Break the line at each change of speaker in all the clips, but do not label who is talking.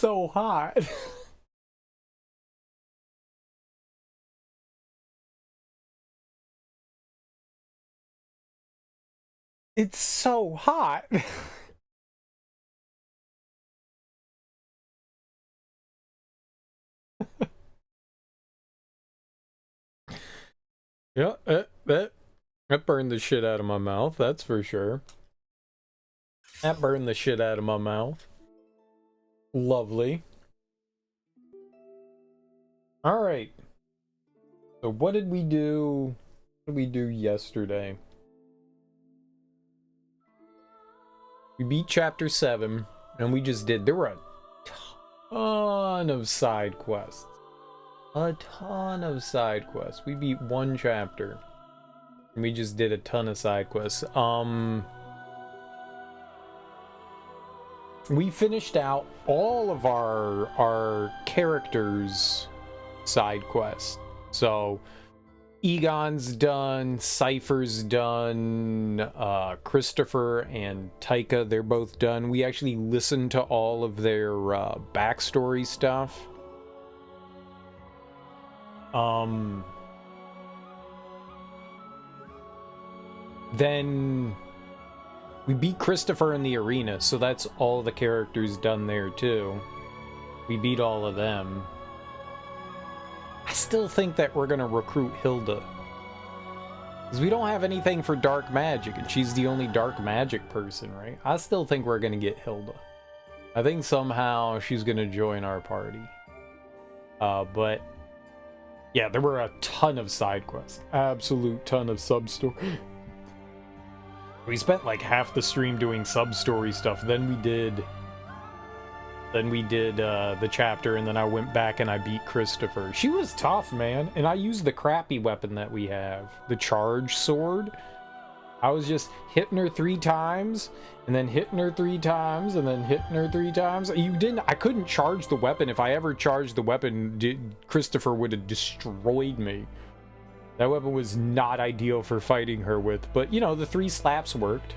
so hot. It's so hot. Yeah, that burned the shit out of my mouth, that's for sure. That burned the shit out of my mouth. Lovely. Alright. So what did we do? What did we do yesterday? We beat chapter 7, and we just did... There were a ton of side quests. A ton of side quests. We beat one chapter. And we just did a ton of side quests. We finished out all of our characters' side quests. So, Egon's done, Cypher's done, Christopher and Taika, they're both done. We actually listened to all of their backstory stuff. Then we beat Christopher in the arena, so that's all the characters done there too. We beat all of them. I still think that we're gonna recruit Hilde, because we don't have anything for dark magic, and she's the only dark magic person, right? I still think we're gonna get Hilde. I think somehow she's gonna join our party. But yeah, there were a ton of side quests. Absolute ton of sub-story. We spent like half the stream doing sub-story stuff. Then we did the chapter, and then I went back and I beat Christopher. She was tough, man. And I used the crappy weapon that we have, the charge sword. I was just hitting her 3 times, and then hitting her 3 times, and then hitting her 3 times. I couldn't charge the weapon. If I ever charged the weapon, Christopher would have destroyed me. That weapon was not ideal for fighting her with, but you know, the 3 slaps worked.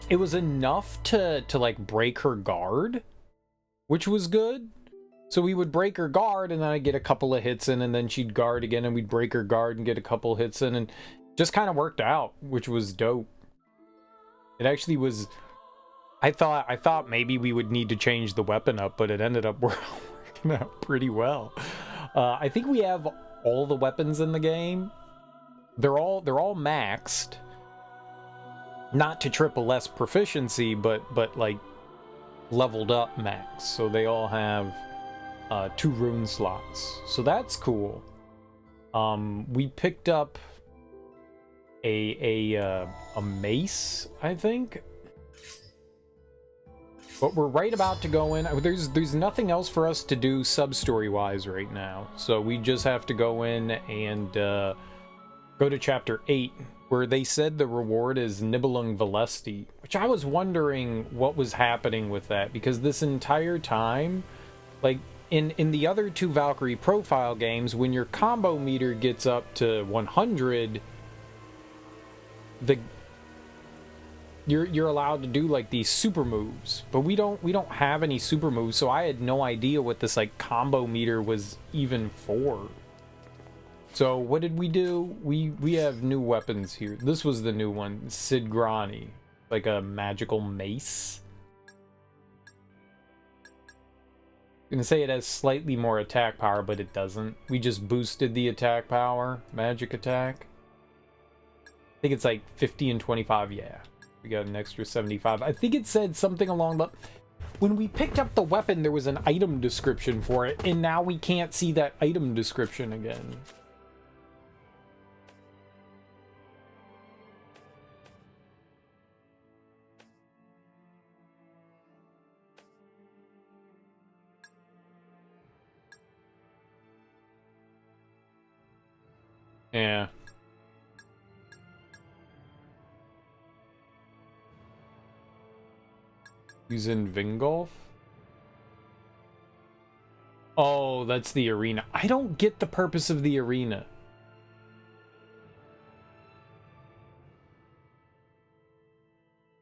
It was enough to like break her guard, which was good. So we would break her guard, and then I'd get a couple of hits in, and then she'd guard again, and we'd break her guard and get a couple hits in, and just kind of worked out, which was dope. It actually was... I thought maybe we would need to change the weapon up, but it ended up working out pretty well. I think we have all the weapons in the game. They're all maxed. Not to triple S proficiency, but like leveled up max. So they all have 2 rune slots. So that's cool. We picked up a mace, I think. But we're right about to go in. There's nothing else for us to do sub-story wise right now. So we just have to go in and go to chapter 8, where they said the reward is Nibelung Valesti, which I was wondering what was happening with that, because this entire time, like in the other 2 Valkyrie profile games, when your combo meter gets up to 100, you're allowed to do like these super moves, but we don't have any super moves, so I had no idea what this like combo meter was even for. So what did we do? We have new weapons here. This was the new one, Sidgrani, like a magical mace. I'm gonna say it has slightly more attack power, but it doesn't. We just boosted the attack power, magic attack. I think it's like 50 and 25, yeah. We got an extra 75. I think it said something along the... When we picked up the weapon, there was an item description for it, and now we can't see that item description again. Yeah. He's in Vingolf? Oh, that's the arena. I don't get the purpose of the arena.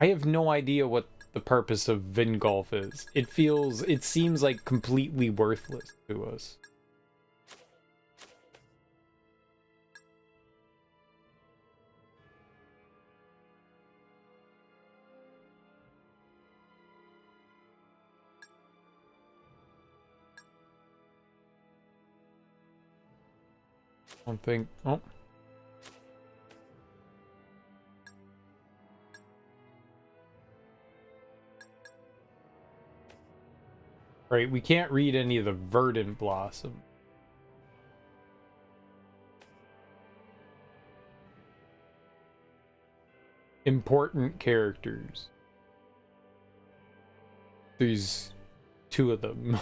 I have no idea what the purpose of Vingolf is. It seems like completely worthless to us. I don't think... Oh. Right, we can't read any of the verdant blossom. Important characters. There's 2 of them.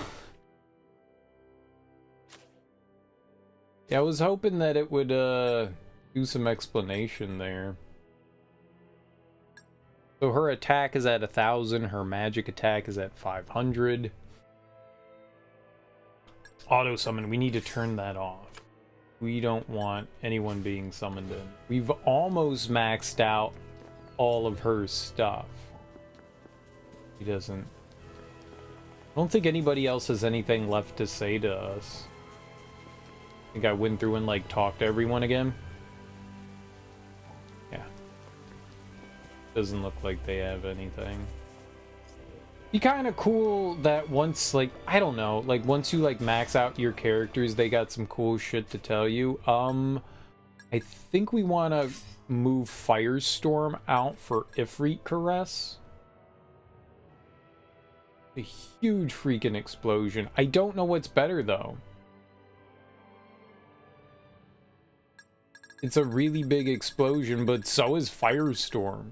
Yeah, I was hoping that it would do some explanation there. So her attack is at 1,000, her magic attack is at 500. Auto summon, we need to turn that off. We don't want anyone being summoned in. We've almost maxed out all of her stuff. He doesn't... I don't think anybody else has anything left to say to us. I think I went through and like talked to everyone again. Yeah. Doesn't look like they have anything. Be kind of cool that once, like, I don't know, like once you like max out your characters, they got some cool shit to tell you. I think we want to move Firestorm out for Ifrit Caress. A huge freaking explosion. I don't know what's better though. It's a really big explosion, but so is Firestorm.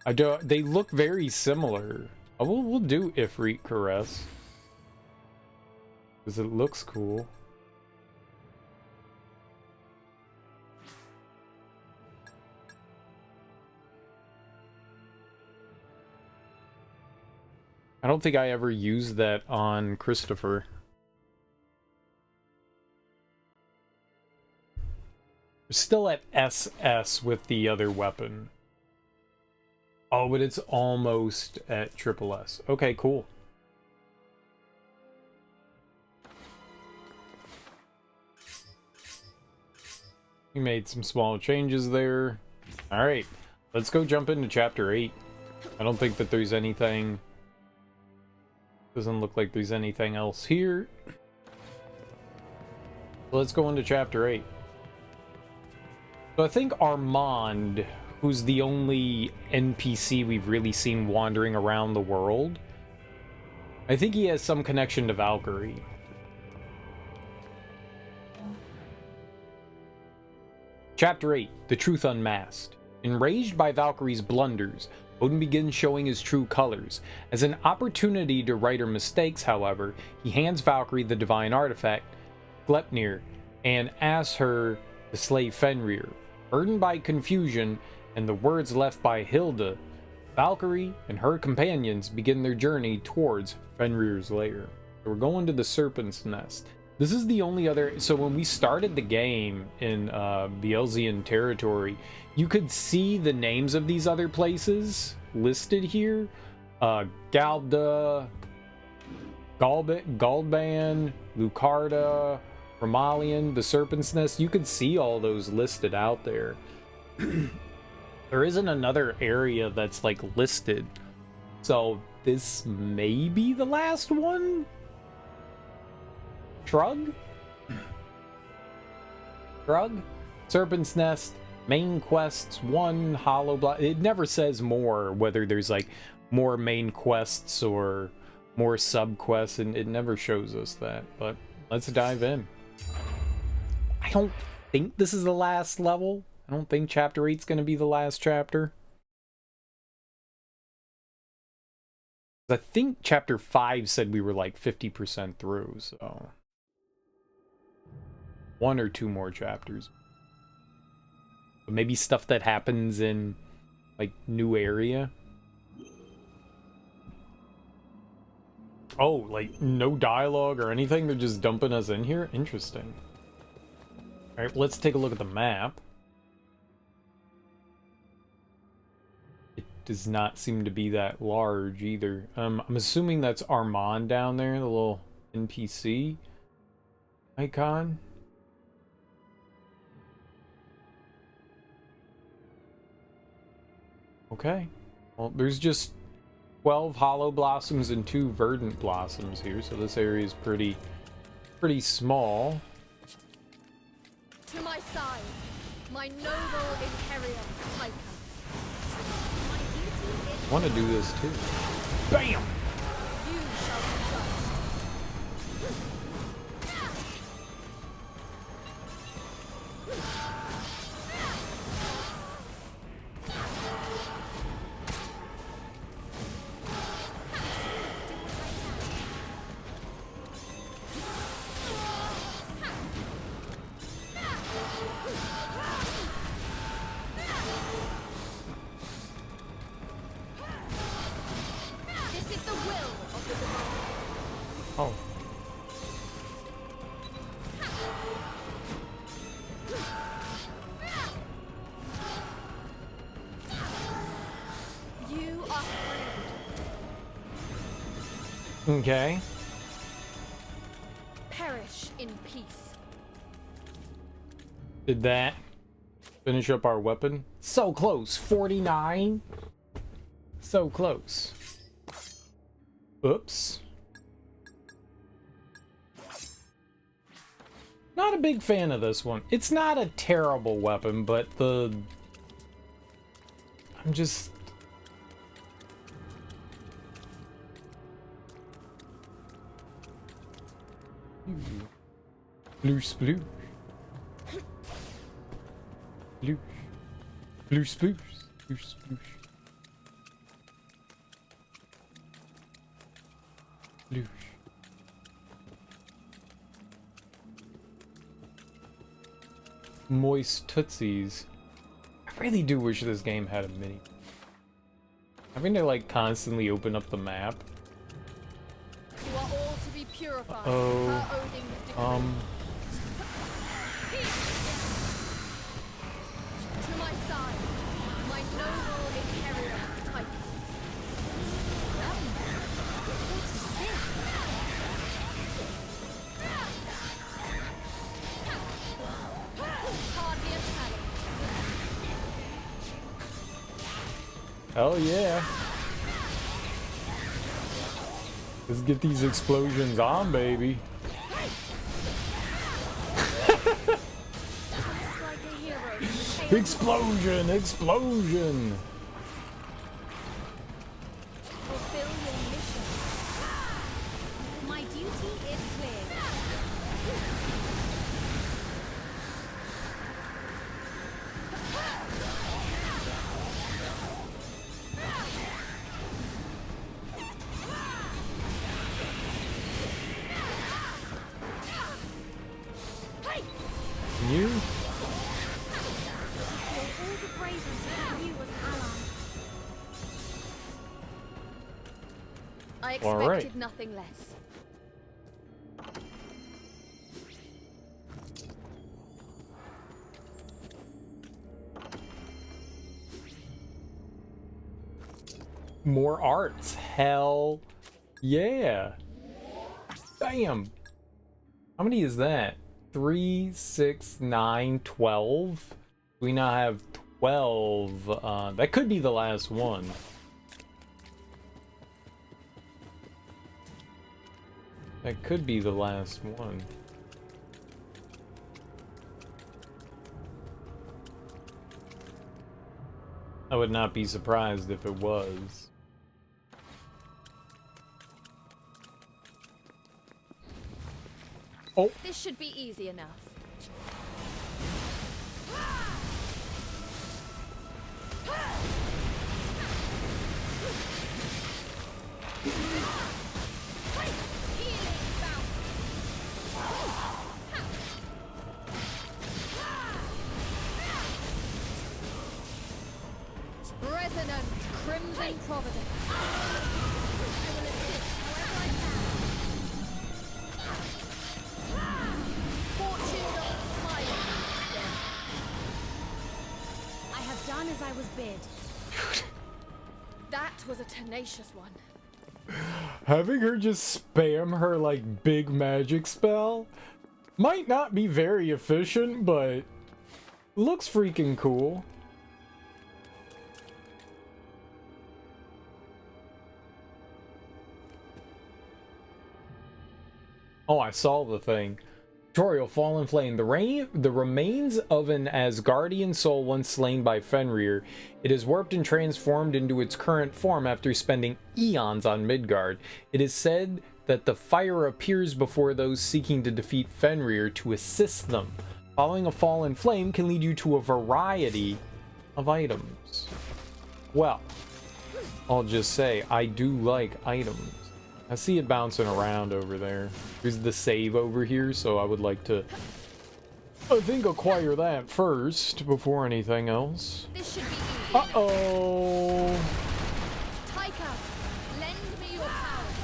They look very similar. Oh, we'll do Ifrit Caress. Because it looks cool. I don't think I ever used that on Christopher. We're still at SS with the other weapon. Oh, but it's almost at triple S. Okay, cool. We made some small changes there. Alright, let's go jump into Chapter 8. I don't think that there's anything... Doesn't look like there's anything else here. Let's go into Chapter 8. So I think Armand, who's the only NPC we've really seen wandering around the world, I think he has some connection to Valkyrie. Chapter 8, The Truth Unmasked. Enraged by Valkyrie's blunders, Odin begins showing his true colors. As an opportunity to right her mistakes, however, he hands Valkyrie the divine artifact, Gleipnir, and asks her to slay Fenrir. Burdened by confusion and the words left by Hilde, Valkyrie and her companions begin their journey towards Fenrir's lair. So we're going to the Serpent's Nest. This is the only other... So when we started the game in the Elysium territory, you could see the names of these other places listed here. Galda, Galban, Lucarda, Romalian, the Serpent's Nest. You could see all those listed out there. There isn't another area that's like listed. So this may be the last one? Shrug? Serpent's Nest, main quests, 1 hollow block. It never says more, whether there's like more main quests or more sub quests, and it never shows us that. But let's dive in. I don't think this is the last level. I don't think Chapter 8's going to be the last chapter. I think Chapter 5 said we were like 50% through, so... 1 or 2 more chapters. But maybe stuff that happens in, like, new area. Oh, like, no dialogue or anything? They're just dumping us in here? Interesting. Alright, let's take a look at the map. It does not seem to be that large either. I'm assuming that's Armand down there, the little NPC icon. Okay. Well, there's just 12 hollow blossoms and 2 verdant blossoms here, so this area is pretty small.
To my side, my noble imperial Titan. My duty is...
I want to do this too. Bam!
You shall be judged. This is the will of the divine.
Oh.
You are free.
Okay.
Perish in peace.
Did that finish up our weapon? So close. 49. So close. Oops. Not a big fan of this one. It's not a terrible weapon, but I'm just... Bloosh, bloosh. Bloosh. Bloosh, bloosh. Bloosh, bloosh. Bloosh. Moist tootsies. I really do wish this game had a mini. Having to like constantly open up the map.
You are all to be purified.
Uh-oh.
Per Odin's decree. To my side, my noble imperial Titan. What is this? Hardly a challenge.
Oh yeah. Let's get these explosions on, baby.
Just like a hero.
Explosion! Explosion!
Fulfill your mission. My duty is clear.
You?
All the bravery to have you as an ally. I
All
expected
right.
nothing less.
More arts. Hell yeah. Bam. How many is that? 3, 6, 9, 12. We now have 12. That could be the last one. That could be the last one. I would not be surprised if it was. Oh.
This should be easy enough. Resonant Crimson Providence. I will assist however I can. Fortune of smiling. as I was bid. That was a tenacious one.
Having her just spam her, like, big magic spell might not be very efficient, but looks freaking cool. Oh, I saw the thing. Tutorial, Fallen Flame. The remains of an Asgardian soul once slain by Fenrir. It is warped and transformed into its current form after spending eons on Midgard. It is said that the fire appears before those seeking to defeat Fenrir to assist them. Following a fallen flame can lead you to a variety of items. Well, I'll just say, I do like items. I see it bouncing around over there. There's the save over here, so I would like to, I think, acquire that first before anything else.
This should be easy.
Uh-oh.
Taika, lend me your powers.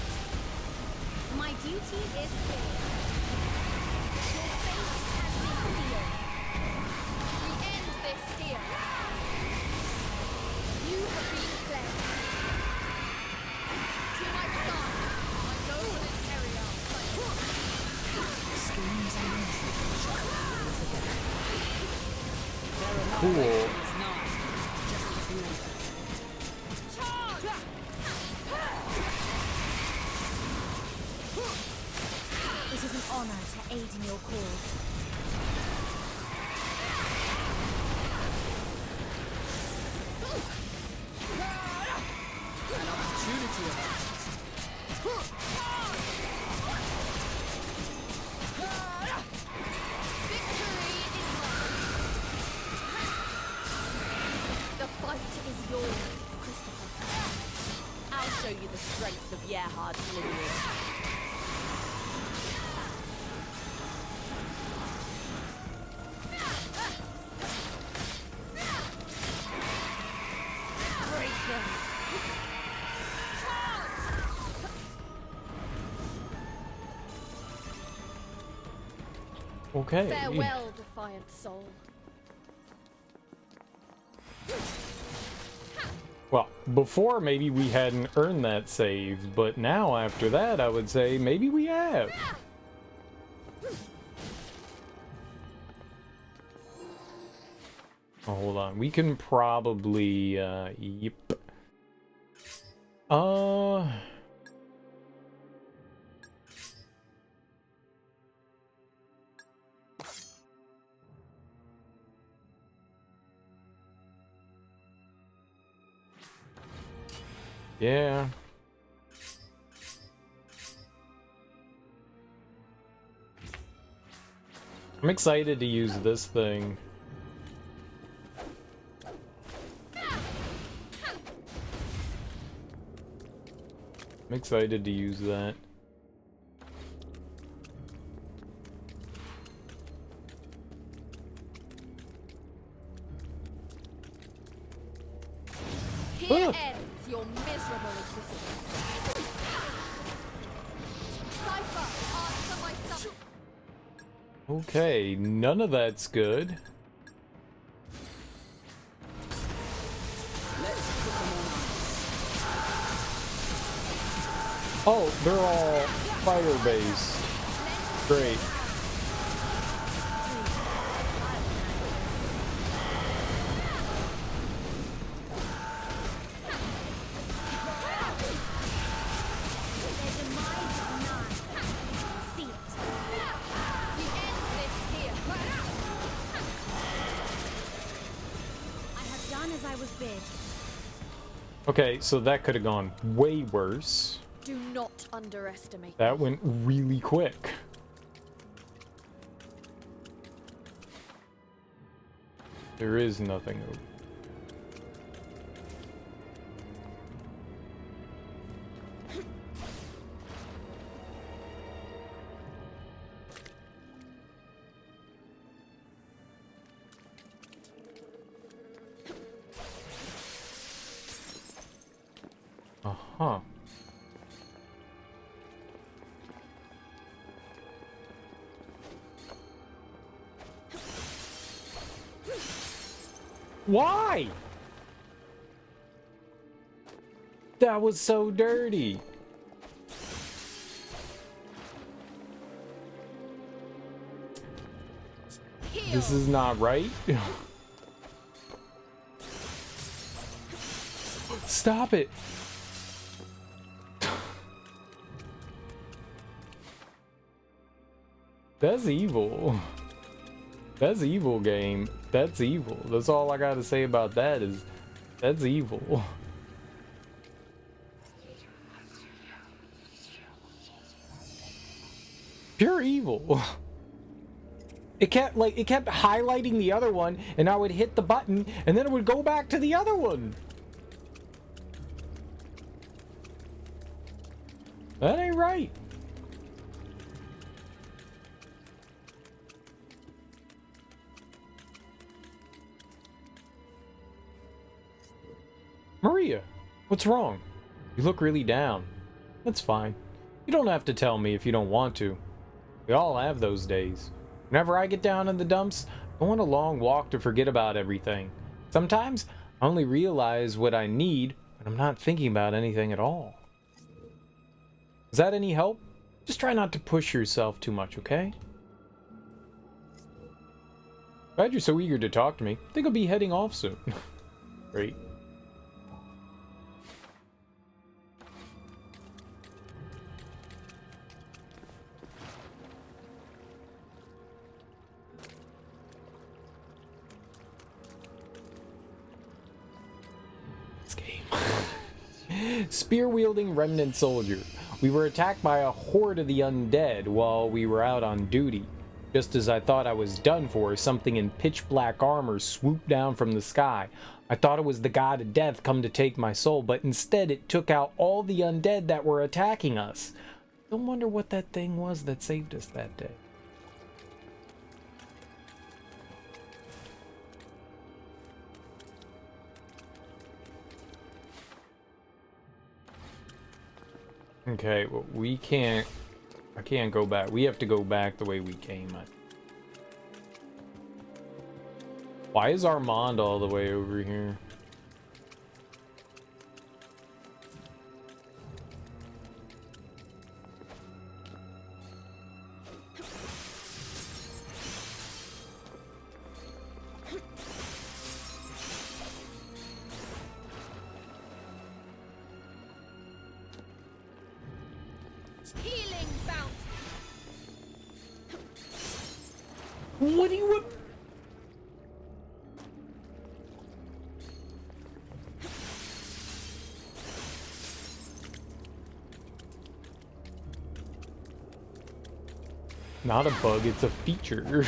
My duty is clear. Your fate has been sealed. We end this here. You have been cleansed. To my son, my noble interior.
Schemes and intrigues shall be together.
Cool.
It's not just as you order.
It is an honor to aid in your cause.
An opportunity arises.
Victory is mine. The fight is yours, Christopher.
I'll show you the strength of Gerhard's lineage.
Break them.
Okay.
Farewell, defiant soul.
Well, before maybe we hadn't earned that save, but now after that I would say maybe we have. Oh, hold on. We can probably, yep. Yeah. I'm excited to use this thing. I'm excited to use that.
Here ends your miserable existence. Cypher, answer my summons.
Okay, none of that's good. Oh, they're all fire-based. Great.
Their demise is nigh. See it. We end this here. I have done as I was bid.
Okay, so that could have gone way worse.
Do not underestimate.
That went really quick. There is nothing over. Uh-huh. Why? That was so dirty. This is not right. Stop it. That's evil. That's evil, game. That's evil. That's all I gotta say about that is that's evil. Pure evil. It kept highlighting the other one, and I would hit the button and then it would go back to the other one. That ain't right. Maria, what's wrong? You look really down. That's fine. You don't have to tell me if you don't want to. We all have those days. Whenever I get down in the dumps, I want a long walk to forget about everything. Sometimes I only realize what I need when I'm not thinking about anything at all. Is that any help? Just try not to push yourself too much, okay? Glad you're so eager to talk to me. I think I'll be heading off soon. Great. Spear-wielding remnant soldier. We were attacked by a horde of the undead while we were out on duty. Just as I thought I was done for, something in pitch-black armor swooped down from the sky. I thought it was the god of death come to take my soul, but instead it took out all the undead that were attacking us. Don't wonder what that thing was that saved us that day. Okay, well, I can't go back. We have to go back the way we came. Why is Armand all the way over here? What do you want? Not a bug, it's a feature.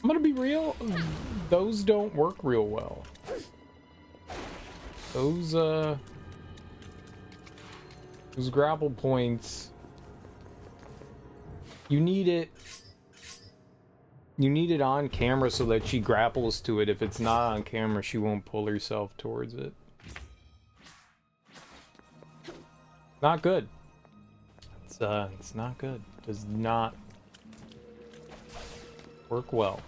I'm gonna be real, those don't work real well. Those grapple points, you need it on camera so that she grapples to it. If it's not on camera, she won't pull herself towards it. Not good. It's not good. Does not work well.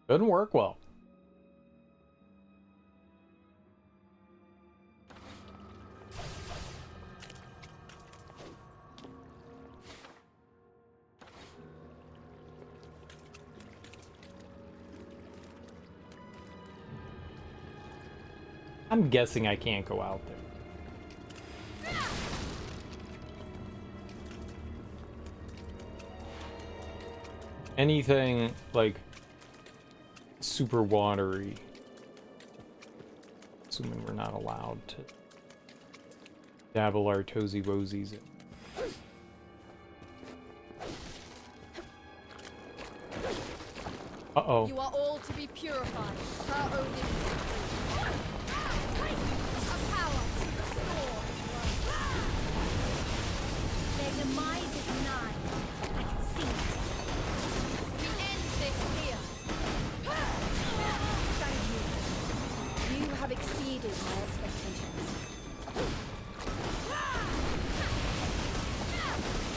Doesn't work well. I'm guessing I can't go out there. Anything like super watery, assuming we're not allowed to dabble our toesy woesies in. Uh-oh.
You are all to be purified. Her only a power to restore. Their demise is nigh. I can see it. We end this here. Thank you. You have exceeded my expectations.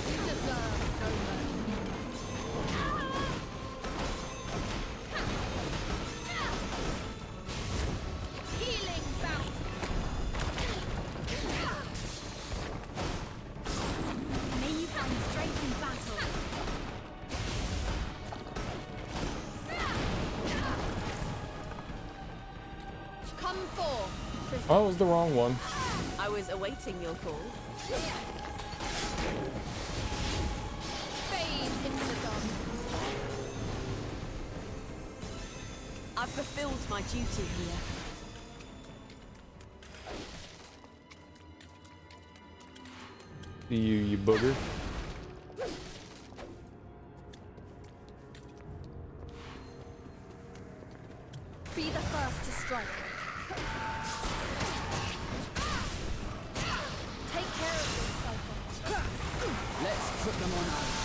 You deserve no mercy.
Come forth.
Oh, it was the wrong one.
I was awaiting your call.
Fade into the dark.
I've fulfilled my duty here.
See you booger.
Be the first to strike. Take care of this, Cypher.
Let's put them on ice.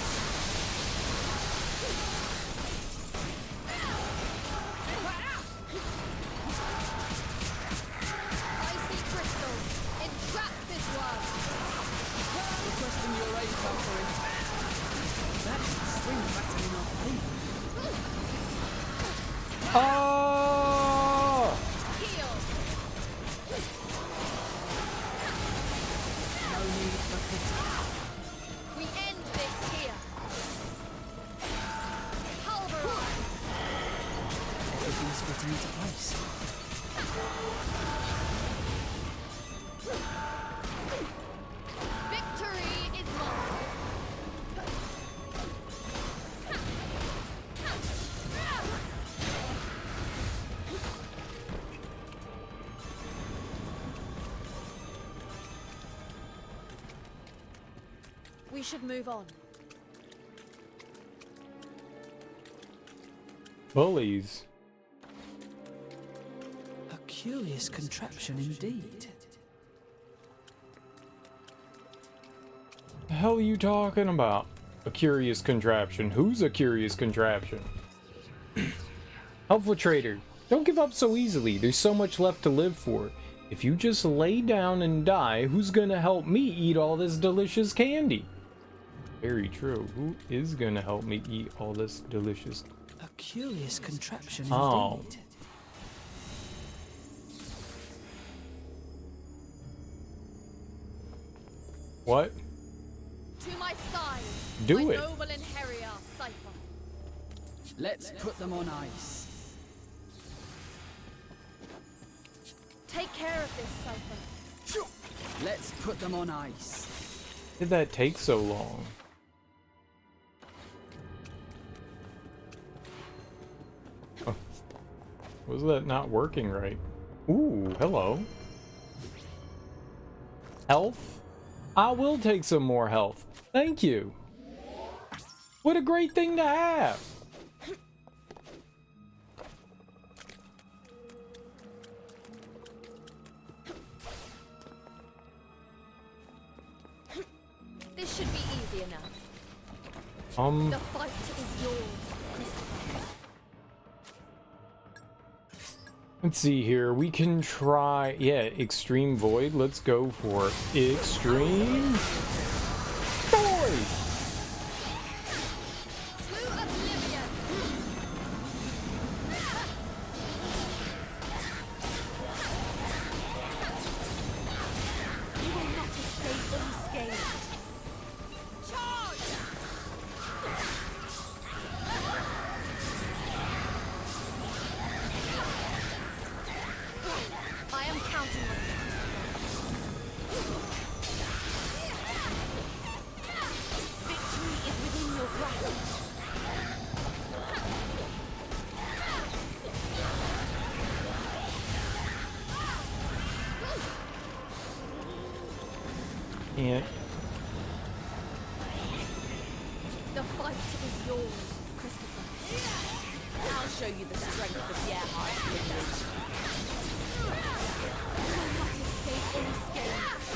Icy crystals. Entrap this one.
Requesting your aid, Valkyrie. That should swing back in our favor.
Oh!
Heal.
No need for pity.
We end this here. Pulverize.
Everything's fitting into place.
Victory is mine. We should move on.
Bullies.
A curious contraption indeed.
The hell are you talking about? A curious contraption. Who's a curious contraption? Helpful trader. Don't give up so easily. There's so much left to live for. If you just lay down and die, who's gonna help me eat all this delicious candy? Very true. Who is gonna help me eat all this delicious?
A curious contraption
Oh.
indeed.
What?
To my side.
Do
my
it.
noble einherjar, Cypher.
Let's put them on ice.
Take care of this, Cypher.
Let's put them on ice.
Why did that take so long? Oh. Was that not working right? Ooh, hello. Health? I will take some more health. Thank you. What a great thing to have.
This should be easy enough. The fight is yours.
Let's see here. We can try, yeah, Extreme Void. Let's go for Extreme Void.
To oblivion.
You will not escape unscathed.
Charge! I am counting on you.
Victory is within your grasp.
Can't.
The fight is yours, Christopher.
I'll show you the strength of Gerhard's lineage.
You will not escape unscathed.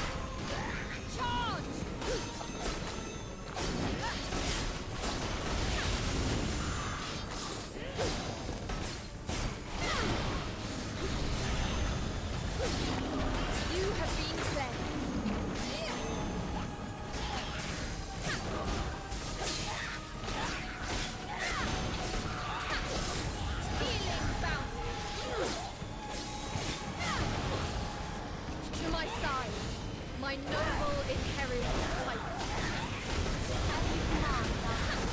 Charge! You have been cleansed. Healing bounty. To my side, my noble inheritor fight. As you command, Valkyrie.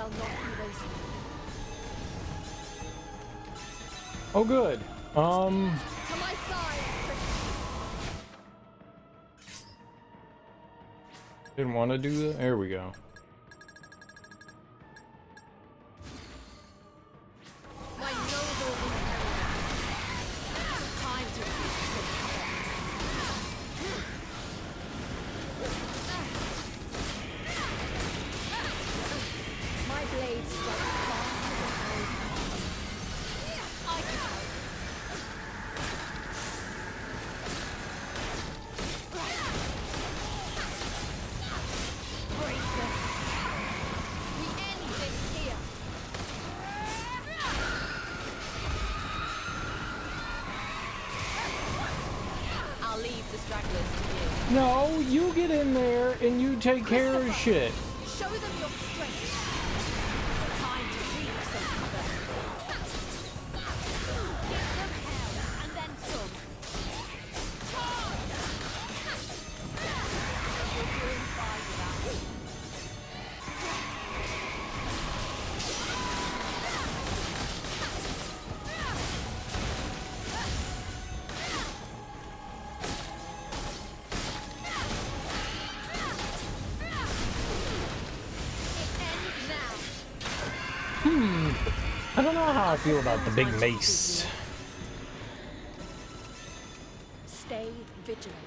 shall not be wasted.
Oh, good.
To my side,
Didn't want to do that. There we go.
my noble inheritance.
Time to reach some cover.
My blade strikes faster than
I can help.
break them. We end this here.
I'll leave the stragglers to you.
No, you get in there and you take care of shit.
Show them your strength.
Time to reach some cover. Give them hell and then some. You're doing fine without me.
It ends now.
I don't know how I feel about the big mace.
Stay vigilant.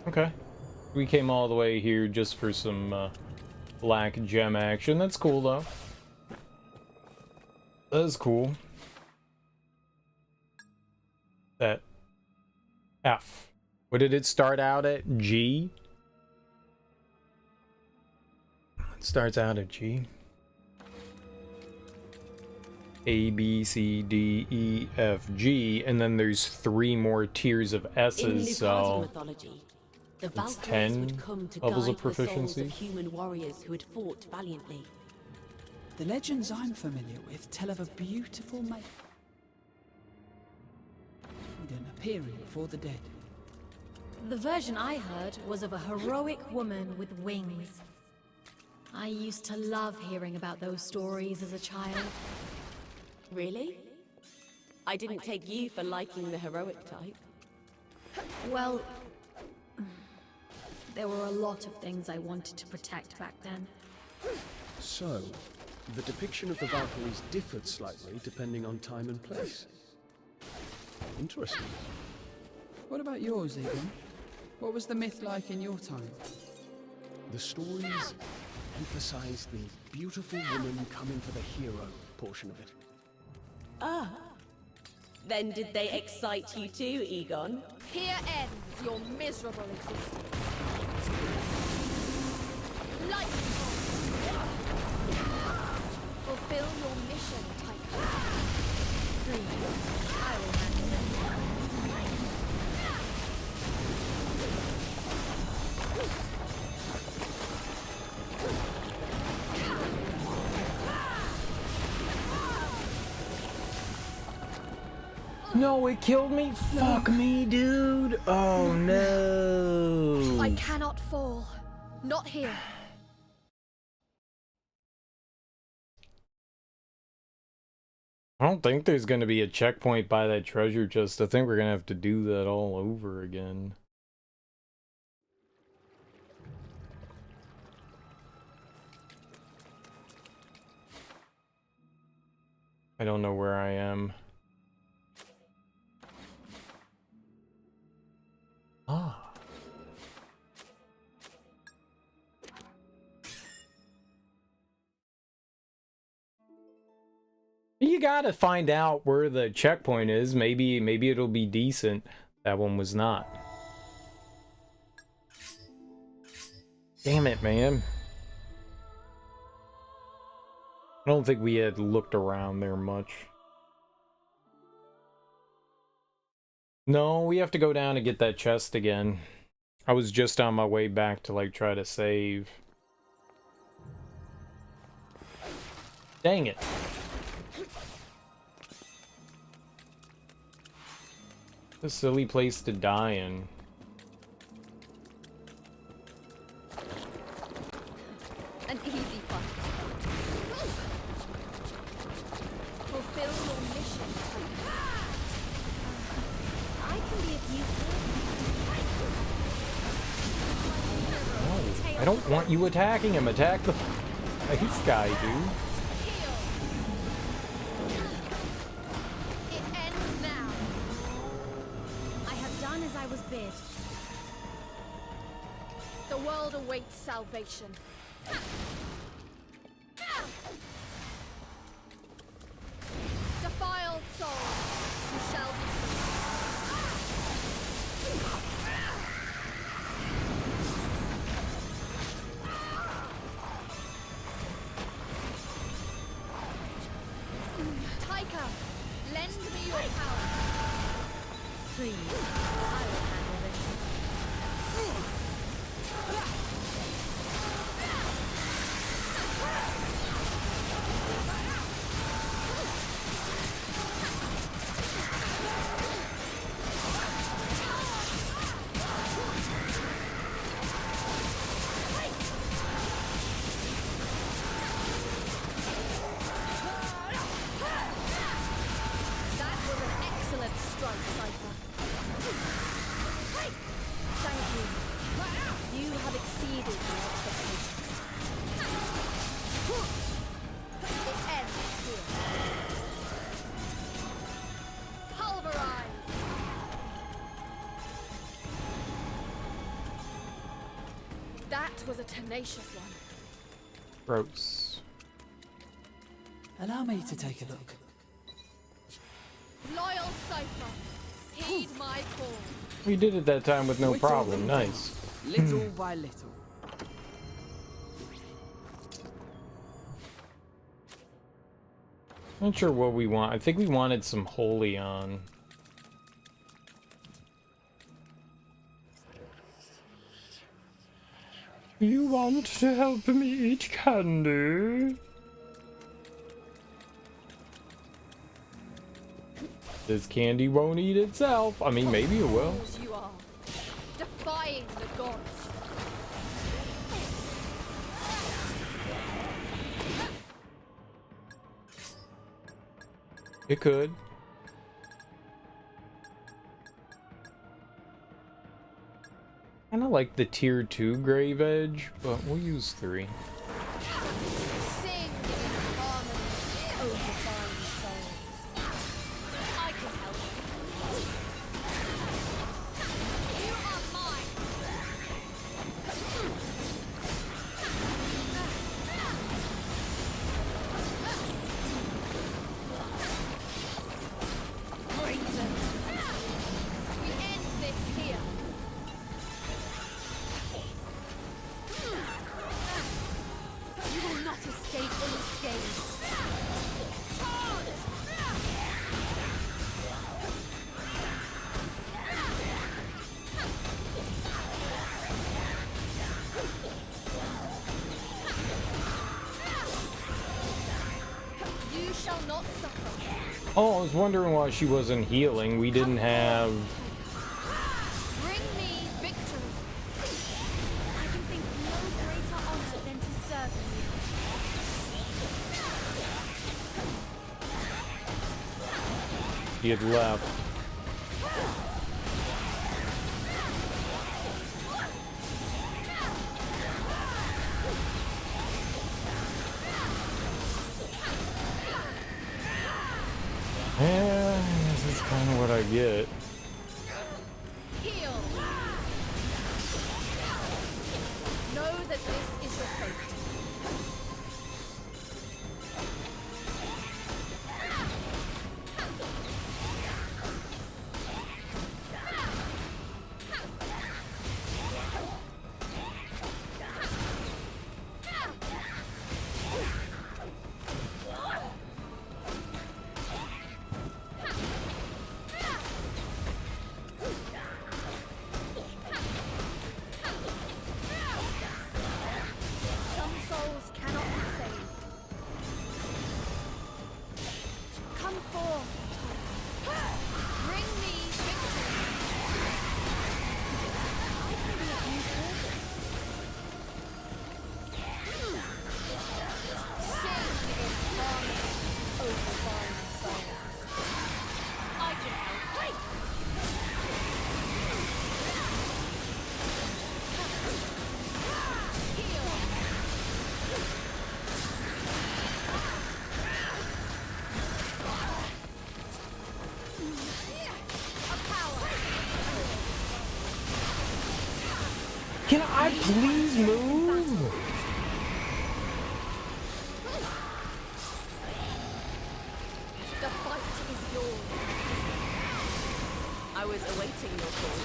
Okay. We came all the way here just for some black gem action. That's cool, though. That is cool. That F. What did it start out at? G? It starts out at G. A, B, C, D, E, F, G, and then there's 3 more tiers of S's,
In Lucadian
so...
mythology, the
it's
Valkyries
10
would come to
levels
guide
of
the souls
proficiency.
of human warriors who had fought valiantly.
The legends I'm familiar with tell of a beautiful maiden appearing for the dead.
The version I heard was of a heroic woman with wings. I used to love hearing about those stories as a child.
Really? I didn't take you for liking the heroic type.
Well, there were a lot of things I wanted to protect back then.
So, the depiction of the Valkyries differed slightly depending on time and place. Interesting.
What about yours, Egan? What was the myth like in your time?
The stories emphasize the beautiful woman coming for the hero portion of it.
Ah. Then did they excite you too, Egon?
Here ends your miserable existence. Light! Fulfill your mission, Tycho. Please, I will handle it.
No, it killed me? Fuck me, dude. Oh, no.
I cannot fall. Not here.
I don't think there's going to be a checkpoint by that treasure chest. I think we're going to have to do that all over again. I don't know where I am. Ah. You gotta find out where the checkpoint is. Maybe it'll be decent. That one was not. Damn it, man. I don't think we had looked around there much. No, we have to go down and get that chest again. I was just on my way back to, like, try to save. Dang it. A silly place to die in. don't want you attacking him. Attack the ice guy, dude.
It ends now. I have done as I was bid.
The world awaits salvation. Defiled soul, you shall be free. Taika, lend me your power.
Please, I will handle this.
That was an excellent strike, Cypher. Thank you. You have exceeded my expectations. It ends here. Pulverize! That was a tenacious one.
Gross.
Allow me to take a look.
Loyal Cypher, heed my call.
We did it that time with no
Little
problem.
by
Nice.
Little by little.
Not sure what we want. I think we wanted some holy on. You want to help me eat candy? This candy won't eat itself. I mean, maybe it will.
Fools you are, defying the gods.
It could. Kind of like the tier 2 grave edge, but we'll use 3.
Sing in harmony, O divine souls. I can help you. You are mine. Reason. We end this here. You will not escape unscathed. You shall not suffer.
Oh, I was wondering why she wasn't healing. We didn't have...
Bring me victory.
I can think no greater honor than to serve you.
He had left. Yeah, this is kind of what I get.
Heal. Know that this is your fate. Some
Can I please move?
The fight is yours.
I was awaiting your call.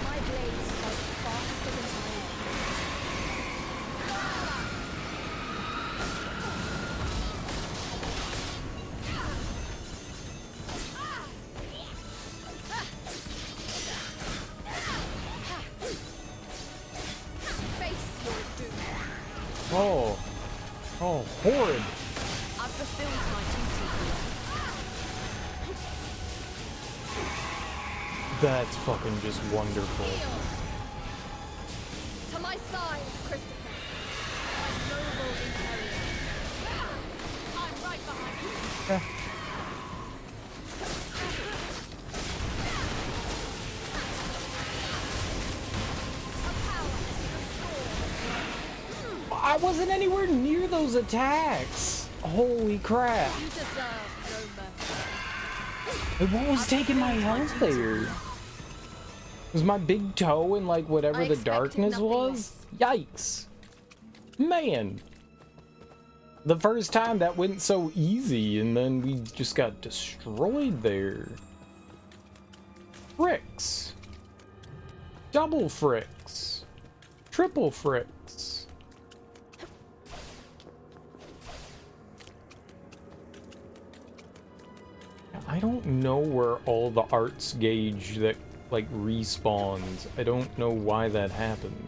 My blades strike faster than lightning. Face your doom.
Oh. Oh, horrid.
I've fulfilled my duty.
That's fucking just wonderful.
To my side, Christopher. My noble inheritor. I'm right behind you.
I wasn't anywhere near those attacks. Holy crap.
You deserve no mercy.
What was taking my health there? Was my big toe in like whatever
I
the
expected
darkness
nothing
was? Yikes. Man. The first time that went so easy and then we just got destroyed there. Fricks. Double fricks. Triple fricks. I don't know where all the arts gauge that like respawns. I don't know why that happened.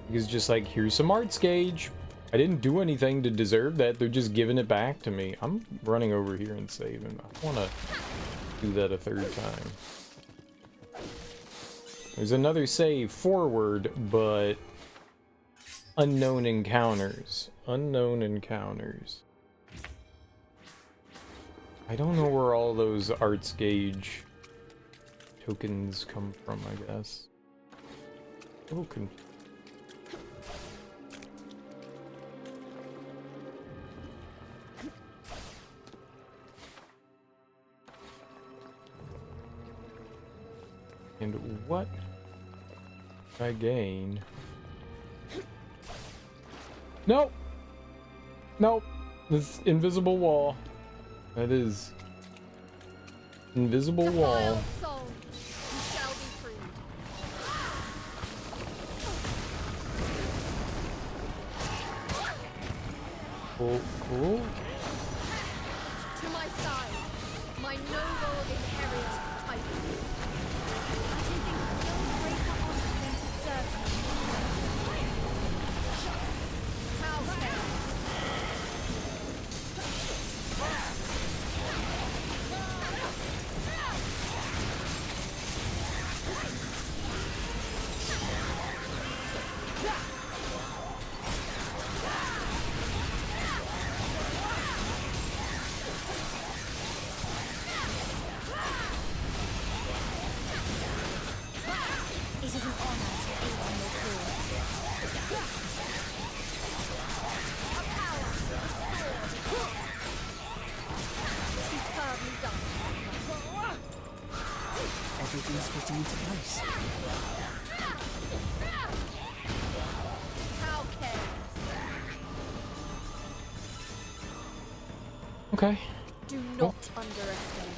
Because just like, here's some arts gauge. I didn't do anything to deserve that. They're just giving it back to me. I'm running over here and saving. I want to do that a third time. There's another save forward, but unknown encounters. Unknown encounters. I don't know where all those arts gauge tokens come from, I guess. A little confused. And what did I gain? Nope! Nope! This invisible wall. That is invisible wall.
Defiled soul, you shall be freed.
Cool, cool.
To my side, my noble inheritor Titan. I think it would no greater honor than to serve you. How fair. It is an honor to aid in your cause. A power. Superbly done.
Everything's fitting into place.
How careless.
Okay.
Do not underestimate.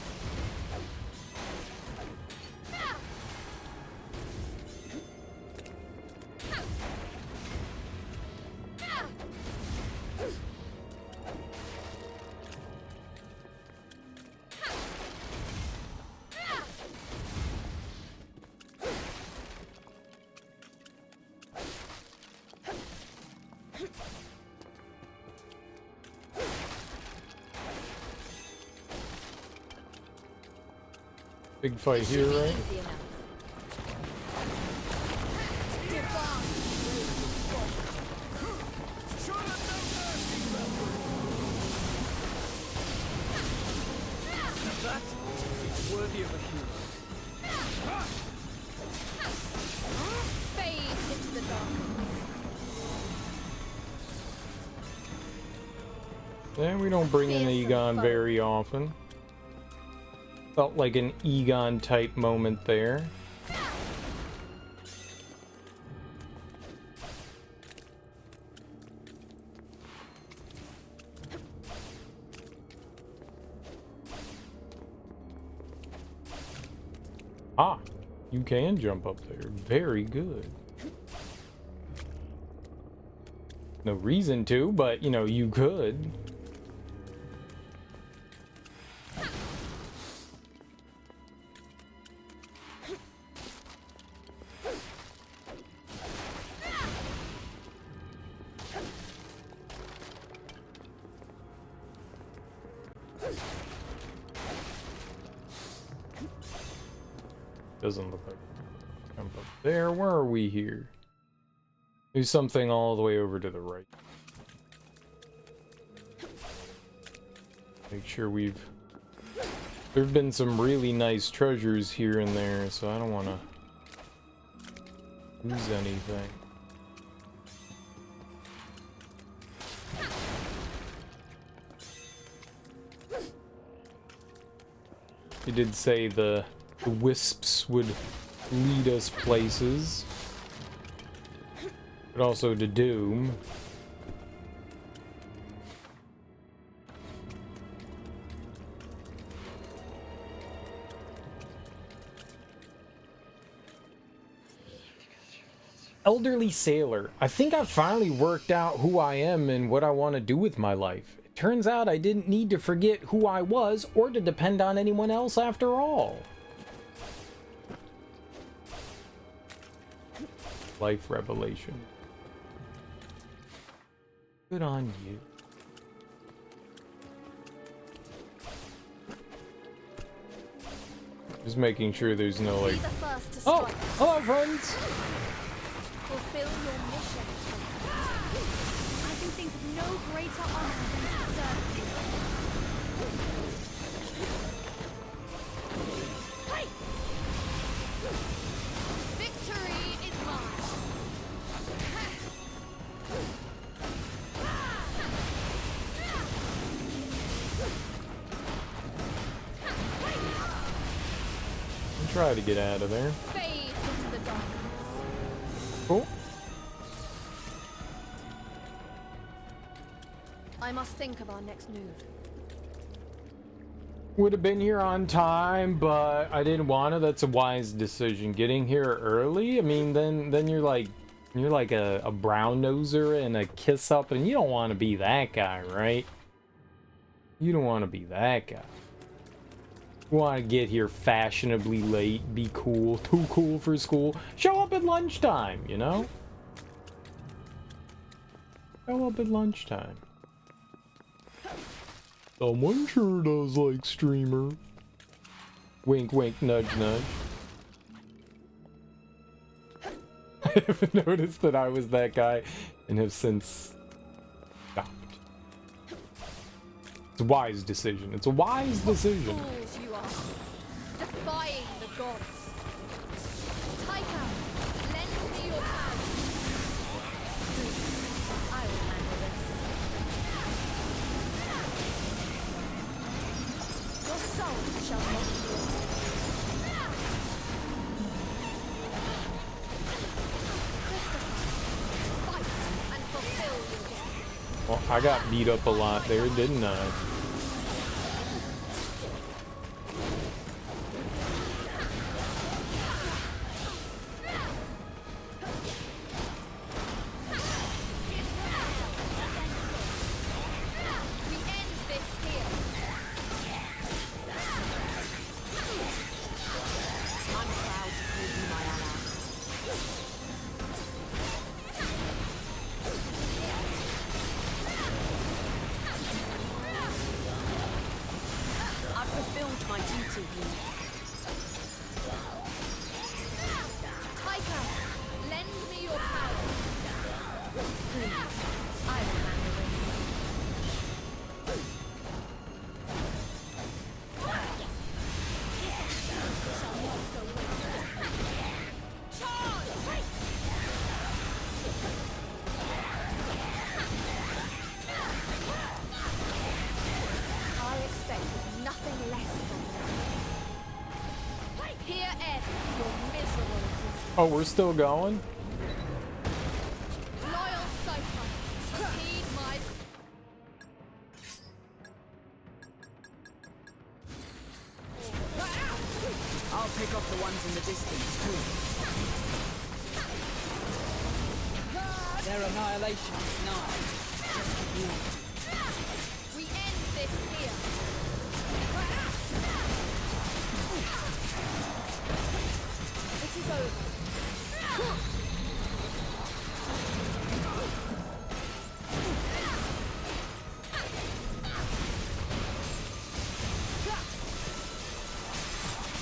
Big fight here, right?
Easy enough.
That is worthy of a hero.
Fade into the darkness.
Yeah, we don't bring in Egon very often. Felt like an Egon type moment there. Ah, you can jump up there. Very good. No reason to, but, you know, you could. Doesn't look like jump up there. Where are we here? There's something all the way over to the right. Make sure we've... There've been some really nice treasures here and there, so I don't want to lose anything. You did say the wisps would lead us places, but also to doom. Elderly sailor. I think I finally worked out who I am and what I want to do with my life. It turns out I didn't need to forget who I was or to depend on anyone else after all. Life revelation. Good on you. Just making sure there's no like... Oh! Hello, friends!
Fulfill your mission. I can think of no greater honor than to serve you. Hey! Victory is mine.
Try to get out of there.
Fade into the darkness.
Cool.
I must think of our next move.
Would have been here on time, but I didn't want to. That's a wise decision. Getting here early, I mean, then you're like a brown noser and a kiss up, and you don't want to be that guy, right? You don't want to be that guy. You want to get here fashionably late, be cool, too cool for school. Show up at lunchtime, you know? Show up at lunchtime. Someone sure does like streamer. Wink, wink, nudge, nudge. I have noticed that I was that guy and have since stopped. It's a wise decision. It's a wise decision.
Fools you are, defying the gods. Taika, lend me your hand. I will handle this. Your soul shall not be yours. Christopher, fight and fulfill your destiny.
Well, I got beat up a lot there, didn't I?
We end this here.
I'm proud to call you my ally.
Oh, we're still going?
Loyal Cypher, heed my...
I'll pick off the ones in the distance, too. Their annihilation is nigh. Just keep moving.
We end this here. It is over.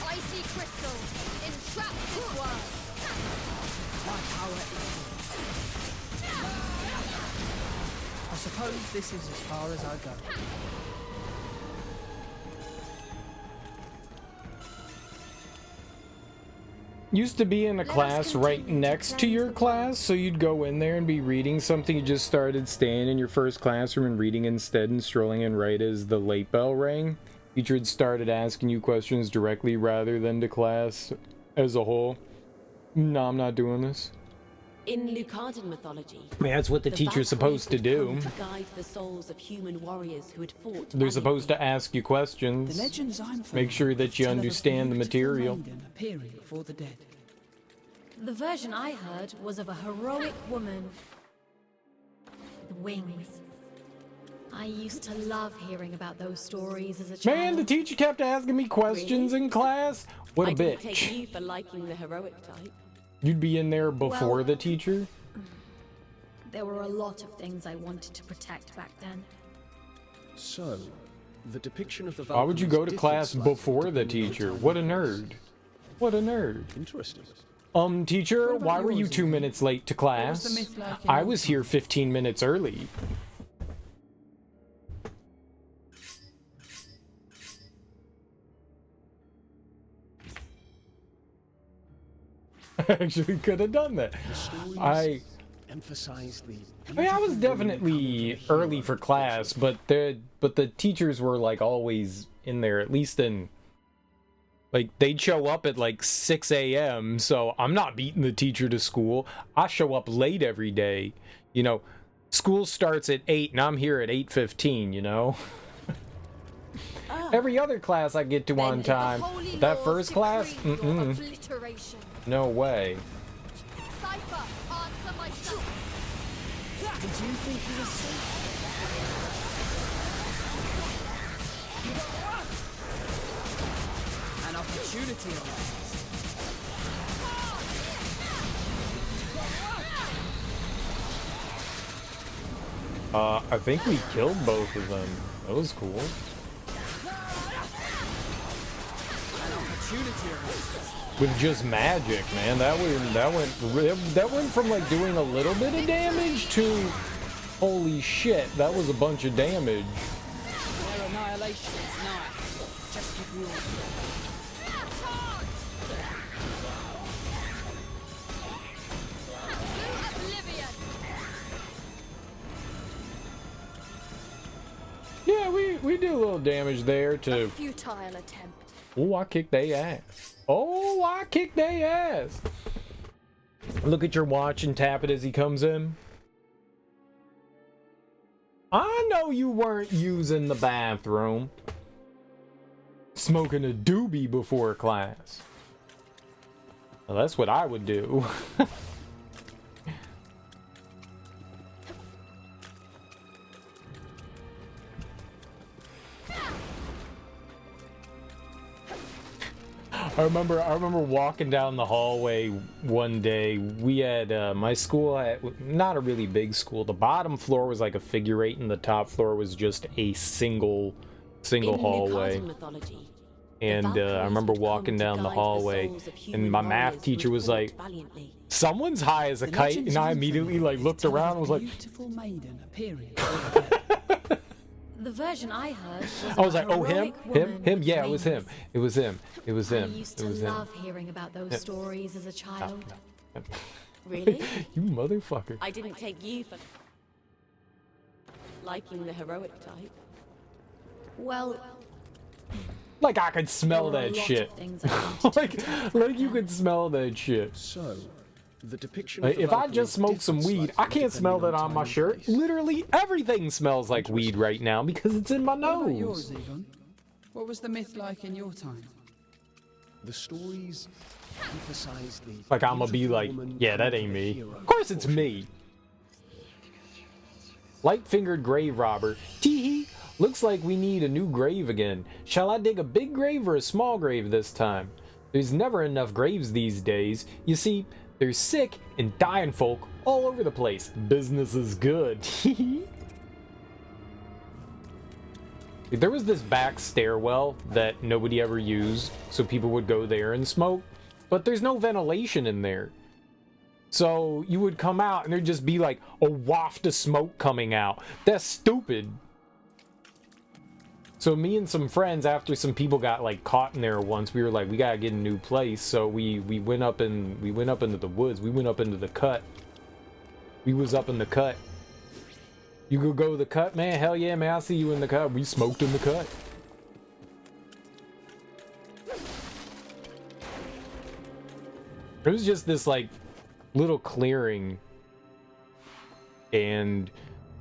Icy crystals, entrap this world.
My power is yours. I suppose this is as far as I go.
Used to be in a
Let us
class right
continue to
next to your
cleanse the
class, so you'd go in there and be reading something you just started, staying in your first classroom and reading instead and strolling in right as the late bell rang. Teacher had started asking you questions directly rather than to class as a whole. No, I'm not doing this.
In Lucadan mythology,
I mean, that's what the teacher's
Valkyries
supposed to
would
do.
come to guide the souls of human warriors who had fought.
They're supposed to
valiantly.
ask you
The
questions.
legends I'm
Make sure that you
tell of a
understand the
beautiful
material.
maiden appearing before the dead.
The version I heard was of a heroic woman with wings. I used to love hearing about those stories as a child.
Man, the teacher kept asking me questions in class. What a
I didn't take
bitch.
you for liking the heroic type.
You'd be in there before
Well-
the teacher?
There were a lot of things I wanted to protect back then.
So, the depiction of the
Why would you
Valkyries
go to
differed
class
slightly
before the
depending on
teacher?
time
What a
and place.
nerd. What a nerd.
Interesting.
Teacher,
What about
why were you
yours,
2
Ethan?
minutes late to
was the
class?
myth like in
I
old
was here 15 minutes early. I actually could have done that.
The stories
I
emphasize the.
mean, I was
beautiful women
definitely
becoming the
early
hero
for
of the
class,
story.
but the teachers were like always in there, at least in like they'd show up at like 6 a.m. So I'm not beating the teacher to school. I show up late every day. You know, school starts at 8 and I'm here at 8:15, you know. Every other class I get to on
The
time.
holy
That
laws
first class?
decree your
Mm-mm.
obliteration.
No way.
Cypher, answer my son.
Did you think you were safe? An opportunity arises.
I think we killed both of them. That was cool.
An opportunity arises.
With just magic, man. That went from like doing a little bit of damage to holy shit, that was a bunch of damage.
Their annihilation is nigh. Just keep moving.
Oblivion.
Yeah, we do a little damage there to.
Futile attempt.
Oh, I kicked they ass. Oh, I kicked they ass. Look at your watch and tap it as he comes in. I know you weren't using the bathroom. Smoking a doobie before class. Well, that's what I would do. I remember walking down the hallway one day. We had my school had not a really big school. The bottom floor was like a figure eight, and the top floor was just a single
In
hallway.
Lucadan mythology,
And I
Valkyries
remember
would
walking
come to
down the
guide
hallway,
souls of
and
human
my
warriors
math
who
teacher
had
was
fought
like,
valiantly.
"Someone's high as a
The
kite,"
legends
and I
I'm
immediately
familiar
like
with
looked
tell of
around
a
and was like,
beautiful maiden appearing before the dead.
The version I heard was
I was
of
like,
a
"Oh, him,
heroic
him,
woman
him,
with
yeah, it was him,
wings.
it was him, it was
I
him,
used
it
to
was him."
love hearing about those stories as a child.
Really?
You motherfucker.
I didn't take you for liking the heroic type.
Well,
Like I could smell
There were a
that
lot
shit.
of things I wanted to do
like you could smell that shit.
So, the depiction
Like,
of the
if I
Valkyries
just smoked some
differs
weed, I
slightly
can't smell
depending
that on my
time and
shirt.
place.
Literally everything smells like weed right now because it's in my
What about
nose.
yours, Egon? What was the myth like in your time?
The stories emphasize the
Like I'm gonna be
beautiful
like,
woman
yeah, that
coming
ain't
to the
me.
hero
Of course it's
portion.
me. Light-fingered grave robber. Teehee. Looks like we need a new grave again. Shall I dig a big grave or a small grave this time? There's never enough graves these days. You see, there's sick and dying folk all over the place. Business is good. There was this back stairwell that nobody ever used, so people would go there and smoke, but there's no ventilation in there. So you would come out and there'd just be like a waft of smoke coming out. That's stupid. So me and some friends, after some people got like caught in there once, we were like, we gotta get a new place. So we went up into the woods. We went up into the cut. We was up in the cut. You could go to the cut, man. Hell yeah, man. I see you in the cut. We smoked in the cut. It was just this like little clearing, and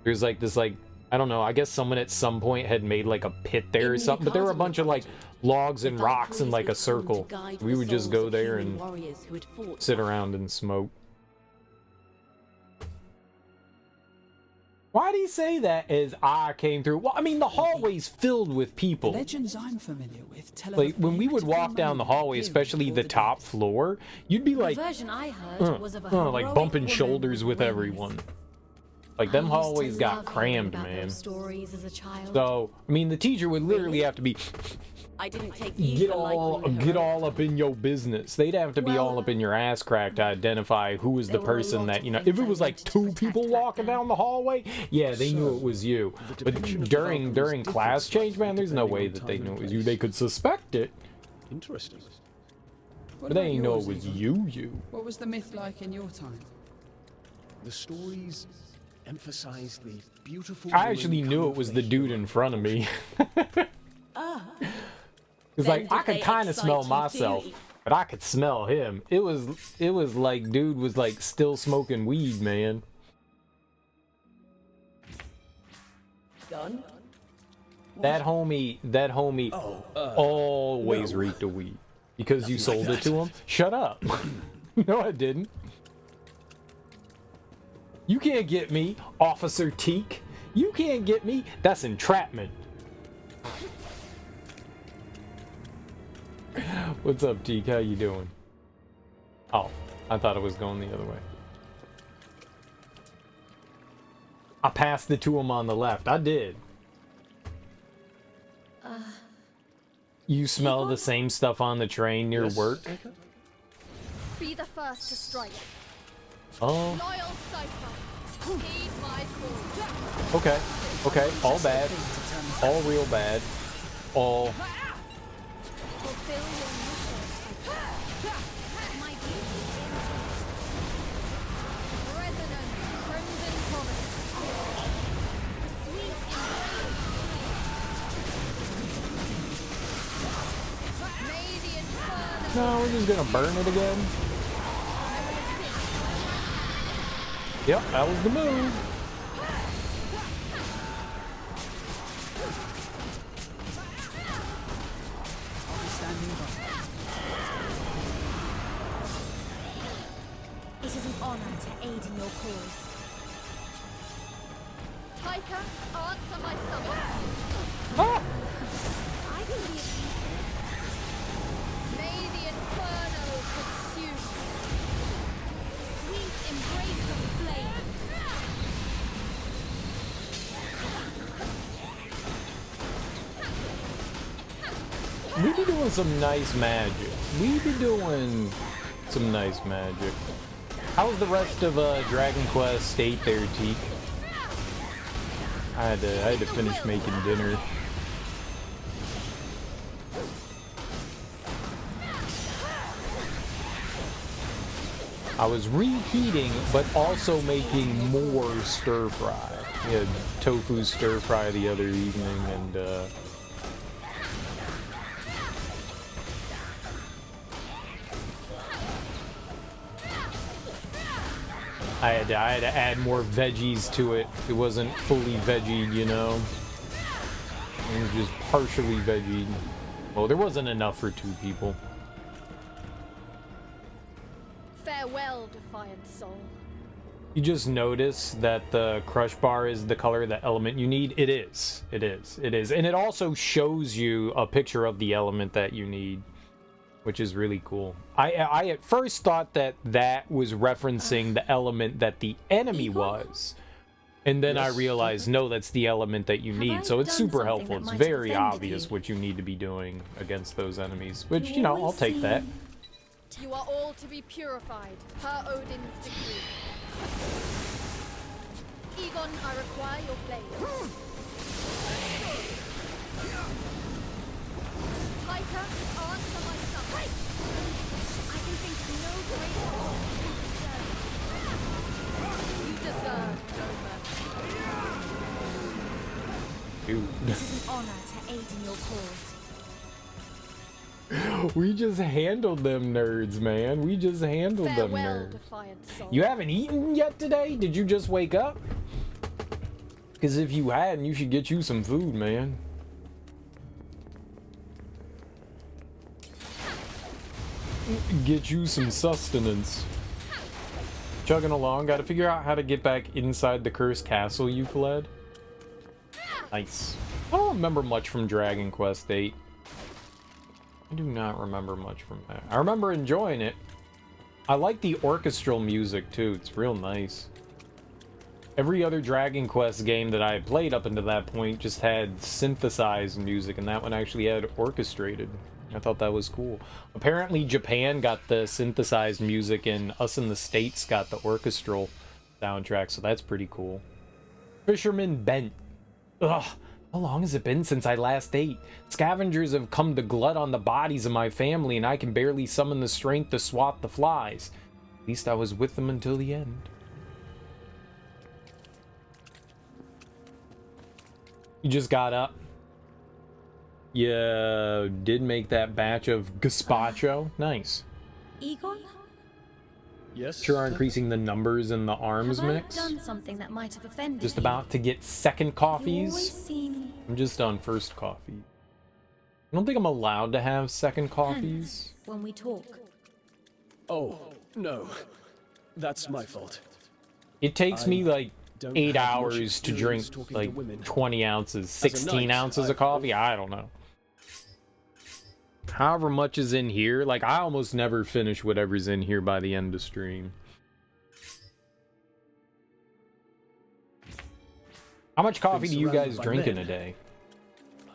there's like this like, I don't know, I guess someone at some point had made like a pit there or something, but there were a bunch of like logs and rocks in like a circle. We would just go there and sit around and smoke. Why do you say that as I came through? Well, I mean, the hallway's filled with people.
Legends I'm familiar with tell
Like,
of a
when we would
beautiful
walk down the
moment
hallway,
appearing
especially
before
the
the
top
dead.
floor, you'd be like,
The version I heard was of a
like
heroic
bumping
woman
shoulders with
wings.
everyone. Like, them
I used to
hallways got
love hearing
crammed,
about
man.
those stories as a child.
So, I mean, the teacher would literally have to be,
I didn't take you
get
for
all
liking the
get
heroic
all up in your business. They'd have to be
Well,
all up in your ass crack to identify who was the
there were a
person
lot
that,
of
you know,
things
if it
I
was like
wanted to
two
protect
people
back
walking
then.
down the hallway, yeah, they knew
So,
it was you.
the
But
depiction of the
during
Valkyries
class
differs
change, man, there's no
depending
way
on
that they
time
knew
and
it was you.
place.
They could suspect it,
Interesting.
What
but they
about
ain't know it
yours,
was
Egon?
you.
What was the myth like in your time?
The stories emphasize the beautiful.
I
woman
actually knew
coming
it was
to
the dude
hero
in front of me. It's
Then
like I
did
could
they
kind of
excite
smell
you
myself,
too?
but I could smell him. It was like dude was like still smoking weed, man.
Done.
That homie always reeked of weed because you sold it to him. Shut up. No, I didn't. You can't get me, Officer Teak. You can't get me. That's entrapment. What's up, Teak? How you doing? Oh, I thought it was going the other way. I passed it to him on the left. I did. You smell the same stuff on the train near work?
Be the first to strike.
Oh,
Loyal Cypher, heed my call.
okay. Okay, all bad. All real bad. All...
Fulfill your mission. My duty is resonant crimson promise. The sweet embrace. May the inferno
No, we're just gonna burn it again? Yep, that was the move.
I'll be standing by.
It is an honor to aid in your cause.
Piker, answer my summons.
Ah!
I can be appeased. May the inferno consume. Sweet embrace of flame.
We be doing some nice magic. We be doing some nice magic. How's the rest of Dragon Quest 8 there, Teak? I had to finish making dinner. I was reheating, but also making more stir fry. We had tofu stir fry the other evening, and I had to add more veggies to it. It wasn't fully veggied, you know. It was just partially veggied. Well, there wasn't enough for 2 people.
Farewell, defiant soul.
You just notice that the crush bar is the color, the element you need. It is. It is. It is. And it also shows you a picture of the element that you need, which is really cool. I at first thought that was referencing the element that the enemy was. And then I realized, no, that's the element that you need. So it's super helpful. It's very obvious what you need to be doing against those enemies. Which, you know, I'll take that.
You are all to be purified, per Odin's decree. Egon, I require your blade. Piker, answer my summons. I can think of no greater honor you deserve no mercy.
Dude.
This is an honor to aid in your cause.
We just handled them nerds, man. We just handled them nerds. You haven't eaten yet today? Did you just wake up? Because if you hadn't, you should get you some food, man. Get you some sustenance. Chugging along. Gotta figure out how to get back inside the cursed castle you fled. Nice. I don't remember much from Dragon Quest VIII. I do not remember much from that. I remember enjoying it. I like the orchestral music too. It's real nice. Every other Dragon Quest game that I had played up until that point just had synthesized music, and that one actually had orchestrated. I thought that was cool. Apparently Japan got the synthesized music and us in the States got the orchestral soundtrack, so that's pretty cool. Fisherman Bent. Ugh. How long has it been since I last ate? Scavengers have come to glut on the bodies of my family, and I can barely summon the strength to swat the flies. At least I was with them until the end. You just got up. You did make that batch of gazpacho. Nice.
Egon?
Yes?
Sure are increasing the numbers in the arms
Have I
mix.
done something that might have offended
Just
you?
about to get second
You
coffees.
always seem
I'm just on first coffee. I don't think I'm allowed to have second coffees.
tense when we talk.
Oh, no. That's my fault.
It takes me like
don't
8
have much
hours to drink
experience talking to
like
women.
20 ounces,
a
16
knight,
ounces of
I've
coffee. I don't know. However much is in here, like I almost never finish whatever's in here by the end of stream. How much coffee do you guys
surrounded by
drink in a
men.
day?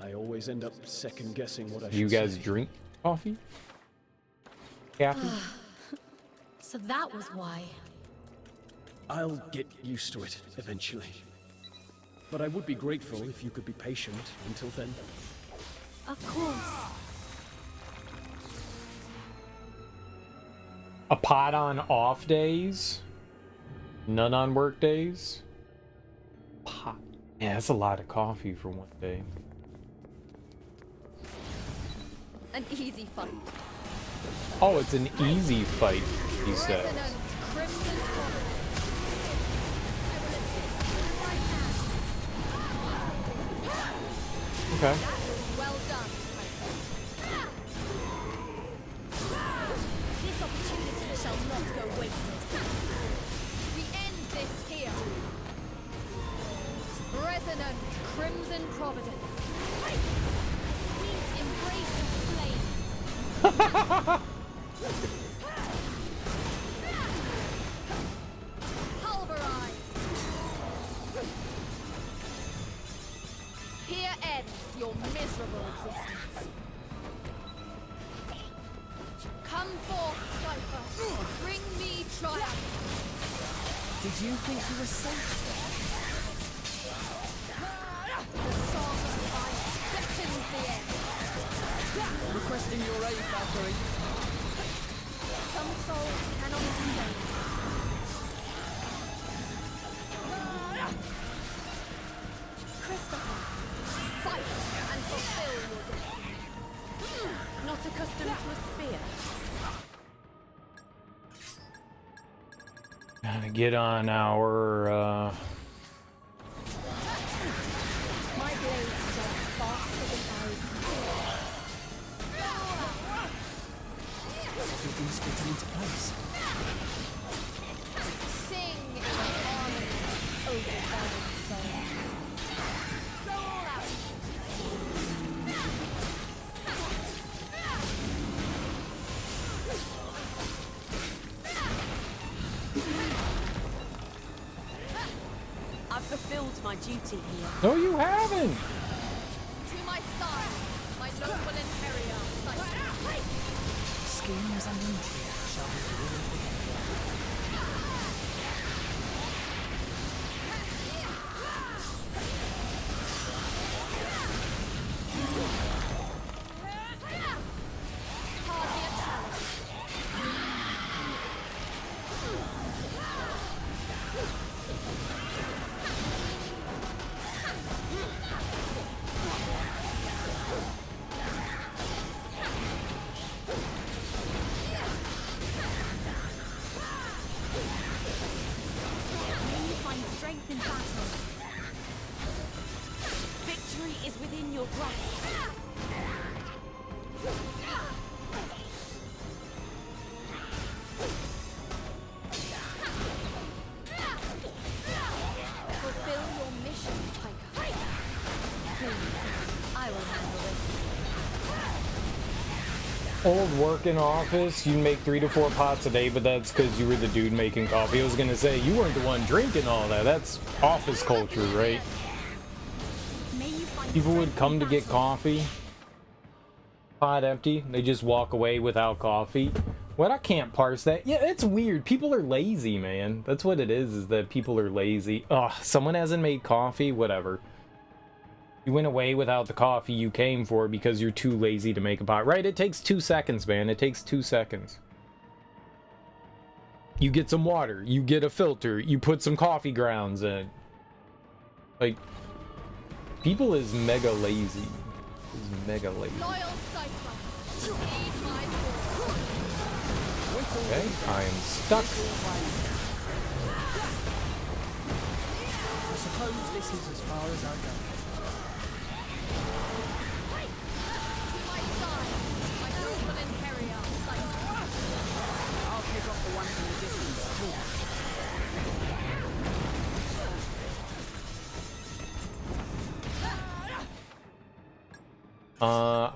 I always end up second guessing what I
Do you
should
guys
say.
drink coffee? Kathy?
So that was why.
I'll get used to it eventually. But I would be grateful if you could be patient until then.
Of course.
A pot on off days? None on work days? Pot. Yeah, that's a lot of coffee for one day.
An easy fight.
Oh, it's an easy fight, he says.
Resonant crimson prominence.
Okay.
Well done, Piper. This opportunity shall not go wasted. We end this here. Resonant crimson providence. Sweet embrace of flame. Pulverize. Here ends your miserable existence. Come forth, Cypher. Bring me triumph.
Did you think you were safe?
The song of fire thickens the air.
Requesting your aid, Valkyrie.
Some souls cannot be saved. Christopher, fight and fulfill your destiny. Not accustomed to a spear.
Gotta get on our,
My blade strikes faster than arrows.
Everything's fitting into place.
Sing in harmony, overbearing soul. Go all out.
I've fulfilled my duty here.
no, you haven't.
To my side, my noble inheritor.
Schemes and intrigue shall be delivered together.
Hardly a challenge.
May you find strength in battle. Victory is within your grasp.
Fulfill your mission, Piker. Please, I will handle it.
Old working office, you make 3 to 4 pots a day, but that's because you were the dude making coffee. I was gonna say, you weren't the one drinking all that. That's office culture, right?
May you find
People would
strength
come
in
to get
battle.
coffee, pot empty, they just walk away without coffee. What? I can't parse that. Yeah, it's weird. People are lazy, man. That's what it is that people are lazy. Ugh, someone hasn't made coffee, whatever. You went away without the coffee you came for because you're too lazy to make a pot. Right, it takes 2 seconds, man. It takes 2 seconds. You get some water, you get a filter, you put some coffee grounds in. Like, people is mega lazy. Is mega lazy.
Loyal Cyclops, aid my cause.
Okay, I am stuck.
I suppose this is as far as I go.
To my side, my noble inheritor.
I'll pick up the one from the distance, too.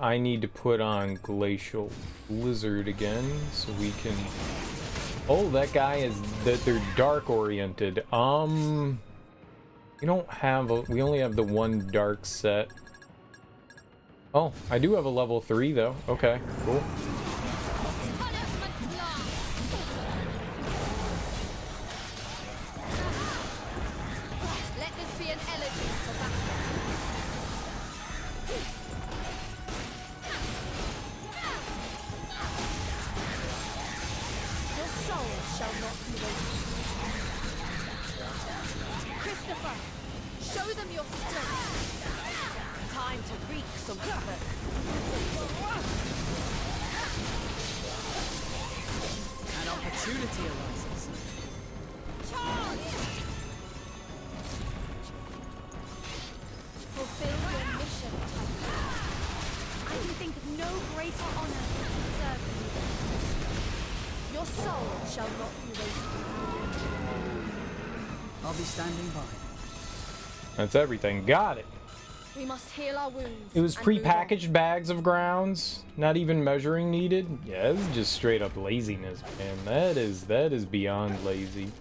I need to put on Glacial Blizzard again so we can... Oh, that guy is... They're dark oriented. We don't have a... We only have the one dark set. Oh, I do have a level 3 though. Okay, cool.
Punishment blast. Let this be an elegy for battle. Your soul shall not be wasted. Christopher, show them your strength.
Time to wreak some havoc.
An opportunity arises.
Fulfill your mission, Titan.
I can think of no greater honor than to serve you.
Your soul shall not be wasted.
I'll be standing by.
That's everything. Got it.
We must heal our wounds.
It was
and move on.
pre-packaged bags of grounds. Not even measuring needed. Yeah, this is just straight up laziness, man. That is beyond lazy.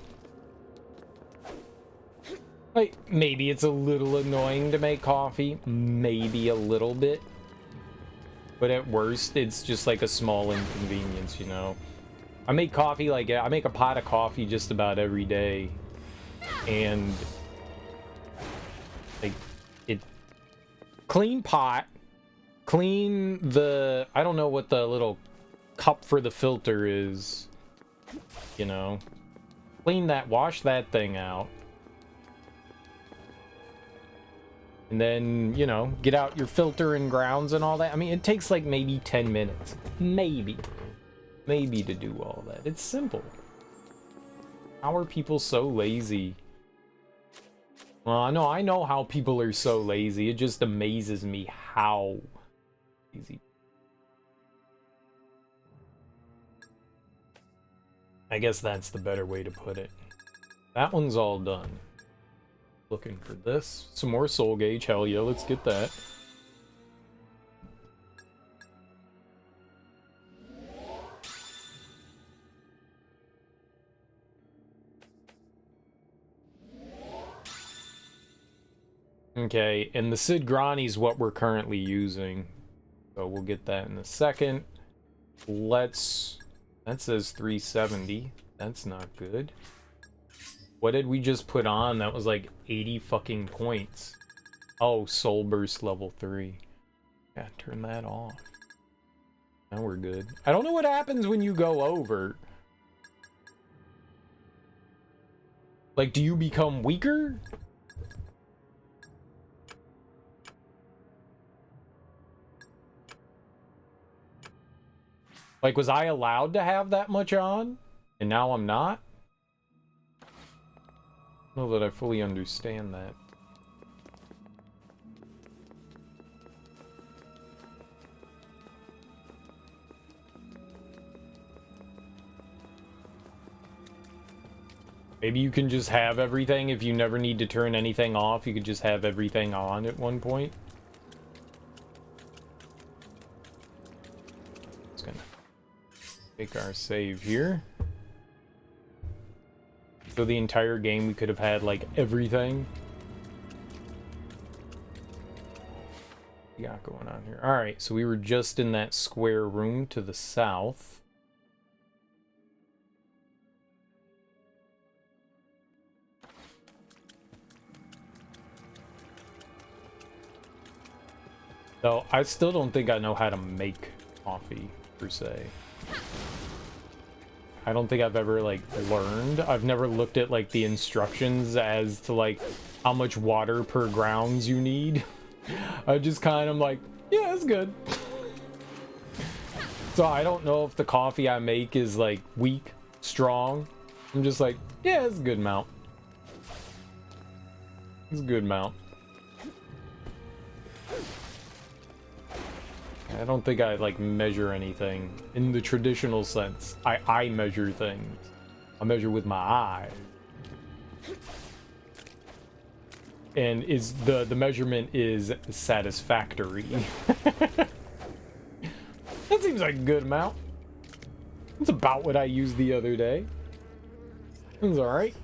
Like, maybe it's a little annoying to make coffee. Maybe a little bit. But at worst, it's just like a small inconvenience, you know? I make coffee like... I make a pot of coffee just about every day. And... like, it... Clean pot. Clean the... I don't know what the little cup for the filter is. You know? Clean that. Wash that thing out. And then, you know, get out your filter and grounds and all that. I mean, it takes like maybe 10 minutes. Maybe to do all that. It's simple. How are people so lazy? Well, I know how people are so lazy. It just amazes me how lazy. I guess that's the better way to put it. That one's all done. Looking for this. Some more soul gauge. Hell yeah, let's get that. Okay, and the Sid Grani's what we're currently using. So we'll get that in a second. Let's... That says 370. That's not good. What did we just put on? That was like 80 fucking points. Oh, Soul Burst level 3. Yeah, turn that off. Now we're good. I don't know what happens when you go over. Like, do you become weaker? Like, was I allowed to have that much on? And now I'm not? I don't know that I fully understand that. Maybe you can just have everything if you never need to turn anything off. You could just have everything on at one point. Just gonna take our save here. So the entire game we could have had like everything. What we got going on here? Alright, so we were just in that square room to the south. So I still don't think I know how to make coffee per se. I don't think I've ever like learned. I've never looked at like the instructions as to like how much water per grounds you need. I just kind of like, yeah, it's good. So I don't know if the coffee I make is like weak, strong. I'm just like, yeah, it's a good amount. It's a good amount. I don't think I like measure anything in the traditional sense. I measure things. I measure with my eyes. And is the measurement is satisfactory. That seems like a good amount. That's about what I used the other day. It's alright.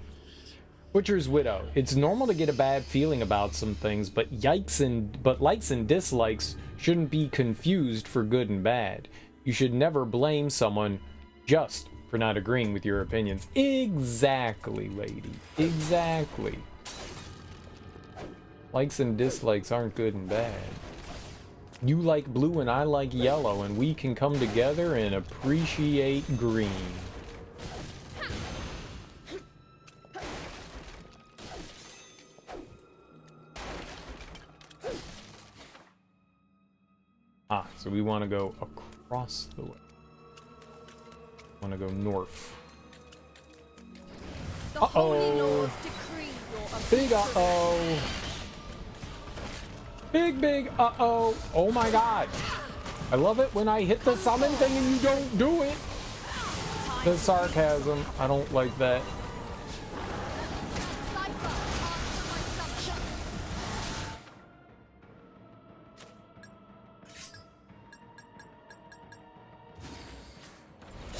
Butcher's Widow. It's normal to get a bad feeling about some things, but likes and dislikes shouldn't be confused for good and bad. You should never blame someone just for not agreeing with your opinions. Exactly, lady. Exactly. Likes and dislikes aren't good and bad. You like blue and I like yellow, and we can come together and appreciate green. Ah, so we want to go across the way. Want to go north.
The holy lords decree your
Big uh-oh. Big uh-oh. Oh my god. I love it when I hit the summon thing and you don't do it. The sarcasm. I don't like that.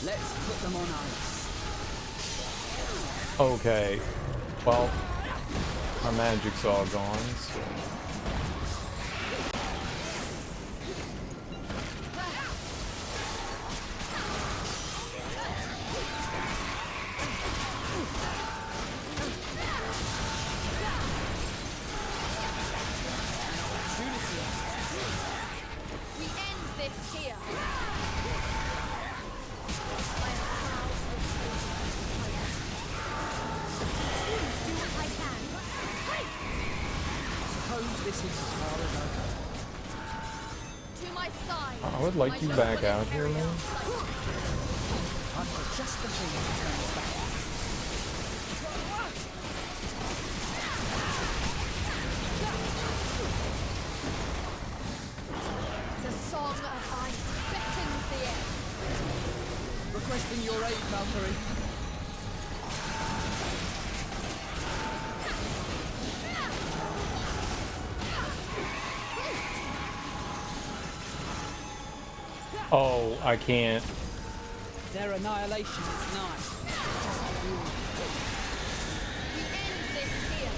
Let's put them on ice.
Okay. Well, my magic's all gone, so...
We end this here.
Suppose this is as far as I go.
To my side.
I would like you back out here, man.
I've got just the thing to turn us back. requesting your aid, Valkyrie.
Oh, I can't.
Their annihilation is nigh.
We end this here.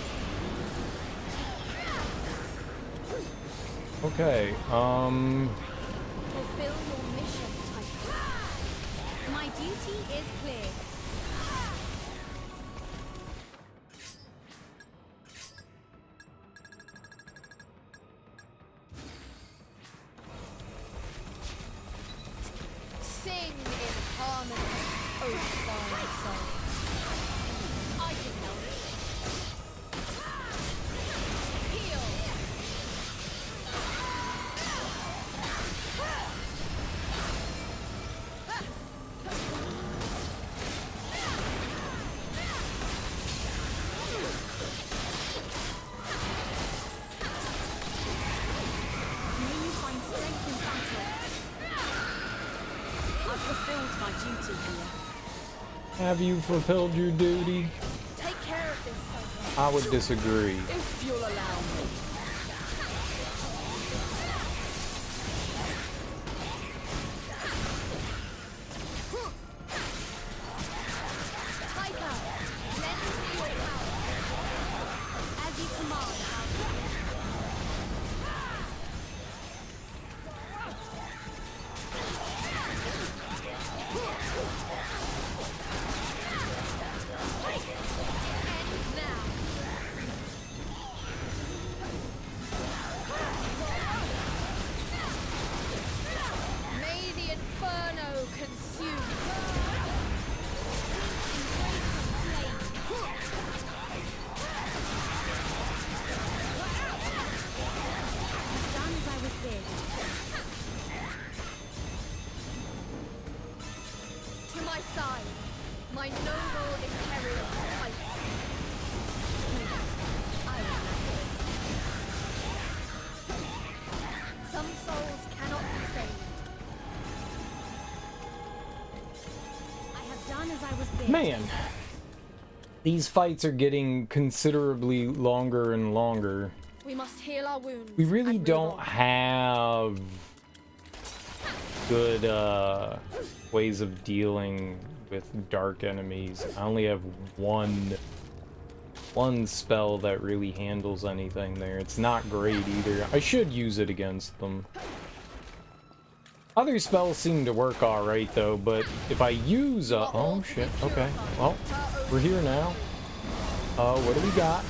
Okay,
Fulfill your mission, Titan. My duty is clear. Sing in harmony, O divine soul. I can help. Heal.
May you find strength in battle.
I've fulfilled my duty here.
have you fulfilled your duty?
Take care of this, Titan.
I would disagree.
If you'll allow me.
Taika, lend me your power. As you command, Valkyrie. Ends now. May the inferno consume.
Done as I was bid.
To my side, my noble imperial Titan. I will handle it. Some souls cannot be saved.
I have done as I was bid.
Man, these fights are getting considerably longer and longer.
We must heal our wounds.
We really
and move
don't
on.
have good ways of dealing with dark enemies. I only have one spell that really handles anything there. It's not great either. I should use it against them. Other spells seem to work alright though, but if I use oh shit, okay. Well, we're here now. What do we got?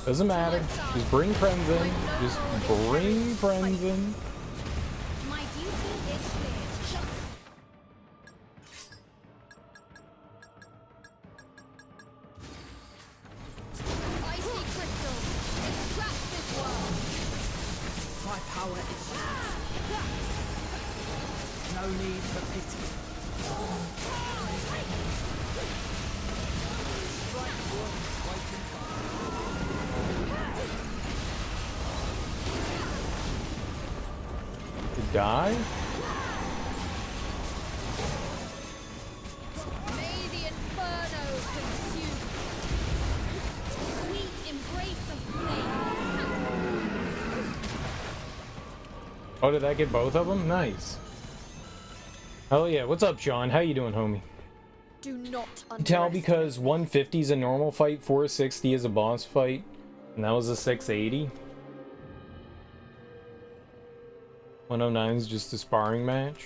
Doesn't matter. Just bring friends in. Just bring friends in.
My duty is clear.
Icy crystal, extract this world.
My power is yours. No need for pity. Strike wounds waiting.
To die?
May the inferno consume.
Sweet embrace of flame.
Oh, did I get both of them? Nice. Hell yeah. What's up, Sean? How you doing, homie?
Do not
You tell
underestimate.
because 150 is a normal fight, 460 is a boss fight, and that was a 680. 109 is just a sparring match.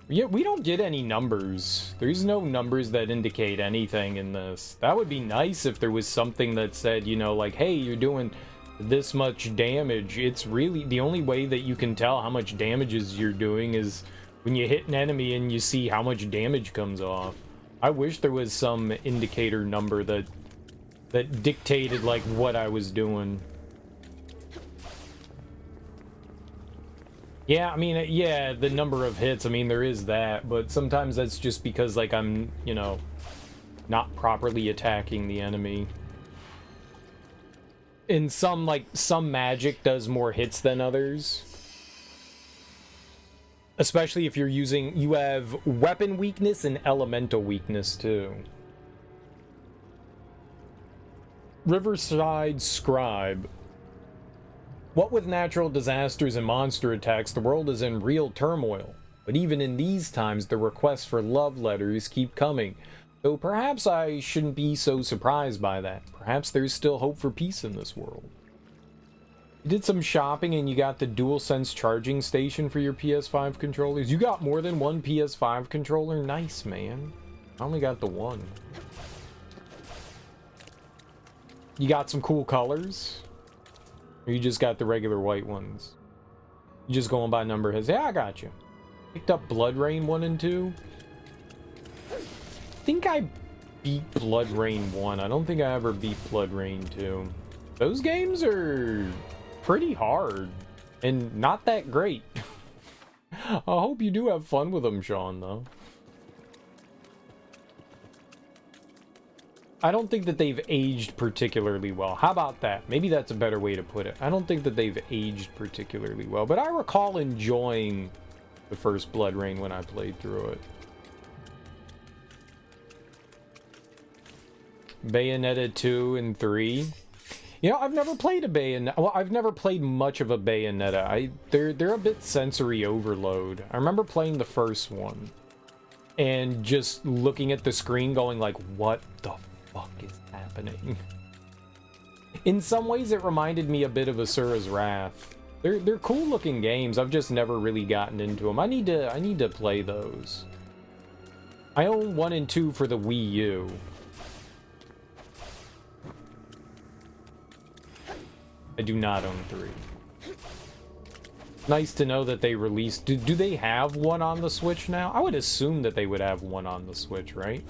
Yeah, we don't get any numbers. There's no numbers that indicate anything in this. That would be nice if there was something that said, you know, like, hey, you're doing this much damage. It's really the only way that you can tell how much damages you're doing is when you hit an enemy and you see how much damage comes off. I wish there was some indicator number that dictated like what I was doing. Yeah, I mean, yeah, the number of hits, I mean, there is that, but sometimes that's just because, like, I'm, you know, not properly attacking the enemy. In some magic does more hits than others. Especially if you're using, you have weapon weakness and elemental weakness too. Riverside Scribe. What with natural disasters and monster attacks, the world is in real turmoil. But even in these times, the requests for love letters keep coming. So perhaps I shouldn't be so surprised by that. Perhaps there's still hope for peace in this world. You did some shopping and you got the DualSense charging station for your PS5 controllers. You got more than one PS5 controller? Nice, man. I only got the one. You got some cool colors? Or you just got the regular white ones? You just going by number his? Yeah, I got you. Picked up Blood Rain 1 and 2. I think I beat Blood Rain 1. I don't think I ever beat Blood Rain 2. Those games are pretty hard and not that great. I hope you do have fun with them, Sean, though. I don't think that they've aged particularly well. How about that? Maybe that's a better way to put it. I don't think that they've aged particularly well, but I recall enjoying the first Blood Rain when I played through it. Bayonetta 2 and 3. You know, I've never played a Bayonetta. Well, I've never played much of a Bayonetta. They're a bit sensory overload. I remember playing the first one and just looking at the screen going like, what the fuck is happening? In some ways it reminded me a bit of Asura's Wrath. They're cool looking games. I've just never really gotten into them. I need to play those. I own 1 and 2 for the Wii U. I do not own 3. Nice to know that they released... Do they have 1 on the Switch now? I would assume that they would have 1 on the Switch, right?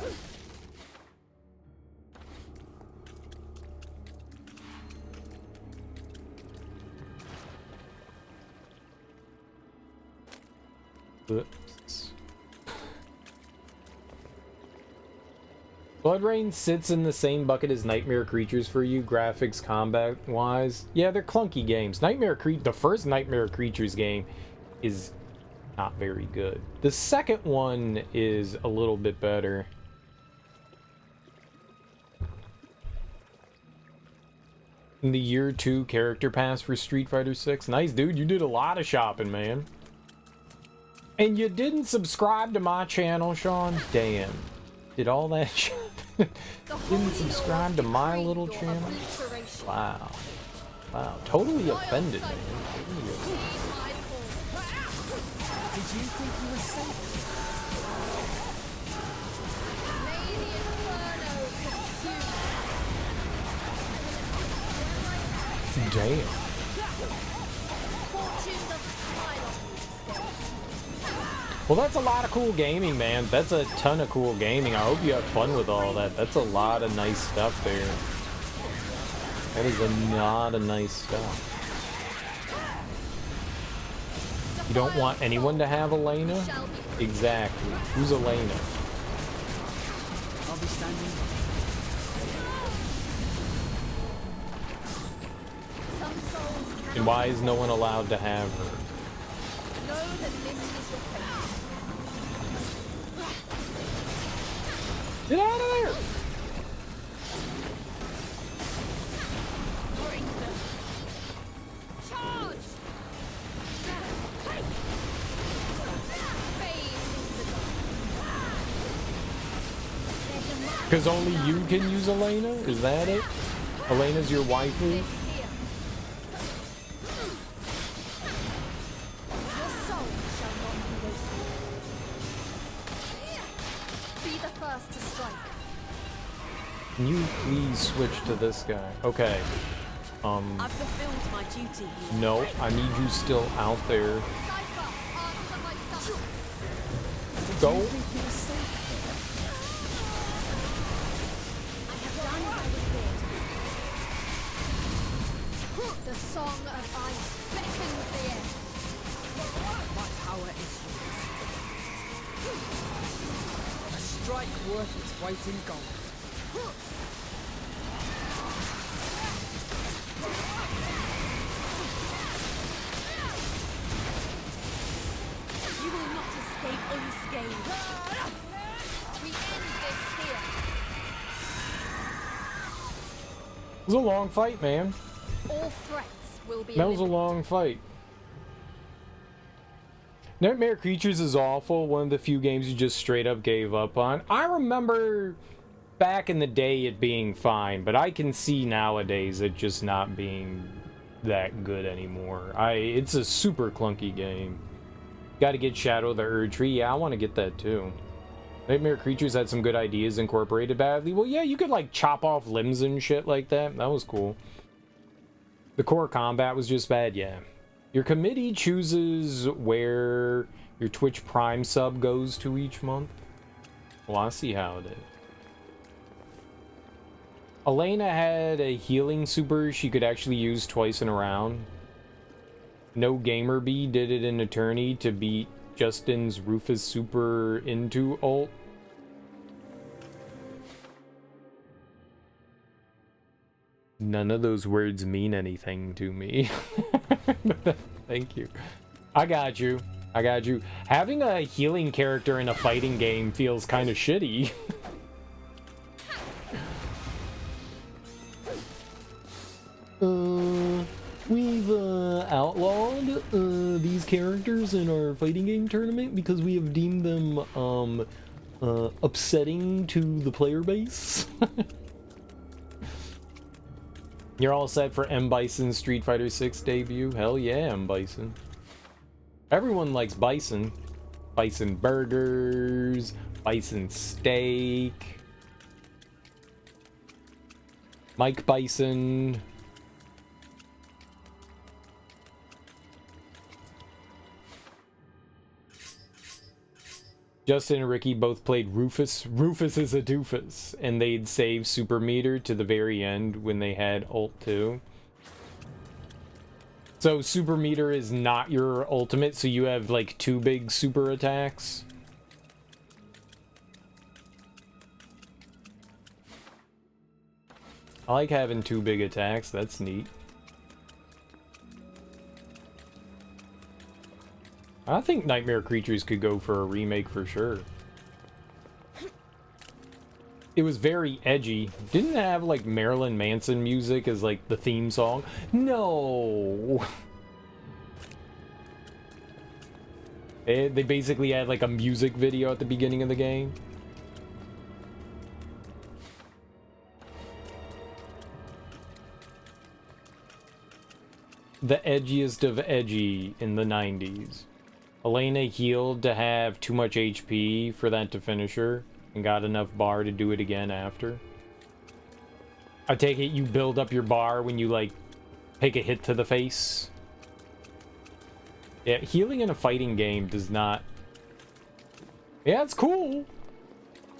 Oops. Blood Rain sits in the same bucket as Nightmare Creatures for you, graphics, combat-wise. Yeah, they're clunky games. The first Nightmare Creatures game is not very good. The second one is a little bit better. In the year 2 character pass for Street Fighter 6. Nice, dude. You did a lot of shopping, man. And you didn't subscribe to my channel, Sean? Damn. Did all that shit. Didn't subscribe to my little channel? Wow. Wow. Totally offended, man. Totally offended.
Did you think you were safe?
Damn. Well, that's a lot of cool gaming, man. That's a ton of cool gaming. I hope you have fun with all that. That's a lot of nice stuff there. That is a lot of nice stuff. You don't want anyone to have Elena? Exactly. Who's Elena?
I'll be standing.
And why is no one allowed to have her?
Know that this is your fate.
Get out of there!
Bring them. Charge! Fade into the
Because only you can use Elena? Is that it? Elena's your waifu? Can you please switch to this guy? Okay.
I've fulfilled my duty here.
No, I need you still out there. Go.
The song of ice beckons the end.
My power is yours. A strike worth its weight in gold.
You will
unscathed. We end this here.
It was a long fight, man.
All threats will be
That was a
eliminated.
long fight. Nightmare Creatures is awful. One of the few games you just straight up gave up on. I remember back in the day it being fine, but I can see nowadays it just not being that good anymore. It's a super clunky game. Got to get Shadow of the Erdtree. Yeah, I want to get that too. Nightmare Creatures had some good ideas incorporated badly. Well, yeah, you could like chop off limbs and shit like that. That was cool. The core combat was just bad, yeah. Your committee chooses where your Twitch Prime sub goes to each month. Well, I see how it is. Elena had a healing super she could actually use twice in a round. No Gamer Bee did it in Eternity to beat Justin's Rufus super into ult. None of those words mean anything to me. Thank you. I got you. I got you. Having a healing character in a fighting game feels kind of shitty. We've outlawed these characters in our fighting game tournament because we have deemed them upsetting to the player base. You're all set for M. Bison's Street Fighter 6 debut? Hell yeah, M. Bison. Everyone likes Bison. Bison burgers, Bison steak, Mike Bison. Justin and Ricky both played Rufus. Rufus is a doofus. And they'd save Super Meter to the very end when they had ult 2. So Super Meter is not your ultimate, so you have like 2 big super attacks. I like having 2 big attacks, that's neat. I think Nightmare Creatures could go for a remake for sure. It was very edgy. Didn't it have like Marilyn Manson music as like the theme song? No. They basically had like a music video at the beginning of the game. The edgiest of edgy in the 90s. Elena healed to have too much HP for that to finish her, and got enough bar to do it again after. I take it you build up your bar when you, like, take a hit to the face. Yeah, healing in a fighting game does not... Yeah, it's cool.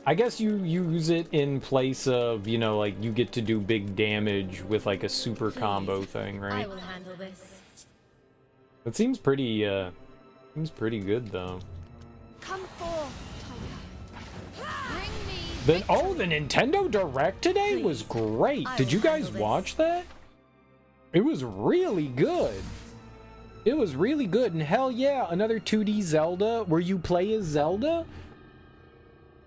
I guess you use it in place of, you know, like, you get to do big damage with, like, a super combo thing, right?
I will handle this.
It seems pretty good, though.
Come forth, Tiger. Bring me
Then, oh, the Nintendo Direct today was great. Did you guys watch that? It was really good. It was really good. And hell yeah, another 2D Zelda where you play as Zelda.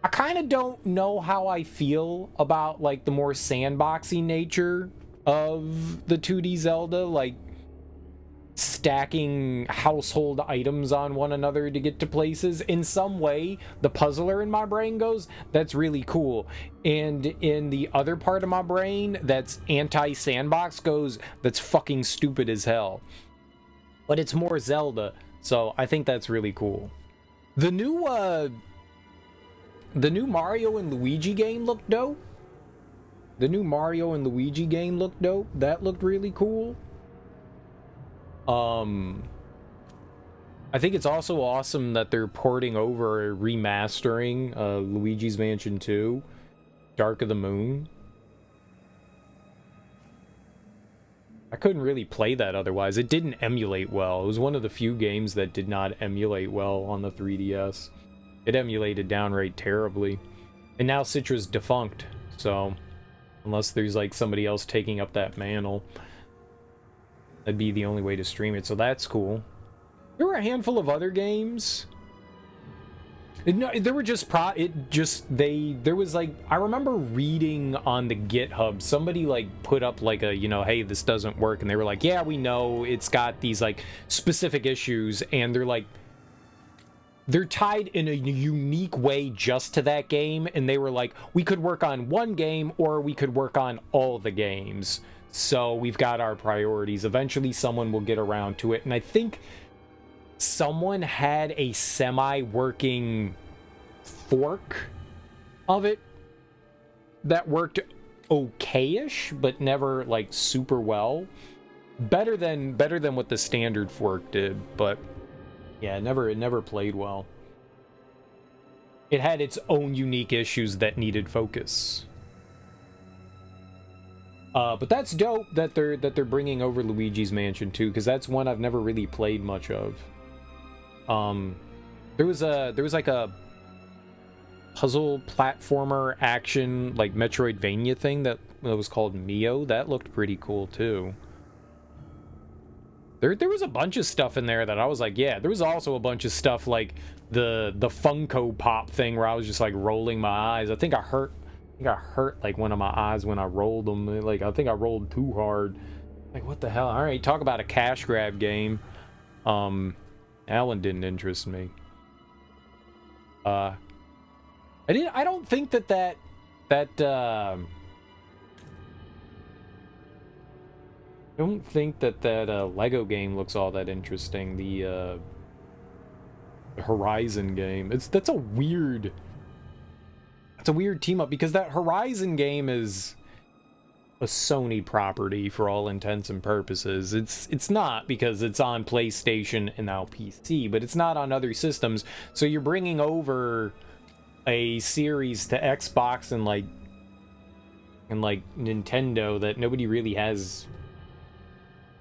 I kind of don't know how I feel about like the more sandboxy nature of the 2D Zelda, like stacking household items on one another to get to places. In some way, the puzzler in my brain goes, that's really cool. And in the other part of my brain that's anti-sandbox goes, that's fucking stupid as hell. But it's more Zelda, so I think that's really cool. The new Mario and Luigi game looked dope. The new Mario and Luigi game looked dope. That looked really cool. I think it's also awesome that they're porting over, remastering Luigi's Mansion 2, Dark of the Moon. I couldn't really play that otherwise. It didn't emulate well. It was one of the few games that did not emulate well on the 3DS. It emulated downright terribly. And now Citra's defunct, so unless there's like somebody else taking up that mantle, that'd be the only way to stream it, so that's cool. There were a handful of other games No, there were just there was like, I remember reading on the GitHub, somebody like put up like a, you know, hey, this doesn't work, and they were like, yeah, we know it's got these like specific issues, and they're tied in a unique way just to that game, and they were like, we could work on one game or we could work on all the games. So we've got our priorities. Eventually someone will get around to it. And I think someone had a semi-working fork of it that worked okay-ish, but never like super well. Better than what the standard fork did, but yeah, it never played well. It had its own unique issues that needed focus. But that's dope that they're bringing over Luigi's Mansion 2, because that's one I've never really played much of. There was like a puzzle platformer action like Metroidvania thing that was called Mio. That looked pretty cool too. There was a bunch of stuff in there that I was like, yeah. There was also a bunch of stuff like the Funko Pop thing where I was just like rolling my eyes. I think I hurt like one of my eyes when I rolled them. Like, I think I rolled too hard. Like, what the hell? All right, talk about a cash grab game. That one didn't interest me. I don't think that I don't think that Lego game looks all that interesting. The Horizon game. That's a weird team up, because that Horizon game is a Sony property for all intents and purposes. It's not, because it's on PlayStation and now PC, but it's not on other systems. So you're bringing over a series to Xbox and like Nintendo that nobody really has.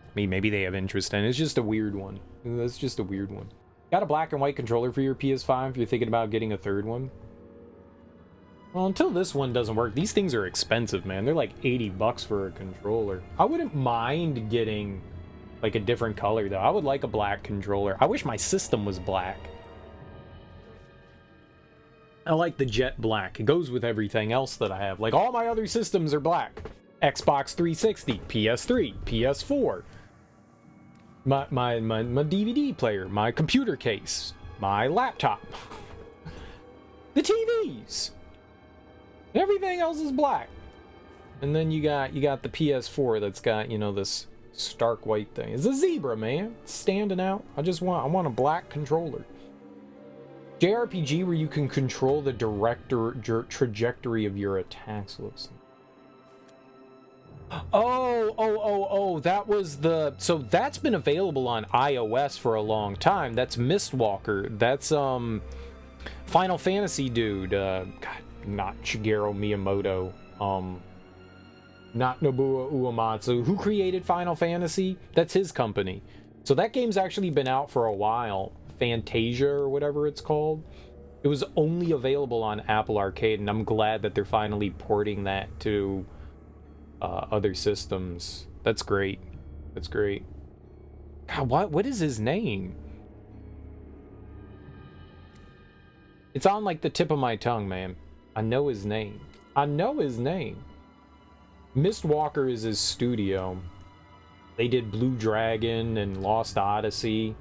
I mean, maybe they have interest in. It's just a weird one. That's just a weird one. Got a black and white controller for your PS5 if you're thinking about getting a third one? Well, until this one doesn't work, these things are expensive, man. They're like $80 for a controller. I wouldn't mind getting like a different color, though. I would like a black controller. I wish my system was black. I like the jet black. It goes with everything else that I have. Like, all my other systems are black. Xbox 360, PS3, PS4. My DVD player, my computer case, my laptop. The TVs. Everything else is black. And then you got the PS4 that's got, you know, this stark white thing. It's a zebra, man. It's standing out. I want a black controller. JRPG where you can control the trajectory of your attacks. Looks like. Oh, that was the... So that's been available on iOS for a long time. That's Mistwalker. That's Final Fantasy dude. God, not Shigeru Miyamoto. Not Nobuo Uematsu. Who created Final Fantasy? That's his company. So that game's actually been out for a while. Fantasia or whatever it's called. It was only available on Apple Arcade, and I'm glad that they're finally porting that to other systems. That's great. That's great. God, what is his name? It's on like the tip of my tongue, man. I know his name. Mistwalker is his studio. They did Blue Dragon and Lost Odyssey.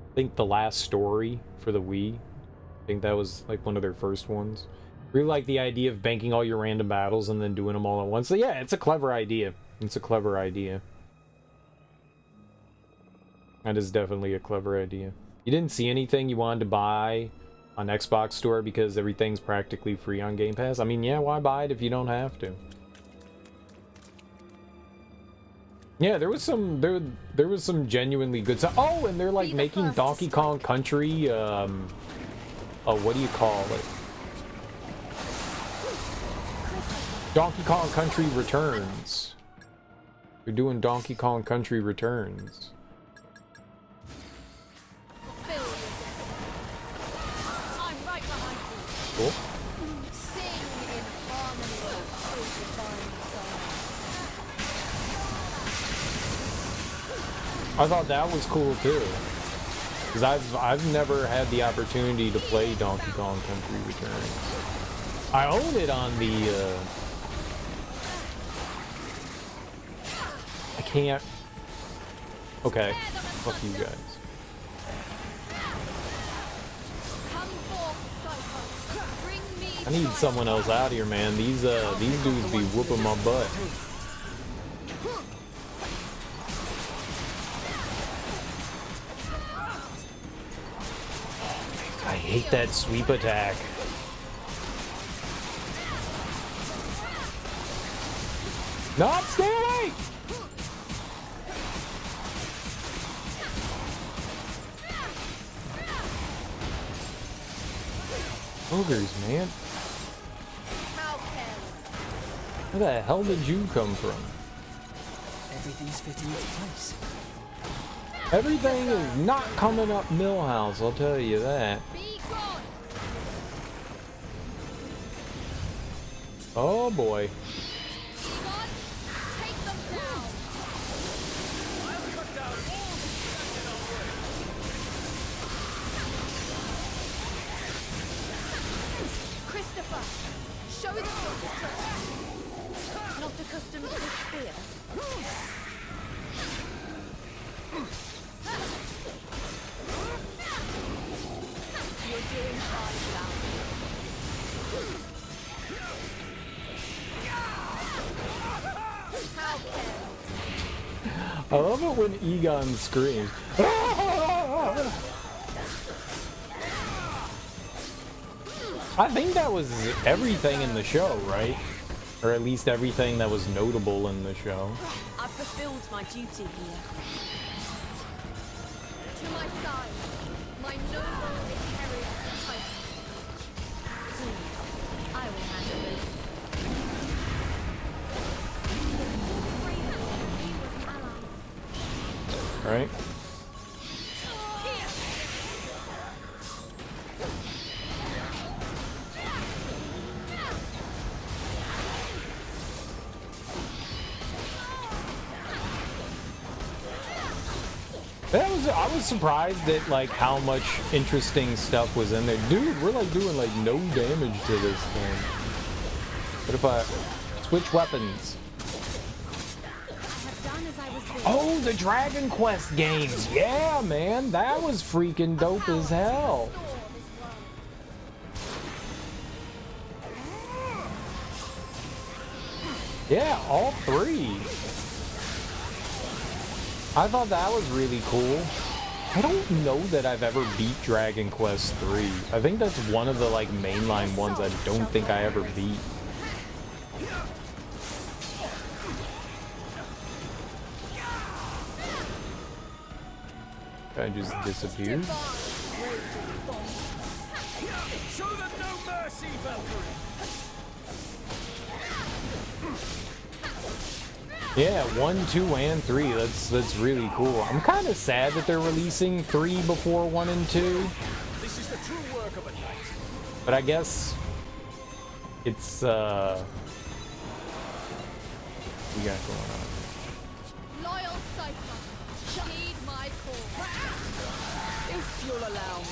I think The Last Story for the Wii. I think that was like one of their first ones. Really like the idea of banking all your random battles and then doing them all at once. So yeah, it's a clever idea. That is definitely a clever idea. You didn't see anything you wanted to buy on Xbox Store because everything's practically free on Game Pass? I mean, yeah, why buy it if you don't have to? Yeah, there was some genuinely good stuff. Oh, and they're like making Donkey Kong Country, what do you call it? Donkey Kong Country Returns. They're doing Donkey Kong Country Returns. Cool. I thought that was cool too. Because I've never had the opportunity to play Donkey Kong Country Returns. I own it on the I can't. Okay, fuck you guys. I need someone else out here, man. These dudes be whooping my butt. I hate that sweep attack. No, stay away! Ogres, man. Where the hell did you come from?
Everything's fitting into place.
Everything is not coming up Millhouse, I'll tell you that. Oh boy.
Show them not accustomed to this spear. You're doing fine without me. How
I love it when Egon screams. I think that was everything in the show, right? Or at least everything that was notable in the show.
I've fulfilled my duty here.
to my side, my noble inheritor type.
I will handle this.
All right. I was surprised at like how much interesting stuff was in there. Dude, we're like doing like no damage to this thing. What if I switch weapons? Oh, the Dragon Quest games. Yeah, man, that was freaking dope as hell. Yeah, all three. I thought that was really cool. I don't know that I've ever beat Dragon Quest 3. I think that's one of the like mainline ones I don't think I ever beat. Guy just disappeared.
Show them no mercy, Valkyrie!
Yeah, 1, 2, and 3. That's really cool. I'm kind of sad that they're releasing 3 before 1 and 2.
This is the true work of a knight.
But I guess it's what we got going on?
Loyal Cypher, heed my call.
If you'll allow me.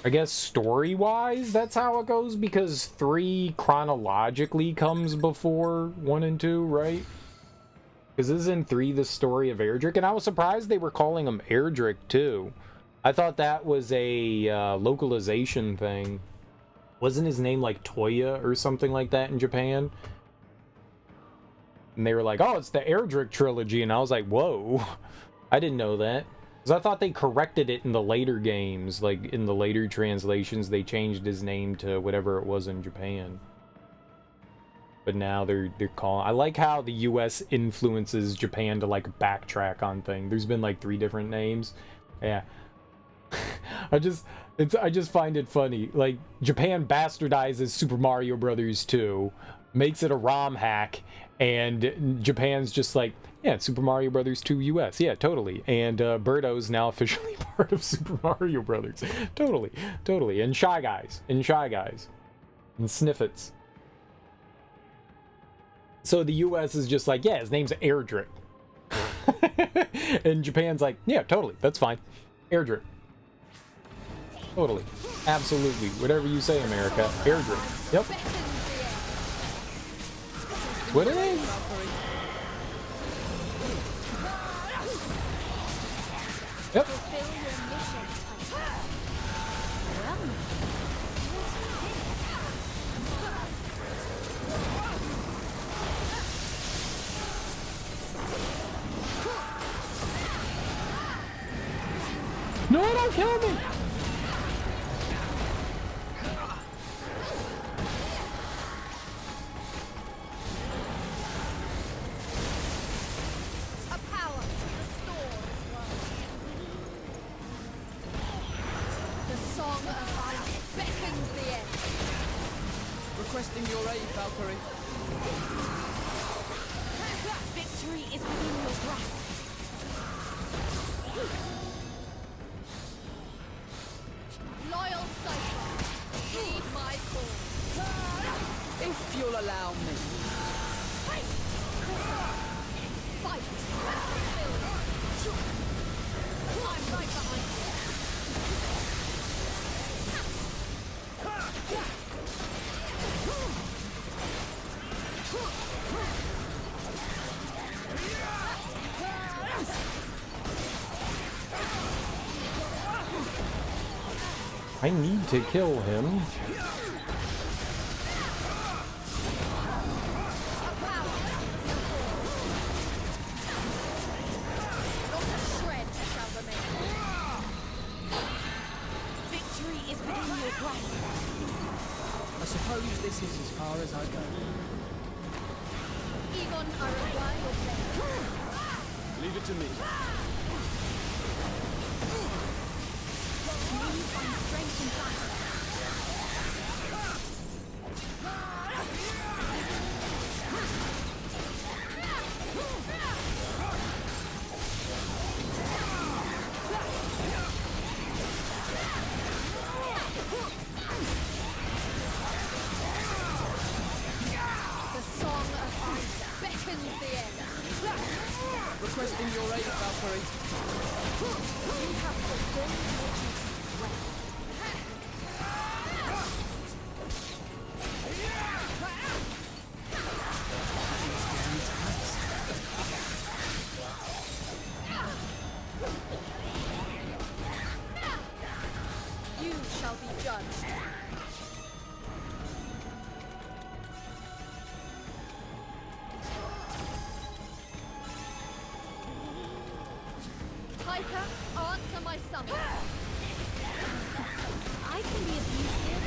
I guess story-wise, that's how it goes, because 3 chronologically comes before 1 and 2, right? Because isn't 3 the story of Erdrick? And I was surprised they were calling him Erdrick, too. I thought that was a localization thing. Wasn't his name like Toya or something like that in Japan? And they were like, oh, it's the Erdrick trilogy. And I was like, whoa. I didn't know that. Because I thought they corrected it in the later games. Like, in the later translations, they changed his name to whatever it was in Japan. But now they're calling... I like how the US influences Japan to, like, backtrack on things. There's been, like, 3 different names. Yeah. I just find it funny. Like, Japan bastardizes Super Mario Brothers 2, makes it a ROM hack, and Japan's just like, yeah, it's Super Mario Brothers 2 US. Yeah, totally. And Birdo's now officially part of Super Mario Brothers. Totally. And Shy Guys. And Sniffets. So the US is just like, yeah, his name's Erdrick. And Japan's like, yeah, totally, that's fine. Airdrip. Totally. Absolutely. Whatever you say, America. Airdrip. Yep. That's what it is. Yep. No, don't kill me!
Requesting your aid, Valkyrie.
Victory is within your grasp.
Loyal Cypher, heed my call.
If you'll allow me.
Fight! I'm right behind you.
I need to kill him.
Victory is within your grasp.
I suppose this is as far as I go.
Egon, I require your blade.
Leave it to me.
You find strength in battle. The song of ice beckons the end.
Requesting your aid, Valkyrie.
You have fulfilled your duty well. You shall be judged. Piper, answer my summons. I can be of use here.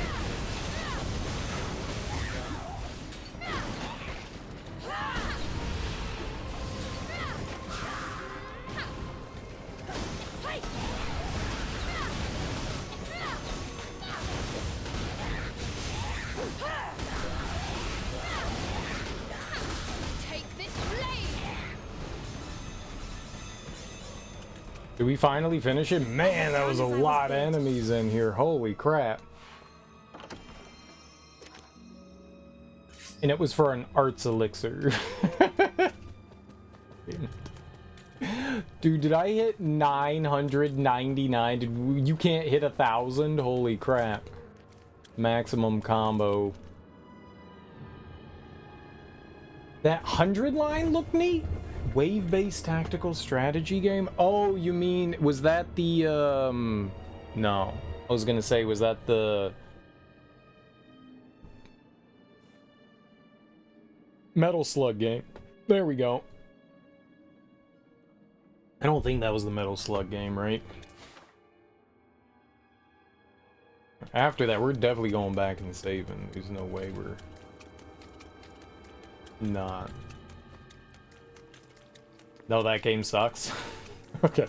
Take this blade!
Did we finally finish it? Man, that was a lot of enemies in here. Holy crap. And it was for an arts elixir. Dude, did I hit 999? You can't hit 1,000? Holy crap. Maximum combo. That 100 line looked neat. Wave-based tactical strategy game? Oh, you mean, was that the, no. I was gonna say, was that the Metal Slug game? There we go. I don't think that was the Metal Slug game, right? After that, we're definitely going back and saving. There's no way we're not. No, that game sucks. Okay.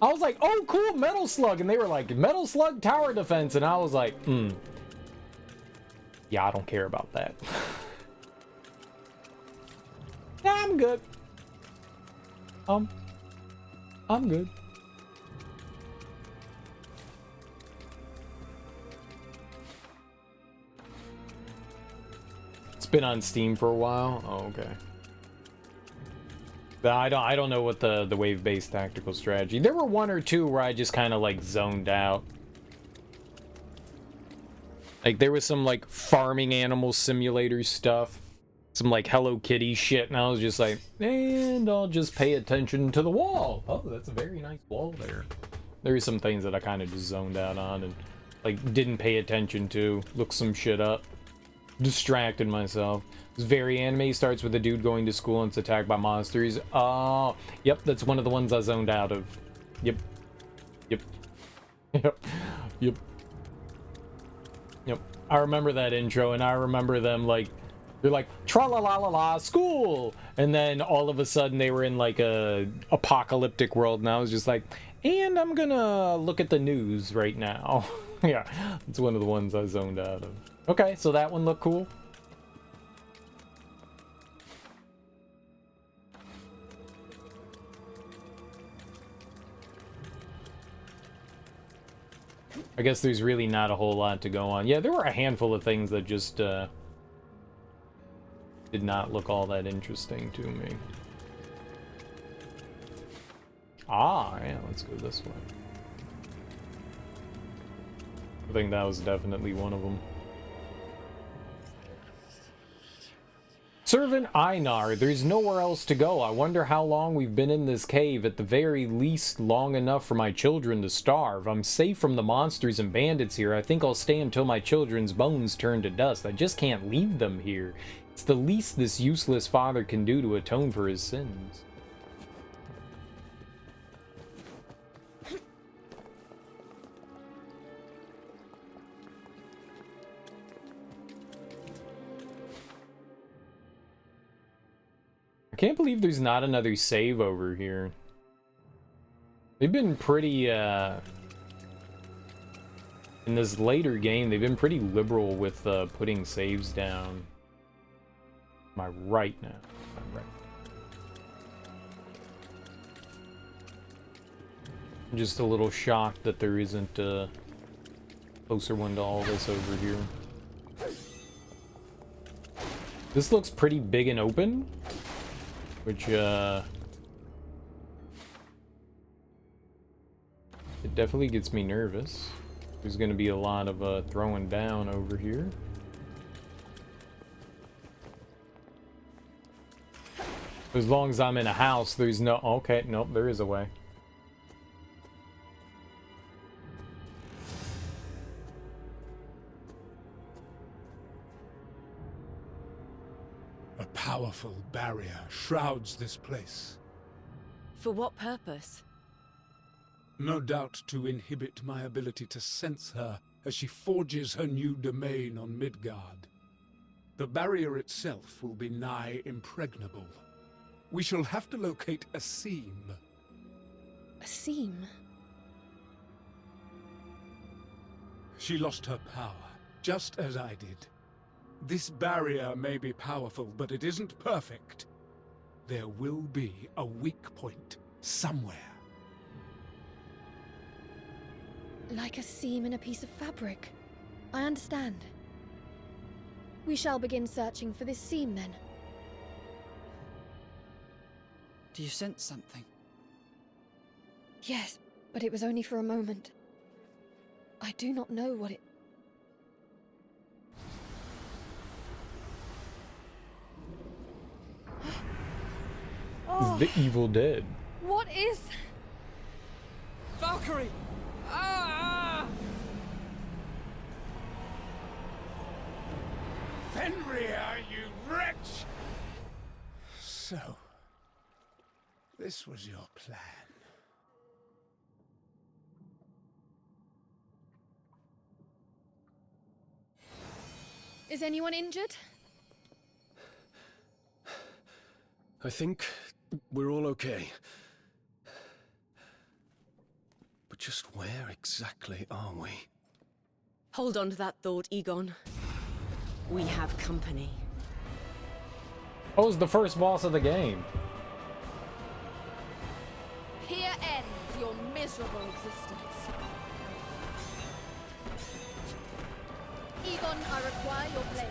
I was like, oh, cool, Metal Slug. And they were like, Metal Slug Tower Defense. And I was like, yeah, I don't care about that. Nah, I'm good. I'm good. It's been on Steam for a while. Oh, okay. But I don't know what the wave-based tactical strategy. There were one or two where I just kind of like zoned out. Like there was some like farming animal simulator stuff, some like Hello Kitty shit, and I was just like, and I'll just pay attention to the wall. Oh, that's a very nice wall there. There were some things that I kind of just zoned out on and like didn't pay attention to, looked some shit up, distracted myself. It's very anime. Starts with a dude going to school and it's attacked by monsters. Oh, yep, that's one of the ones I zoned out of. Yep. Yep. Yep. Yep. Yep. I remember that intro, and I remember them like, they're like, tra-la-la-la-la, school! And then all of a sudden they were in like a apocalyptic world, and I was just like, and I'm gonna look at the news right now. Yeah, it's one of the ones I zoned out of. Okay, so that one looked cool. I guess there's really not a whole lot to go on. Yeah, there were a handful of things that just did not look all that interesting to me. Ah, yeah, let's go this way. I think that was definitely one of them. Servant Einar, there's nowhere else to go. I wonder how long we've been in this cave. At the very least, long enough for my children to starve. I'm safe from the monsters and bandits here. I think I'll stay until my children's bones turn to dust. I just can't leave them here. It's the least this useless father can do to atone for his sins. I can't believe there's not another save over here. They've been pretty, in this later game, they've been pretty liberal with putting saves down. Am I right now? I'm right. I'm just a little shocked that there isn't a closer one to all this over here. This looks pretty big and open. Which, it definitely gets me nervous. There's gonna be a lot of, throwing down over here. As long as I'm in a house, there's no... Okay, nope, there is a way.
A powerful barrier shrouds this place.
For what purpose?
No doubt to inhibit my ability to sense her as she forges her new domain on Midgard. The barrier itself will be nigh impregnable. We shall have to locate a seam.
A seam?
She lost her power, just as I did. This barrier may be powerful, but it isn't perfect. There will be a weak point somewhere.
Like a seam in a piece of fabric. I understand. We shall begin searching for this seam then.
Do you sense something?
Yes, but it was only for a moment. I do not know what it...
Oh. The Evil Dead.
What is...
Valkyrie! Ah!
Fenrir, you wretch! So, this was your plan.
Is anyone injured?
I think we're all okay. But just where exactly are we?
Hold on to that thought, Egon. We have company.
Oh, it's the first boss of the game.
Here ends your miserable existence. Egon, I require your blade.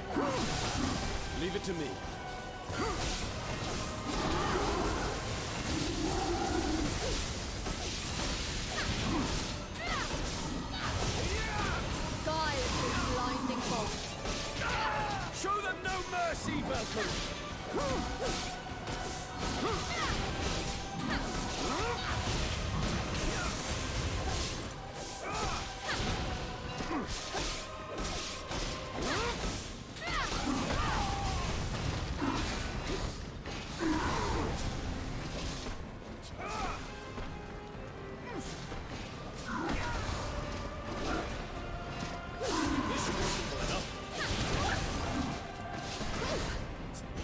Leave it to me.
Guide this blinding bolt.
Show them no mercy, Valkyrie!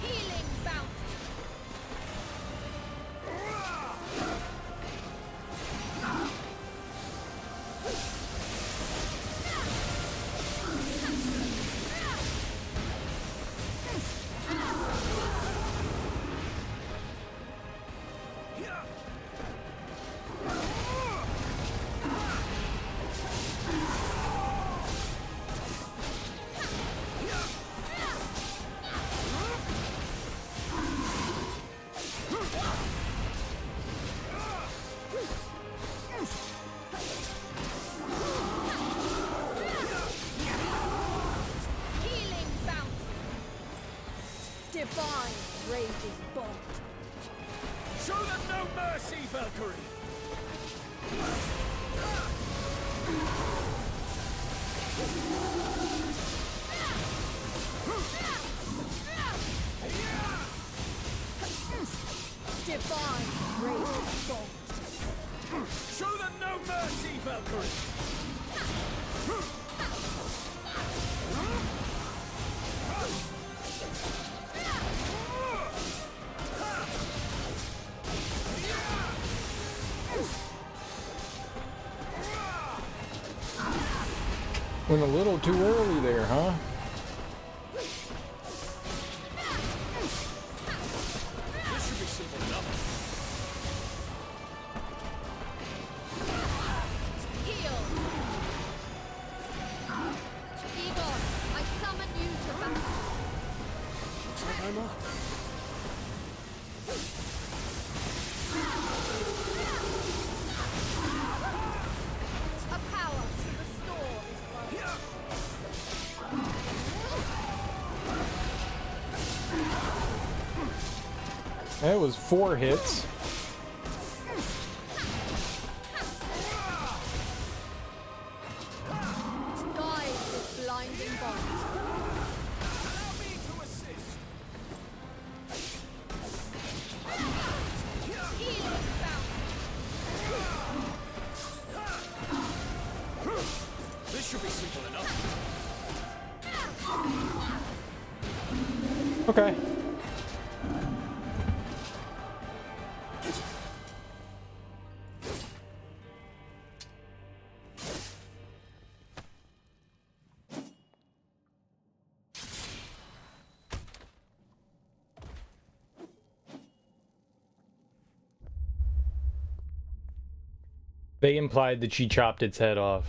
Healing bounty. Healing bounty. Divine raging bolt.
Show them no mercy, Valkyrie!
Divine raging bolt.
Show them no mercy, Valkyrie!
Went a little too early there, huh?
This should be simple enough.
Heal. Egon, I summon you to battle.
Looks like I'm up.
A power to restore is love.
That was 4 hits.
Guide this blinding bolt.
Allow me to assist.
Healing bounty.
This should be simple enough.
Okay. They implied that she chopped its head off.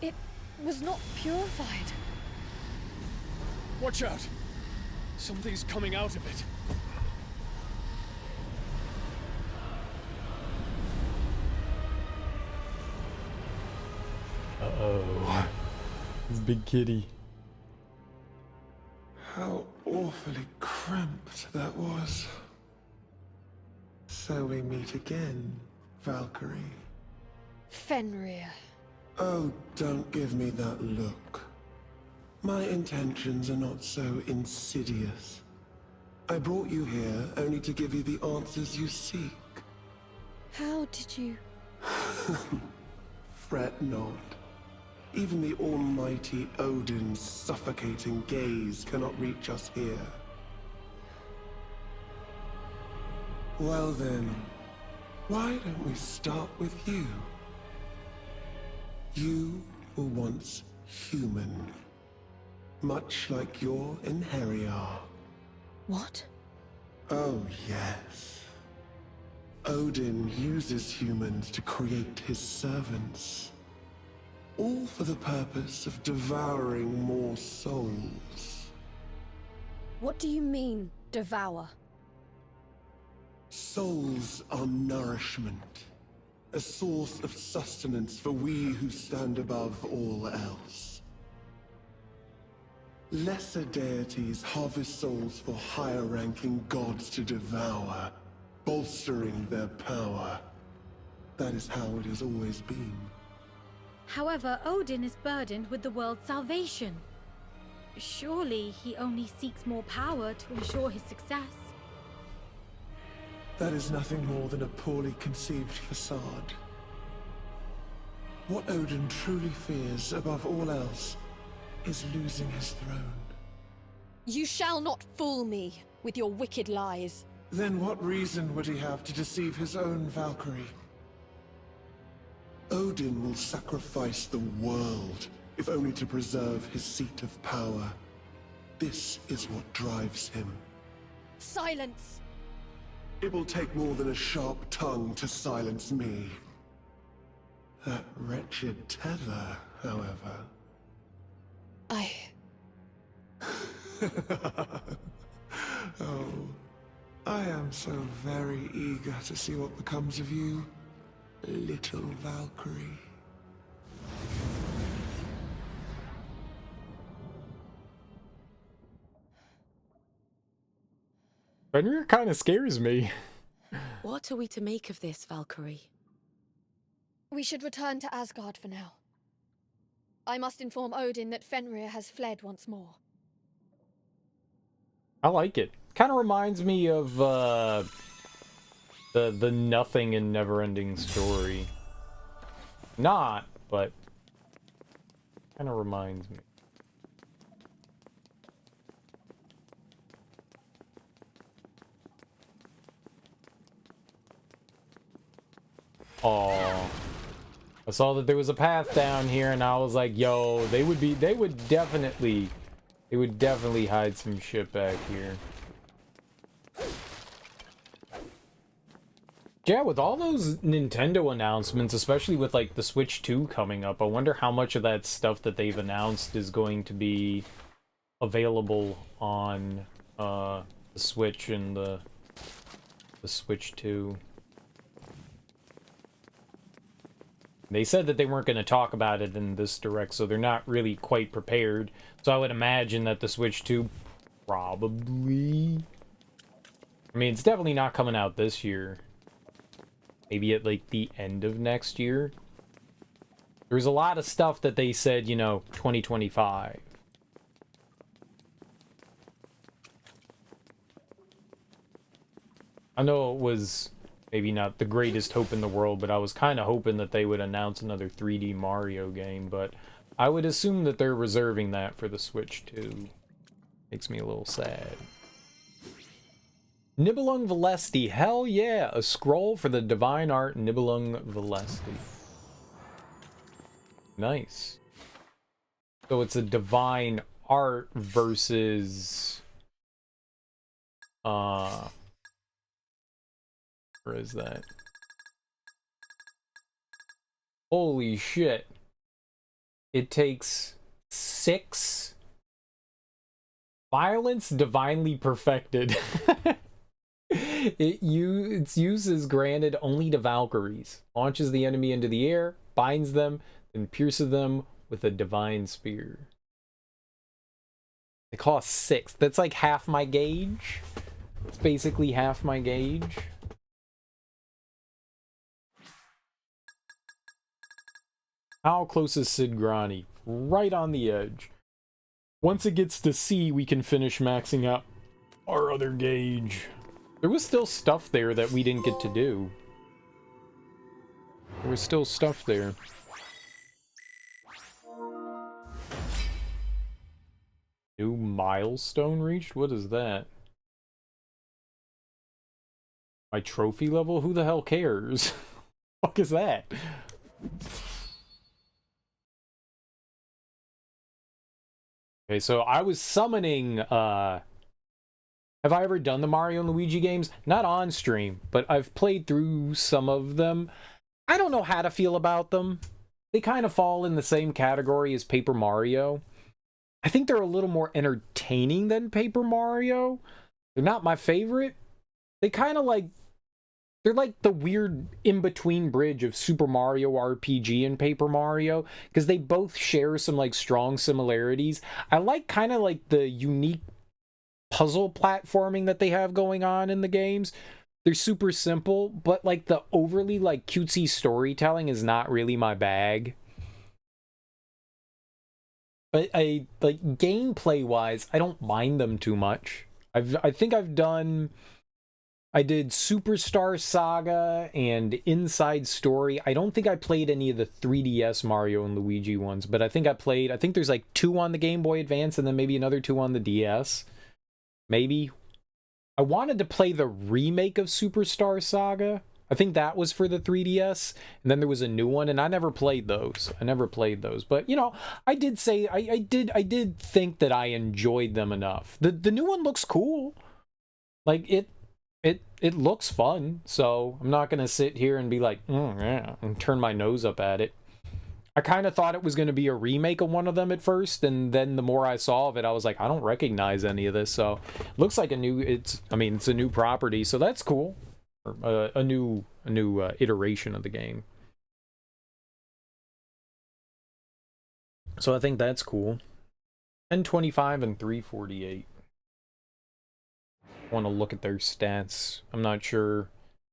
It was not purified.
Watch out! Something's coming out of it.
Uh-oh. It's Big Kitty.
How awfully cramped that was. So we meet again, Valkyrie.
Fenrir.
Oh, don't give me that look. My intentions are not so insidious. I brought you here only to give you the answers you seek.
How did you...
Fret not. Even the almighty Odin's suffocating gaze cannot reach us here. Well then, why don't we start with you? You were once human, much like your einherjar.
What?
Oh yes. Odin uses humans to create his servants. All for the purpose of devouring more souls.
What do you mean, devour?
Souls are nourishment, a source of sustenance for we who stand above all else. Lesser deities harvest souls for higher-ranking gods to devour, bolstering their power. That is how it has always been.
However, Odin is burdened with the world's salvation. Surely he only seeks more power to ensure his success.
That is nothing more than a poorly conceived facade. What Odin truly fears above all else is losing his throne.
You shall not fool me with your wicked lies.
Then what reason would he have to deceive his own Valkyrie? Odin will sacrifice the world, if only to preserve his seat of power. This is what drives him.
Silence!
It will take more than a sharp tongue to silence me. That wretched tether, however. Oh, I am so very eager to see what becomes of you, little Valkyrie.
Fenrir kind of scares me.
What are we to make of this, Valkyrie?
We should return to Asgard for now. I must inform Odin that Fenrir has fled once more.
I like it. Kind of reminds me of the nothing and never-ending story. Not, but kind of reminds me. Oh, I saw that there was a path down here, and I was like, "Yo, they would definitely hide some shit back here." Yeah, with all those Nintendo announcements, especially with like the Switch 2 coming up, I wonder how much of that stuff that they've announced is going to be available on the Switch and the Switch 2. They said that they weren't going to talk about it in this direct, so they're not really quite prepared. So I would imagine that the Switch 2 probably... I mean, it's definitely not coming out this year. Maybe at, like, the end of next year. There's a lot of stuff that they said, you know, 2025. I know it was... maybe not the greatest hope in the world, but I was kind of hoping that they would announce another 3D Mario game, but I would assume that they're reserving that for the Switch 2. Makes me a little sad. Nibelung Valesti, hell yeah! A scroll for the divine art Nibelung Valesti. Nice. So it's a divine art versus... where is that? Holy shit. It takes 6 violence divinely perfected. Its use is granted only to Valkyries. Launches the enemy into the air, binds them, then pierces them with a divine spear. It costs 6. That's like half my gauge. It's basically half my gauge. How close is Sid Grani? Right on the edge. Once it gets to C, we can finish maxing out our other gauge. There was still stuff there that we didn't get to do. There was still stuff there. New milestone reached? What is that? My trophy level? Who the hell cares? Fuck is that? Okay, so I was summoning, have I ever done the Mario and Luigi games? Not on stream, but I've played through some of them. I don't know how to feel about them. They kind of fall in the same category as Paper Mario. I think they're a little more entertaining than Paper Mario. They're not my favorite. They kind of like, they're like the weird in-between bridge of Super Mario RPG and Paper Mario, because they both share some like strong similarities. I like kind of like the unique puzzle platforming that they have going on in the games. They're super simple, but like the overly like cutesy storytelling is not really my bag. But I like gameplay wise, I don't mind them too much. I think I did Superstar Saga and Inside Story. I don't think I played any of the 3DS Mario and Luigi ones, but I think there's like 2 on the Game Boy Advance and then maybe another 2 on the DS. Maybe. I wanted to play the remake of Superstar Saga. I think that was for the 3DS, and then there was a new one, and I never played those. But, you know, I did say, I did think that I enjoyed them enough. The new one looks cool. Like, it looks fun, so I'm not gonna sit here and be like, yeah, and turn my nose up at it. I kind of thought it was going to be a remake of one of them at first, and then the more I saw of it, I was like, I don't recognize any of this. So, it looks like it's a new property, so that's cool. A new iteration of the game. So I think that's cool. 1025 and 348. Want to look at their stats. I'm not sure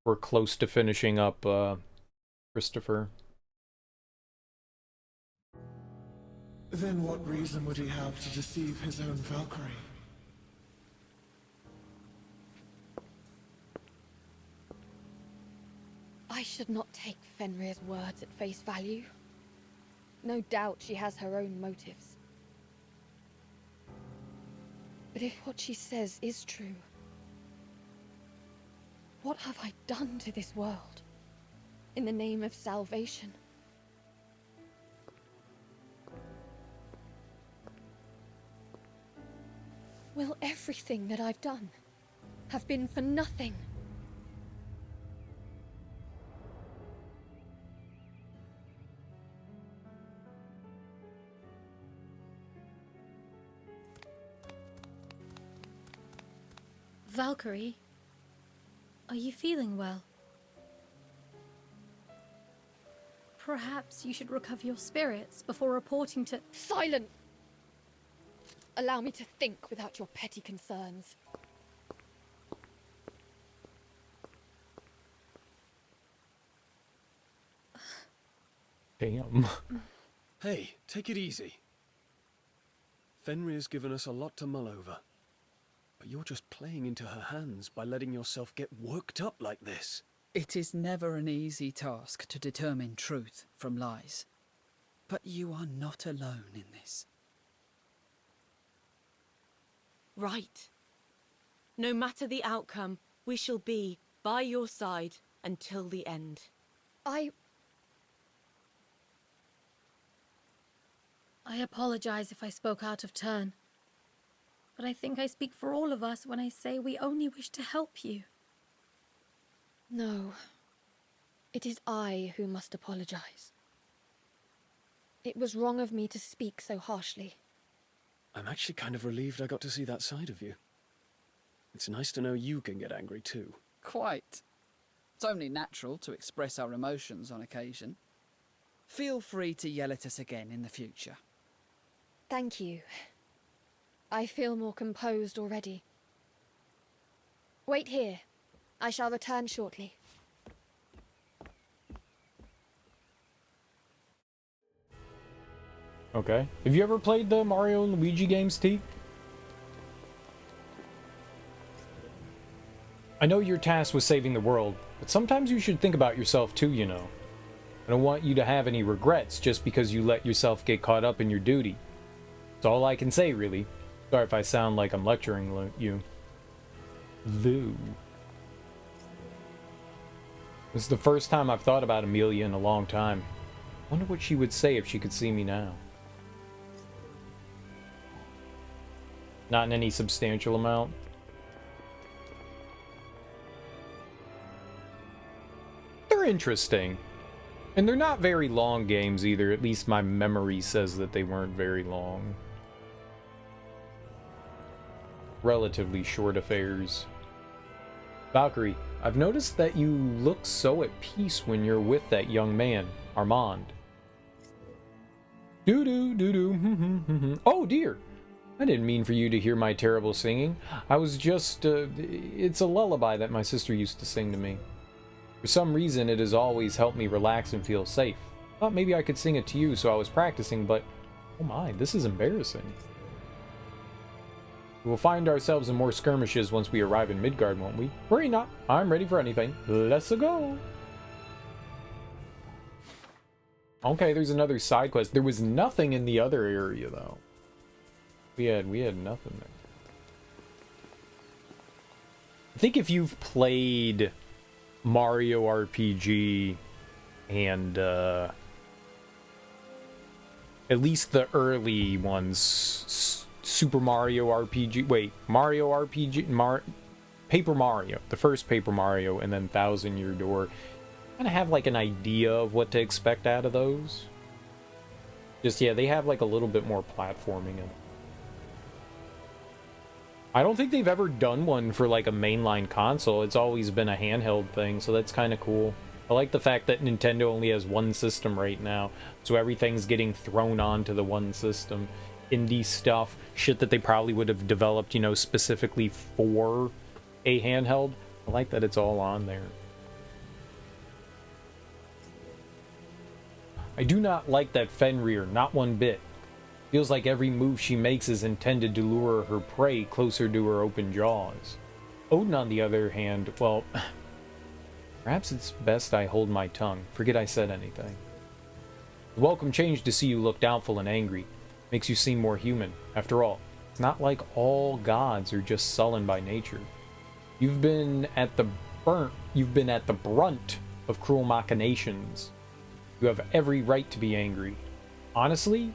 we're close to finishing up Christopher.
Then what reason would he have to deceive his own Valkyrie?
I should not take Fenrir's words at face value. No doubt she has her own motives. But if what she says is true, what have I done to this world in the name of salvation? Will everything that I've done have been for nothing?
Valkyrie, are you feeling well? Perhaps you should recover your spirits before reporting to...
Silent! Allow me to think without your petty concerns.
Damn.
Hey, take it easy. Fenrir's given us a lot to mull over. But you're just playing into her hands by letting yourself get worked up like this.
It is never an easy task to determine truth from lies. But you are not alone in this.
Right. No matter the outcome, we shall be by your side until the end.
I apologize if I spoke out of turn. But I think I speak for all of us when I say we only wish to help you.
No. It is I who must apologize. It was wrong of me to speak so harshly.
I'm actually kind of relieved I got to see that side of you. It's nice to know you can get angry too.
Quite. It's only natural to express our emotions on occasion. Feel free to yell at us again in the future.
Thank you. I feel more composed already. Wait here. I shall return shortly.
Okay. Have you ever played the Mario and Luigi games, T? I know your task was saving the world, but sometimes you should think about yourself too, you know. I don't want you to have any regrets just because you let yourself get caught up in your duty. That's all I can say, really. Sorry if I sound like I'm lecturing you. Lou. This is the first time I've thought about Amelia in a long time. Wonder what she would say if she could see me now. Not in any substantial amount. They're interesting. And they're not very long games either. At least my memory says that they weren't very long. relatively short affairs. Valkyrie, I've noticed that you look so at peace when you're with that young man, Armand. Doo-doo. Oh dear! I didn't mean for you to hear my terrible singing. I was just, it's a lullaby that my sister used to sing to me. For some reason, it has always helped me relax and feel safe. Thought maybe I could sing it to you, so I was practicing, but oh my, this is embarrassing. We will find ourselves in more skirmishes once we arrive in Midgard, won't we? Worry not, I'm ready for anything. Let's go! Okay, there's another side quest. There was nothing in the other area, though. We had nothing there. I think if you've played Mario RPG and at least the early ones, Super Mario RPG, Mario RPG, Paper Mario, the first Paper Mario, and then Thousand Year Door, kind of have like an idea of what to expect out of those. Just, yeah, they have like a little bit more platforming in it. I don't think they've ever done one for like a mainline console. It's always been a handheld thing, so that's kind of cool. I like the fact that Nintendo only has one system right now, so everything's getting thrown onto the one system. Indie stuff, shit that they probably would have developed, you know, specifically for a handheld. I like that it's all on there. I do not like that Fenrir, not one bit. Feels like every move she makes is intended to lure her prey closer to her open jaws. Odin, on the other hand, well, perhaps it's best I hold my tongue. Forget I said anything. A welcome change to see you look doubtful and angry. Makes you seem more human. After all, it's not like all gods are just sullen by nature. You've been at the brunt of cruel machinations. You have every right to be angry. Honestly,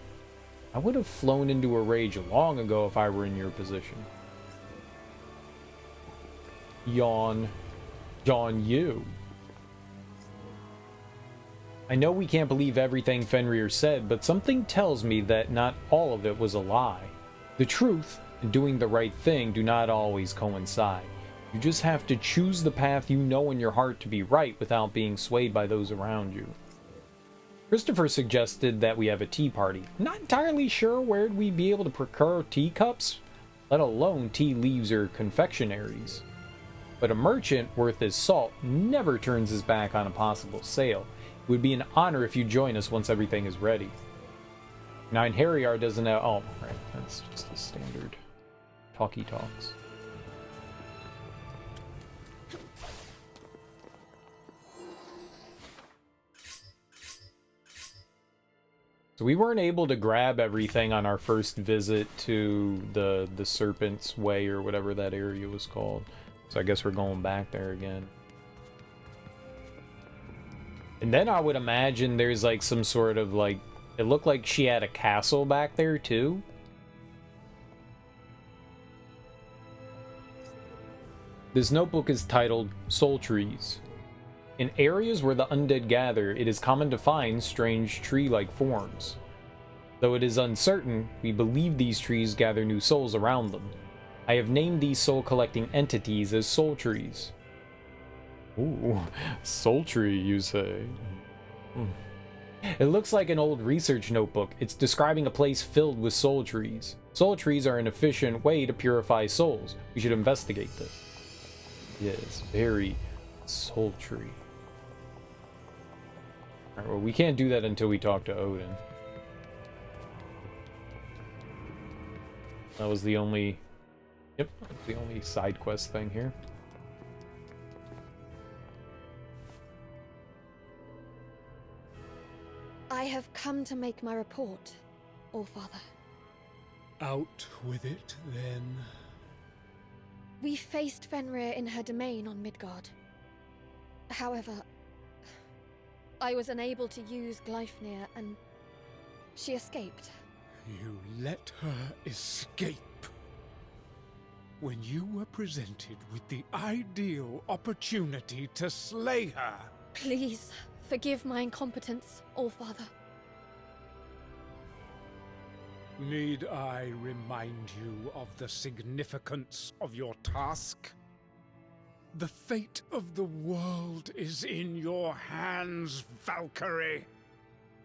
I would have flown into a rage long ago if I were in your position. Yawn. Yawn you. I know we can't believe everything Fenrir said, but something tells me that not all of it was a lie. The truth and doing the right thing do not always coincide. You just have to choose the path you know in your heart to be right without being swayed by those around you. Christopher suggested that we have a tea party. Not entirely sure where we'd be able to procure teacups, let alone tea leaves or confectionaries. But a merchant worth his salt never turns his back on a possible sale. It would be an honor if you join us once everything is ready. Now, einherjar doesn't have... Oh, right, that's just a standard talkie talks. So we weren't able to grab everything on our first visit to the Serpent's Way or whatever that area was called. So I guess we're going back there again. And then I would imagine there's like some sort of like... It looked like she had a castle back there too. This notebook is titled Soul Trees. In areas where the undead gather, it is common to find strange tree-like forms. Though it is uncertain, we believe these trees gather new souls around them. I have named these soul-collecting entities as soul trees. Ooh, soul tree, you say? It looks like an old research notebook. It's describing a place filled with soul trees. Soul trees are an efficient way to purify souls. We should investigate this. Yes, very sultry. Alright, well, we can't do that until we talk to Odin. That was the only... Yep, the only side quest thing here.
I have come to make my report, Allfather.
Out with it, then.
We faced Fenrir in her domain on Midgard. However, I was unable to use Gleipnir and she escaped.
You let her escape. When you were presented with the ideal opportunity to slay her.
Please, forgive my incompetence, Allfather.
Need I remind you of the significance of your task? The fate of the world is in your hands, Valkyrie.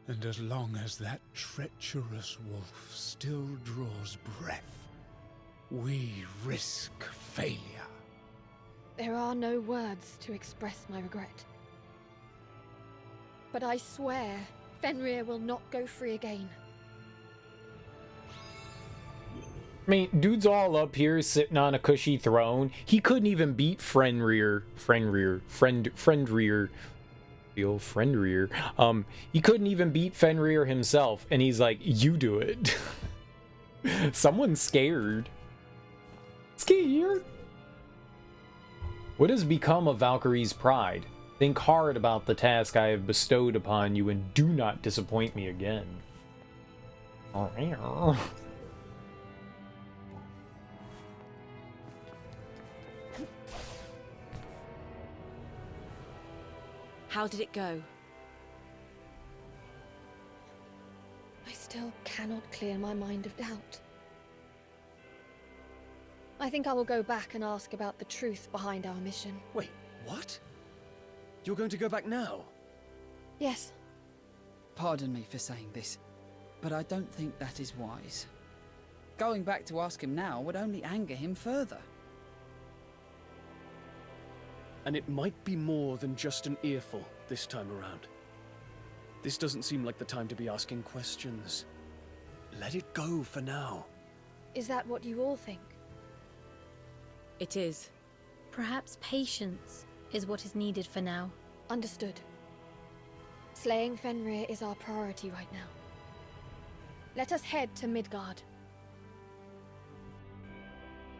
And as long as that treacherous wolf still draws breath, we risk failure.
There are no words to express my regret. But I swear, Fenrir will not go free again.
I mean, dude's all up here sitting on a cushy throne. He couldn't even beat Fenrir. He couldn't even beat Fenrir himself, and he's like, you do it. Someone's scared. Scared? What has become of Valkyrie's pride? Think hard about the task I have bestowed upon you, and do not disappoint me again.
How did it go?
I still cannot clear my mind of doubt. I think I will go back and ask about the truth behind our mission.
Wait, what? You're going to go back now?
Yes.
Pardon me for saying this, but I don't think that is wise. Going back to ask him now would only anger him further.
And it might be more than just an earful this time around. This doesn't seem like the time to be asking questions. Let it go for now.
Is that what you all think?
It is.
Perhaps patience is what is needed for now.
Understood. Slaying Fenrir is our priority right now. Let us head to Midgard.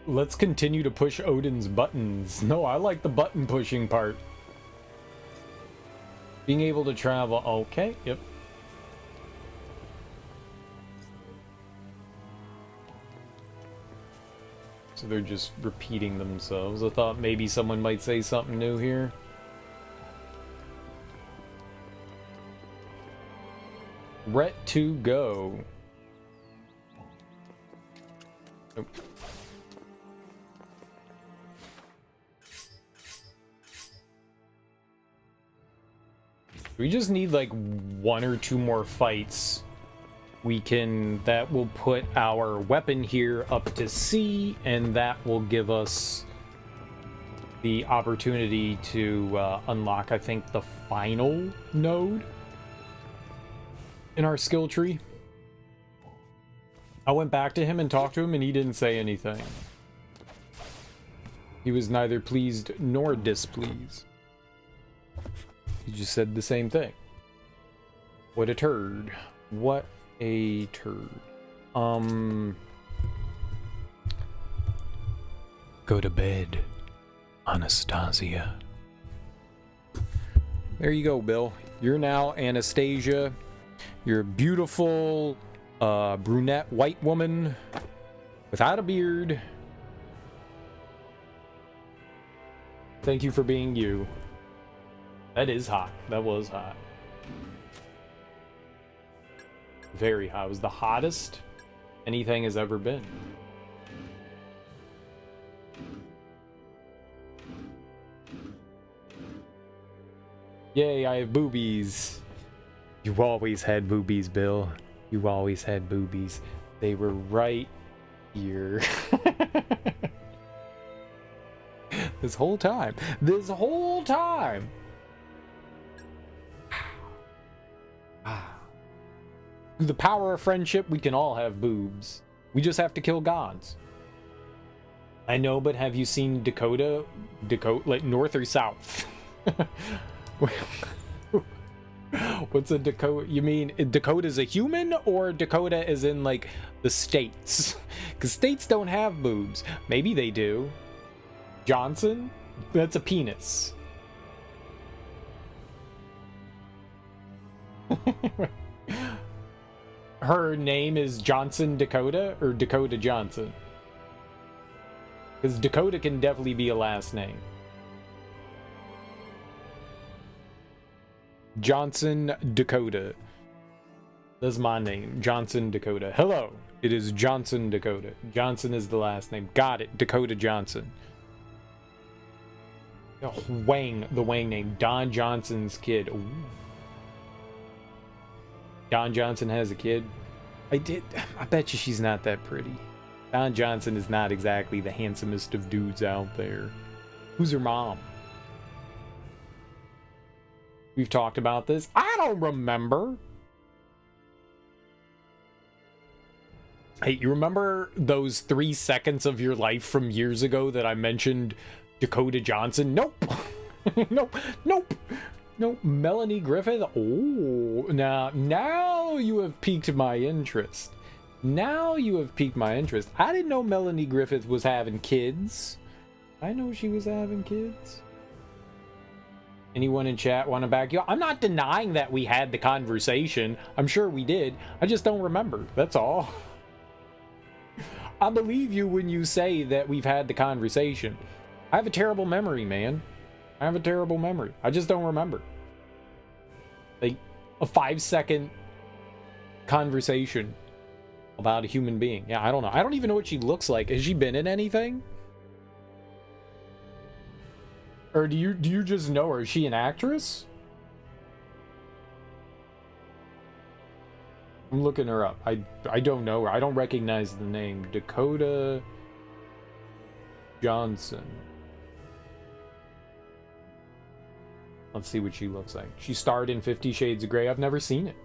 Let's continue to push Odin's buttons. No, I like the button pushing part. Being able to travel. Okay, yep. So they're just repeating themselves. I thought maybe someone might say something new here. Ret to go. Nope. We just need like 1 or 2 more fights. That will put our weapon here up to C, and that will give us the opportunity to unlock, I think, the final node in our skill tree. I went back to him and talked to him, and he didn't say anything. He was neither pleased nor displeased. He just said the same thing. What a turd. What a turd. Go to bed, Anastasia. There you go, Bill. You're now Anastasia. You're a beautiful brunette white woman without a beard. Thank you for being you. That is hot. That was hot. Very hot. It was the hottest anything has ever been. Yay, I have boobies. You always had boobies, Bill. You always had boobies. They were right here. This whole time. This whole time. Through the power of friendship, we can all have boobs. We just have to kill gods. I know, but have you seen Dakota? Like north or south? What's a Dakota? You mean Dakota's a human, or Dakota is in like the states? Because states don't have boobs. Maybe they do. Johnson? That's a penis. Her name is Johnson Dakota, or Dakota Johnson? Because Dakota can definitely be a last name. Johnson Dakota. That's my name, Johnson Dakota. Hello, it is Johnson Dakota. Johnson is the last name. Got it, Dakota Johnson. Oh, Wang, the Wang name. Don Johnson's kid. Ooh. Don Johnson has a kid. I bet you she's not that pretty. Don Johnson is not exactly the handsomest of dudes out there. Who's her mom? We've talked about this. I don't remember. Hey, you remember those 3 seconds of your life from years ago that I mentioned Dakota Johnson? Nope. Nope. Nope. Nope. Melanie Griffith? Oh, now you have piqued my interest. Now you have piqued my interest. I didn't know Melanie Griffith was having kids. I know she was having kids. Anyone in chat want to back you up? I'm not denying that we had the conversation. I'm sure we did. I just don't remember. That's all. I believe you when you say that we've had the conversation. I have a terrible memory, man. I have a terrible memory. I just don't remember. Like, a 5-second conversation about a human being. Yeah, I don't know. I don't even know what she looks like. Has she been in anything? Or do you just know her? Is she an actress? I'm looking her up. I don't know her. I don't recognize the name. Dakota Johnson. Let's see what she looks like. She starred in 50 Shades of Grey. I've never seen it.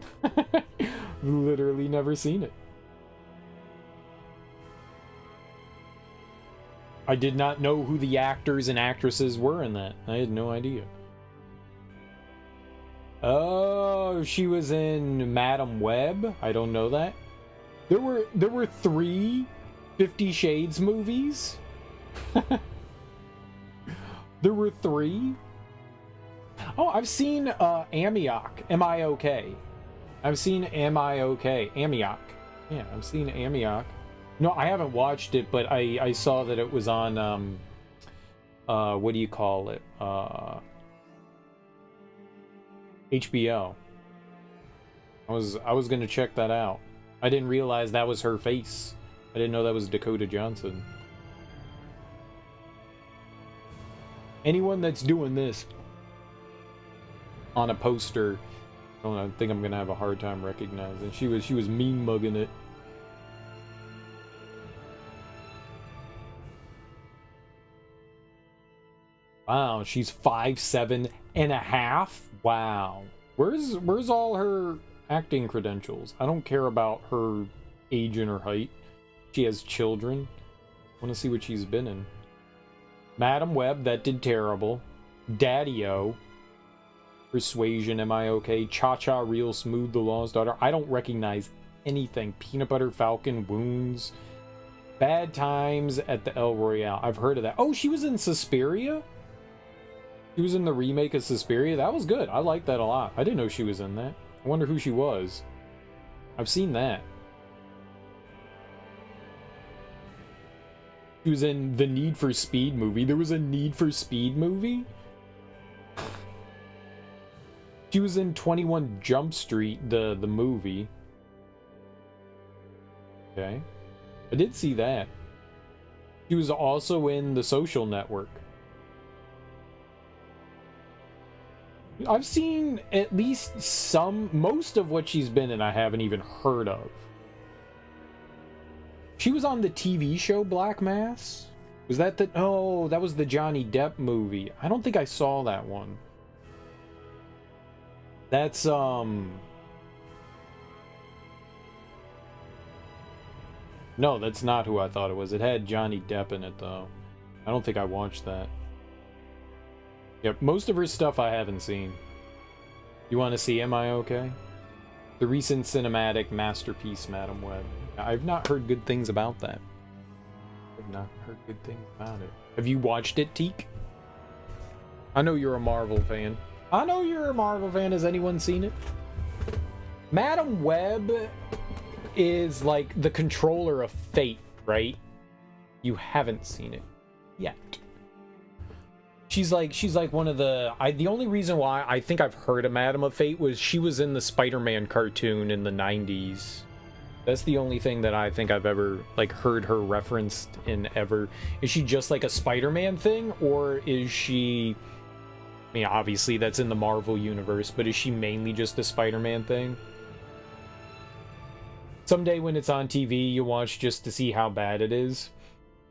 Literally never seen it. I did not know who the actors and actresses were in that. I had no idea. Oh, she was in Madam Web. I don't know that. There were 3 50 Shades movies. There were 3. Oh, I've seen Amiok. M-I-O-K. I've seen M-I-O-K. Amiok. Yeah, I've seen Amiok. No, I haven't watched it, but I saw that it was on what do you call it? HBO. I was gonna check that out. I didn't realize that was her face. I didn't know that was Dakota Johnson. Anyone that's doing this on a poster, I think I'm gonna have a hard time recognizing. She was mean mugging it. Wow, she's 5'7.5". Wow. Where's all her acting credentials? I don't care about her age and her height. She has children. I want to see what she's been in. Madam Web, that did terrible. Daddy-O. Persuasion, M-I-O-K. Cha-Cha, Real Smooth, The Law's Daughter. I don't recognize anything. Peanut Butter Falcon, Wounds. Bad Times at the El Royale. I've heard of that. Oh, she was in Suspiria? She was in the remake of Suspiria. That was good. I liked that a lot. I didn't know she was in that. I wonder who she was. I've seen that. She was in the Need for Speed movie. There was a Need for Speed movie? She was in 21 Jump Street, the movie. Okay. I did see that. She was also in The Social Network. I've seen at least most of what she's been in I haven't even heard of. She was on the TV show Black Mass? Was that the... Oh, that was the Johnny Depp movie. I don't think I saw that one. That's, No, that's not who I thought it was. It had Johnny Depp in it, though. I don't think I watched that. Yep, most of her stuff I haven't seen. You want to see Am I Okay? The recent cinematic masterpiece, Madam Web. I've not heard good things about that. I've not heard good things about it. Have you watched it, Teak? I know you're a Marvel fan. I know you're a Marvel fan. Has anyone seen it? Madam Web is like the controller of fate, right? You haven't seen it yet. She's like one of the the only reason why I think I've heard of Madam of Fate was she was in the Spider-Man cartoon in the 90s. That's the only thing that I think I've ever like heard her referenced in ever. Is she just like a Spider-Man thing, or is she, I mean, obviously that's in the Marvel universe, but is she mainly just a Spider-Man thing? Someday when it's on TV, you watch just to see how bad it is.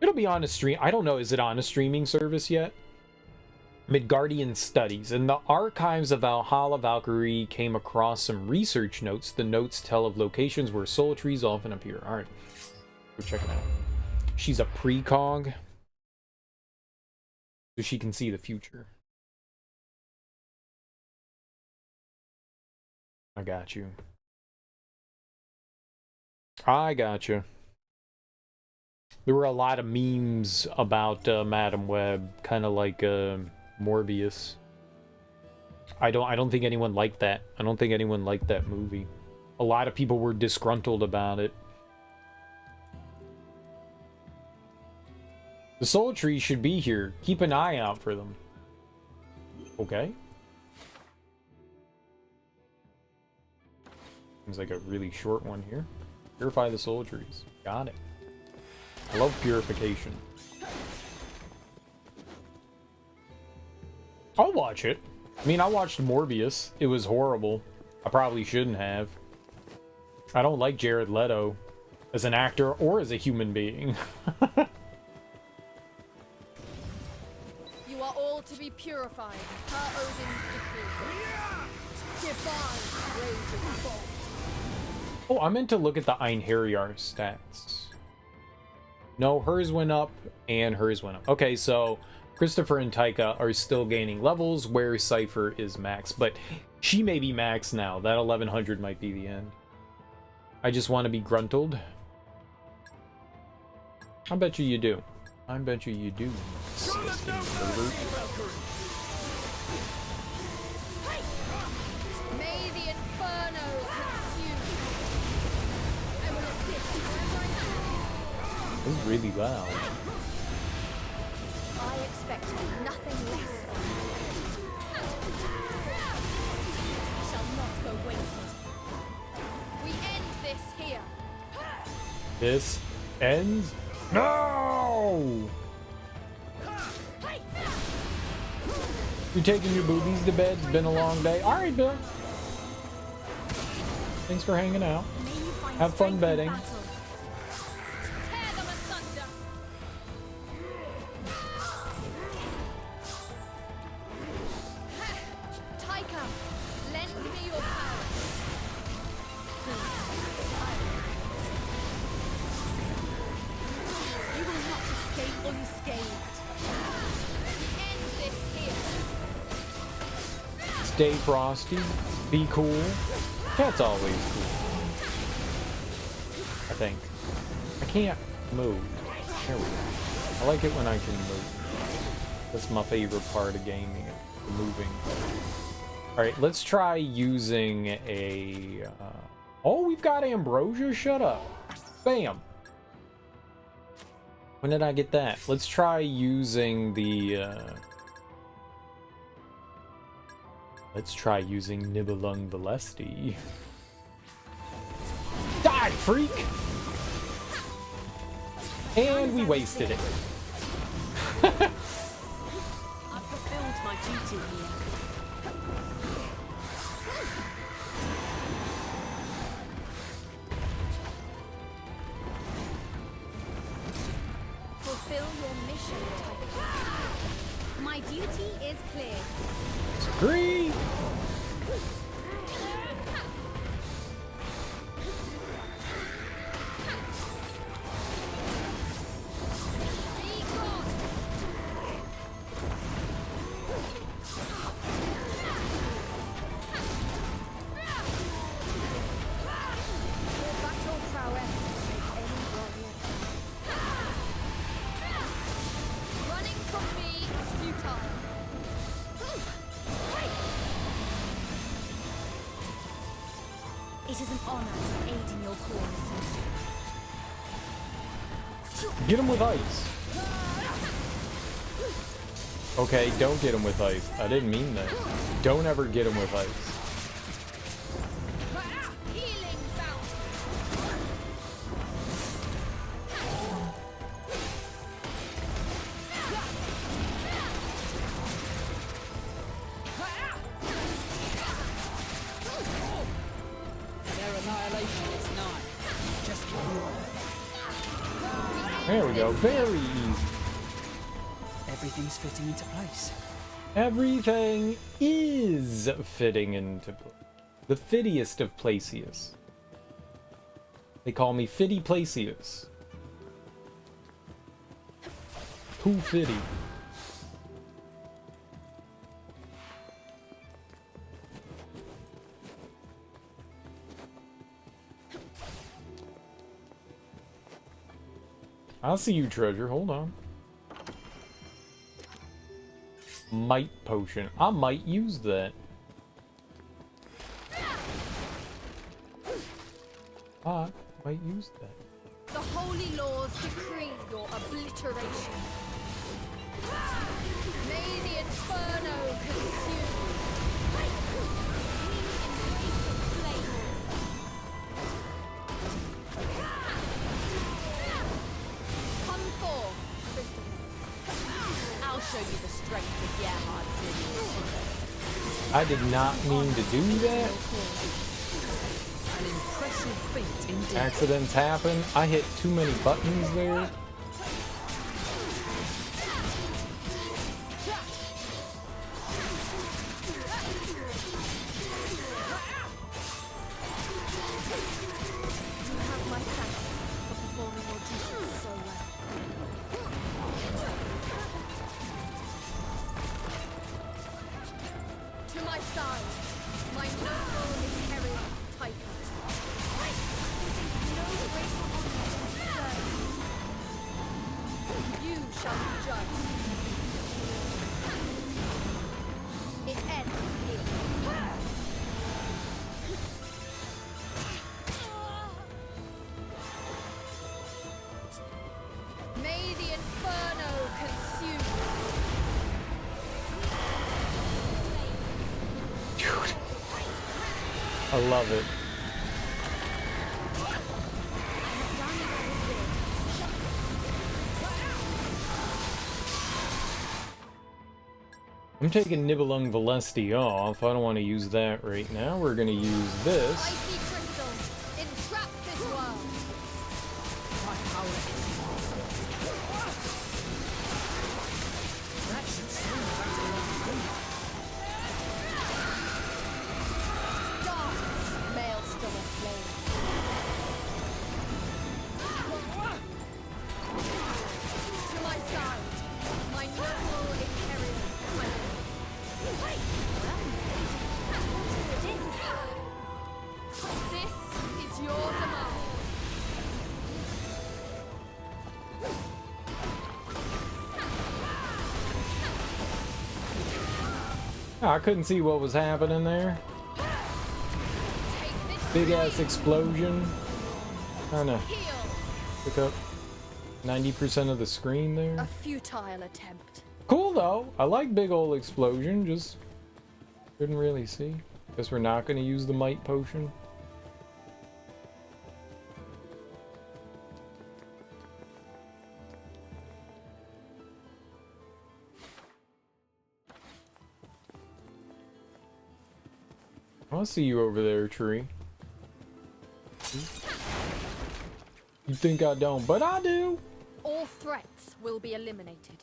It'll be on a stream. I don't know, is it on a streaming service yet? Midgardian Studies. In the archives of Valhalla, Valkyrie came across some research notes. The notes tell of locations where soul trees often appear. Alright, go check it out. She's a precog, so she can see the future. I got you. I got you. There were a lot of memes about Madam Web, kind of like Morbius. I don't think anyone liked that. I don't think anyone liked that movie. A lot of people were disgruntled about it. The soul trees should be here. Keep an eye out for them. Okay. Seems like a really short one here. Purify the soul trees. Got it. I love purification. I'll watch it. I mean, I watched Morbius. It was horrible. I probably shouldn't have. I don't like Jared Leto as an actor or as a human being.
You are all to be purified, per Odin's decree. Divine raging forth.
Oh, I meant to look at the einherjar stats. No, hers went up and hers went up. Okay, so Christopher and Taika are still gaining levels where Cypher is max, but she may be max now. That 1100 might be the end. I just want to be gruntled. I bet you do. I bet you do. Disgusting pervert.
May the inferno consume. I will assist wherever I can.
This is really loud.
I expect nothing less from you. Shall not go wasted. We end this here.
This ends. No! You're taking your boobies to bed. It's been a long day. All right, Bill. Thanks for hanging out. Have fun betting.
Tear them asunder. Taika, lend me your power.
You will not escape unscathed.
We end this here.
Stay frosty. Be cool. Cat's always cool. I think. I can't move. There we go. I like it when I can move. That's my favorite part of gaming, the moving. Alright, let's try using a... Oh, we've got ambrosia? Shut up. Bam. When did I get that? Let's try using the... Let's try using Nibelung Valesti. Die, freak! And we wasted it.
I've fulfilled my duty here.
Fulfill your mission, Taika. My duty is clear.
Agree!
It is an honor to aid in your cause.
Get him with ice. Okay, don't get him with ice. I didn't mean that. Don't ever get him with ice.
Their annihilation is nigh. Just keep moving.
There we go. Very easy.
Everything's fitting into place.
Everything is fitting into place. The fittiest of Placius. They call me Fitty Placius. Too fitty. I'll see you, treasure. Hold on. Might potion. I might use that. I might use that.
The holy laws decree your obliteration. May the inferno consume. Come forth, Christopher.
I'll show you the strength of Gerhard's.
I did not mean to do that.
An impressive feat indeed.
Accidents happen. I hit too many buttons there.
You have my thanks for performing your duties so well. To my side, my noble Imperial Titan. No greater honor than serve. You shall be judged. It ends here. May the inferno consume.
I love it. I'm taking Nibelung Valesti off. I don't want to use that right now. We're going to use this.
Icy crystals, entrap this world.
My power is that should swing back to
Jaunts, maelstrom of flame. To my side, my noble Imperial Titan. This is your demand.
I couldn't see what was happening there.
Take this
Big ass explosion. Kinda
heal.
took up 90% of the screen
A
there.
futile attempt.
Cool though. I like big old explosion. Just couldn't really see. Guess we're not going to use the might potion. I'll see you over there, tree. You think I don't, but I do.
All threats will be eliminated.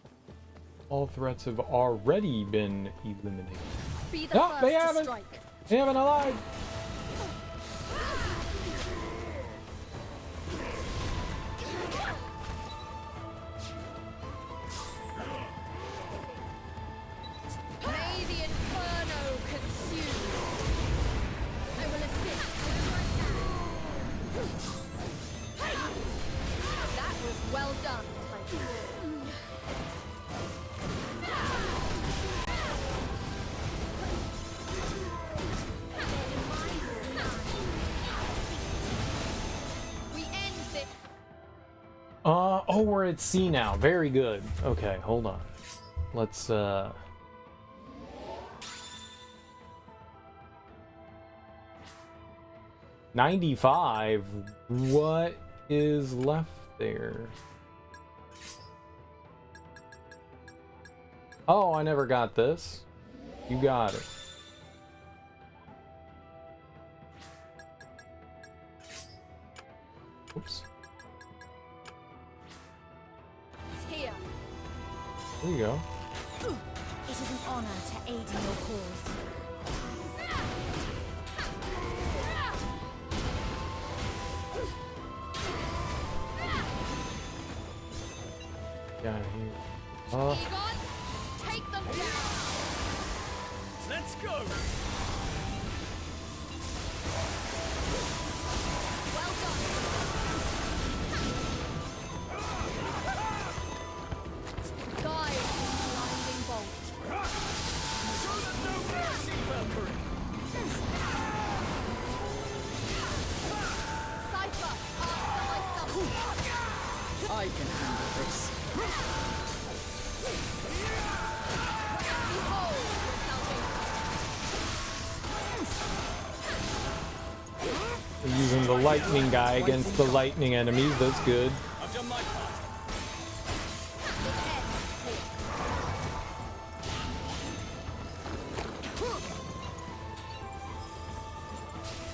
All threats have already been eliminated.
Be the
No,
first
they
to
haven't.
strike.
They haven't alive.
May the inferno consume. I will assist. That was well done, Titan. We end this.
Oh, we're at C now. Very good. Okay, hold on. let's 95. What is left there? Oh, I never got this. You got it. Oops.
It's here.
There you go.
It is an honor to aid in your cause.
Got here.
Egon, take them down.
Let's go!
Well done. Guide this blinding bolt.
Show them no mercy, Valkyrie!
Cypher, after myself.
I can handle this.
Behold your salvation.
We're using the lightning guy against the lightning enemies. That's good.
I've done my part.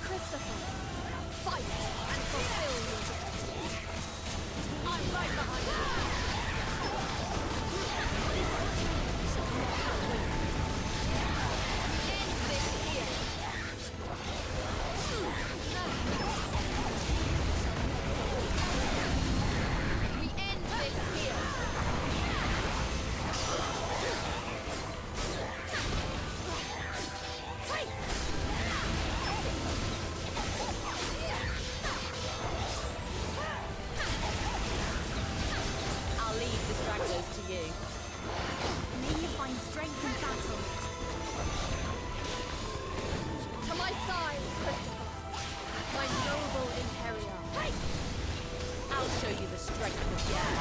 Christopher, fight and fulfill your destiny. I'm right behind you. End this here. We end this here.
I'll leave the stragglers to you.
May you find strength in battle.
To my side, Christopher, my noble Imperial.
I'll show you the strength of the air.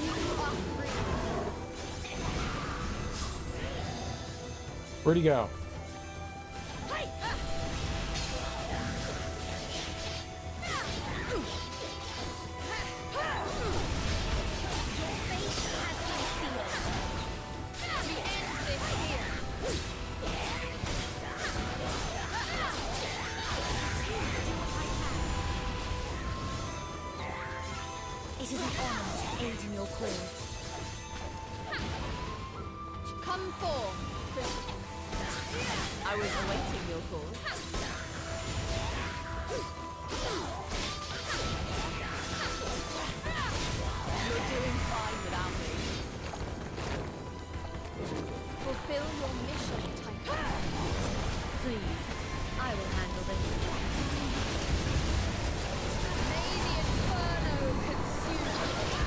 You are free.
Where'd he go?
We end this here.
It is an honor to aid in your cause.
Come forth, Christopher.
I was awaiting your call. You're doing fine without me.
Fulfill your mission, Titan.
Please, I will handle this.
May the inferno consume you.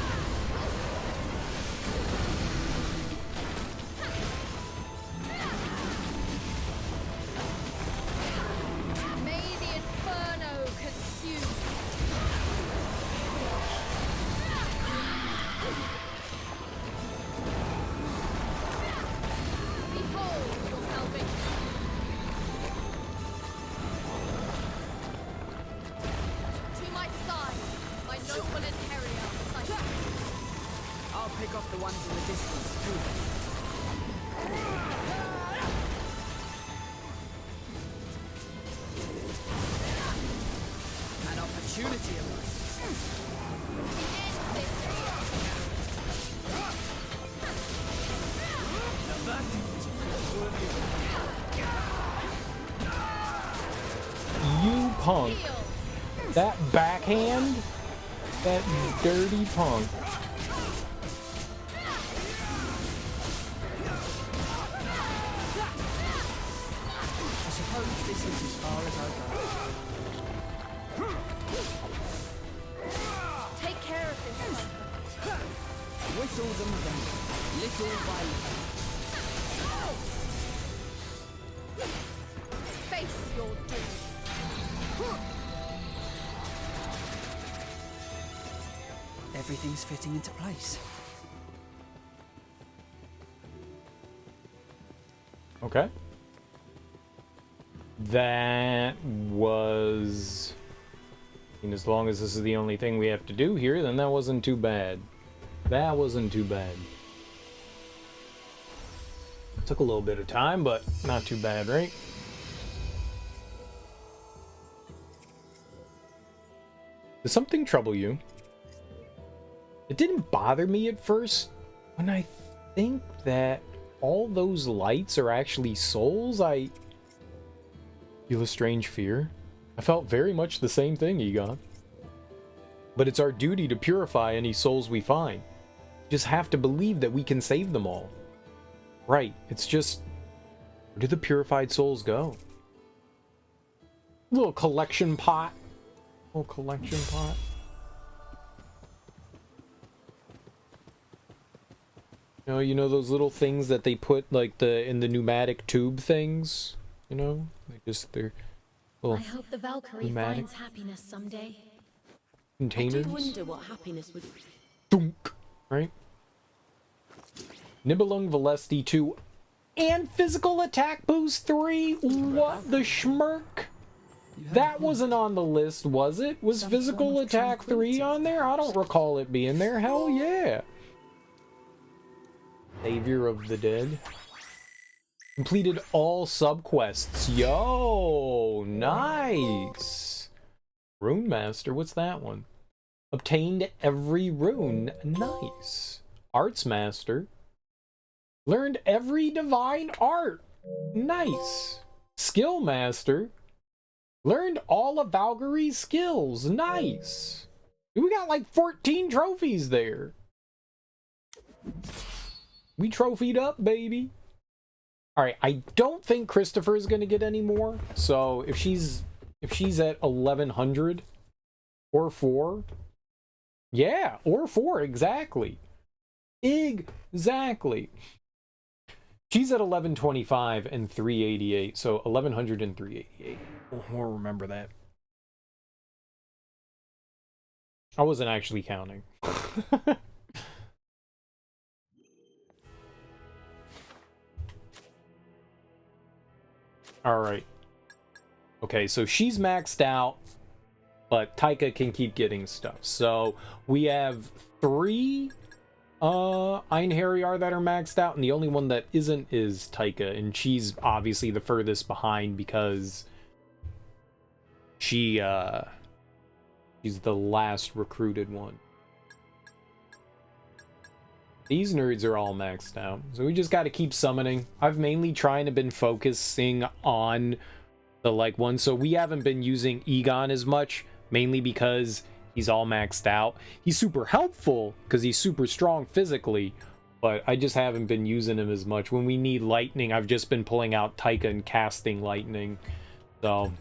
May the inferno consume you. Behold your salvation. To my side, my noble Imperial Titan.
I'll pick off the ones in the distance too. An opportunity arises.
End this here.
Now that is a fight worthy of
You punk.
Heal.
That backhand? That dirty punk.
I suppose this is as far as I go.
Take care of this, Titan.
Whittle them down, little by little.
Face your doom.
They've everything's fitting into place.
Okay. That was... I mean, as long as this is the only thing we have to do here, then that wasn't too bad. That wasn't too bad. Took a little bit of time, but not too bad, right? Does something trouble you? It didn't bother me at first, when I think that all those lights are actually souls. I feel a strange fear. I felt very much the same thing, Egon. But it's our duty to purify any souls we find. We just have to believe that we can save them all. Right, it's just... where do the purified souls go? Little collection pot. Little collection pot. You know those little things that they put like in the pneumatic tube things? You know? They're little
I hope the Valkyrie
pneumatic
finds happiness someday.
containers.
I do wonder what happiness would be.
Thunk, right? Nibelung Valesti 2 and physical attack boost 3? What the schmirk? That wasn't on the list, was it? Was physical attack 3 on there? I don't recall it being there. Hell yeah. Savior of the Dead. Completed all subquests. Yo, nice. Rune Master, what's that one? Obtained every rune. Nice. Arts Master. Learned every divine art. Nice. Skill Master. Learned all of Valkyrie's skills. Nice. We got like 14 trophies there. We trophied up, baby. Alright, I don't think Christopher is going to get any more. So if she's at 1100 or 4. Yeah, or 4, exactly. Exactly. She's at 1125 and 388. So 1100 and 388. We'll remember that. I wasn't actually counting. Alright. Okay, so she's maxed out, but Taika can keep getting stuff. So we have 3 einherjar that are maxed out, and the only one that isn't is Taika, and she's obviously the furthest behind because she's the last recruited one. These nerds are all maxed out, so we just got to keep summoning. I've mainly been focusing on the like one, so we haven't been using Egon as much, mainly because he's all maxed out. He's super helpful because he's super strong physically, but I just haven't been using him as much. When we need lightning, I've just been pulling out Taika and casting lightning, so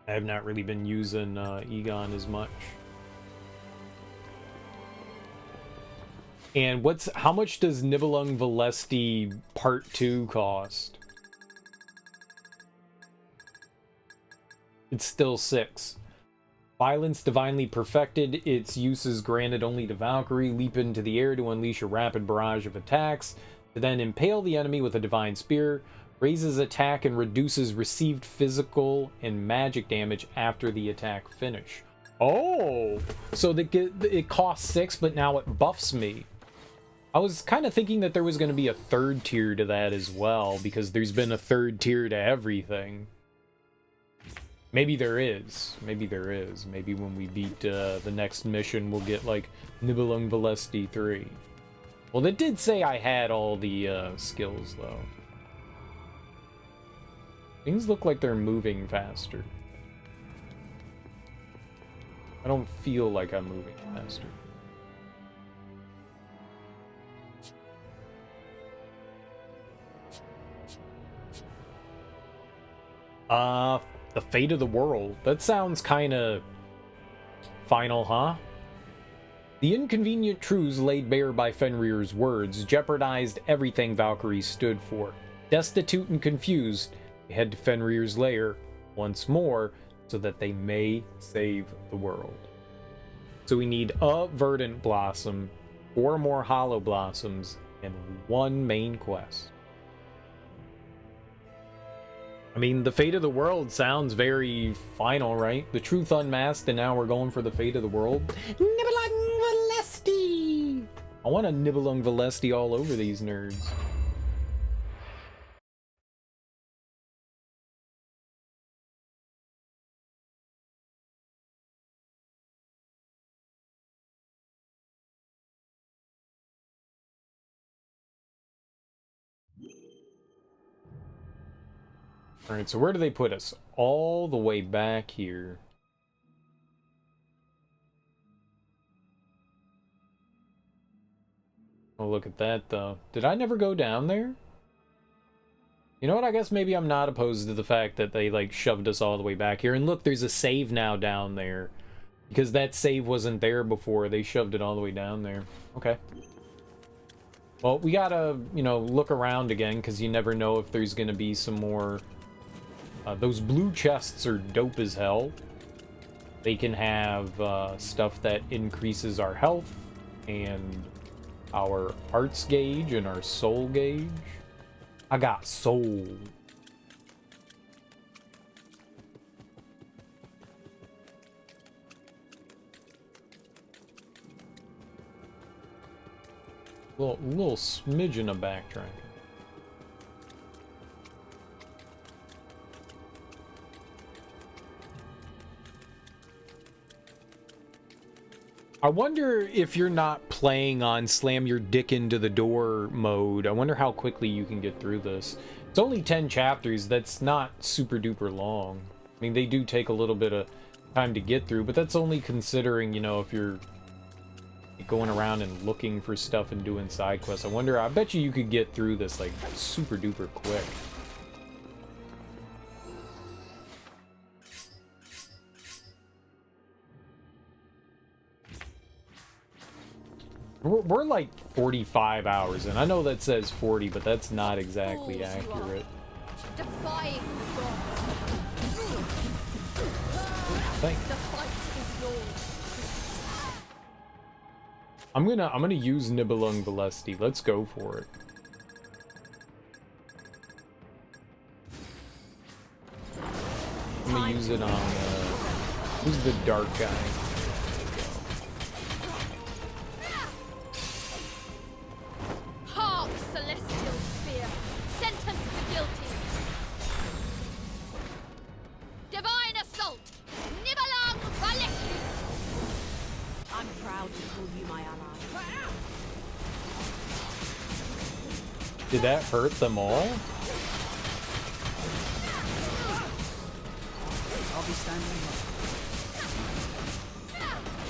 I have not really been using Egon as much. And how much does Nibelung Valesti Part 2 cost? It's still 6. Violence divinely perfected. Its use is granted only to Valkyrie. Leap into the air to unleash a rapid barrage of attacks. To then impale the enemy with a divine spear. Raises attack and reduces received physical and magic damage after the attack finish. Oh! So it costs 6, but now it buffs me. I was kind of thinking that there was going to be a 3rd tier to that as well, because there's been a 3rd tier to everything. Maybe there is. Maybe there is. Maybe when we beat the next mission, we'll get, like, Nibelung Valesti 3. Well, it did say I had all the skills, though. Things look like they're moving faster. I don't feel like I'm moving faster. The fate of the world. That sounds kinda final, huh? The inconvenient truths laid bare by Fenrir's words jeopardized everything Valkyrie stood for. Destitute and confused, they head to Fenrir's lair once more so that they may save the world. So we need a verdant blossom, 4 more hollow blossoms, and 1 main quest. I mean, the fate of the world sounds very final, right? The truth unmasked, and now we're going for the fate of the world. Nibelung Valesti! I want a Nibelung Valesti all over these nerds. Alright, so where do they put us? All the way back here. Oh, look at that, though. Did I never go down there? You know what? I guess maybe I'm not opposed to the fact that they, like, shoved us all the way back here. And look, there's a save now down there. Because that save wasn't there before. They shoved it all the way down there. Okay. Well, we gotta, you know, look around again, because you never know if there's gonna be some more... those blue chests are dope as hell. They can have stuff that increases our health and our arts gauge and our soul gauge. I got soul. Little smidgen of backtracking. I wonder if you're not playing on slam your dick into the door mode. I wonder how quickly you can get through this. It's only 10 chapters. That's not super duper long. I mean, they do take a little bit of time to get through, but that's only considering, you know, if you're going around and looking for stuff and doing side quests. I bet you could get through this, like, super duper quick. We're like 45 hours in. I know that says 40, but that's not exactly accurate.
Defying the gods.
Thank
The fight is yours.
I'm gonna use Nibelung Valesti. Let's go for it. I'm gonna use it on who's the dark guy? Did that hurt them all?
I'll be standing here.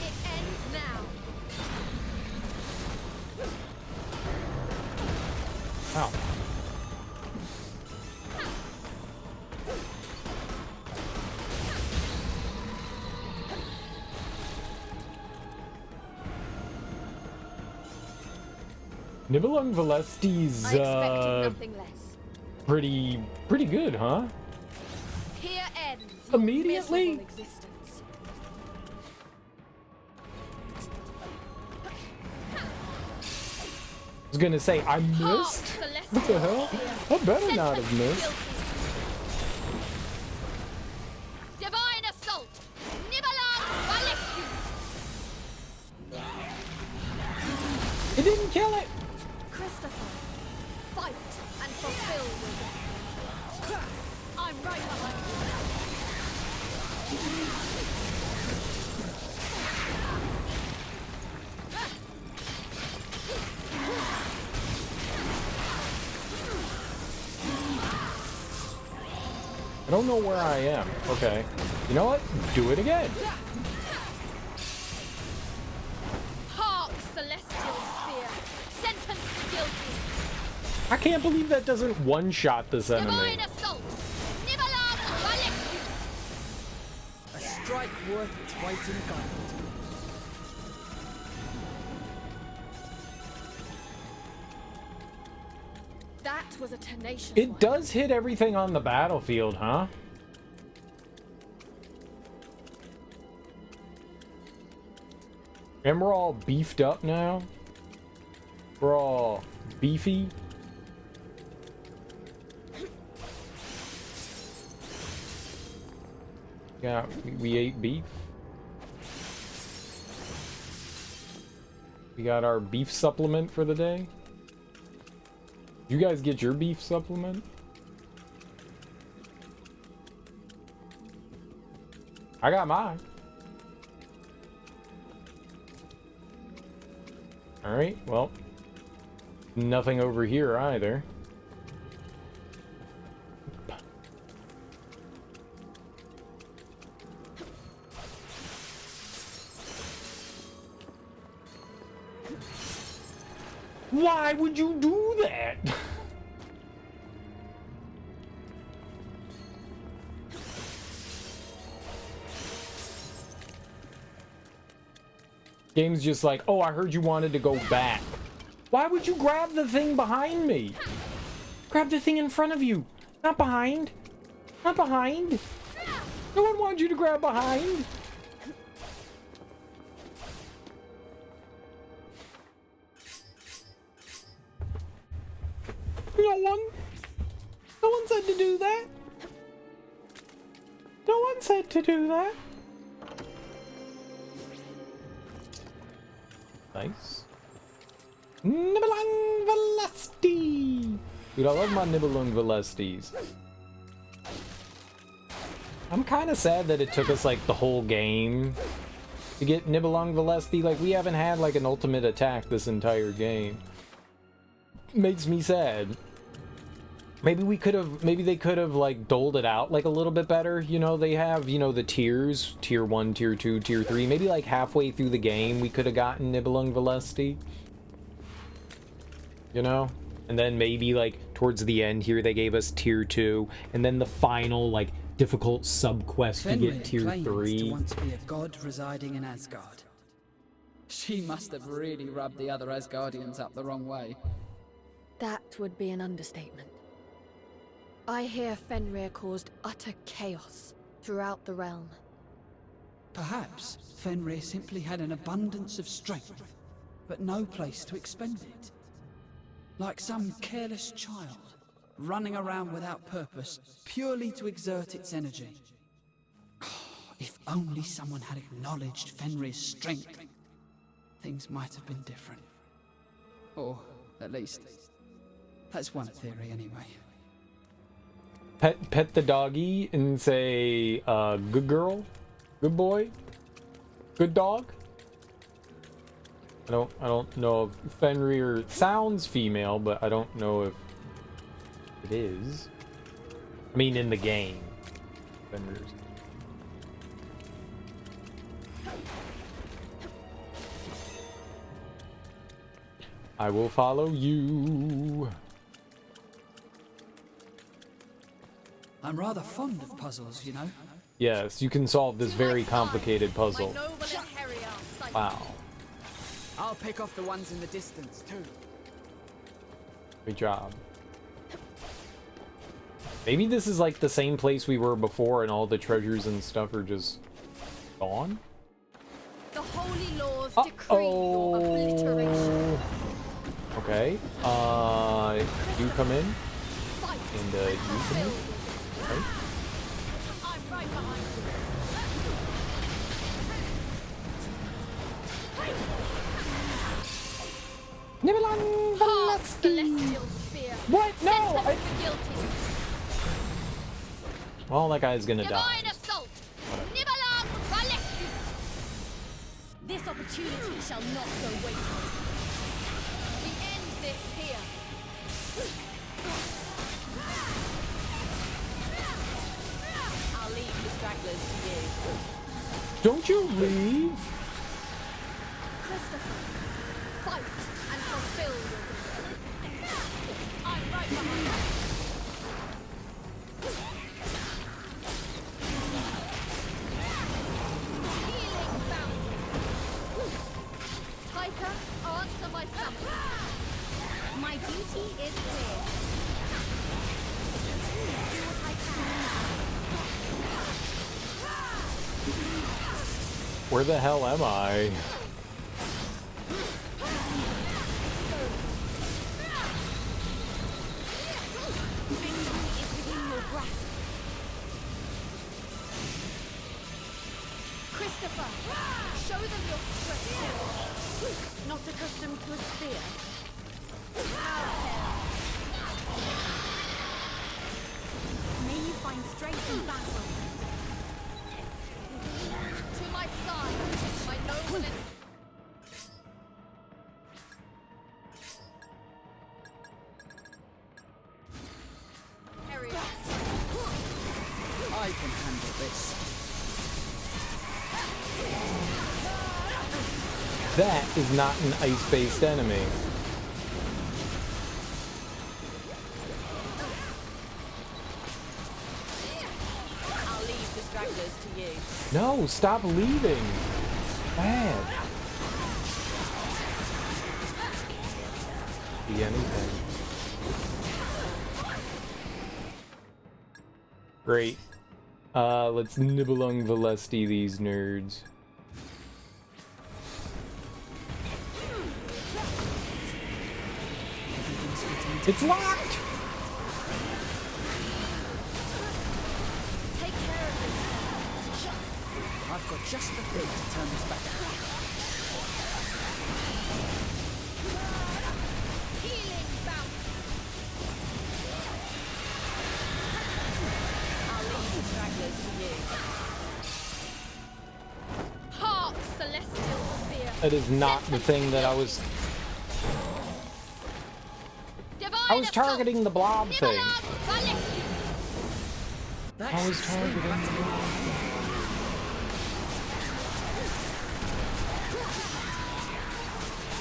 It ends now.
Ow. Nibelung Valesti's
nothing less.
pretty good, huh?
Here ends
immediately.
your miserable existence.
I was gonna say I missed. What the hell? I better not have missed.
Divine assault. Nibelung Valkyrie.
It didn't kill it.
Christopher, fight and fulfill your destiny. I'm right behind you.
I don't know where I am. Okay. You know what? Do it again.
Hark, celestial sphere. Sentence guilty.
I can't believe that doesn't one-shot this enemy.
Divine assault. Nibelung Valkyrie.
A strike worth its weight in gold.
That was a tenacious
It
one.
does hit everything on the battlefield, huh? And we're all beefed up now. We're all beefy. Yeah, we ate beef. We got our beef supplement for the day. You guys get your beef supplement? I got mine. Alright, well, nothing over here either. Why would you do that? Game's just like, oh, I heard you wanted to go back. Why would you grab the thing behind me? Grab the thing in front of you, not behind. Not behind. No one wants you to grab behind. No one said to do that. No one said to do that. Nice. Nibelung Velesti! Dude, I love my Nibelung Velestes. I'm kind of sad that it took us like the whole game to get Nibelung Velesti. Like, we haven't had like an ultimate attack this entire game. Makes me sad. Maybe they could have like doled it out like a little bit better. You know, they have, you know, the tiers, tier 1, tier 2, tier 3. Maybe like halfway through the game we could have gotten Nibelung Velesti. You know? And then maybe like towards the end here they gave us tier 2, and then the final like difficult sub-quest to get tier 3.
To once be a god residing in Asgard. She must have really rubbed the other Asgardians up the wrong way.
That would be an understatement. I hear Fenrir caused utter chaos throughout the realm.
Perhaps Fenrir simply had an abundance of strength, but no place to expend it. Like some careless child, running around without purpose, purely to exert its energy. If only someone had acknowledged Fenrir's strength, things might have been different. Or, at least, that's one theory anyway.
Pet the doggy and say, good girl, good boy, good dog. I don't know if Fenrir sounds female, but I don't know if it is. I mean, in the game, Fenrir's. I will follow you.
I'm rather fond of puzzles, you know.
Yes, you can solve this very complicated puzzle. Wow.
I'll pick off the ones in the distance, too.
Good job. Maybe this is like the same place we were before and all the treasures and stuff are just gone?
The holy laws decree your obliteration.
Okay. You come in. And you come in. Okay.
I'm right behind you.
Nibelung Velesti! What? No! Well, that guy's gonna die.
Assault! Nibelung Velesti! This opportunity shall not go wasted. We end this here.
I'll leave the stragglers to you.
Don't you leave?
Christopher, fight and fulfill your destiny. I'm right behind you. Healing bounty. Piper, answer my summons. My duty is clear. Do what I can.
Where the hell am I?
Christopher! Show them your strength!
Not accustomed to a spear?
May you find strength in battle.
To my side, my noble and...
I can handle this.
That is not an ice-based enemy.
I'll leave the stragglers to you.
No, stop leaving. Bad. Be anything. Great. Let's nibble on Velesti these nerds. It's locked!
Take care of this.
I've got just the thing to turn this back around.
Healing bout.
I'll leave the stragglers to you.
Hark, celestial spear.
That is not the thing that I was... I was targeting the blob thing. I was targeting the blob thing.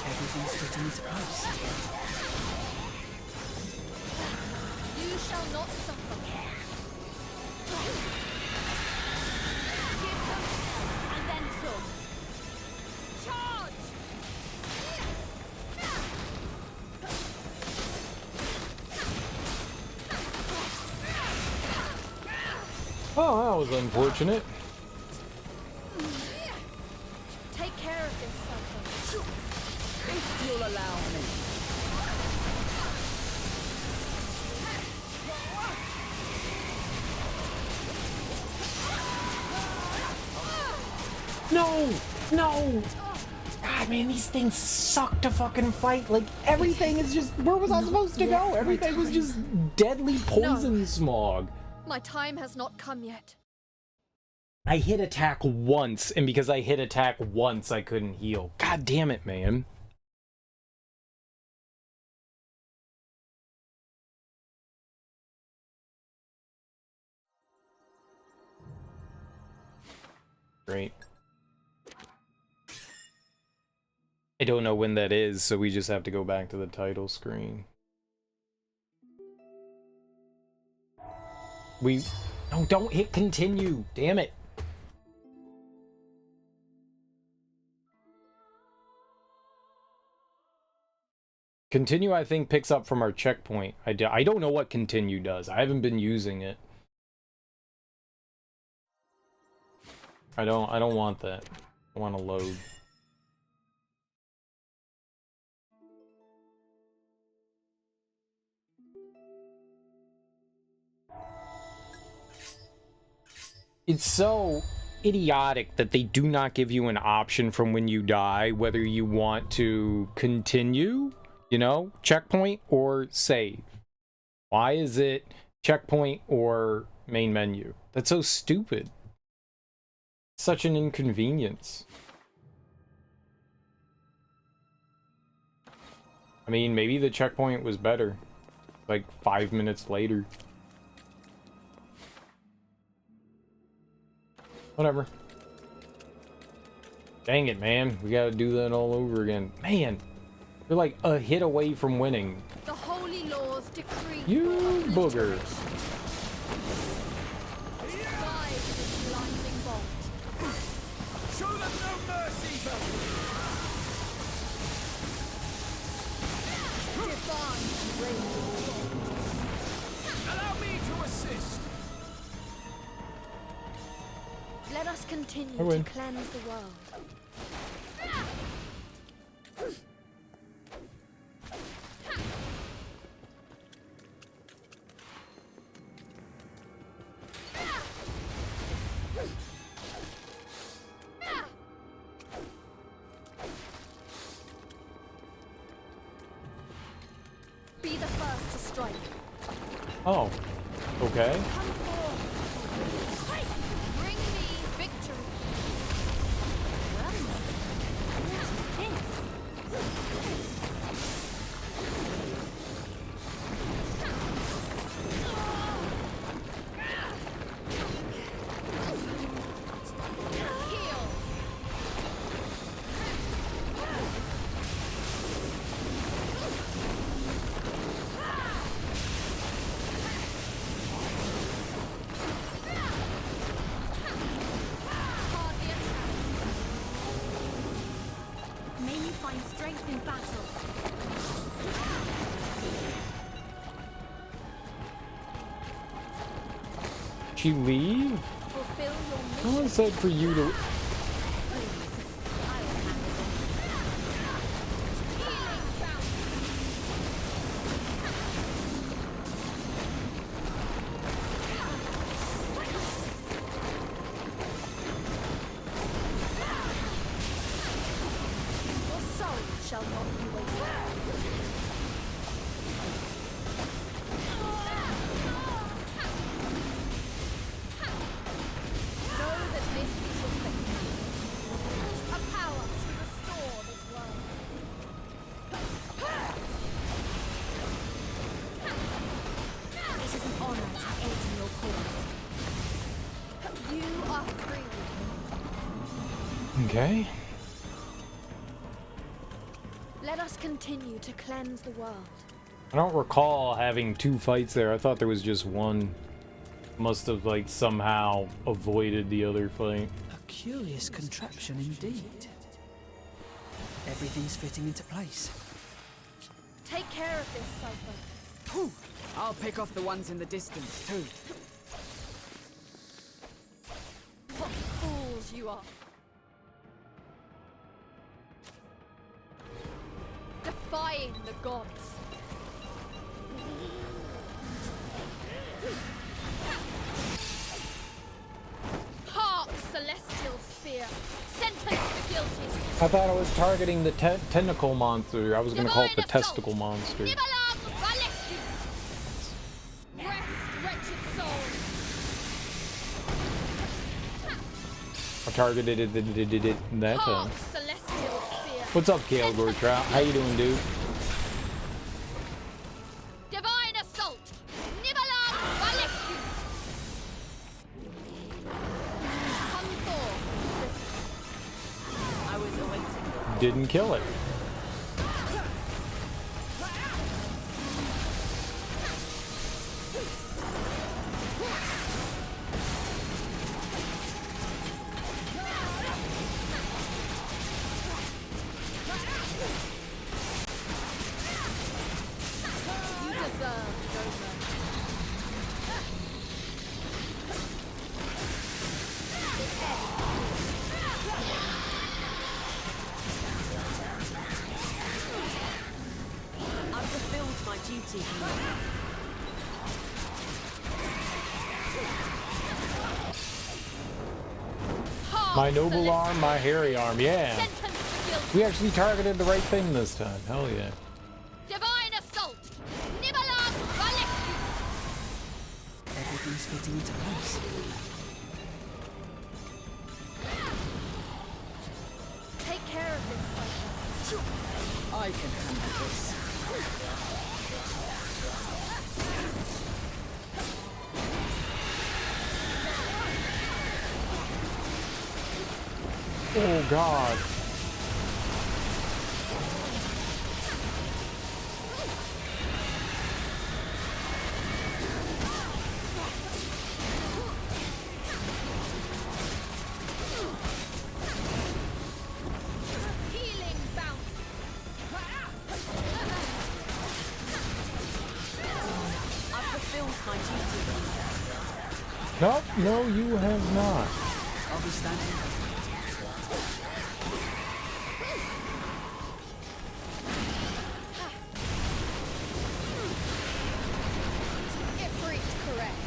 Everything's fitting into place.
You shall not suffer. Give them hell, and then some. Charge!
Oh, that was unfortunate.
Take care of this, Sultan.
If you'll allow me.
No! No! God, man, these things suck to fucking fight. Like, everything is just... Where was I supposed to go? Everything was just deadly poison smog.
My time has not come yet.
I hit attack once, and because I hit attack once, I couldn't heal. God damn it, man. Great. I don't know when that is, so we just have to go back to the title screen. No, don't hit continue. Damn it. Continue, I think, picks up from our checkpoint. I don't know what continue does. I haven't been using it. I don't want that. I want to load. It's so idiotic that they do not give you an option from when you die, whether you want to continue, you know, checkpoint, or save. Why is it checkpoint or main menu? That's so stupid. Such an inconvenience. I mean, maybe the checkpoint was better. Like 5 minutes later. Whatever. Dang it, man. We gotta do that all over again. Man, you're like a hit away from winning.
The holy laws decree.
You booger.
Survive this blinding bolt.
Show them no mercy,
Divine rage.
Allow me to assist.
Let us continue
I win.
to cleanse the world.
Oh, okay.
Bring me victory.
May you find strength in battle.
She leave?
Fulfill your mission.
No one said for you to.
I'll handle
Healing bounty. Your soul shall not be wasted. Know that this is your fate. A power to restore this world.
It is an honor to aid in your cause.
You are free.
Okay.
Let us continue to cleanse the world.
I don't recall having 2 fights there. I thought there was just one. Must have, like, somehow avoided the other fight.
A curious contraption indeed. Everything's fitting into place.
Take care of this, Cypher.
Phew. I'll pick off the ones in the distance, too.
What fools you are. Defying the gods. Hark, celestial sphere. Sentence the guilty.
I thought I was targeting the tentacle monster. I was going to call it the
Divine
testicle
assault.
monster.
Nibalam Valescu. Rest, wretched soul.
I targeted it that time.
Hark, celestial sphere.
What's up, Kale Gortrout? How you doing, dude?
Divine assault. Nibalam Valescu. Come forth.
I was awaiting.
Didn't kill it.
You deserve no mercy.
I've fulfilled my duty here.
Hark,
My noble
celestial
arm, my hairy arm. Yeah.
Sentence the guilty.
We actually targeted the right thing this time. Hell yeah.
Divine assault. Nibalam Valescu.
Everything's fitting into place.
Take care of this, Cypher.
I can handle this.
Oh god.
Healing bounty.
I've fulfilled my duty.
Nope, no, you have not.
I'll be standing.
Ifrit correct.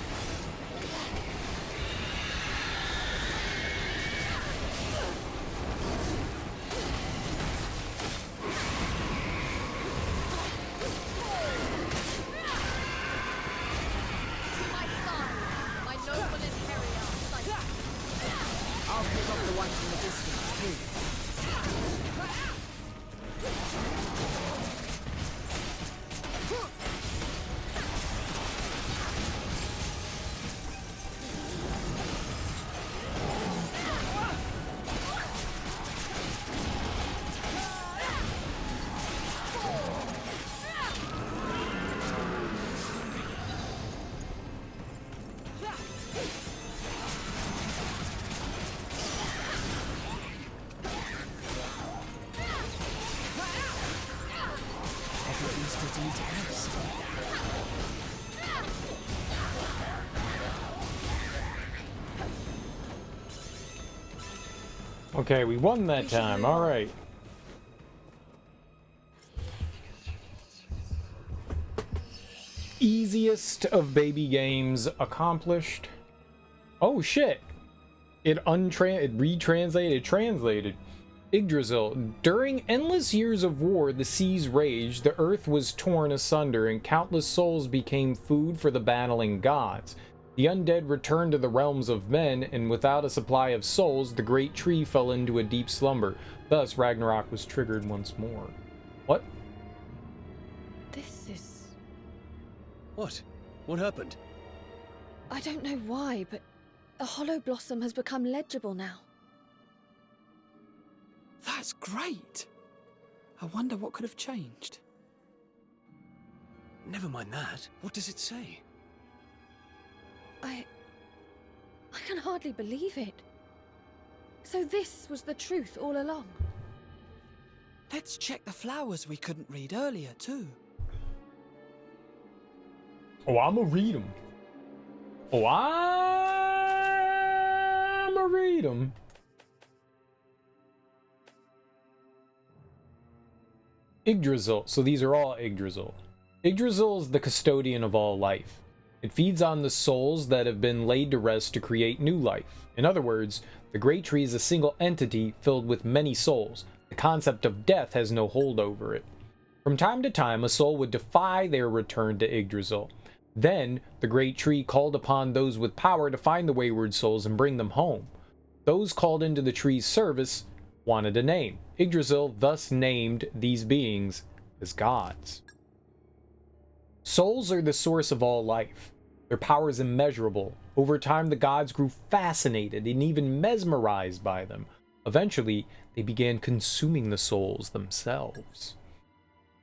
ones in the distance, too.
Everything's fitting into place.
Okay, we won that time. All right. Easiest of baby games accomplished. Oh shit! It translated. Yggdrasil. During endless years of war, the seas raged, the earth was torn asunder, and countless souls became food for the battling gods. The undead returned to the realms of men, and without a supply of souls, the great tree fell into a deep slumber. Thus, Ragnarok was triggered once more. What?
This is...
What? What happened?
I don't know why, but the hollow blossom has become legible now.
That's great. I wonder what could have changed.
Never mind that. What does it say?
I can hardly believe it. So this was the truth all along.
Let's check the flowers we couldn't read earlier, too.
Oh, I'ma read them. Oh, I'ma read them. Yggdrasil. So these are all Yggdrasil. Yggdrasil is the custodian of all life. It feeds on the souls that have been laid to rest to create new life. In other words, the Great Tree is a single entity filled with many souls. The concept of death has no hold over it. From time to time, a soul would defy their return to Yggdrasil. Then, the Great Tree called upon those with power to find the wayward souls and bring them home. Those called into the tree's service wanted a name. Yggdrasil thus named these beings as gods. Souls are the source of all life. Their power is immeasurable. Over time, the gods grew fascinated and even mesmerized by them. Eventually, they began consuming the souls themselves.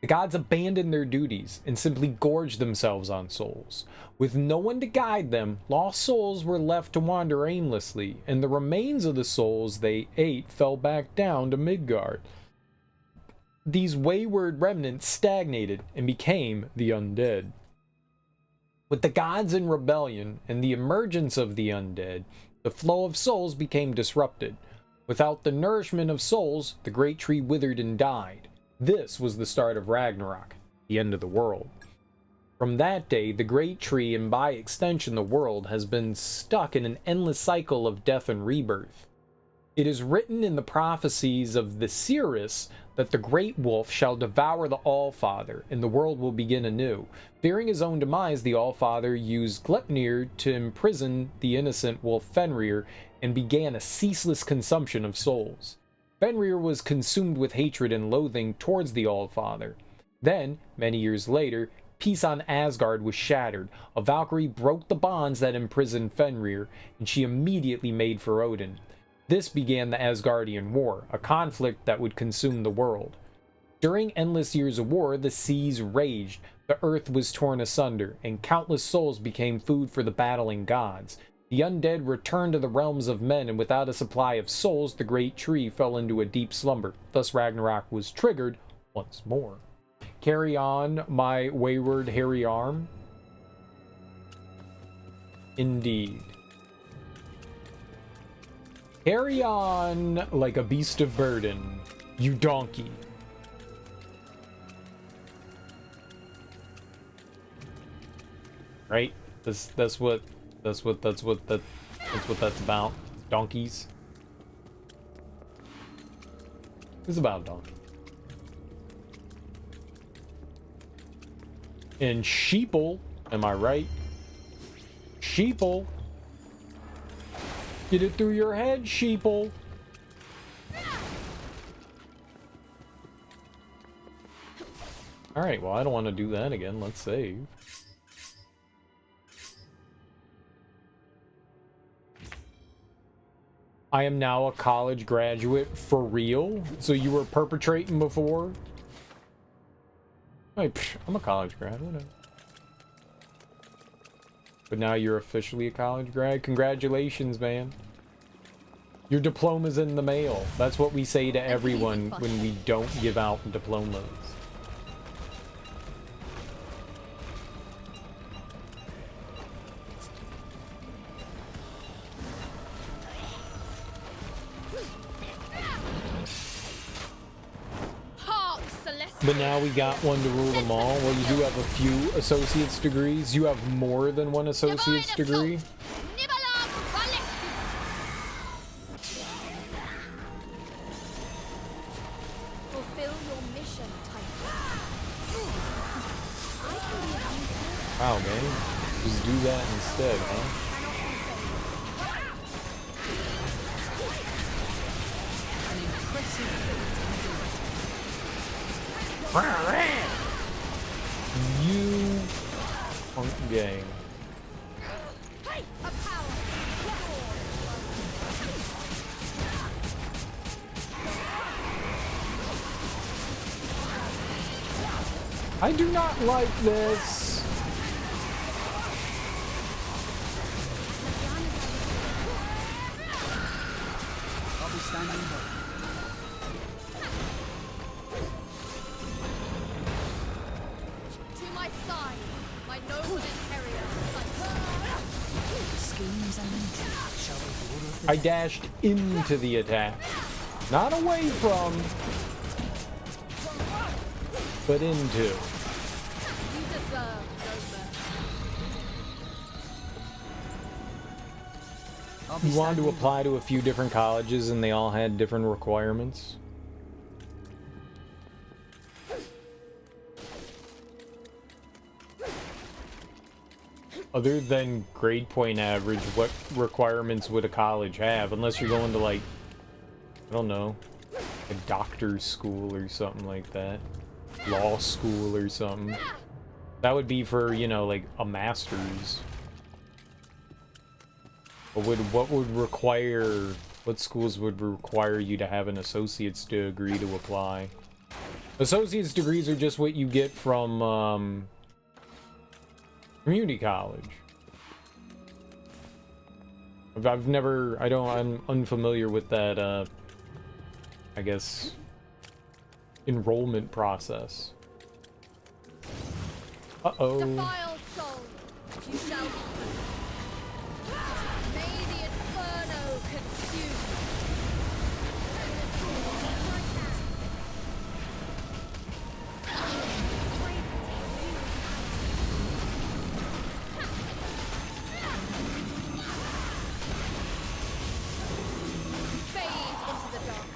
The gods abandoned their duties and simply gorged themselves on souls. With no one to guide them, lost souls were left to wander aimlessly, and the remains of the souls they ate fell back down to Midgard. These wayward remnants stagnated and became the undead. With the gods in rebellion and the emergence of the undead, the flow of souls became disrupted. Without the nourishment of souls, the great tree withered and died. This was the start of Ragnarok, the end of the world. From that day, the great tree, and by extension the world, has been stuck in an endless cycle of death and rebirth. It is written in the prophecies of the seeress that the great wolf shall devour the Allfather, and the world will begin anew. Fearing his own demise, the Allfather used Gleipnir to imprison the innocent wolf Fenrir, and began a ceaseless consumption of souls. Fenrir was consumed with hatred and loathing towards the Allfather. Then, many years later, peace on Asgard was shattered. A Valkyrie broke the bonds that imprisoned Fenrir, and she immediately made for Odin. This began the Asgardian War, a conflict that would consume the world. During endless years of war, the seas raged, the earth was torn asunder, and countless souls became food for the battling gods. The undead returned to the realms of men, and without a supply of souls, the great tree fell into a deep slumber. Thus Ragnarok was triggered once more. Carry on, my wayward hairy arm. Indeed. Carry on like a beast of burden, you donkey. Right? That's what that's about. Donkeys. It's about donkey. And sheeple, am I right? Sheeple. Get it through your head, sheeple. Alright, well, I don't want to do that again. Let's save. I am now a college graduate for real? So you were perpetrating before? Hey, I'm a college grad, whatever. But now you're officially a college grad? Congratulations, man. Your diploma's in the mail. That's what we say to everyone when we don't give out diplomas. But now we got one to rule them all. Well, you do have a few associate's degrees. You have more than one associate's degree.
Fulfill your mission, Titan.
Wow, man. Just do that instead, huh?
An impressive
You punk gang. I do not like this.
I'll be standing by.
To my side, my noble inheritor.
Schemes and intrigues shall be the order of the
I dashed into the attack. Not away from, but into.
You deserve no mercy.
You wanted to apply to a few different colleges and they all had different requirements. Other than grade point average, what requirements would a college have? Unless you're going to, like, I don't know, a doctor's school or something like that. Law school or something. That would be for, you know, like, a master's. What schools would require you to have an associate's degree to apply? Associate's degrees are just what you get from, community college. I'm unfamiliar with that, I guess, enrollment process. Uh-oh.
Defiled soul, you shall be. May the inferno consume. Fade into the dark.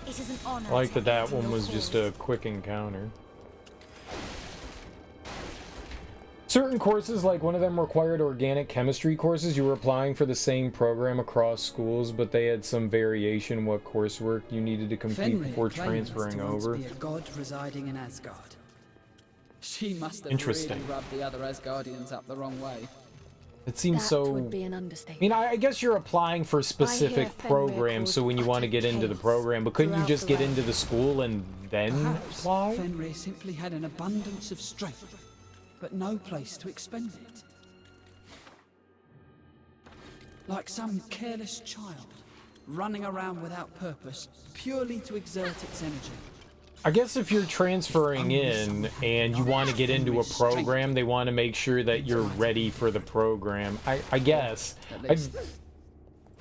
It is an honor.
I like
to
that
enter
one
your
was just
halls.
a quick encounter. Certain courses, like one of them required organic chemistry courses. You were applying for the same program across schools, but they had some variation in what coursework you needed to complete
Fenrir
before
claims
transferring
to once
over.
be a god residing in Asgard. She must have
Interesting.
really rubbed the other Asgardians up the wrong way.
It seems
That
so...
would be an
I
understatement.
mean, I guess you're applying for specific
Fenrir
programs, so when you want to get into the program, but couldn't you
throughout
just
the
get into the school and then
Perhaps
apply?
Fenrir simply had an abundance of strength, but no place to expend it. Like some careless child, running around without purpose, purely to exert its energy.
I guess if you're transferring in and you want to get into a program, they want to make sure that you're ready for the program. I guess.
At least,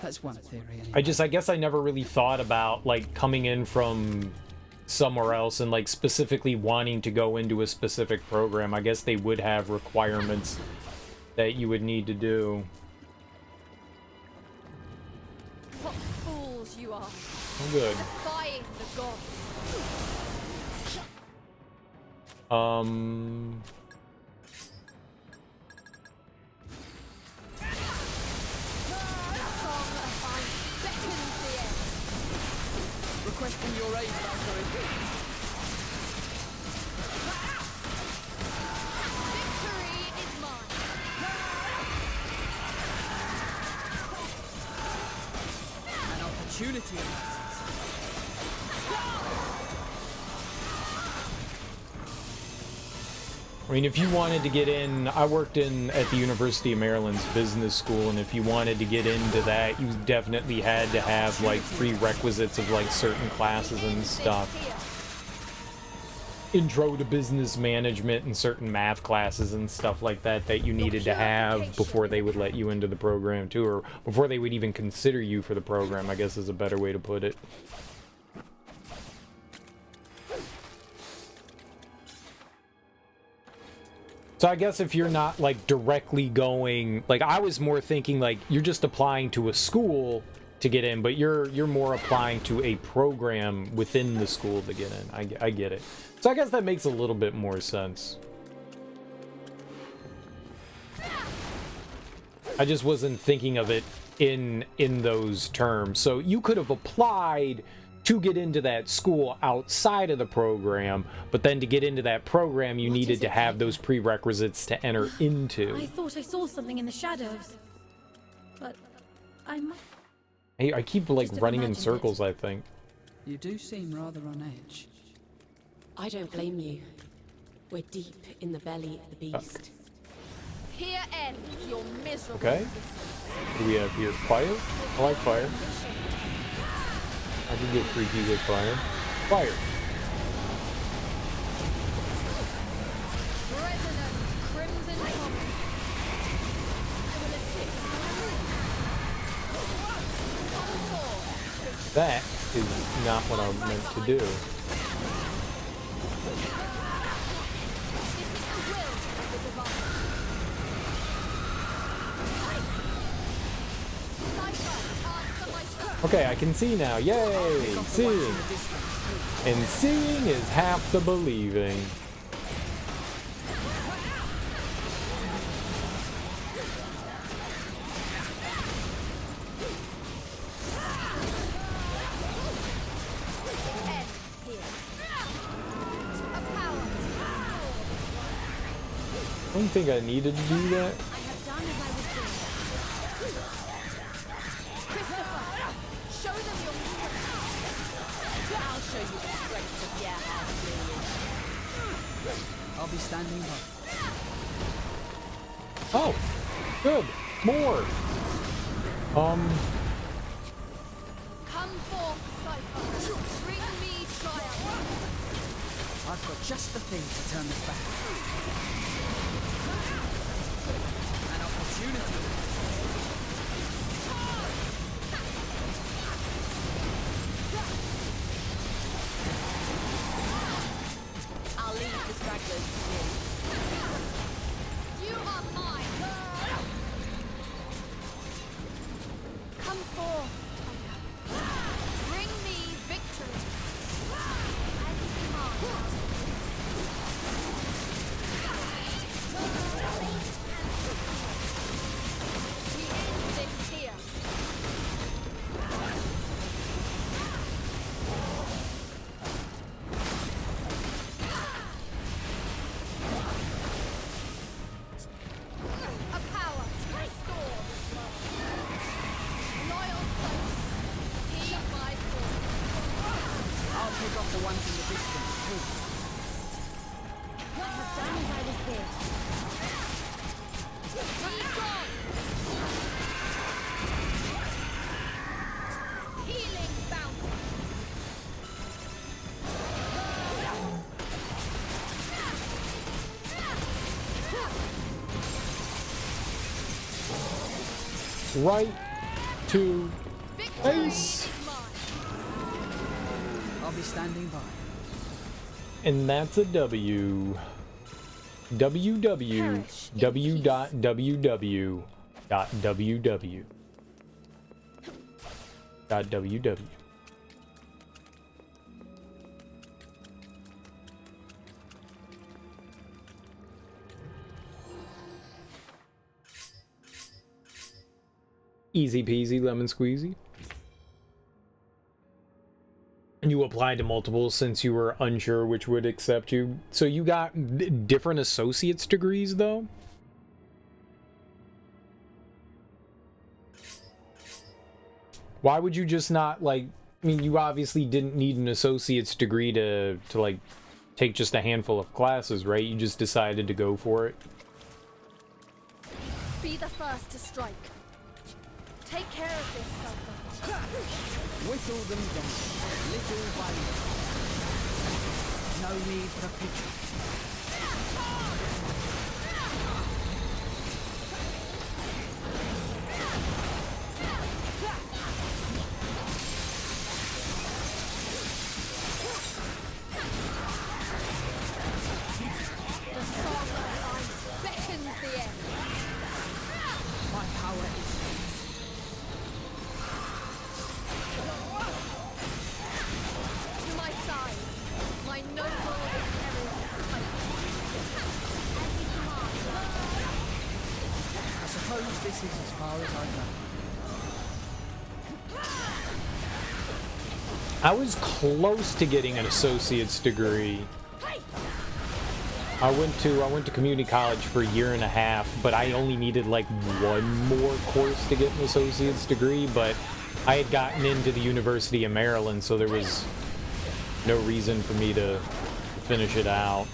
that's one theory anyway.
I guess I never really thought about, like, coming in from somewhere else and, like, specifically wanting to go into a specific program. I guess they would have requirements that you would need to do.
What fools you are.
Oh, good.
Defying the gods.
brave, Valkyrie.
Victory is mine.
An opportunity arises.
I mean, if you wanted to get in, I worked at the University of Maryland's business school, and if you wanted to get into that, you definitely had to have, like, prerequisites of, like, certain classes and stuff. Intro to business management and certain math classes and stuff like that that you needed to have before they would let you into the program, too, or before they would even consider you for the program, I guess is a better way to put it. So I guess if you're not, like, directly going, like, I was more thinking, like, you're just applying to a school to get in, but you're more applying to a program within the school to get in. I get it. So I guess that makes a little bit more sense. I just wasn't thinking of it in those terms. So you could have applied to get into that school outside of the program, but then to get into that program, you needed to have those prerequisites to enter into.
I thought I saw something in the shadows, but I might...
Hey, I keep, like, running in circles, I think.
You do seem rather on edge.
I don't blame you. We're deep in the belly of the beast.
Here ends your miserable
Okay. What do we have here? Fire? I like fire. I can get freaky with fire. Fire.
Resonant crimson comet. I will assist.
That is not what I meant to do. Okay, I can see now. Yay! Seeing. And seeing is half the believing. I don't think I needed to do that.
I'll be standing by.
Oh, good. More.
Come forth, Cypher. Bring me triumph.
I've got just the thing to turn this back. An opportunity.
I'll leave the stragglers to you.
You are mine. Come forth. Bring me victory. As you command. We end this here. A power to restore this world. Loyal souls, heed my call.
I'll pick off the ones in the distance too.
I have done as I was bid.
Be gone. Healing bounty.
Right to
Victory
face.
is mine.
I'll be standing by.
And that's a W. www.www.ww. Easy peasy lemon squeezy. And you applied to multiple since you were unsure which would accept you. So you got different associate's degrees, though? Why would you just not, like... I mean, you obviously didn't need an associate's degree to like, take just a handful of classes, right? You just decided to go for it.
Be the first to strike. Take care of this, Sulfur.
Whittle them down, little by little. No need for pity.
The song of the ice beckons the end.
My power is
To my side, my noble inheritance.
I suppose this is as far as I go.
I was close to getting an associate's degree. I went to community college for a year and a half, but I only needed like one more course to get an associate's degree, but I had gotten into the University of Maryland, so there was no reason for me to finish it out.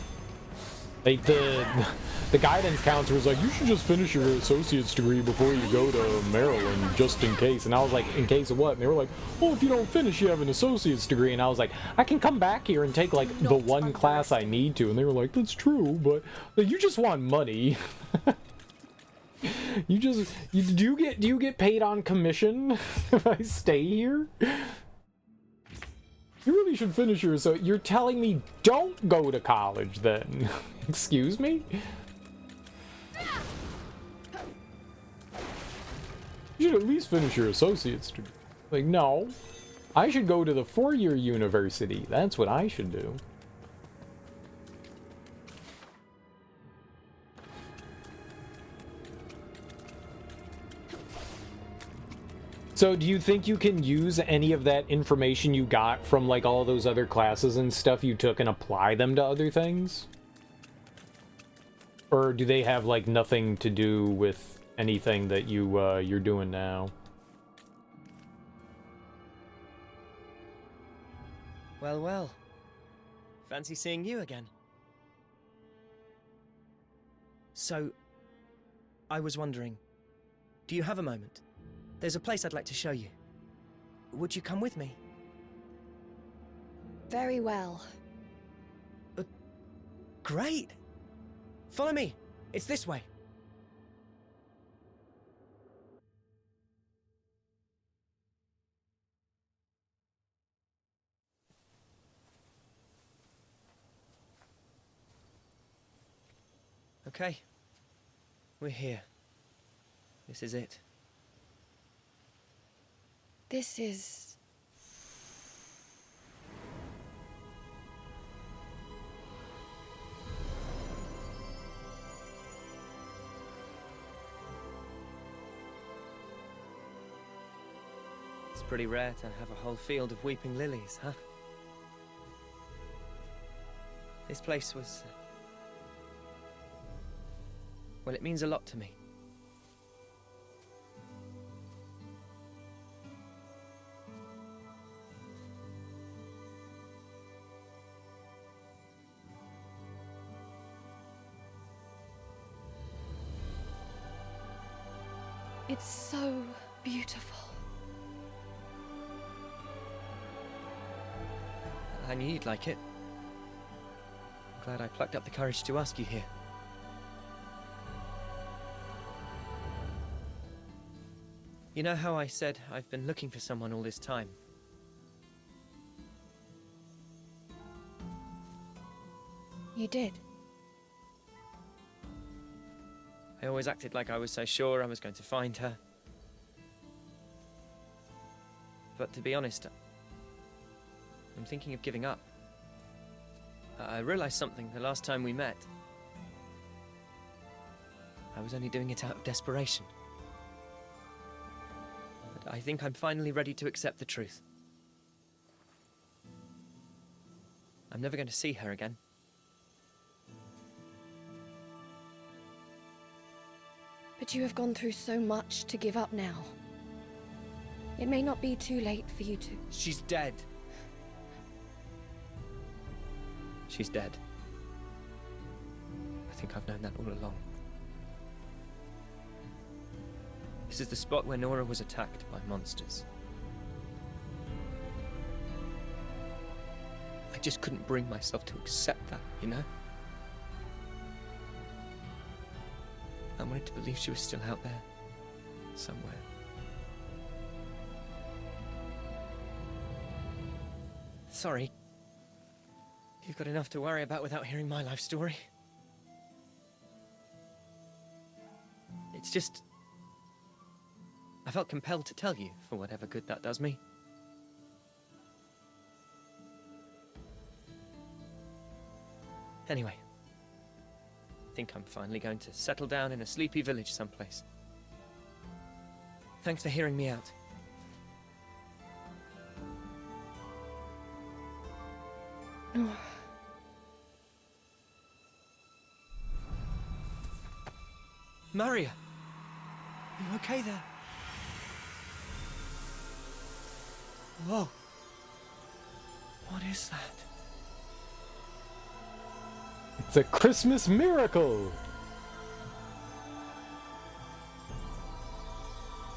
Like the guidance counselor was like, you should just finish your associate's degree before you go to Maryland, just in case. And I was like, in case of what? And they were like, well, if you don't finish, you have an associate's degree. And I was like, I can come back here and take like the one class I need to. And they were like, that's true, but like, you just want money. do you get paid on commission if I stay here? You really should finish your, so you're telling me don't go to college then? Excuse me? You should at least finish your associate's degree. Like, no. I should go to the 4-year university. That's what I should do. So do you think you can use any of that information you got from like all those other classes and stuff you took and apply them to other things? Or do they have like nothing to do with anything that you're doing now?
Well, well. Fancy seeing you again. So, I was wondering, do you have a moment? There's a place I'd like to show you. Would you come with me?
Very well.
Great! Follow me. It's this way. Okay. We're here. This is it.
This is...
It's pretty rare to have a whole field of weeping lilies, huh? This place was... well, it means a lot to me.
It's so beautiful.
I knew you'd like it. I'm glad I plucked up the courage to ask you here. You know how I said I've been looking for someone all this time?
You did.
I always acted like I was so sure I was going to find her. But to be honest, I'm thinking of giving up. I realized something the last time we met. I was only doing it out of desperation. But I think I'm finally ready to accept the truth. I'm never going to see her again.
But you have gone through so much to give up now. It may not be too late for you to...
She's dead. She's dead. I think I've known that all along. This is the spot where Nora was attacked by monsters. I just couldn't bring myself to accept that, you know? I wanted to believe she was still out there, somewhere. Sorry. You've got enough to worry about without hearing my life story. It's just... I felt compelled to tell you, for whatever good that does me. Anyway, I think I'm finally going to settle down in a sleepy village someplace. Thanks for hearing me out. Maria! You okay there? Whoa. What is that?
It's a Christmas miracle!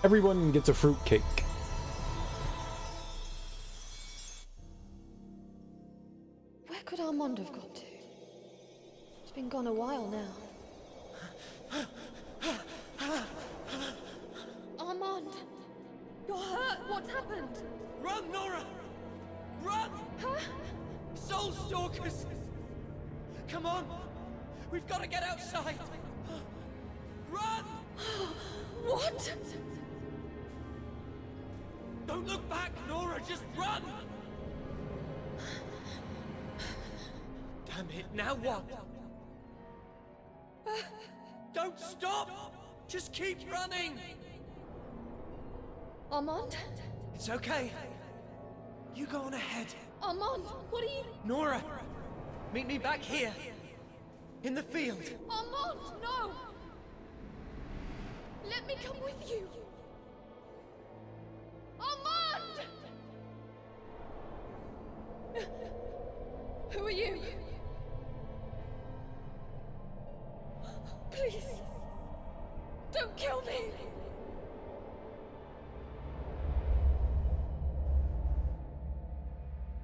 Everyone gets a fruitcake.
Where could Armand have gone to? He's been gone a while now. Armand! You're hurt! What's happened?
Run, Nora! Run!
Huh?
Soul Stalkers! Come on! We've got to get outside! Run!
What?
Don't look back, Nora! Just run! Damn it, now what? Don't stop! Just keep running!
Armand?
It's okay. You go on ahead.
Armand, what are you...
Nora! Meet me back here! In the field!
Armand, no! Let me come with you! Armand! Who are you? Please, don't kill me!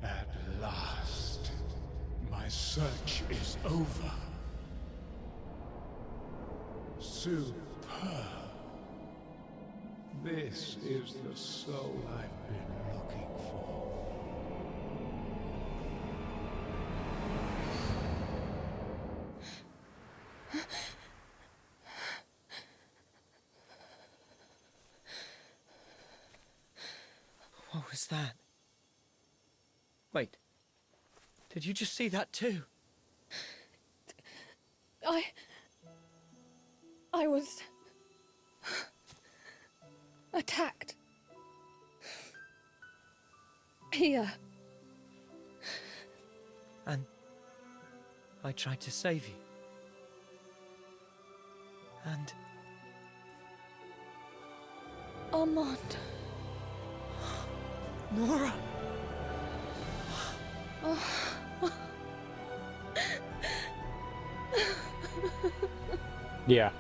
At last, my search is over. Superb. This is the soul I've been looking for.
What was that? Wait. Did you just see that too?
I was... attacked. Here.
And I tried to save you. And
Armand.
Nora!
Yeah.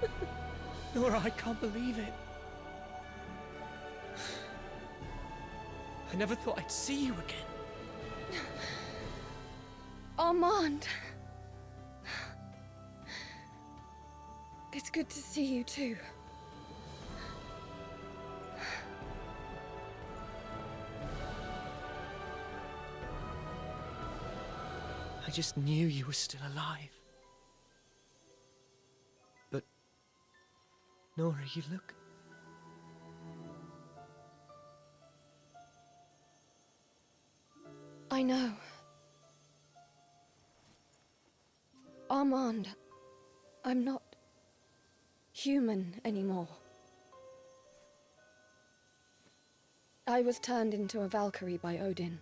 Nora, I can't believe it. I never thought I'd see you again.
Armand. It's good to see you too.
I just knew you were still alive. But, Nora, you look...
I know. Armand, I'm not human anymore. I was turned into a Valkyrie by Odin.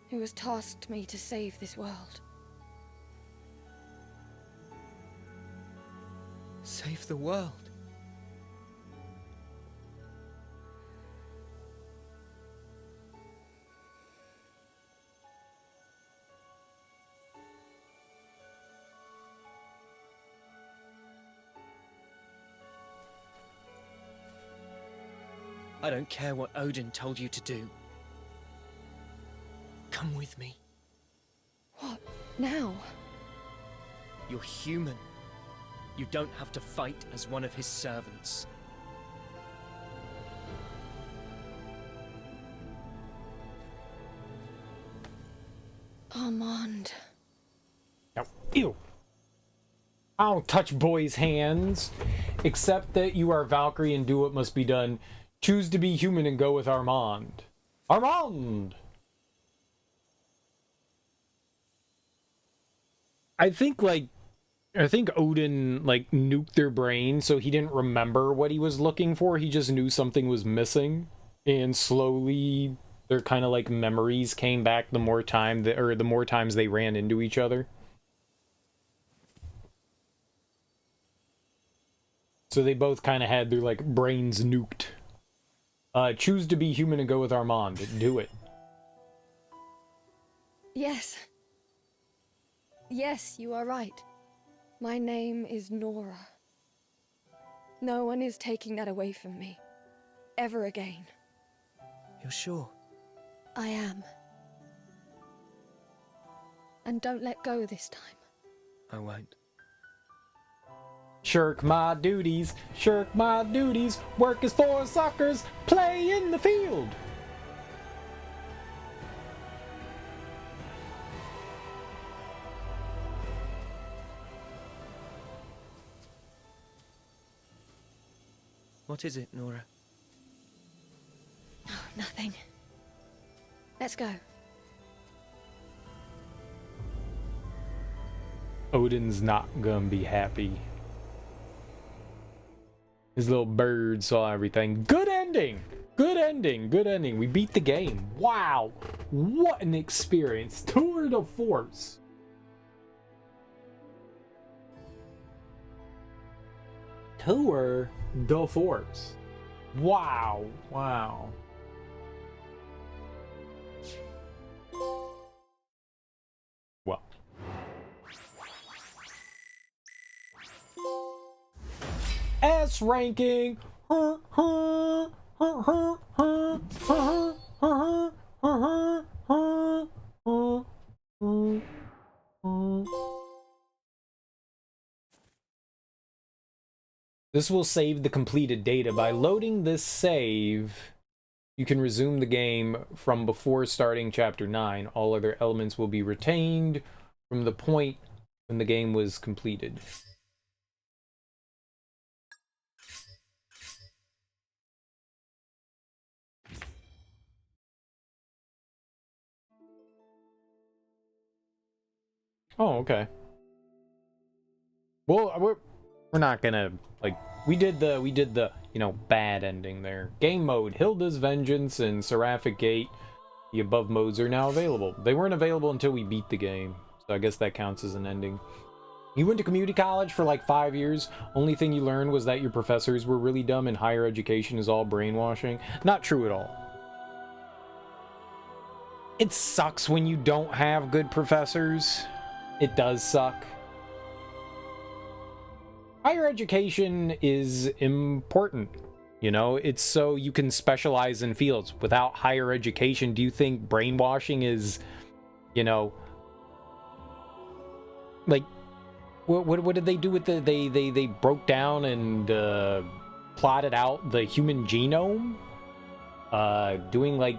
who has tasked me to save this world.
Save the world? I don't care what Odin told you to do. Come with me.
What now?
You're human. You don't have to fight as one of his servants.
Armand.
No. Ew. I don't touch boys' hands. Accept that you are Valkyrie and do what must be done. Choose to be human and go with Armand. Armand! I think Odin, nuked their brain, so he didn't remember what he was looking for. He just knew something was missing. And slowly, their kind of, memories came back the more times they ran into each other. So they both kind of had their, brains nuked. Choose to be human and go with Armand. Do it.
Yes. Yes, you are right. My name is Nora. No one is taking that away from me. Ever again.
You're sure?
I am. And don't let go this time.
I won't.
Shirk my duties, shirk my duties. Work is for suckers, play in the field.
What is it, Nora?
Oh, nothing. Let's go.
Odin's not gonna be happy. His little bird saw everything. Good ending! Good ending! Good ending. We beat the game. Wow! What an experience. Tour de force. Tour de force. Wow. Wow. Well. S ranking. This will save the completed data. By loading this save, you can resume the game from before starting Chapter 9. All other elements will be retained from the point when the game was completed. Oh, okay. Well, we're not gonna, we did the, you know, bad ending there. Game mode, Hilde's Vengeance and Seraphic Gate. The above modes are now available. They weren't available until we beat the game, so I guess that counts as an ending. You went to community college for 5 years. Only thing you learned was that your professors were really dumb and higher education is all brainwashing. Not true at all. It sucks when you don't have good professors. It does suck. Higher education is important. You know, it's so you can specialize in fields. Without higher education, do you think brainwashing is, you know, what did they do with the they broke down and plotted out the human genome, doing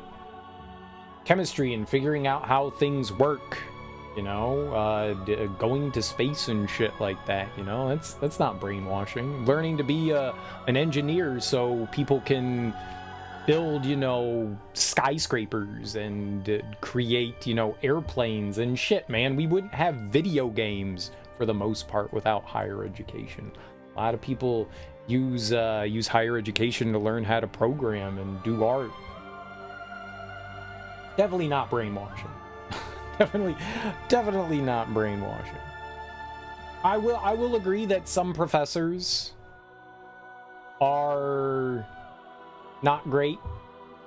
chemistry and figuring out how things work, you know, going to space and shit like that, you know. That's not brainwashing. Learning to be an engineer so people can build, you know, skyscrapers and create, you know, airplanes and shit, man. We wouldn't have video games for the most part without higher education. A lot of people use higher education to learn how to program and do art. Definitely not brainwashing. Definitely not brainwashing. I will agree that some professors are not great,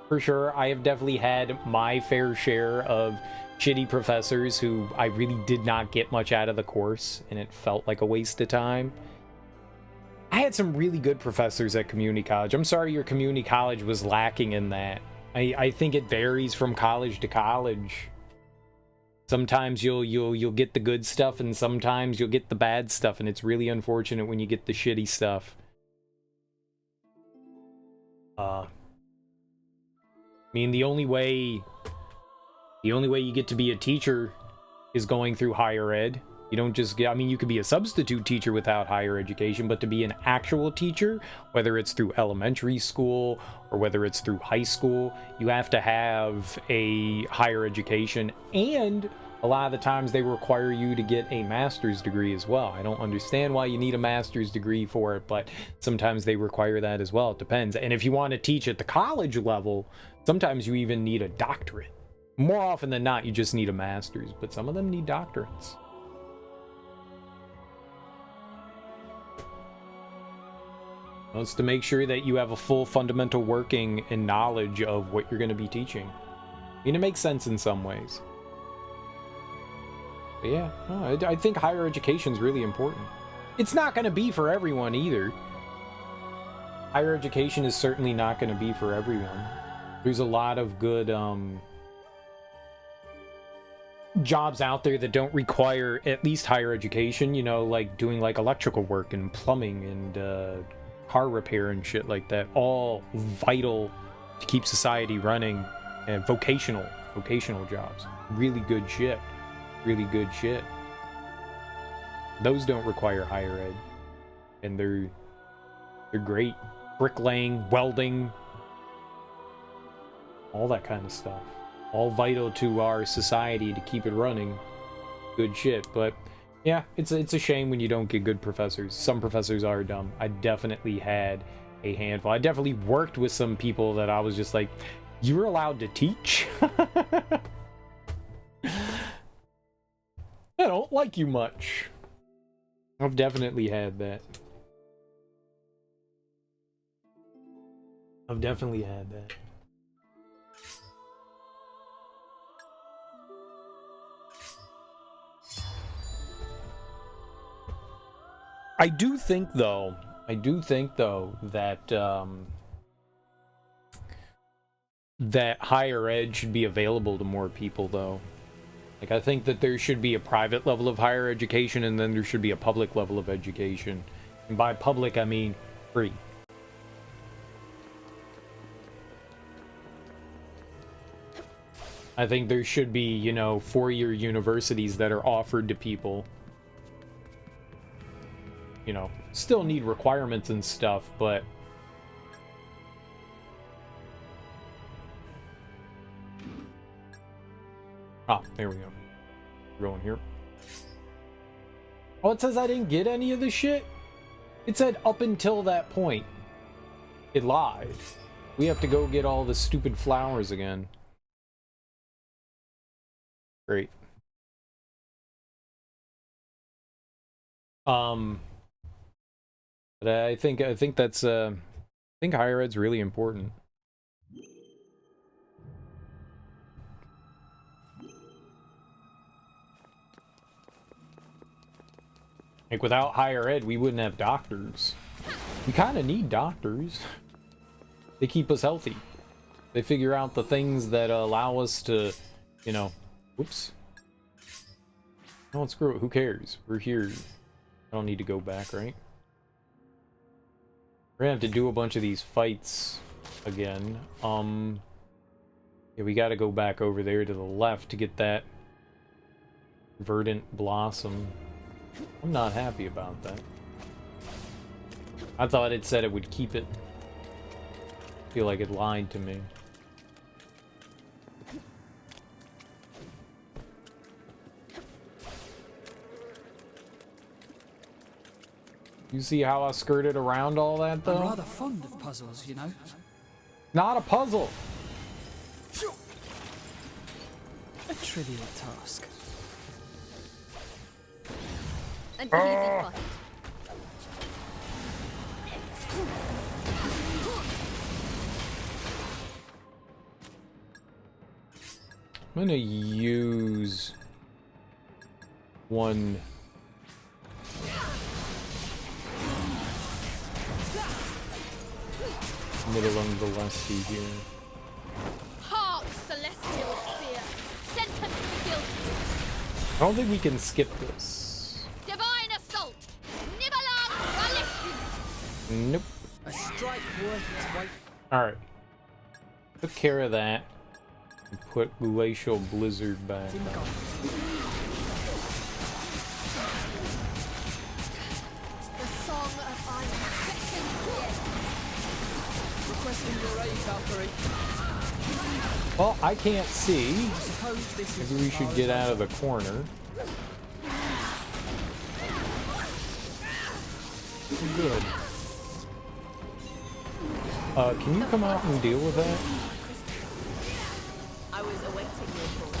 for sure. I have definitely had my fair share of shitty professors who I really did not get much out of the course, and it felt like a waste of time. I had some really good professors at community college. I'm sorry your community college was lacking in that. I think it varies from college to college. Sometimes you'll get the good stuff, and sometimes you'll get the bad stuff, and it's really unfortunate when you get the shitty stuff. I mean, the only way you get to be a teacher is going through higher ed. You don't just get, I mean, you could be a substitute teacher without higher education, but to be an actual teacher, whether it's through elementary school or whether it's through high school, you have to have a higher education, and a lot of the times they require you to get a master's degree as well. I don't understand why you need a master's degree for it, but sometimes they require that as well. It depends. And if you want to teach at the college level, sometimes you even need a doctorate. More often than not, you just need a master's, but some of them need doctorates. It's to make sure that you have a full fundamental working and knowledge of what you're going to be teaching. I mean, it makes sense in some ways. But yeah, no, I think higher education is really important. It's not going to be for everyone either. Higher education is certainly not going to be for everyone. There's a lot of good jobs out there that don't require at least higher education, you know, like doing like electrical work and plumbing and car repair and shit like that. All vital to keep society running, and vocational jobs. Really good shit. Really good shit. Those don't require higher ed, and they're great. Bricklaying, welding, all that kind of stuff. All vital to our society to keep it running. Good shit. But yeah, it's a shame when you don't get good professors. Some professors are dumb. I definitely had a handful. I definitely worked with some people that I was just like, you're allowed to teach? I don't like you much. I've definitely had that. I've definitely had that. I do think though that that higher ed should be available to more people though. Like, I think that there should be a private level of higher education, and then there should be a public level of education. And by public, I mean free. I think there should be, you know, four-year universities that are offered to people. You know, still need requirements and stuff, but there we go. We're going here. Oh, it says I didn't get any of the shit? It said up until that point. It lied. We have to go get all the stupid flowers again. Great. But I think that's I think higher ed's really important. Like, without higher ed, we wouldn't have doctors. We kind of need doctors. They keep us healthy. They figure out the things that allow us to, you know, whoops. Oh, screw it. Who cares? We're here. I don't need to go back, right? We're gonna have to do a bunch of these fights again. Yeah, we gotta go back over there to the left to get that verdant blossom. I'm not happy about that. I thought it said it would keep it. I feel like it lied to me. You see how I skirted around all that, though?
I'm rather fond of puzzles, you know.
Not a puzzle.
A trivial task.
An easy fight.
I'm gonna use one middle on the lusty here.
Hark, celestial spear. Sentence the guilty.
I don't think we can skip this.
Divine assault. Nibbalam Ralish.
Nope.
A strike worth its weight.
Alright. Took care of that. And put Glacial Blizzard back.
The song of iron.
Requesting your aid, Valkyrie.
Well, I can't see.
I suppose this is
Maybe we should get out of the corner. Good. Can you come out and deal with that?
I was awaiting your call.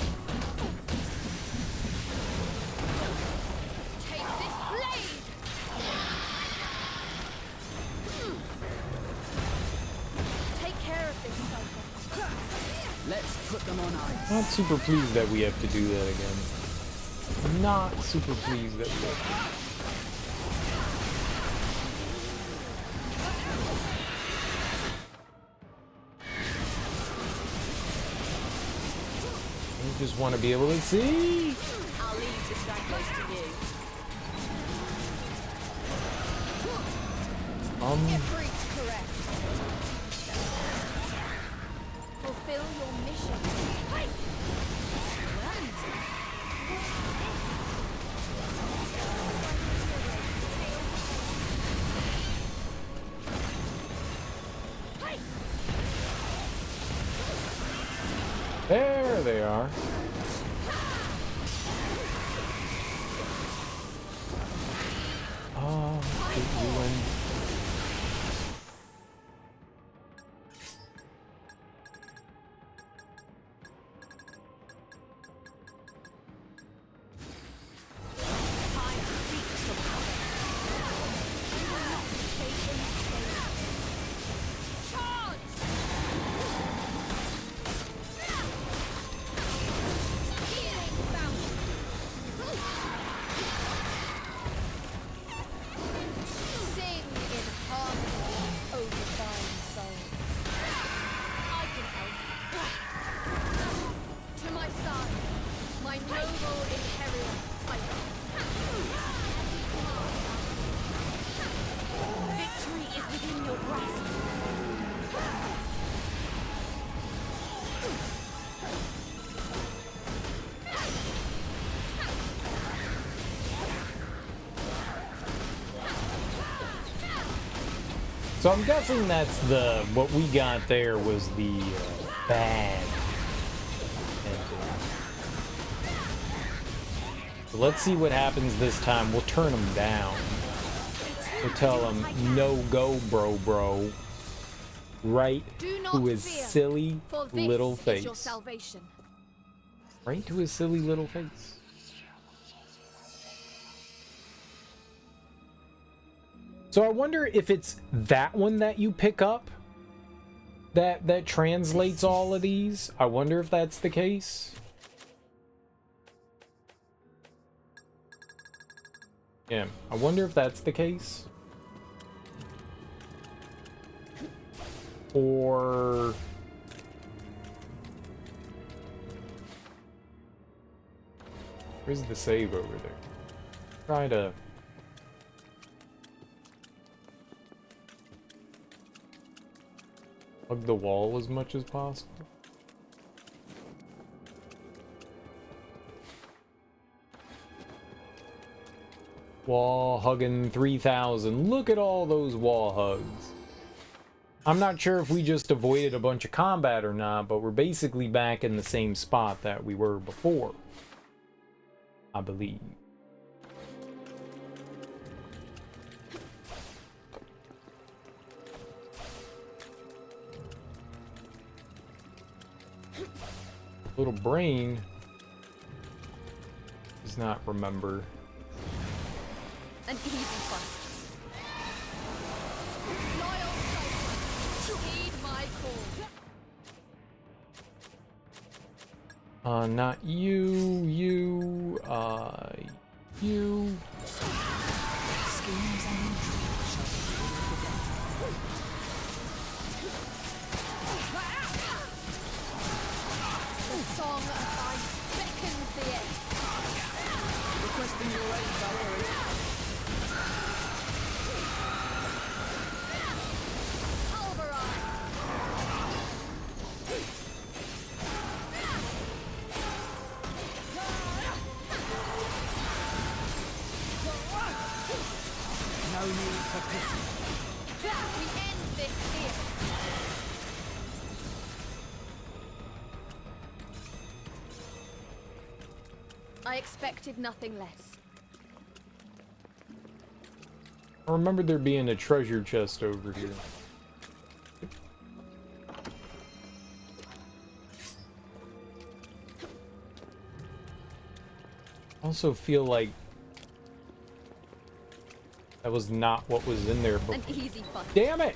Take this blade. Take care of this cycle.
Let's put them on ice.
Not super pleased that we have to do that again. Not super pleased that we have to. I just want to be able to see.
I'll leave this guy close to you.
Ifrit correct. Fulfill your mission.
There they are. Oh, good doing. So I'm guessing that's what we got there was the bad ending. So let's see what happens this time. We'll turn them down. We'll tell them no go, bro. Right to his silly little face. Right to his silly little face. So I wonder if it's that one that you pick up that translates all of these. I wonder if that's the case. Yeah, I wonder if that's the case. Or where's the save over there? Try to hug the wall as much as possible. Wall hugging 3,000. Look at all those wall hugs. I'm not sure if we just avoided a bunch of combat or not, but we're basically back in the same spot that we were before, I believe. Little brain Does not remember.
An easy fight. Loyal soldier, heed my call.
Not you, you.
Schemes and intrigue shall be
The song of ice beckons the end.
requesting your aid, Valkyrie.
Pulverize.
No need for pity.
We end this here. I expected nothing less.
I remember there being a treasure chest over here. I also feel like that was not what was in there before.
An easy fight.
Damn it!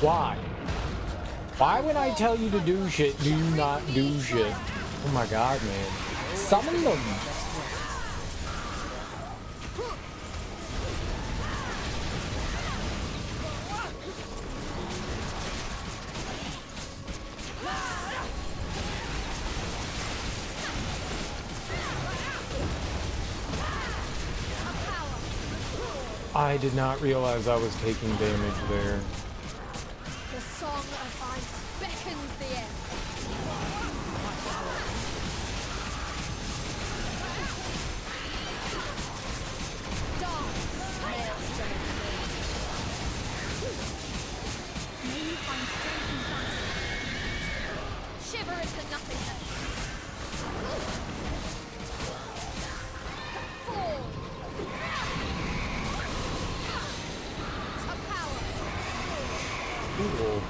Why? Why when I tell you to do shit, do you not do shit? Oh my god, man. Summon them! I did not realize I was taking damage there.
The song of ice beckons the end. Dance, maelstrom.
May you find strength in battle.
Shiver into nothingness. Fall. A power.
Cool.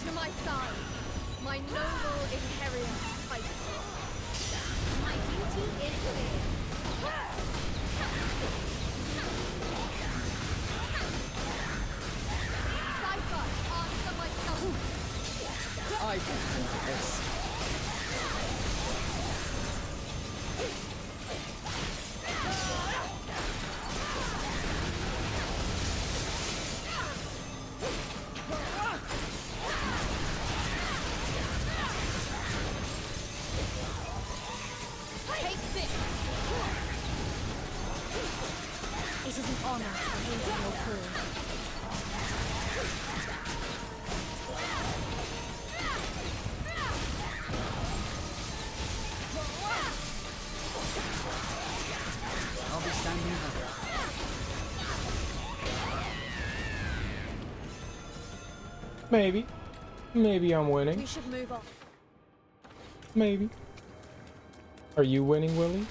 To my side, my noble inheritor fighter.
My duty is clear.
Cypher, answer my summons.
I can handle this.
Take this.
It is an honor to lead your cause.
I'll be standing by.
Maybe. Maybe I'm
We
winning.
should move on.
Maybe. Are you winning, Willie?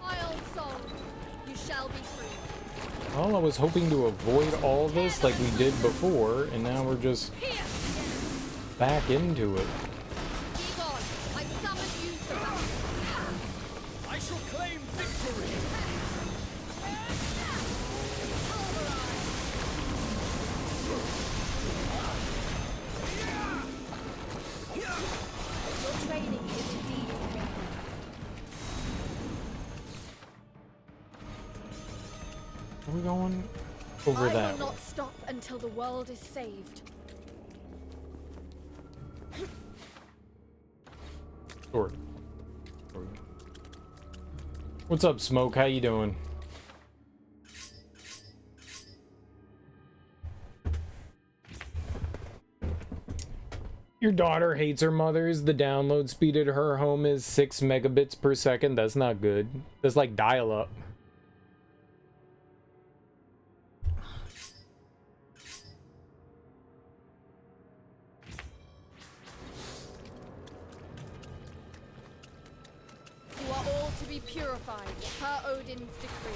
Wild soul, you shall be free.
Well, I was hoping to avoid all this like we did before, and now we're just back into it.
Be gone. I summon you to battle.
I shall claim victory!
Your training is indeed impressive.
Are we going over
I
that
will
way?
not stop until the world is saved.
Sort of. What's up, Smoke? How you doing? Your daughter hates her mother's. The download speed at her home is 6 megabits per second. That's not good. That's like dial-up.
You are all to be purified, per Odin's decree.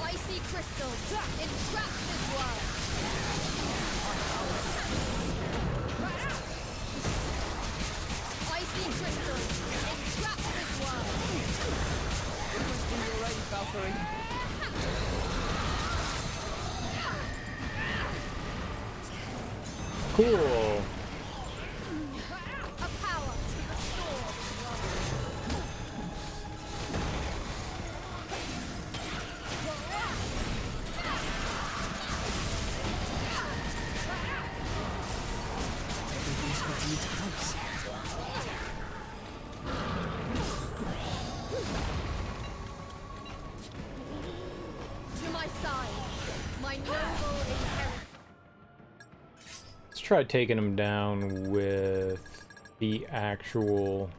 Icy crystals, entrap this world. Icy crystals, entrap this world.
Requesting your aid, Valkyrie.
Cool.
A power to restore this world.
Everything's fitting into place.
To my side, my noble inheritance.
Let's try taking him down with the actual...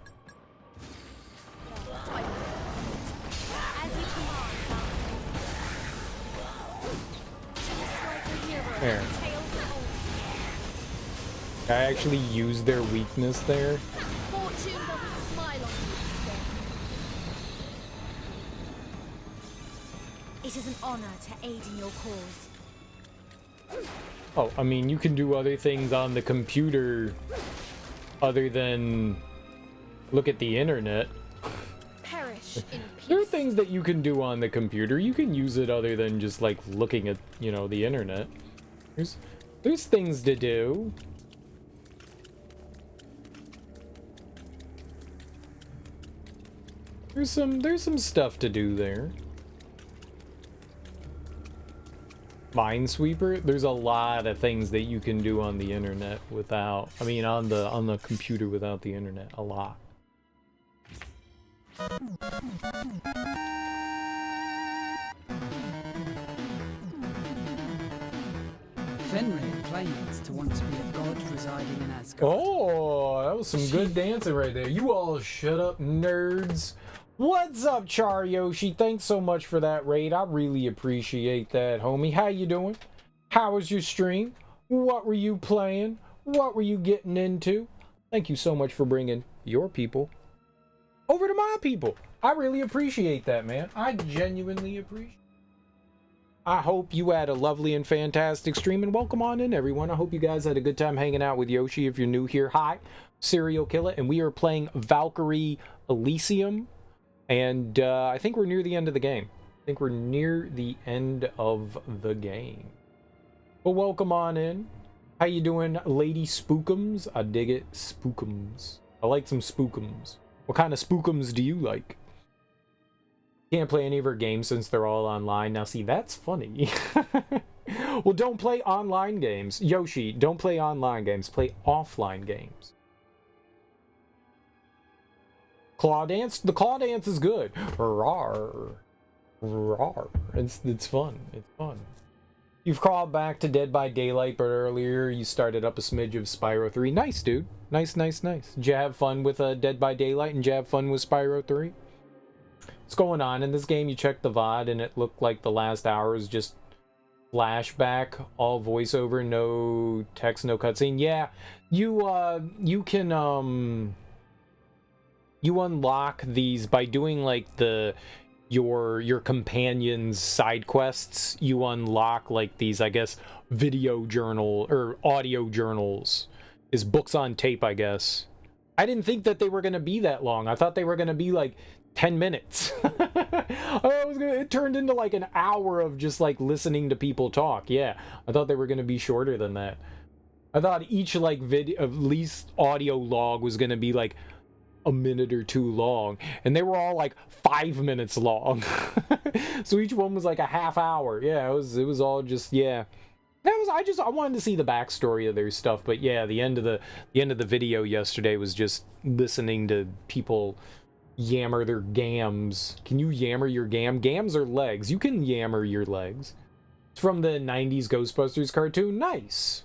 As you command, just like a hero,
There.
tales of old.
I actually used their weakness there.
Fortune doesn't smile on you this day.
It is an honor to aid in your cause.
Oh, I mean, you can do other things on the computer other than look at the internet.
Perish in
There are
peace.
things that you can do on the computer. You can use it other than just like looking at, you know, the internet. There's things to do. There's some stuff to do there. Minesweeper, there's a lot of things that you can do on the internet without, I mean on the computer without the internet, a lot.
Fenrir claims to once be a god residing in Asgard.
Oh, that was some good dancing right there. You all shut up, nerds. What's up, Char Yoshi? Thanks so much for that raid. I really appreciate that, homie. How you doing? How was your stream? What were you playing? What were you getting into? Thank you so much for bringing your people over to my people. I really appreciate that, man. I genuinely appreciate it. I hope you had a lovely and fantastic stream, and welcome on in, everyone. I hope you guys had a good time hanging out with Yoshi. If you're new here, hi, Serial Killer, and we are playing Valkyrie Elysium, and I think we're near the end of the game. But welcome on in. How you doing, Lady Spookums? I dig it, Spookums. I like some Spookums. What kind of Spookums do you like? Can't play any of her games since they're all online. Now, see, that's funny. Well, don't play online games. Yoshi, don't play online games. Play offline games. Claw Dance? The Claw Dance is good. Rawr. Rawr. It's fun. It's fun. You've crawled back to Dead by Daylight, but earlier you started up a smidge of Spyro 3. Nice, dude. Nice, nice, nice. Did you have fun with Dead by Daylight, and did you have fun with Spyro 3? What's going on in this game? You checked the VOD and it looked like the last hour is just flashback, all voiceover, no text, no cutscene. Yeah, you can you unlock these by doing like your companion's side quests. You unlock like these, I guess, video journal or audio journals, is books on tape, I guess. I didn't think that they were gonna be that long. I thought they were gonna be like 10 minutes. It turned into like an hour of just like listening to people talk. Yeah, I thought they were going to be shorter than that. I thought each like video, at least audio log, was going to be like a minute or two long, and they were all like 5 minutes long. So each one was like a half hour. Yeah, it was all just, yeah. I wanted to see the backstory of their stuff, but yeah, the end of the video yesterday was just listening to people yammer their gams. Can you yammer your gam? Gams are legs. You can yammer your legs. It's from the 90s Ghostbusters cartoon. Nice.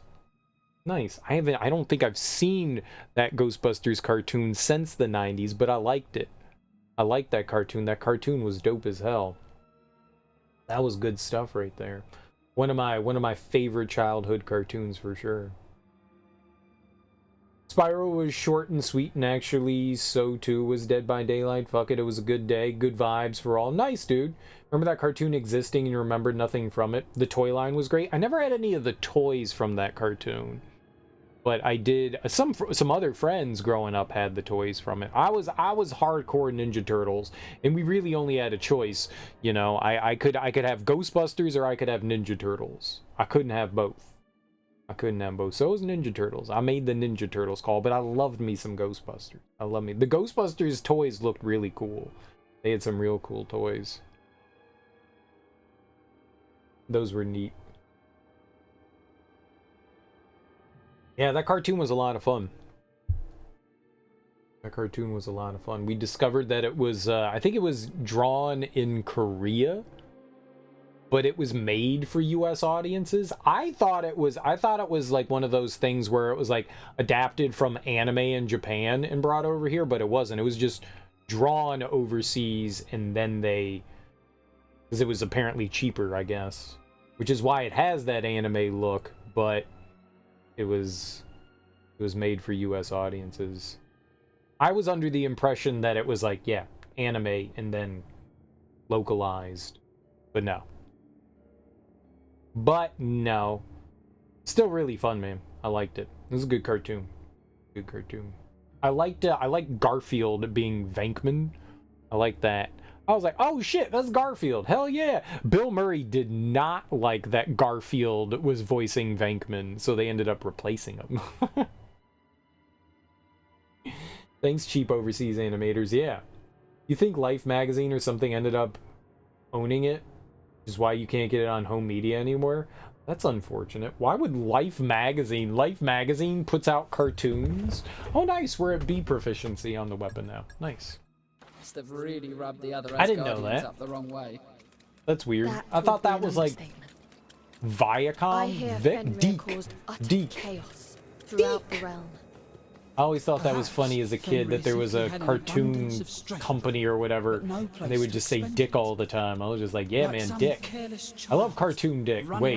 Nice. I don't think I've seen that Ghostbusters cartoon since the 90s, but I liked it. I liked that cartoon. That cartoon was dope as hell. That was good stuff right there. One of my favorite childhood cartoons for sure. Spyro was short and sweet, and actually so too was Dead by Daylight. Fuck it, it was a good day. Good vibes for all. Nice, dude. Remember that cartoon existing and you remembered nothing from it? The toy line was great. I never had any of the toys from that cartoon. But I did. Some other friends growing up had the toys from it. I was hardcore Ninja Turtles, and we really only had a choice. You know, I could have Ghostbusters or I could have Ninja Turtles. I couldn't have both. So it was Ninja Turtles. I made the Ninja Turtles call, but I loved me some Ghostbusters. The Ghostbusters toys looked really cool. They had some real cool toys. Those were neat. Yeah, that cartoon was a lot of fun. We discovered that it was, I think it was drawn in Korea, but it was made for US audiences. I thought it was like one of those things where it was like adapted from anime in Japan and brought over here, but it wasn't. It was just drawn overseas, and then because it was apparently cheaper, I guess, which is why it has that anime look, but it was made for US audiences. I was under the impression that it was like, yeah, anime and then localized. But no. Still really fun, man. I liked it. It was a good cartoon. I liked Garfield being Venkman. I like that. I was like, oh shit, that's Garfield. Hell yeah. Bill Murray did not like that Garfield was voicing Venkman, so they ended up replacing him. Thanks, cheap overseas animators. Yeah. You think Life magazine or something ended up owning it? Which is why you can't get it on home media anymore? That's unfortunate. Why would Life magazine? Life magazine puts out cartoons? Oh, nice. We're at B proficiency on the weapon now. Nice.
They've really rubbed the other
I didn't know that.
up the wrong way.
That's weird. I thought that was like Viacom. Deek.
Chaos throughout the realm.
I always thought that was funny as a kid, that there was a cartoon company or whatever, and they would just say Dick all the time. I was just like, yeah, man, Dick. I love cartoon Dick. Wait,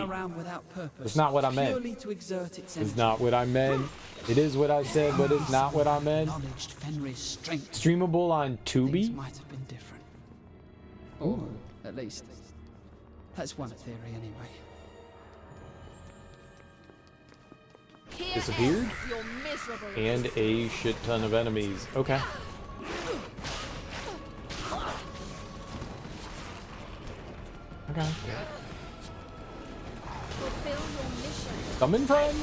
that's not what I meant. It's not what I meant. It is what I said, but it's not what I meant. Streamable on Tubi?
Might have been different. Or, at least, that's one theory anyway.
Disappeared? And a shit ton of enemies. Okay. Okay. Coming, friend?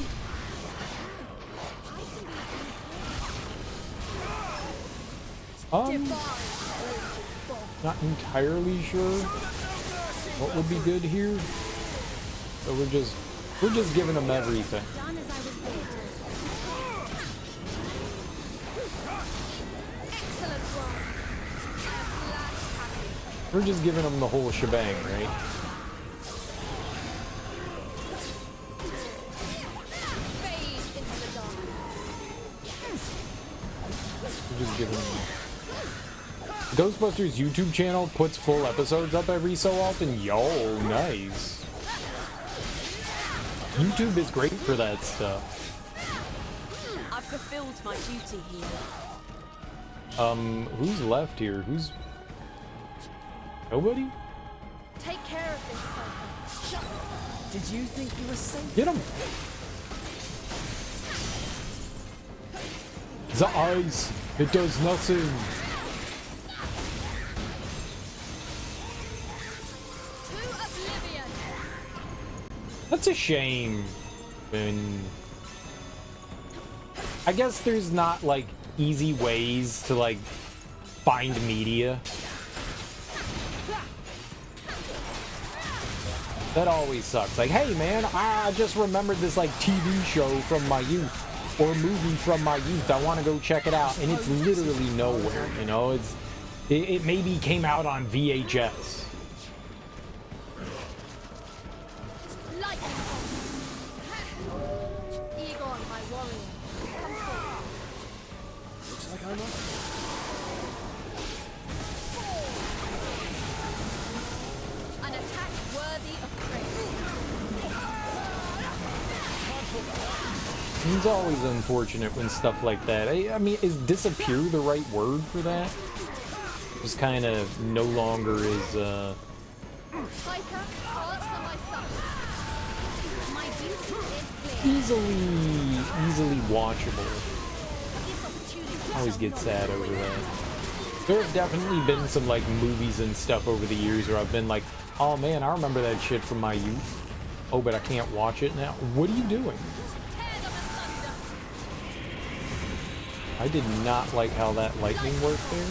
Not entirely sure what would be good here. So we're just giving them everything. We're just giving them the whole shebang, right? We're just giving them... Ghostbusters YouTube channel puts full episodes up every so often. Yo, nice. YouTube is great for that stuff.
I've fulfilled my duty here.
Who's left here? Who's... Nobody?
Take care of this, Sophie.
Did you think you were safe?
Get him! The eyes! It does nothing! That's a shame. I guess there's not, like, easy ways to, like, find media. That always sucks. Like, hey man, I just remembered this like TV show from my youth or movie from my youth. I want to go check it out, and it's literally nowhere. You know, it maybe came out on VHS.
Egon, my warrior. Come forward.
Looks like I'm up.
An attack worthy of praise.
It's always unfortunate when stuff like that. I mean, is disappear the right word for that? Just kind of no longer is,
Piker, answer my son. My duty is clear.
easily watchable.
This opportunity
I always get sad over that. There have definitely been some like movies and stuff over the years where I've been like, oh man, I remember that shit from my youth. Oh, but I can't watch it now. What are you doing? I did not like how that lightning worked there.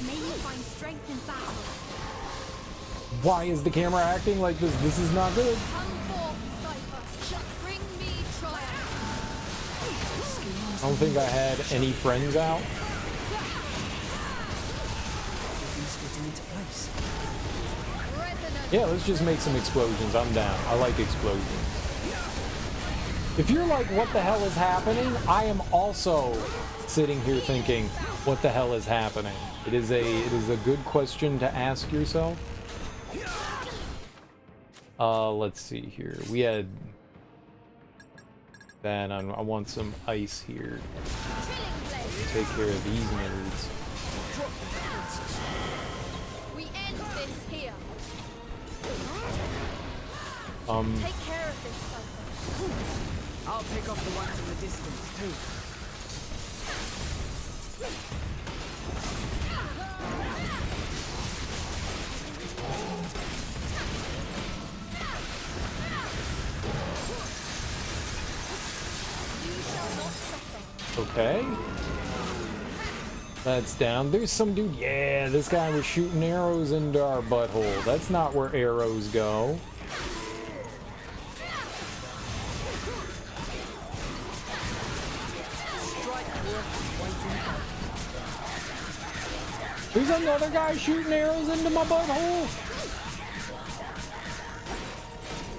May you find strength in battle.
Why is the camera acting like this? This is not good.
come forth, Cypher. Bring me triumph.
I don't think I had any friends out.
Everything's fitting into place.
Resonant.
Yeah, let's just make some explosions. I'm down. I like explosions. If you're like, what the hell is happening? I am also sitting here thinking, what the hell is happening? It is a good question to ask yourself. Let's see here. We had that. I want some ice here. Take care of these nerds.
We end this here. Take care of this, Cypher.
I'll pick off the ones in the distance too.
Okay. That's down. There's some dude. Yeah, this guy was shooting arrows into our butthole. That's not where arrows go. There's another guy shooting arrows into my butthole.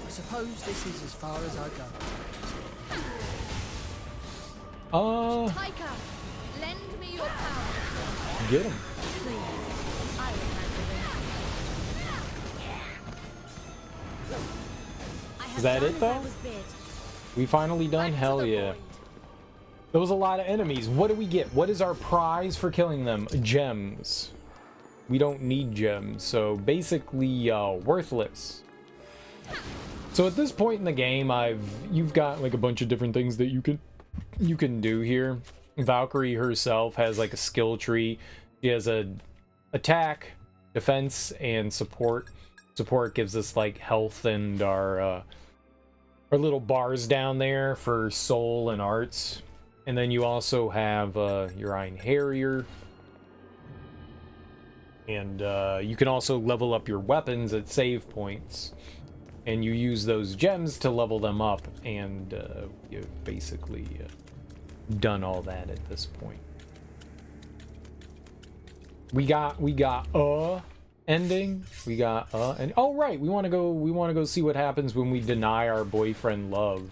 I suppose this is as far as I go.
Taika, lend me your power.
Get him.
I will handle this.
Is that it though? We finally done? Hell yeah. There was a lot of enemies. What do we get? What is our prize for killing them? Gems. We don't need gems, so basically worthless. So at this point in the game, you've got like a bunch of different things that you can do here. Valkyrie herself has like a skill tree. She has a attack, defense, and support. Support gives us like health and our little bars down there for soul and arts. And then you also have your einherjar. And you can also level up your weapons at save points. And you use those gems to level them up. And you've basically done all that at this point. We got ending. We got and oh right, we want to go see what happens when we deny our boyfriend love.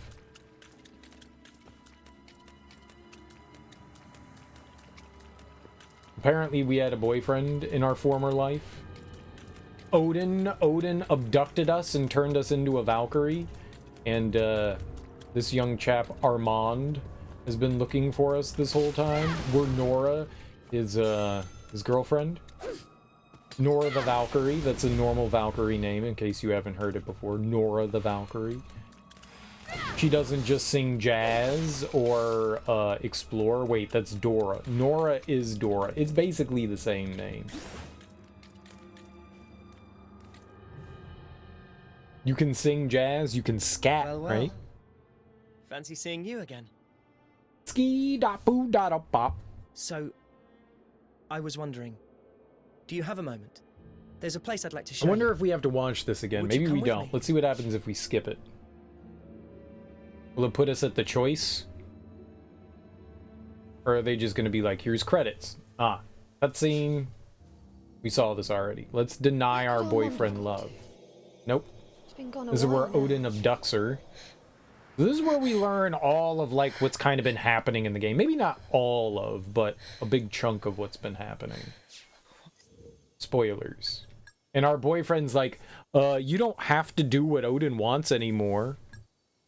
Apparently we had a boyfriend in our former life. Odin abducted us and turned us into a Valkyrie. And this young chap, Armand, has been looking for us this whole time. We're Nora, his girlfriend. Nora the Valkyrie. That's a normal Valkyrie name in case you haven't heard it before. Nora the Valkyrie. She doesn't just sing jazz or explore. Wait, that's Dora. Nora is Dora. It's basically the same name. You can sing jazz, you can scat,
Well.
right?
Fancy seeing you again.
Ski da poo da da pop.
So, I was wondering, do you have a moment? There's a place I'd like to show
I wonder
you.
if we have to watch this again.
Would you
Maybe
come
we
with
don't.
me?
Let's see what happens if we skip it. Will it put us at the choice? Or are they just going to be like, here's credits? Ah, cutscene. We saw this already. Let's deny our boyfriend love. Nope.
It's been gone a
This is where
while now.
Odin abducts her. This is where we learn all of like what's kind of been happening in the game. Maybe not all of, but a big chunk of what's been happening. Spoilers. And our boyfriend's like, you don't have to do what Odin wants anymore.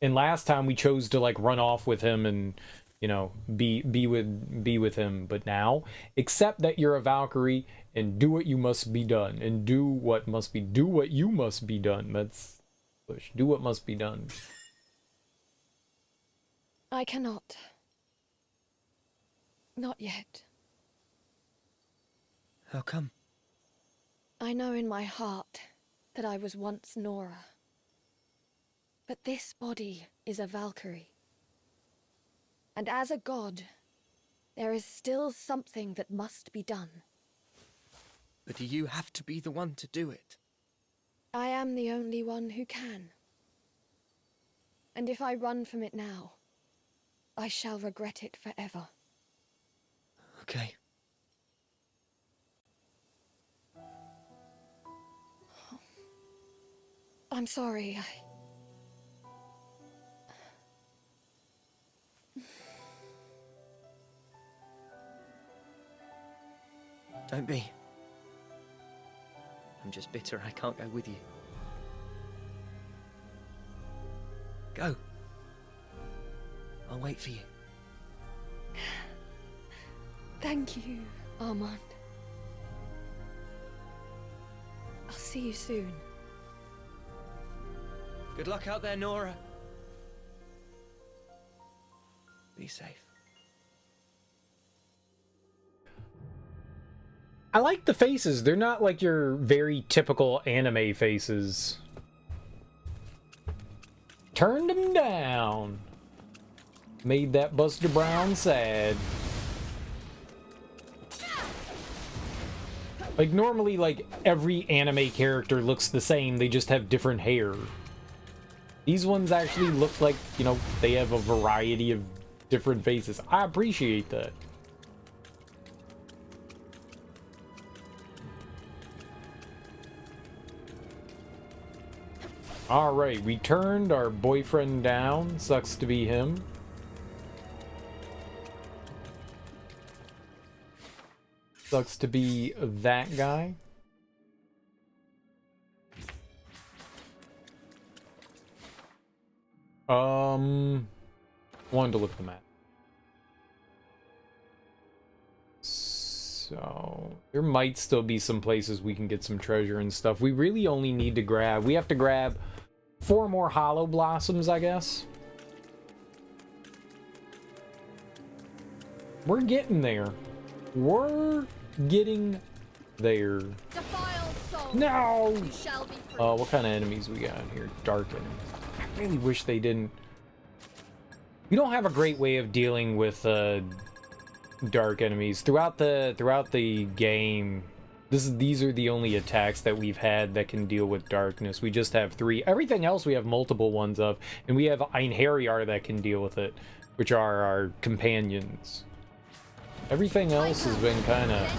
And last time we chose to like run off with him and, you know, be with him. But now, accept that you're a Valkyrie and do what you must be done. And do what you must be done. That's push. Do what must be done.
I cannot. Not yet.
How come?
I know in my heart that I was once Nora. But this body is a Valkyrie. And as a god, there is still something that must be done.
But do you have to be the one to do it?
I am the only one who can. And if I run from it now, I shall regret it forever.
Okay.
I'm sorry,
Don't be. I'm just bitter I can't go with you. Go. I'll wait for you.
Thank you, Armand. I'll see you soon.
Good luck out there, Nora. Be safe.
I like the faces. They're not like your very typical anime faces. Turned him down. Made that Buster Brown sad. Like normally, like every anime character looks the same. They just have different hair. These ones actually look like, you know, they have a variety of different faces. I appreciate that. Alright, we turned our boyfriend down. Sucks to be him. Sucks to be that guy. Wanted to look at the map. So there might still be some places we can get some treasure and stuff. We really only need to grab, we have to grab 4 more hollow blossoms, I guess. We're getting there. We're getting there.
Defiled soul.
No!
You shall be free.
What kind of enemies we got in here? Dark enemies. I really wish they didn't. We don't have a great way of dealing with dark enemies throughout the game. These are the only attacks that we've had that can deal with darkness. We just have 3. Everything else we have multiple ones of, and we have einherjar that can deal with it, which are our companions. Everything else has been kind of.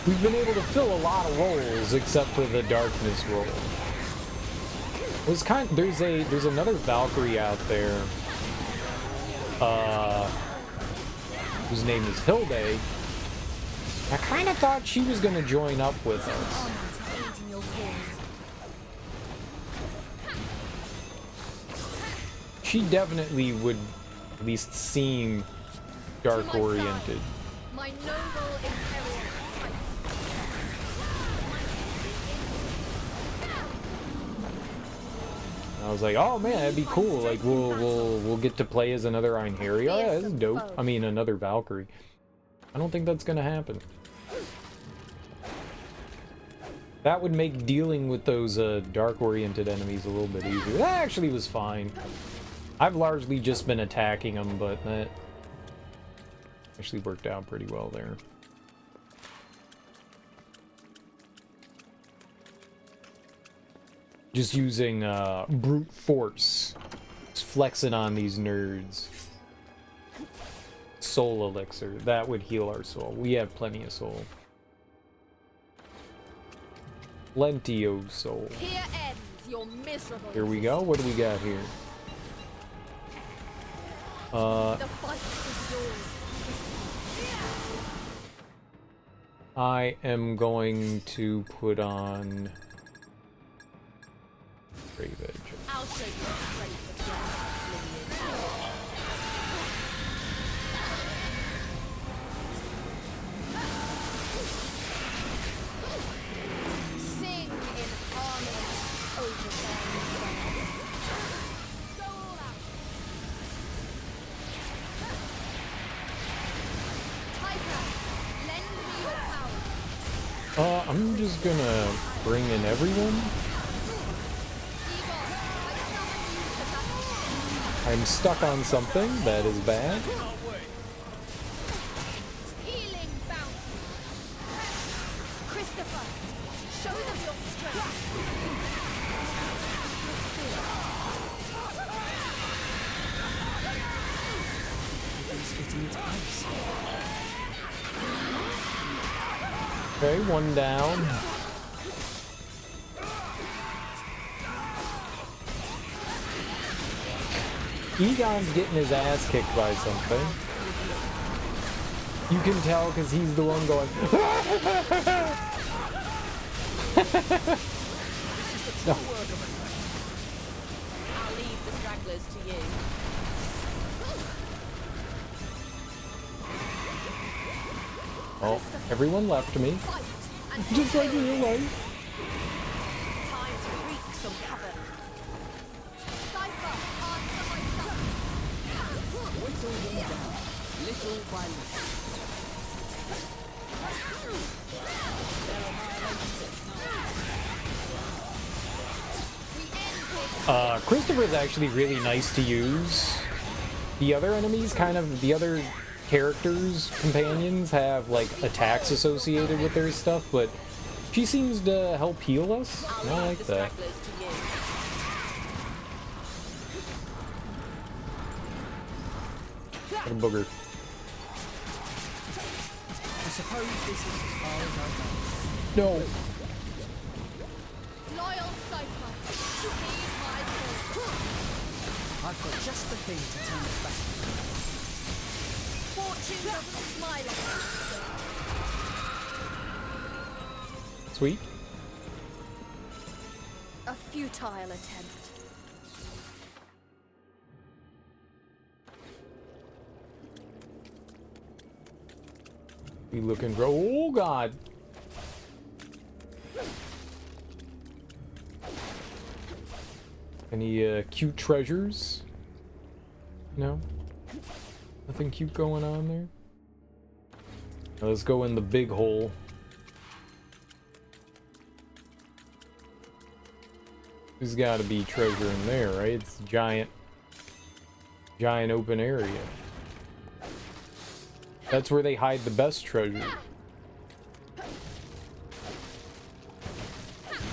We've been able to fill a lot of roles except for the darkness role. There's another Valkyrie out there whose name is Hilde. I kind of thought she was going to join up with us. She definitely would at least seem dark oriented.
My noble imperial.
I was like, oh man, that'd be cool. Like we'll get to play as another einherjar. Yeah, that's dope. I mean, another Valkyrie. I don't think that's gonna happen. That would make dealing with those dark-oriented enemies a little bit easier. That actually was fine. I've largely just been attacking them, but that actually worked out pretty well there. Just using brute force. Just flexing on these nerds. Soul elixir. That would heal our soul. We have plenty of soul. Plenty of soul.
Here ends your miserable.
Here we go. What do we got here?
The fight is yours.
I am going to put on Brave Edge.
I'll show you the strength of
Sing in harmony over them. Go all out. Taika, lend me your power.
I'm just gonna bring in everyone. I'm stuck on something. That is bad.
Healing bounty. Christopher, show them your strength.
It's fitting into place.
Okay, one down. Egon's getting his ass kicked by something. You can tell because he's the one going. No.
I'll leave the stragglers to you.
Oh, everyone left me. Just like real life.
Time to wreak some havoc.
Little by little.
Christopher's actually really nice to use. The other enemies, the other characters, companions, have like attacks associated with their stuff, but she seems to help heal us. I like that. What a booger.
I suppose this is as far as I go.
No.
Loyal Cypher, heed my call.
I've got just the thing to turn us back.
Fortune doesn't smile on us.
Sweet.
A futile attempt.
We looking for. Oh god. Any cute treasures? No? Nothing cute going on there? Now let's go in the big hole. There's gotta be treasure in there, right? It's a giant open area. That's where they hide the best treasure. I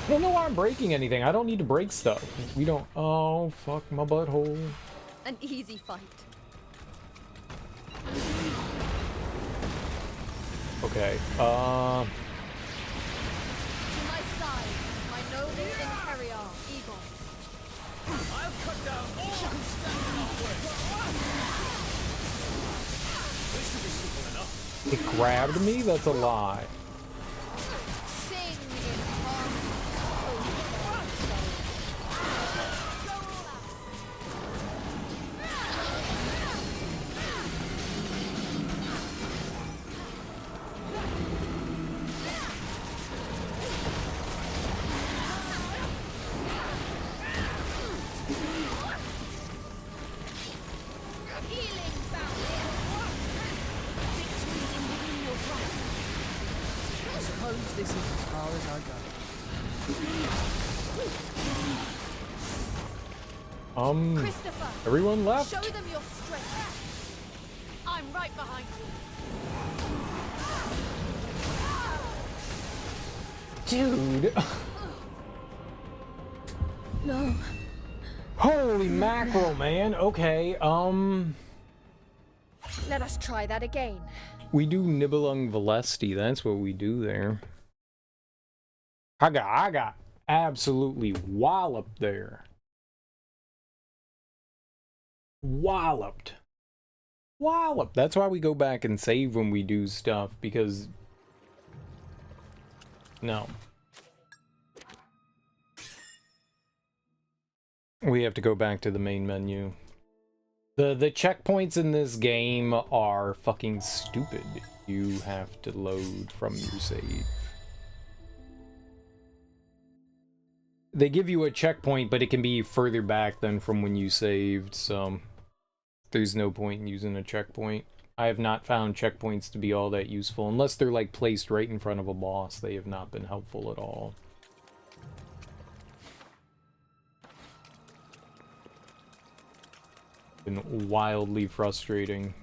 don't know why I'm breaking anything. I don't need to break stuff. We don't. Oh, fuck my butthole.
An easy fight.
Okay.
To my side, my noble einherjar, Egon.
I'll cut down all who stand in our way. This should be simple enough.
It grabbed me? That's a lie.
Sing in harmony.
as I go.
Christopher,
everyone left?
show them your strength. I'm right behind you.
Dude.
No.
Holy mackerel, man. Okay,
Let us try that again.
we do Nibelung Valesti. That's what we do there. I got absolutely walloped there. Walloped. That's why we go back and save when we do stuff, because... No. We have to go back to the main menu. The checkpoints in this game are fucking stupid. You have to load from your save. They give you a checkpoint, but it can be further back than from when you saved, so there's no point in using a checkpoint. I have not found checkpoints to be all that useful, unless they're like placed right in front of a boss. They have not been helpful at all. Been wildly frustrating.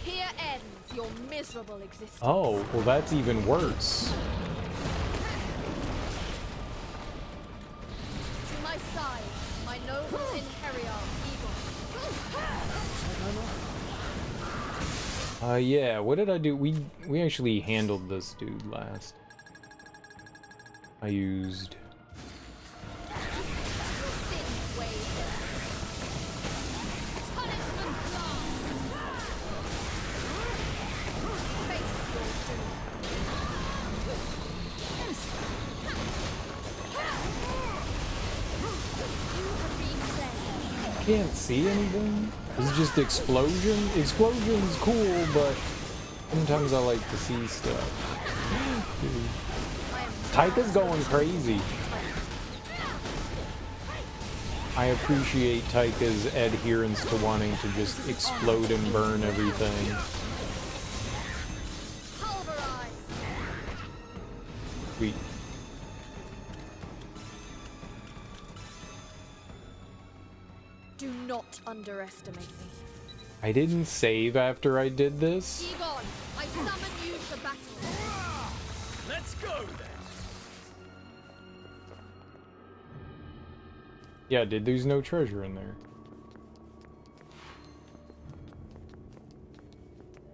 Here ends your miserable existence.
Oh, well that's even worse.
To my side, my noble einherjar eagle.
Yeah, what did I do? We actually handled this dude last. I used... Can't see anything. This is just explosion. Explosion's cool, but sometimes I like to see stuff. Dude. Taika's going crazy. I appreciate Taika's adherence to wanting to just explode and burn everything. Sweet.
Do not underestimate me.
I didn't save after I did this.
Egon, I summon you to battle.
Let's go then.
Yeah, dude, there's no treasure in there.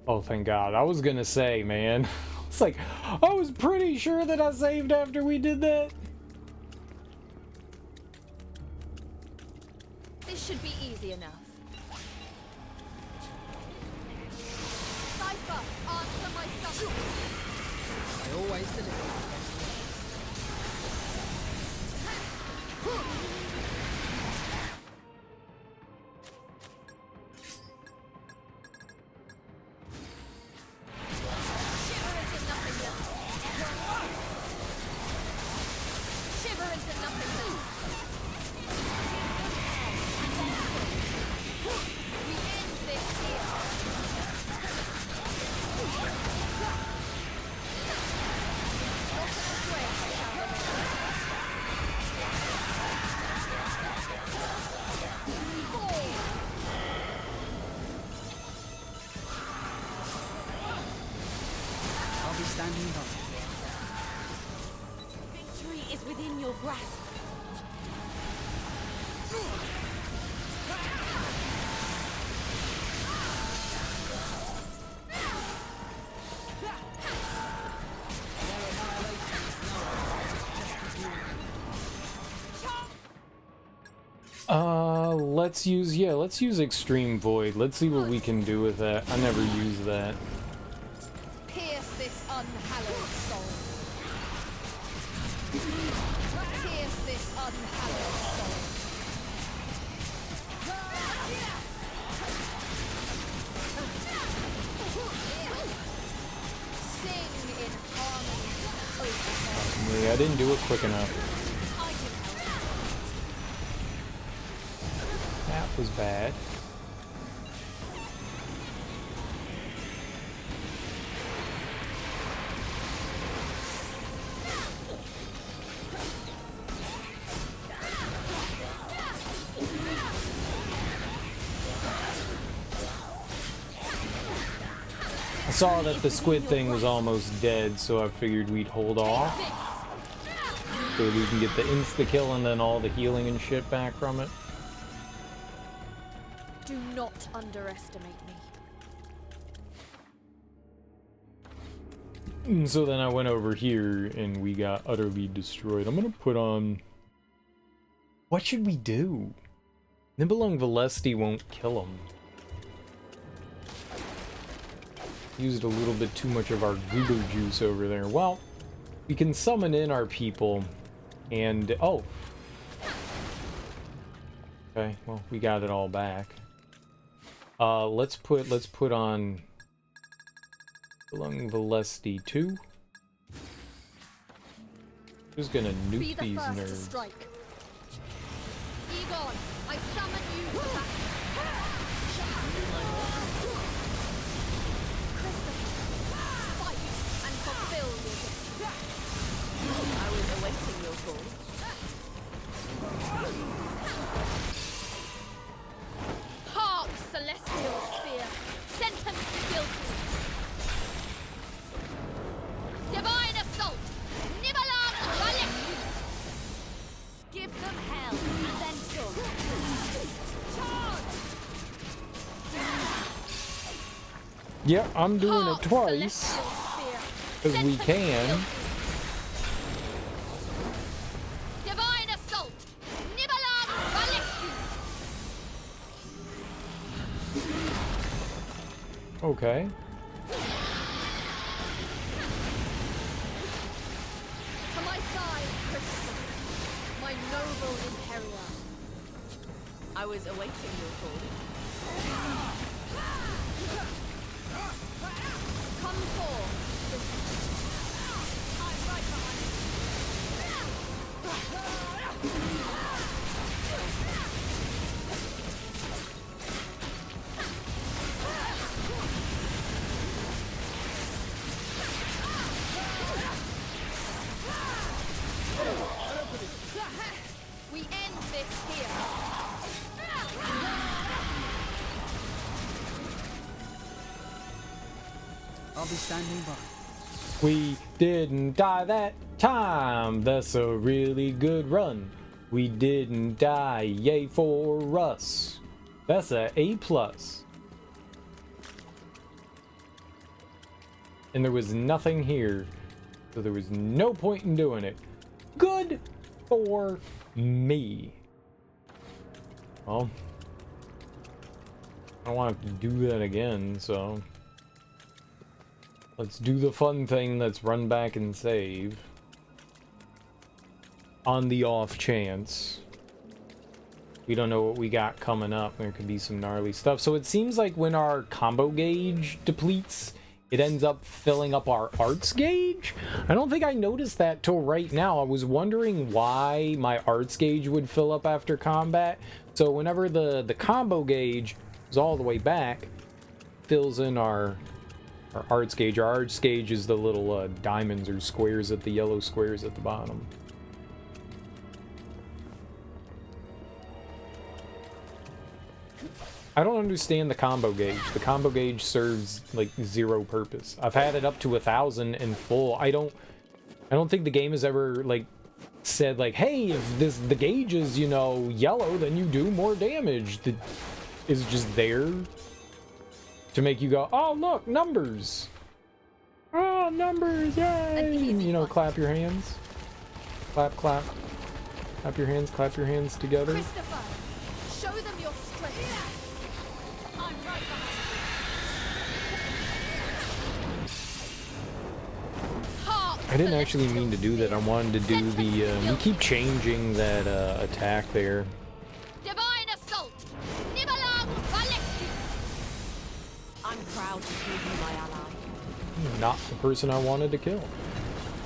Oh, thank God. I was gonna say, man. It's like, I was pretty sure that I saved after we did that.
This should be easy enough. Cypher, answer my summons.
I always deliver.
Victory is within your grasp.
Let's use Extreme Void. Let's see what we can do with that. I never use that.
Pierce this unhallowed soul. Pierce this unhallowed soul. Sing in harmony.
Yeah, I didn't do it quick enough. That was bad. saw that the squid thing was almost dead, so I figured we'd hold off. So we can get the insta-kill and then all the healing and shit back from it.
Do not underestimate me.
And so then I went over here and we got utterly destroyed. I'm gonna put on... What should we do? Nibelung Velesti won't kill him. Used a little bit too much of our Google juice over there. Well, we can summon in our people and... Oh! Okay, well, we got it all back. Let's put on Nibelung Velesti 2. Who's gonna nuke these nerds?
Egon, I summon you to that. Christopher, fight and fulfill your destiny.
I was awaiting your call.
Hark, celestial spear, sentence guilty. Divine assault, Nibelung Velesti. Give them hell, and then some. Charge!
Yeah, I'm doing it twice. Because we can.
Divine assault, Nibelung Velesti.
Okay.
To my side, Christopher, my noble Imperial.
I was awaiting your call.
Come forth, Christopher. I'm right behind We end this here.
I'll be standing by.
We didn't die that time. That's a really good run. We didn't die. Yay for us. That's a A+. And there was nothing here. So there was no point in doing it. Good for me. Well, I don't want to do that again, so... Let's do the fun thing. Let's run back and save. On the off chance. We don't know what we got coming up. There could be some gnarly stuff. So it seems like when our combo gauge depletes, it ends up filling up our arts gauge. I don't think I noticed that till right now. I was wondering why my arts gauge would fill up after combat. So whenever the combo gauge is all the way back, fills in our arts gauge. Our arts gauge is the little diamonds or squares at the yellow squares at the bottom. I don't understand the combo gauge. The combo gauge serves like zero purpose. I've had it up to 1,000 in full. I don't think the game has ever like said like, hey, if the gauge is, you know, yellow, then you do more damage. That is just there to make you go, oh look, numbers. Oh, numbers, yay! You know, clap your hands. Clap, clap. Clap your hands, clap your hands together.
Christopher, show them your strength. I'm right behind you.
I didn't actually mean to do that. I wanted to do the, we keep changing that attack there.
Divine assault, Nibelung Velesti.
I'm proud to prove you my ally.
Not the person I wanted to kill.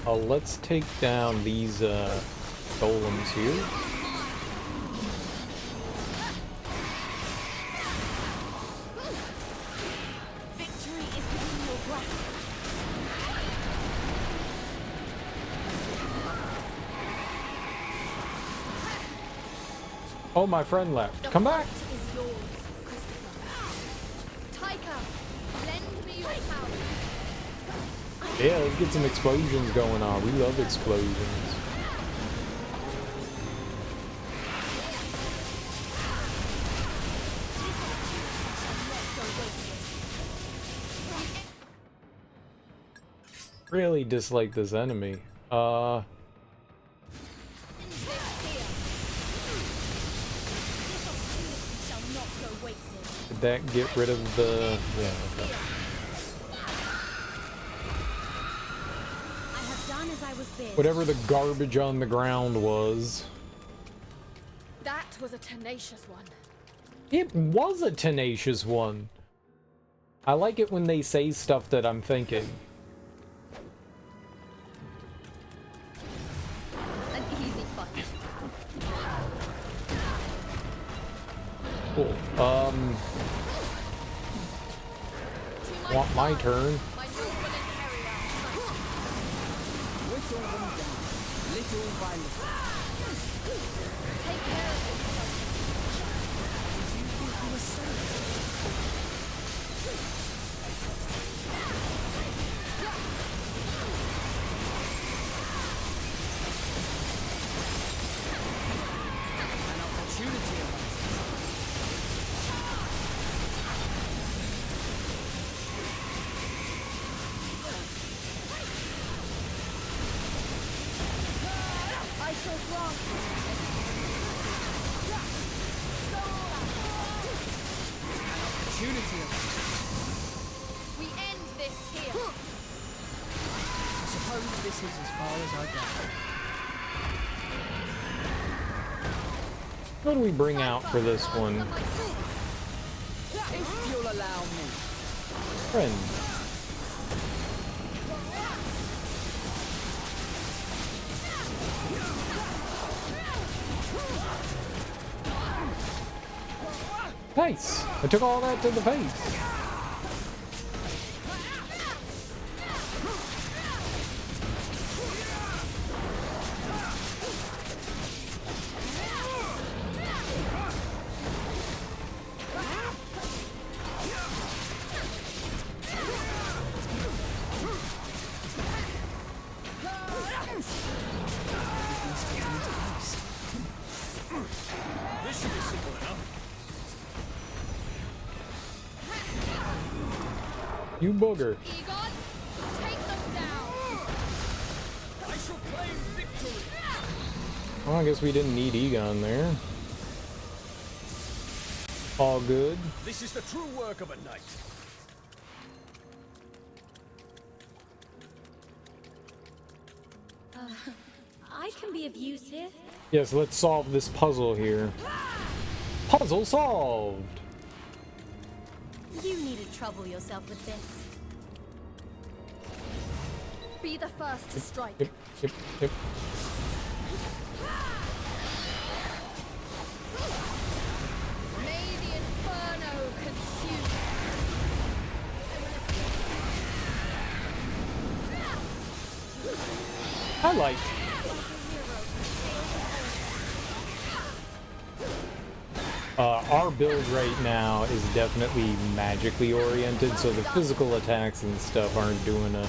Let's take down these golems here.
Victory is within your grasp.
Oh, my friend left. Come back.
The fight is yours, Christopher. Taika, lend me your power.
Yeah, let's get some explosions going on. We love explosions. Really dislike this enemy. Did that get rid of the... Yeah, okay. Whatever the garbage on the ground was.
That was a tenacious one.
It was a tenacious one. I like it when they say stuff that I'm thinking.
An easy fight.
Cool. Want my turn?
Little by little.
Take care of it.
Did you think you were safe? An opportunity arises.
I shall grant you.
An opportunity arises.
We end this here.
I suppose this is as far as I go.
What do we bring out for this one?
If you'll allow me.
Friend. Nice! I took all that to the face.
This should be simple enough.
You booger.
Egon, take them down.
I shall claim victory.
Well, I guess we didn't need Egon there. All good.
This is the true work of a knight.
I can be of use here.
Yes, let's solve this puzzle here. Puzzle solved!
You needed trouble yourself with this.
Be the first to strike.
Yep, yep, yep.
May the inferno consume.
I like. Our build right now is definitely magically oriented, so the physical attacks and stuff aren't doing a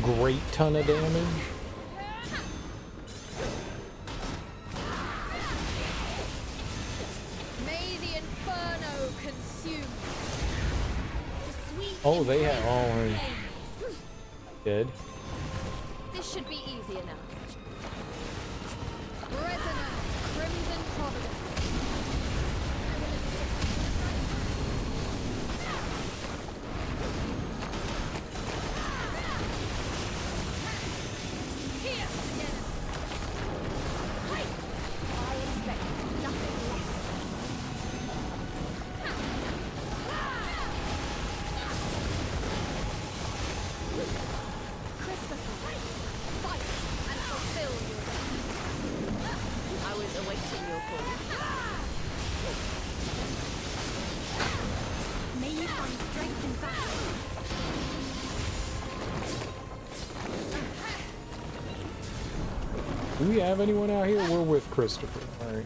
great ton of damage.
May the inferno consume.
Oh, they have all dead.
This should be easy enough. Resonant Crimson Providence. Here! I expect nothing less. Christopher, fight and fulfill your destiny.
I was awaiting your call.
May you find strength in battle.
Do we have anyone out here? We're with Christopher. Alright.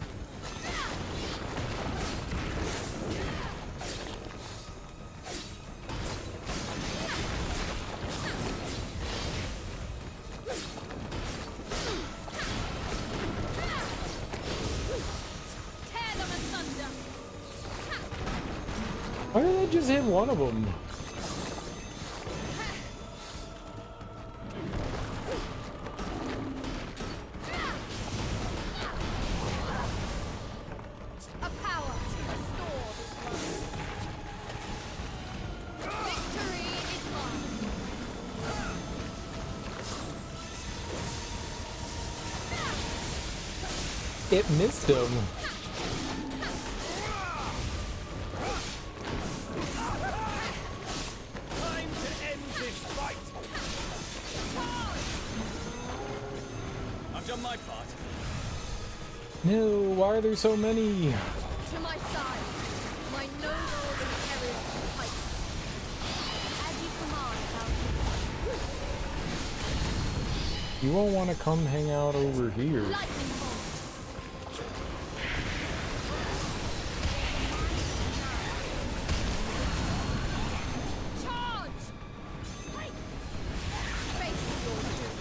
I just hit one of them?
A power to restore this world. Victory is mine.
It missed him.
Time to end this fight! I've done my part.
No, why are there so many?
To my side, my noble imperial fight.
As you command, Valkyrie.
You won't want to come hang out over here.
Lightning bolt.
Charge! Face your doom.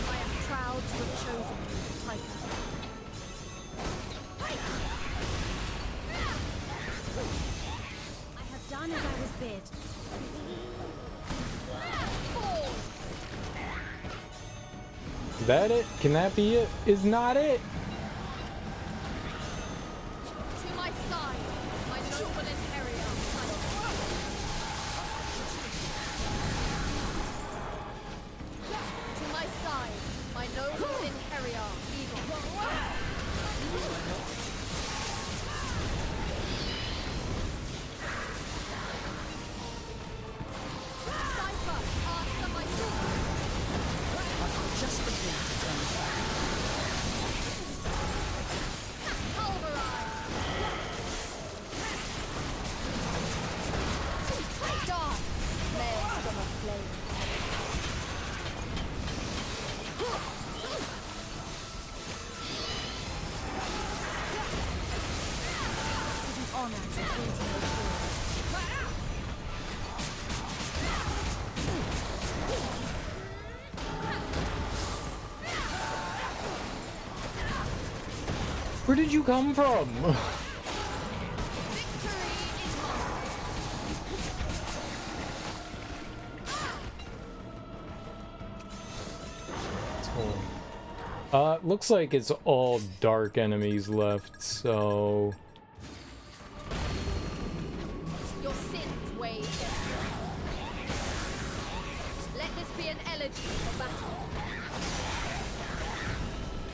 I am proud to have chosen you, Tiger.
I have done as I was bid.
Fall!
Is that it? Can that be it? Is not it?
To my side, my noble imperial fight. To my side, my noble imperial eagle. Cypher, answer my sword.
Just the thing to turn this back.
Pulverize. Dark, flares from a flame.
It is an honor to bring to your cause.
Where did you come from?
Victory is mine.
Looks like it's all dark enemies left, so...
Your sins weigh heavy. Let this be an elegy for battle.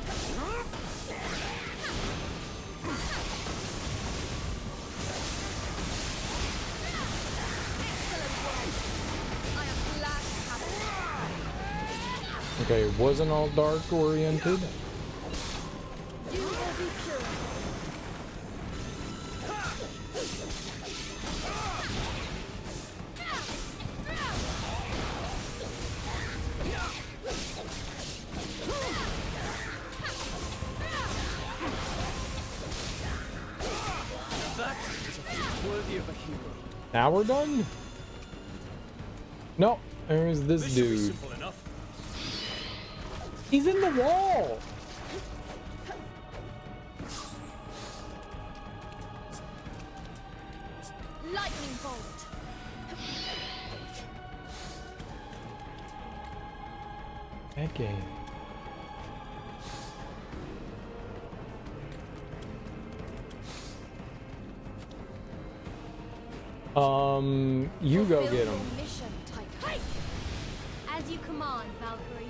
Excellent work. I am glad to have it.
Okay, it wasn't all dark oriented.
You will be pure.
That is a feat worthy of a hero.
Now we're done? No, there's this
This should be
dude.
simple enough.
He's in the wall!
Lightning bolt.
That game. You go
Fulfill
get
your
him.
mission, Tiger.
As you command, Valkyrie.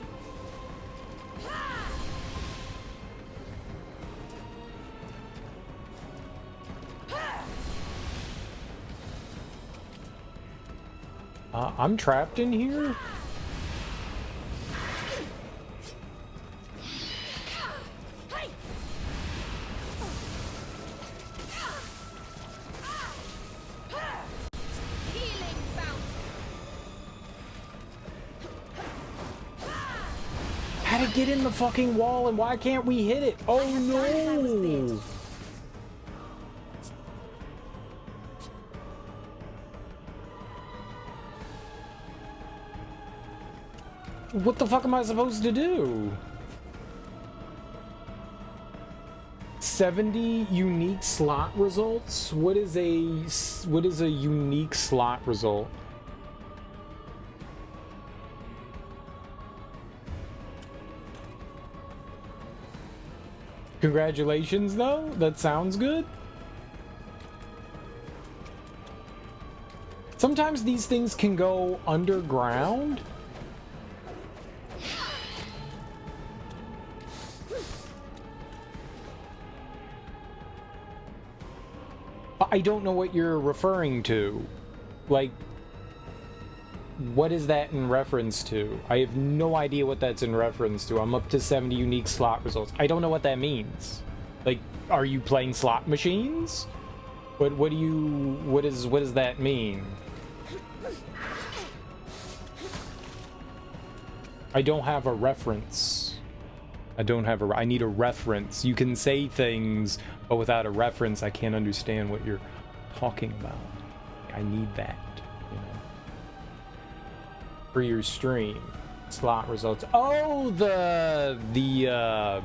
I'm trapped in here?
Healing bounty.
How to get in the fucking wall and why can't we hit it? Oh
done as I was bid.
no! What the fuck am I supposed to do? 70 unique slot results? What is a unique slot result? Congratulations, though. That sounds good. Sometimes these things can go underground. I don't know what you're referring to. Like, what is that in reference to? I have no idea what that's in reference to. I'm up to 70 unique slot results. I don't know what that means. Like, are you playing slot machines? What does that mean? I don't have a reference. I need a reference. You can say things, but without a reference, I can't understand what you're talking about. I need that, you know. For your stream, slot results. Oh, the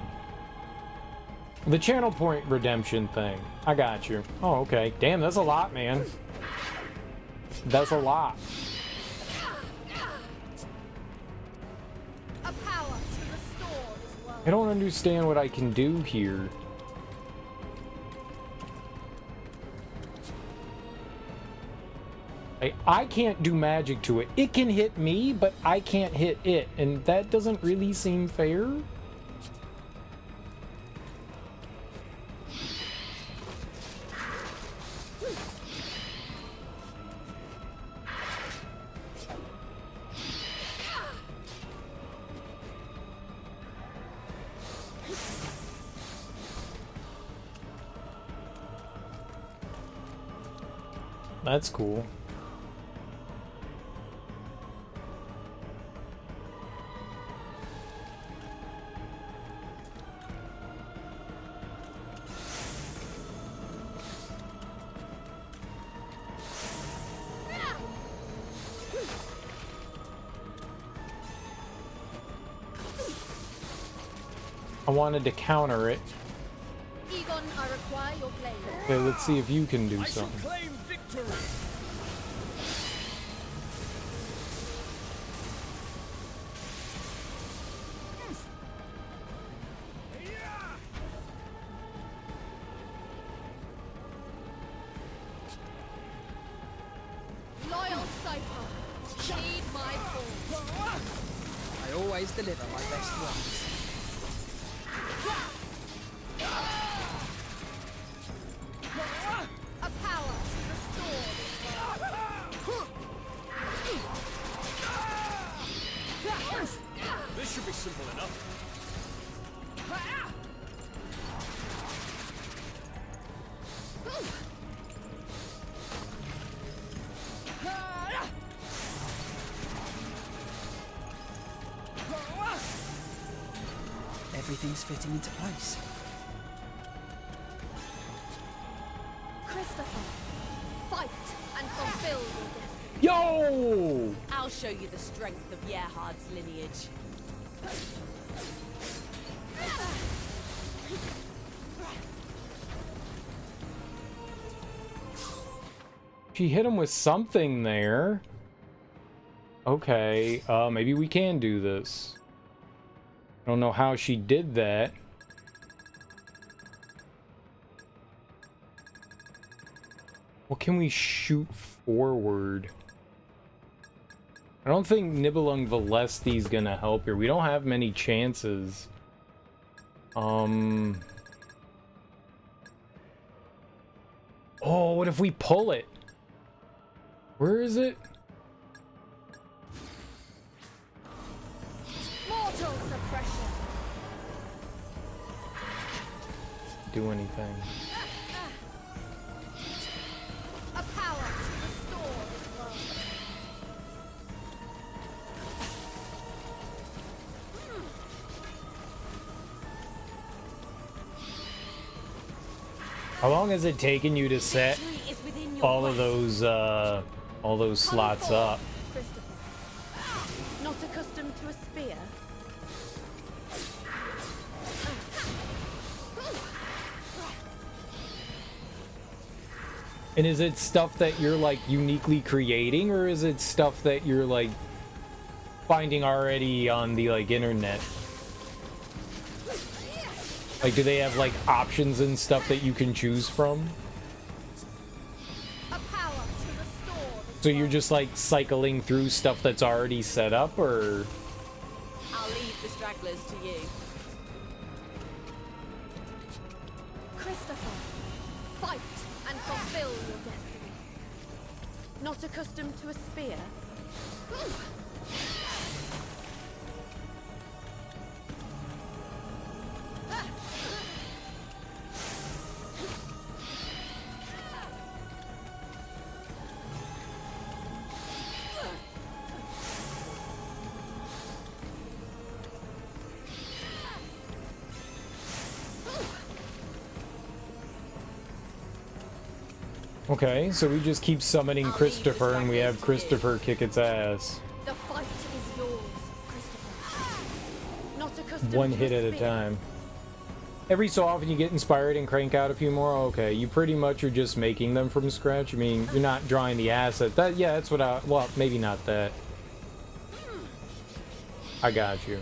channel point redemption thing. I got you. Oh, okay. Damn, that's a lot, man. That's a lot. I don't understand what I can do here. I can't do magic to it. It can hit me, but I can't hit it, and that doesn't really seem fair. That's cool. I wanted to counter it.
Egon, I require your blade.
Okay, let's see if you can do something.
Claim victory.
Loyal Cypher, heed my call.
I always deliver my best ones.
A power to restore this world.
This should be simple enough.
Everything's fitting into place.
Christopher, fight and fulfill your destiny.
Yo!
I'll show you the strength of Gerhard's lineage.
She hit him with something there. Okay, maybe we can do this. I don't know how she did that. What can we shoot forward? I don't think Nibelung Valesti's gonna help here. We don't have many chances. Oh, what if we pull it? Where is it?
Mortal suppression.
Do anything.
A power to restore this world.
How long has it taken you to set
Victory is within your
all of
grasp.
those slots up?
Christopher, not accustomed to a spear?
And is it stuff that you're like uniquely creating, or is it stuff that you're like finding already on the like internet? Like, do they have like options and stuff that you can choose from? So you're just like cycling through stuff that's already set up, or?
I'll leave the stragglers to you.
Christopher, fight and fulfill your destiny.
Not accustomed to a spear?
Okay, so we just keep summoning Christopher, and we have Christopher kick its ass.
The fight is yours, Christopher.
Not accustomed
One
to
hit at a
spear?
time. Every so often you get inspired and crank out a few more. Okay, you pretty much are just making them from scratch. I mean, you're not drawing the asset. That, yeah, that's what I, well, maybe not that. I got you.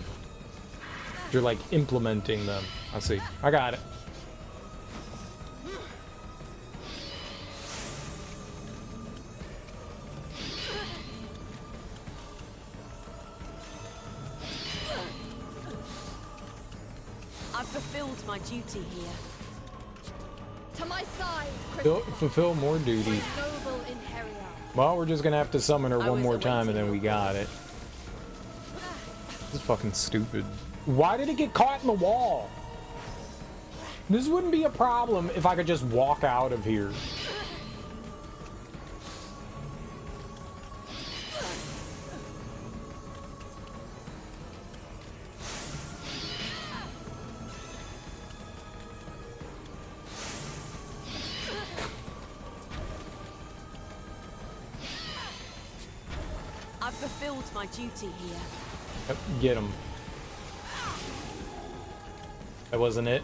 You're like implementing them. I see. I got it.
I've fulfilled my duty here.
To my side, Christopher.
Fulfill more duty.
Noble einherjar.
Well, we're just gonna have to summon her
I
one
was
more time and then we
awaiting
got it. This is fucking stupid. Why did it get caught in the wall? This wouldn't be a problem if I could just walk out of here.
I've fulfilled my duty here.
Yep, get him. That wasn't it.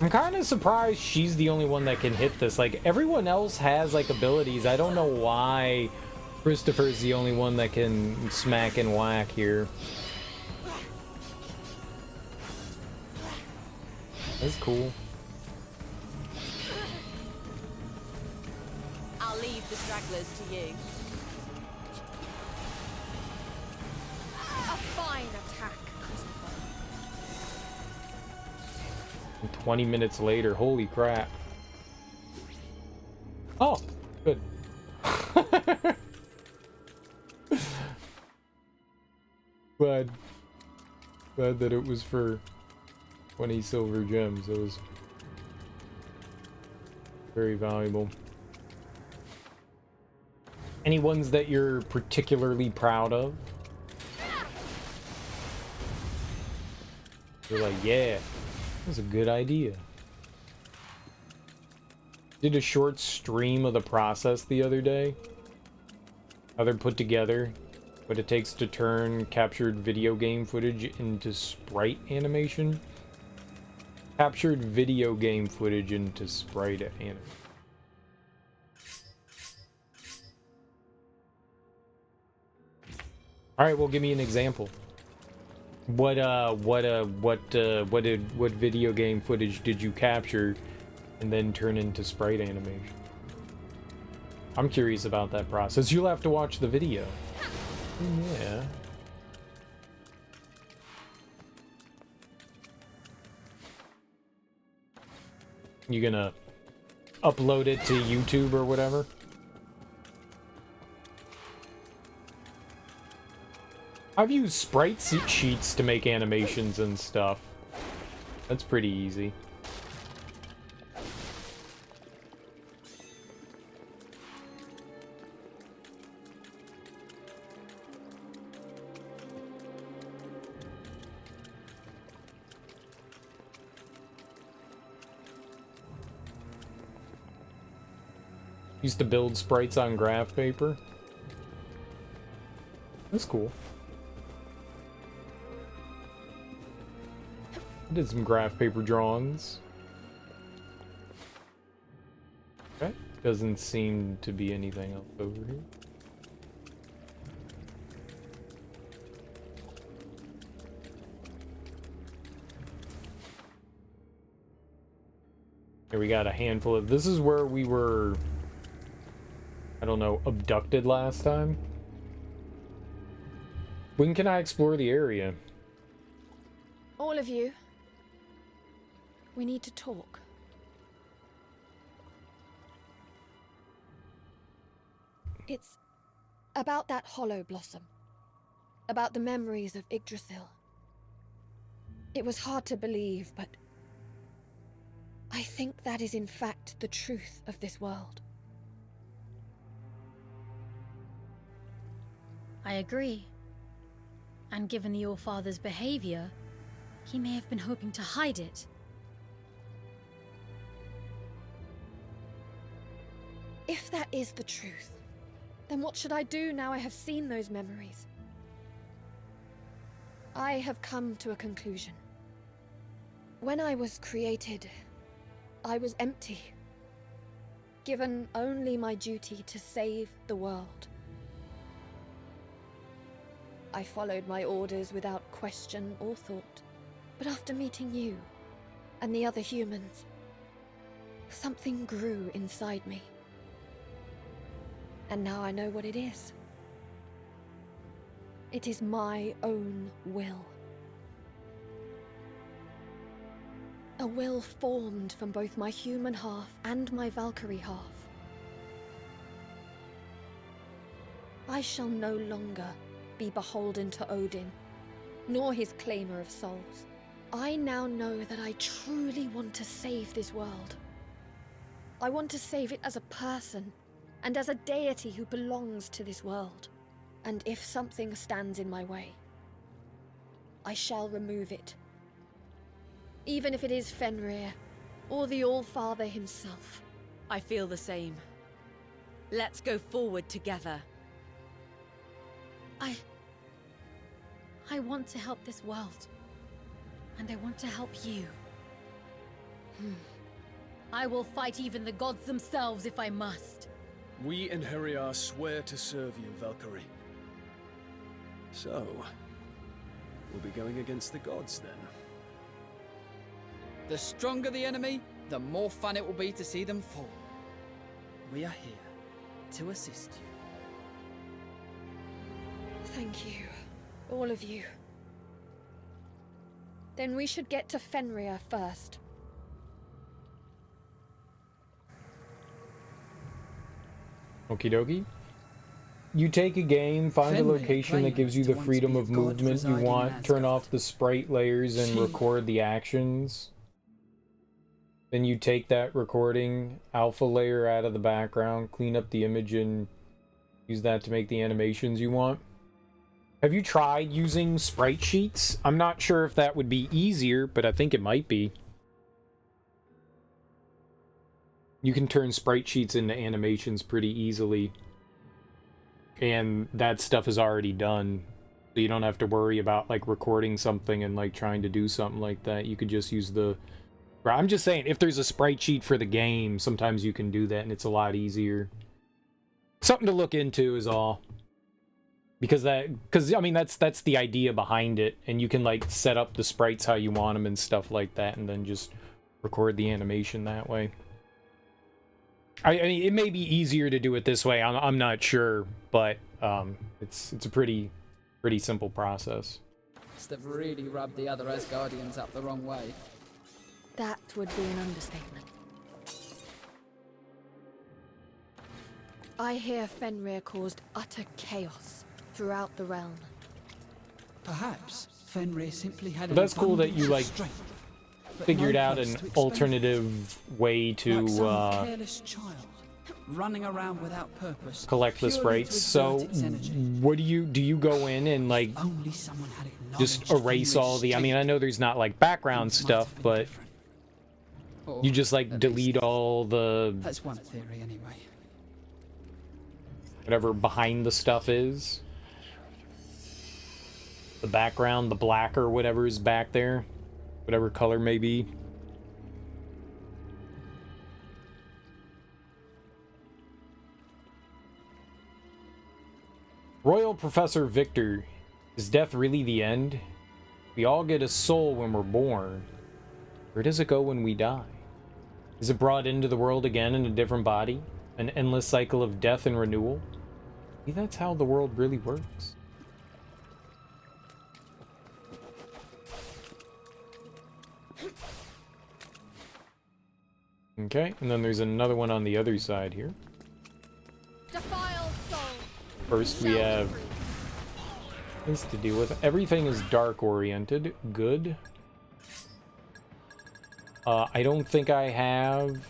I'm kind of surprised she's the only one that can hit this. Like, everyone else has, like, abilities. I don't know why Christopher's the only one that can smack and whack here. That's cool.
I'll leave the stragglers to you.
A fine attack, Christopher.
20 minutes later, holy crap. Oh, good. Glad that it was for 20 silver gems. That was very valuable. Any ones that you're particularly proud of? You're like, yeah, that's a good idea. Did a short stream of the process the other day. How they're put together. What it takes to turn captured video game footage into sprite animation. Captured video game footage into sprite animation. All right, well, give me an example. What video game footage did you capture and then turn into sprite animation? I'm curious about that process. You'll have to watch the video. Yeah. You gonna upload it to YouTube or whatever? I've used sprite sheets to make animations and stuff. That's pretty easy. Used to build sprites on graph paper. That's cool. Did some graph paper drawings. Okay. Doesn't seem to be anything else over here. Here we got a handful of... This is where we were, I don't know, abducted last time. When can I explore the area?
All of you. We need to talk. It's about that hollow blossom. About the memories of Yggdrasil. It was hard to believe, but I think that is in fact the truth of this world.
I agree. And given the All-Father's behavior, he may have been hoping to hide it.
If that is the truth, then what should I do now I have seen those memories? I have come to a conclusion. When I was created, I was empty, given only my duty to save the world. I followed my orders without question or thought, but after meeting you and the other humans, something grew inside me. And now I know what it is. It is my own will. A will formed from both my human half and my Valkyrie half. I shall no longer be beholden to Odin, nor his claimer of souls. I now know that I truly want to save this world. I want to save it as a person, and as a deity who belongs to this world. And if something stands in my way, I shall remove it. Even if it is Fenrir, or the All-Father himself.
I feel the same. Let's go forward together.
I want to help this world. And I want to help you. I will fight even the gods themselves if I must.
We einherjar swear to serve you, Valkyrie. So, we'll be going against the gods then.
The stronger the enemy, the more fun it will be to see them fall. We are here to assist you.
Thank you, all of you. Then we should get to Fenrir first.
Okie dokie. You take a game, find a location that gives you the freedom of movement you want, turn off the sprite layers and record the actions. Then you take that recording alpha layer out of the background, clean up the image, and use that to make the animations you want. Have you tried using sprite sheets? I'm not sure if that would be easier, but I think it might be. You can turn sprite sheets into animations pretty easily. And that stuff is already done. So you don't have to worry about like recording something and like trying to do something like that. You could just use the... I'm just saying, if there's a sprite sheet for the game, sometimes you can do that and it's a lot easier. Something to look into is all. Because I mean, that's the idea behind it. And you can like set up the sprites how you want them and stuff like that, and then just record the animation that way. I mean, it may be easier to do it this way. I'm not sure, but it's a pretty simple process.
Must have really rubbed the other Asgardians up the wrong way.
That would be an understatement. I hear Fenrir caused utter chaos throughout the realm.
Perhaps Fenrir simply had
But that's cool that you like
strength,
figured out an alternative way to
like some careless child running around without purpose,
collect the sprites. So what do you go in and like
only someone had
just erase all the... I mean, I know there's not like background stuff, but you just like delete all the...
That's one theory anyway.
Whatever behind the stuff is. The background, the black or whatever is back there. whatever color may be. Royal Professor Victor, is death really the end? We all get a soul when we're born. Where does it go when we die? Is it brought into the world again in a different body? An endless cycle of death and renewal? Maybe that's how the world really works. Okay, and then there's another one on the other side here.
Defiled soul.
First we have this to deal with. Everything is dark oriented. Good. I don't think I have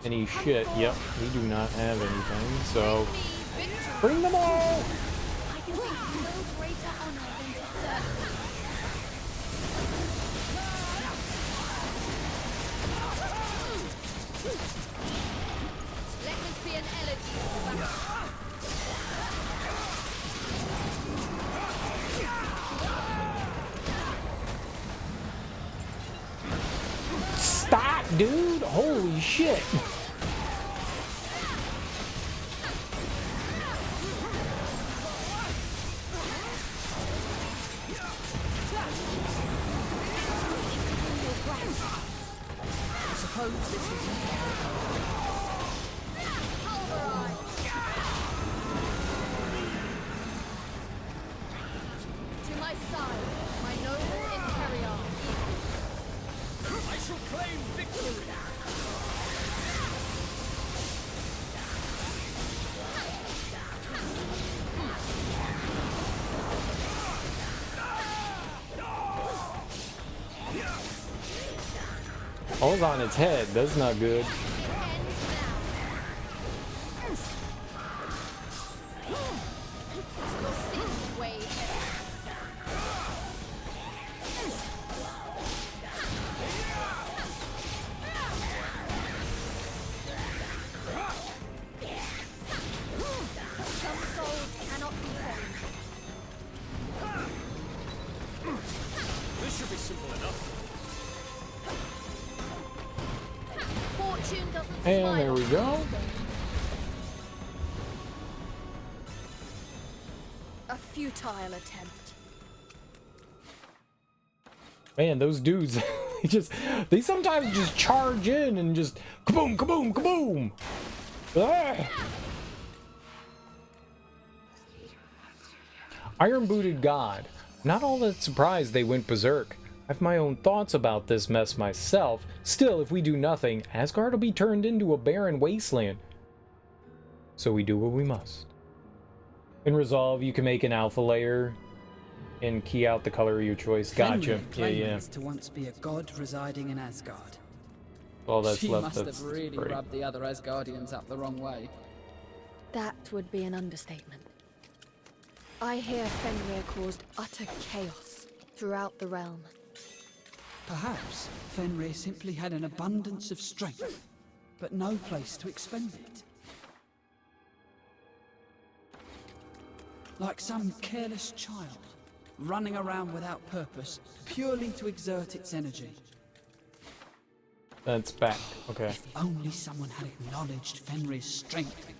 any shit. Yep, we do not have anything. So bring them all.
I can think of no greater honor than to serve.
Let this be an elegy to Valkyrie.
Stop, dude! Holy shit!
Suppose this is
To my side, my noble einherjar.
I shall claim victory!
Falls on its head. That's not good.
This should be simple enough.
And there we go.
A futile attempt.
Man, those dudes, they sometimes just charge in and just kaboom, kaboom, kaboom. Ah. Iron-booted god. Not all that surprised they went berserk. I have my own thoughts about this mess myself. Still, if we do nothing, Asgard will be turned into a barren wasteland. So we do what we must. In Resolve, you can make an alpha layer and key out the color of your choice. Gotcha. Yeah.
to once be a god residing in Asgard.
All that's
She
left.
must
That's
have really
great.
rubbed the other Asgardians up the wrong way.
That would be an understatement. I hear Fenrir caused utter chaos throughout the realm.
Perhaps Fenrir simply had an abundance of strength, but no place to expend it. Like some careless child, running around without purpose, purely to exert its energy.
That's back. Okay.
If only someone had acknowledged Fenrir's strength,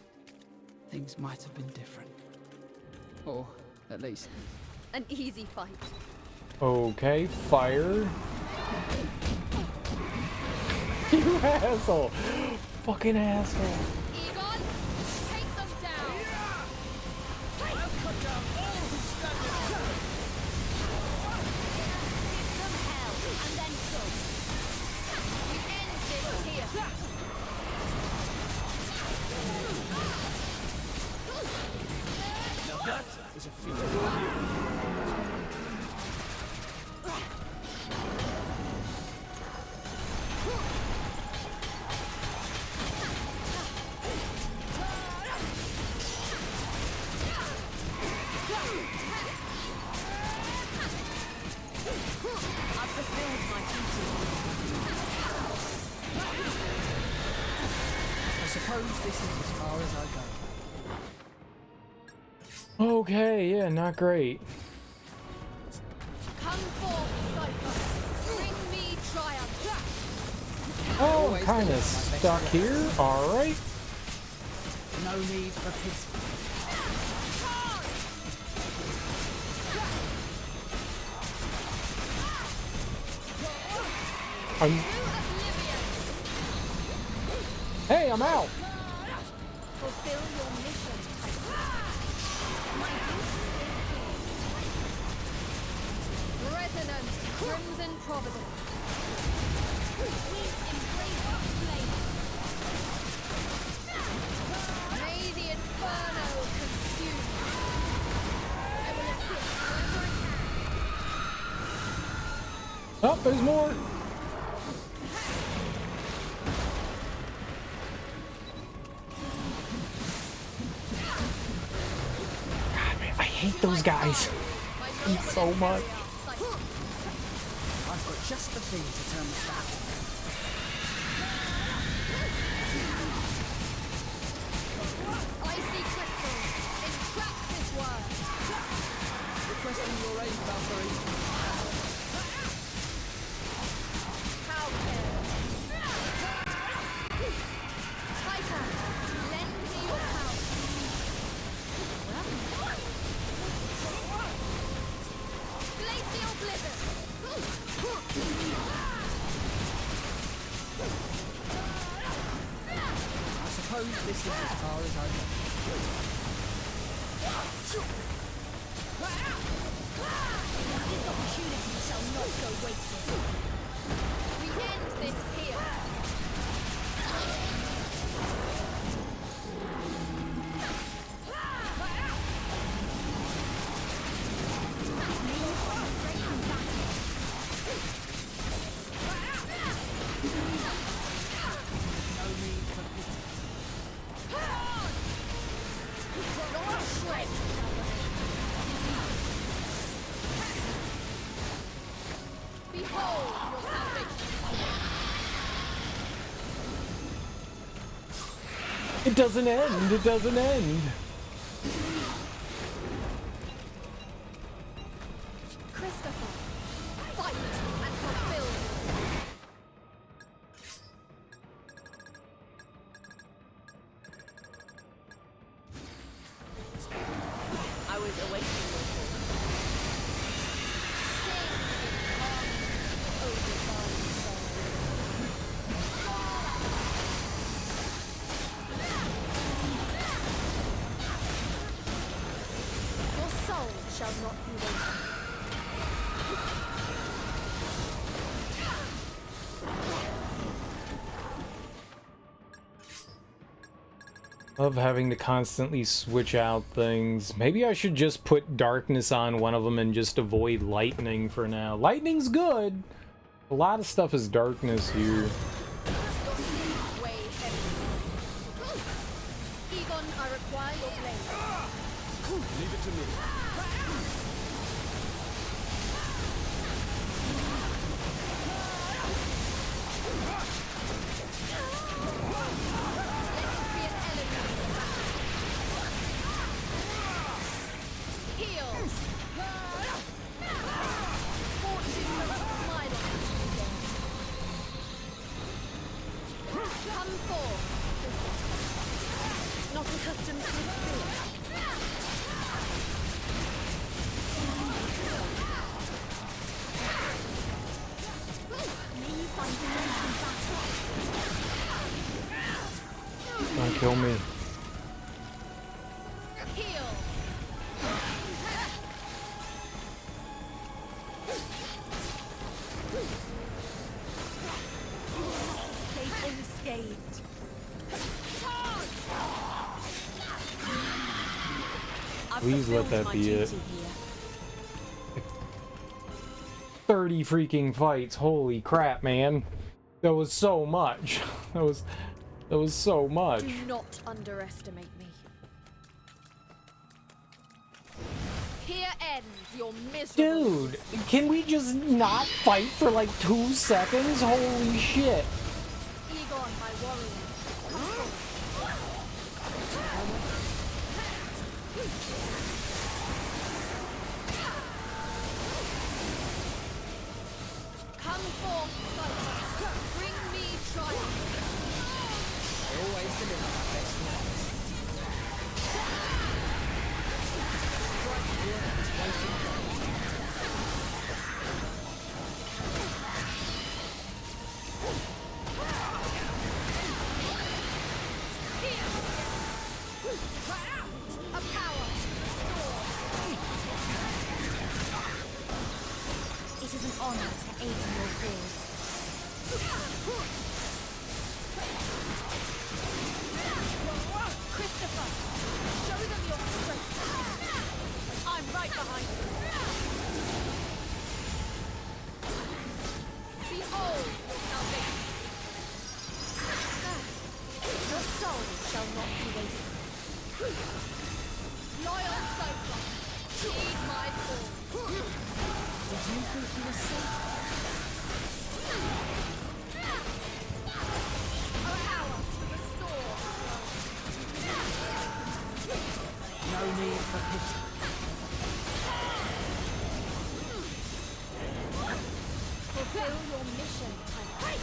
things might have been different. Or, at least,
An easy fight.
Okay, fire. You asshole! Fucking asshole.
Egon, take them down!
I'll cut down all who stand in our way.
From hell, and then some. We end this here.
Now that is a feat.
I suppose this is as far as I go.
Okay, yeah, not great. I'm kind of stuck here. All right.
No need for pity.
Hey, I'm out.
Fulfill your mission, Titan. My duty is here. Resonant crimson providence. We embrace our flame. May the inferno consume. I will assist wherever I can.
Oh, there's more. I hate those guys so much.
I've got just the thing to turn this back.
Icy crystals, entrap this word.
Requesting your aid, Valkyrie.
How careless. Titan, lend me your power. Glacial blizzard.
I suppose this is as far as I go.
This opportunity shall not go wasted. We end this here. Behold your salvation.
It doesn't end. It doesn't end.
Christopher, fight and fulfill.
I was awaiting your call.
Your soul shall not be wasted.
Love having to constantly switch out things. Maybe I should just put darkness on one of them and just avoid lightning for now. Lightning's good. A lot of stuff is darkness here.
Way heavy. Egon, I require your blade.
Leave it to me.
Be an element. Heal. Fortune must smile on us again. Come forth.
Not accustomed to this fear.
May you find strength in battle.
Don't kill me.
Heal.
Escape unscathed. I've
Please let
fulfilled
that
my
be
duty
it.
here.
30 freaking fights. Holy crap, man. That was so much. That was so much.
Do not underestimate me. Here ends your miserable.
Dude, can we just not fight for like 2 seconds? Holy shit.
Egon, my warrior. Come forth, Cyclops. Bring me triumph.
It is an honor to aid in your cause. Christopher, show them your strength. I'm right behind you. Behold your salvation. Your soul shall not be wasted. Loyal soldier, heed my call. Did you think you were safe? Our hour to restore.
No need for pity.
Fulfill your mission, Titan.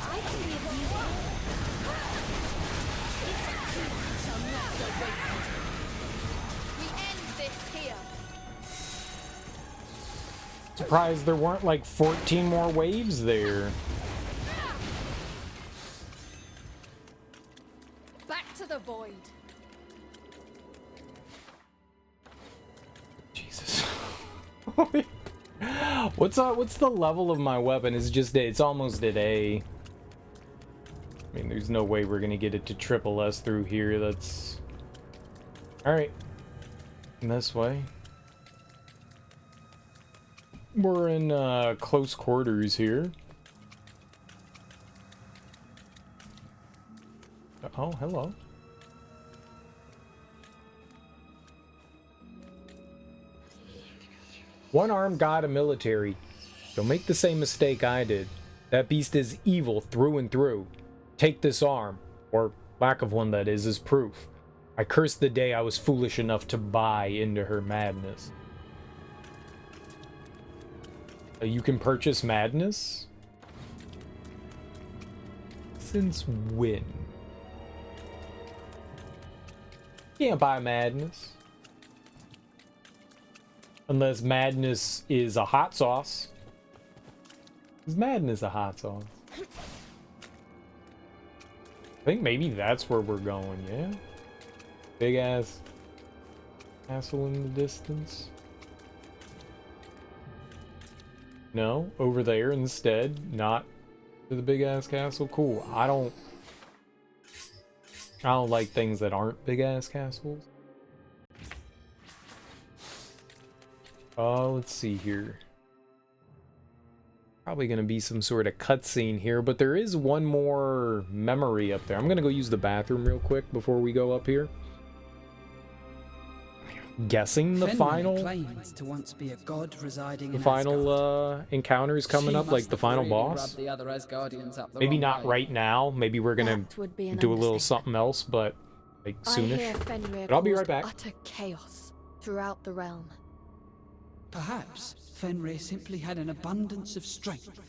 I can be of use. This activity shall not go wasted. We end this here.
Surprised there weren't like 14 more waves there.
Back to the void.
Jesus. What's the level of my weapon? It's almost at A. I mean, there's no way we're gonna get it to triple S through here. That's alright. This way. We're in close quarters here. Oh, hello. One-armed god of military. Don't make the same mistake I did. That beast is evil through and through. Take this arm, or lack of one that is, as proof. I curse the day I was foolish enough to buy into her madness. You can purchase madness? Since when? Can't buy madness. Unless madness is a hot sauce. Is madness a hot sauce? I think maybe that's where we're going, yeah? Big ass castle in the distance. No, over there instead, not to the big ass castle. Cool. I don't like things that aren't big ass castles. Let's see here. Probably gonna be some sort of cutscene here, but there is one more memory up there. I'm gonna go use the bathroom real quick before we go up here. Guessing the final
claims to once be a god residing
the
in
final
Asgard.
encounter is coming up, like the final boss.
The other Asgardians up the
Maybe
wrong
not
way.
right now. Maybe we're gonna
That would be an
do a little
understatement.
something else, but like
I hear
soonish.
Fenrir
But I'll be right
caused
back.
utter chaos throughout the realm.
Perhaps Fenrir simply had an abundance of strength,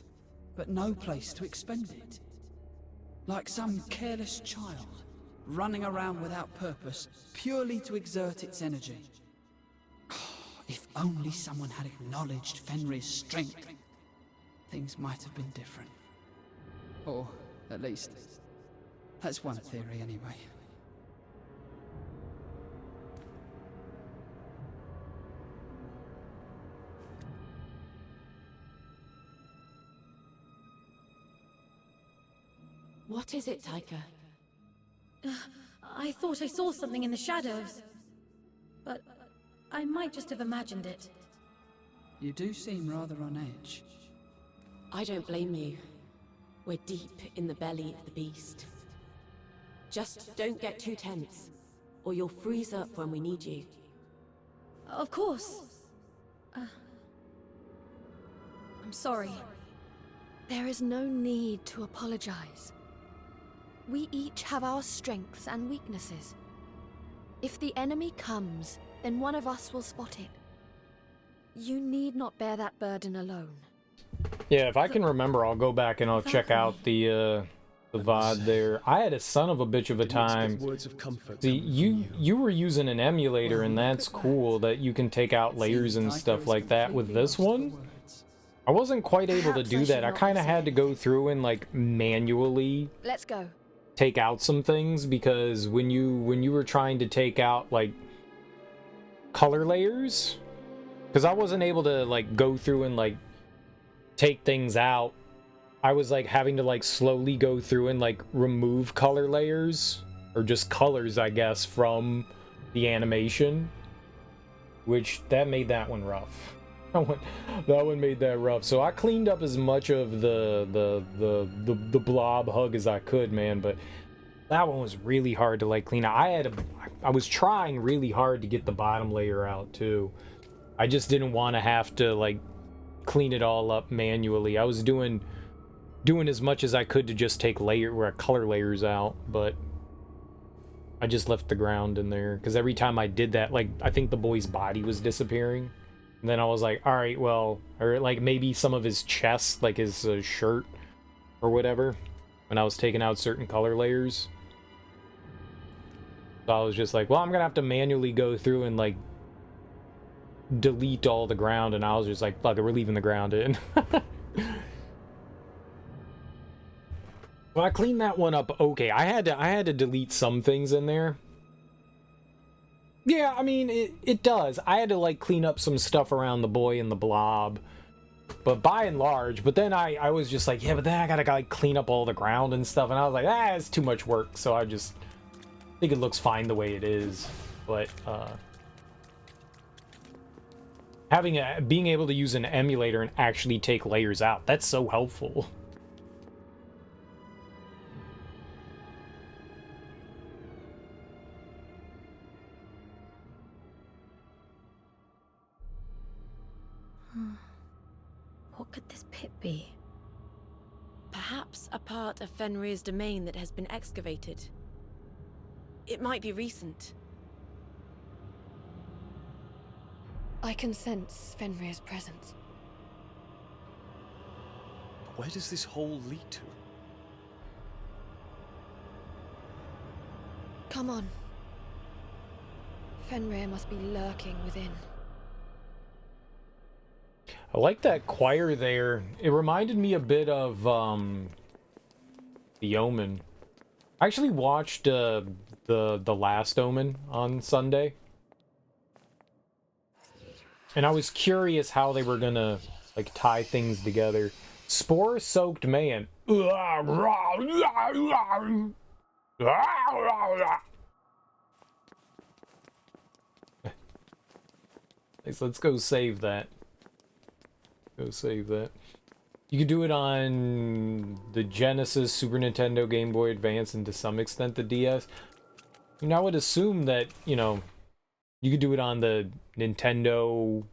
but no place to expend it. Like some careless child, running around without purpose, purely to exert its energy. If only someone had acknowledged Fenrir's strength, things might have been different. Or, at least, that's one theory anyway.
What is it, Taika?
I thought I saw something in the shadows. But I might just have imagined it.
You do seem rather on edge.
I don't blame you. We're deep in the belly of the beast. Just don't get too tense, or you'll freeze up when we need you.
Of course. I'm sorry.
There is no need to apologize. We each have our strengths and weaknesses. If the enemy comes, then one of us will spot it. You need not bear that burden alone.
Yeah, if I can remember, I'll go back and I'll check out the the VOD there. I had a son of a bitch of a time.
Words of comfort
See,
coming from
you were using an emulator,
Well,
and
look
that's
at that.
cool that you can take out
It
layers
seems
and
Tycho
stuff
is
like that. With
completely
this
lost for
one,
words.
I wasn't quite able to
Perhaps
do
I
that.
should
I
not
kind of
say
had to go
anything.
through and like manually
Let's go.
take out some things, because when you were trying to take out like color layers, because I wasn't able to like go through and like take things out. I was like having to like slowly go through and like remove color layers, or just colors, I guess, from the animation, which that made that one rough. That one made that rough. So I cleaned up as much of the blob hug as I could, man, but that one was really hard to like clean out. I was trying really hard to get the bottom layer out too. I just didn't want to have to like clean it all up manually. I was doing as much as I could to just take color layers out, but I just left the ground in there because every time I did that, like, I think the boy's body was disappearing, and then I was like, all right, well, or like maybe some of his chest, like his shirt or whatever, when I was taking out certain color layers. So I was just like, well, I'm gonna have to manually go through and like delete all the ground, and I was just like, fuck it, we're leaving the ground in. Well, I cleaned that one up okay. I had to delete some things in there. Yeah, I mean, it does. I had to like clean up some stuff around the boy and the blob, but by and large. But then I was just like, yeah, but then I gotta like clean up all the ground and stuff, and I was like, it's too much work. So I just think it looks fine the way it is. But being able to use an emulator and actually take layers out, that's so helpful.
What could this pit be?
Perhaps a part of Fenrir's domain that has been excavated. It might be recent.
I can sense Fenrir's presence.
But where does this hole lead to?
Come on. Fenrir must be lurking within.
I like that choir there. It reminded me a bit of The Omen. I actually watched the last Omen on Sunday, and I was curious how they were gonna like tie things together. Spore-soaked man. Let's go save that. Go save that. You could do it on the Genesis, Super Nintendo, Game Boy Advance, and to some extent the DS. And I would assume that, you know, you could do it on the Nintendo,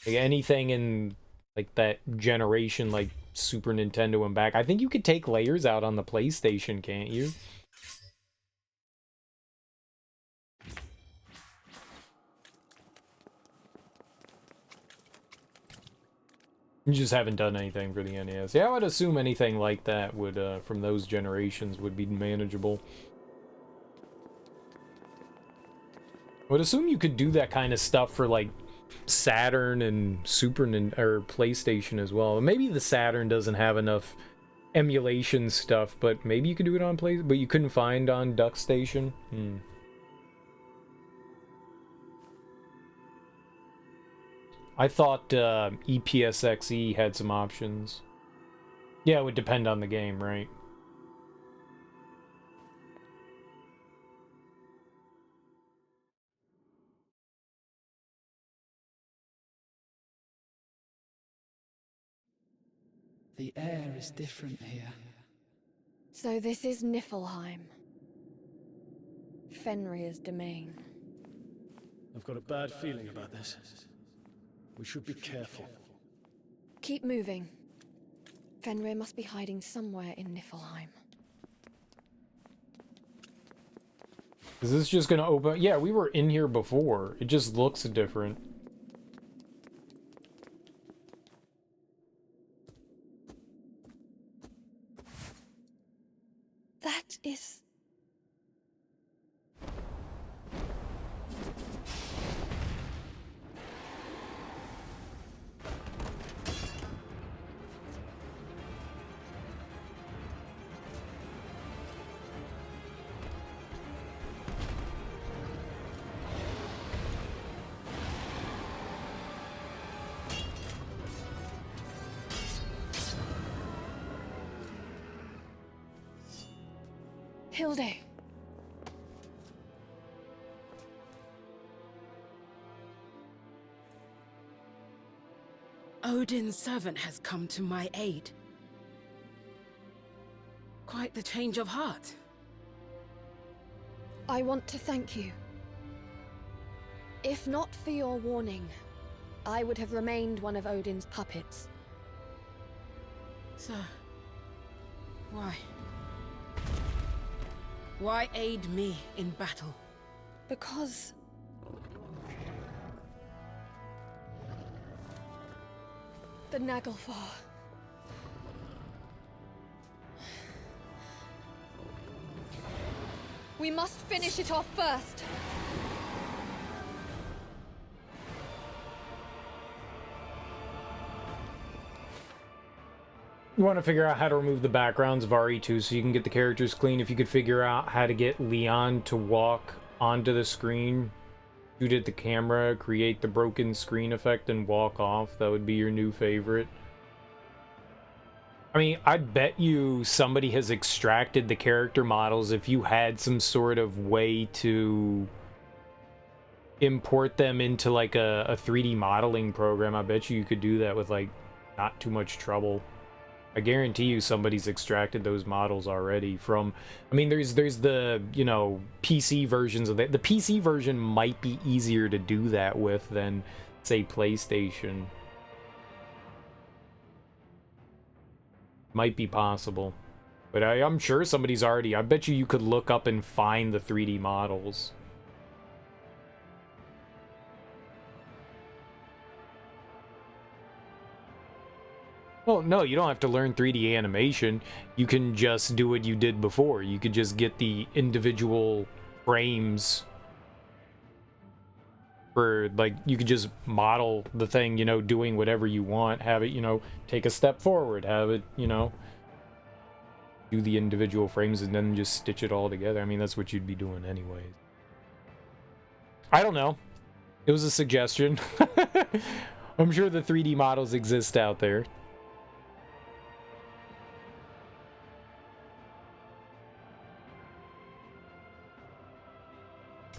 like anything in like that generation, like Super Nintendo and back. I think you could take layers out on the PlayStation, can't you? You just haven't done anything for the NES. Yeah, I would assume anything like that would, from those generations, would be manageable. I would assume you could do that kind of stuff for, like, Saturn and or PlayStation as well. Maybe the Saturn doesn't have enough emulation stuff, but maybe you could do it on but you couldn't find on DuckStation? I thought EPSXE had some options. Yeah, it would depend on the game, right?
The air is different here.
So this is Niflheim. Fenrir's domain.
I've got a bad feeling about this. We should be careful.
Keep moving. Fenrir must be hiding somewhere in Niflheim.
Is this just gonna open? Yeah, we were in here before. It just looks different.
What is... Hilde.
Odin's servant has come to my aid. Quite the change of heart.
I want to thank you. If not for your warning, I would have remained one of Odin's puppets.
Sir, why? Why aid me in battle?
Because... the Naglfar. We must finish it off first.
You want to figure out how to remove the backgrounds of RE2 so you can get the characters clean. If you could figure out how to get Leon to walk onto the screen, shoot at the camera, create the broken screen effect, and walk off, that would be your new favorite. I mean, I bet you somebody has extracted the character models. If you had some sort of way to import them into like a 3D modeling program, I bet you could do that with like not too much trouble. I guarantee you somebody's extracted those models already from... I mean, there's the, you know, PC versions of it. The PC version might be easier to do that with than, say, PlayStation. Might be possible. But I'm sure somebody's already... I bet you could look up and find the 3D models. Well, no, you don't have to learn 3D animation. You can just do what you did before. You could just get the individual frames for, like, you could just model the thing, you know, doing whatever you want. Have it, you know, take a step forward. Have it, you know, do the individual frames and then just stitch it all together. I mean, that's what you'd be doing anyways. I don't know. It was a suggestion. I'm sure the 3D models exist out there.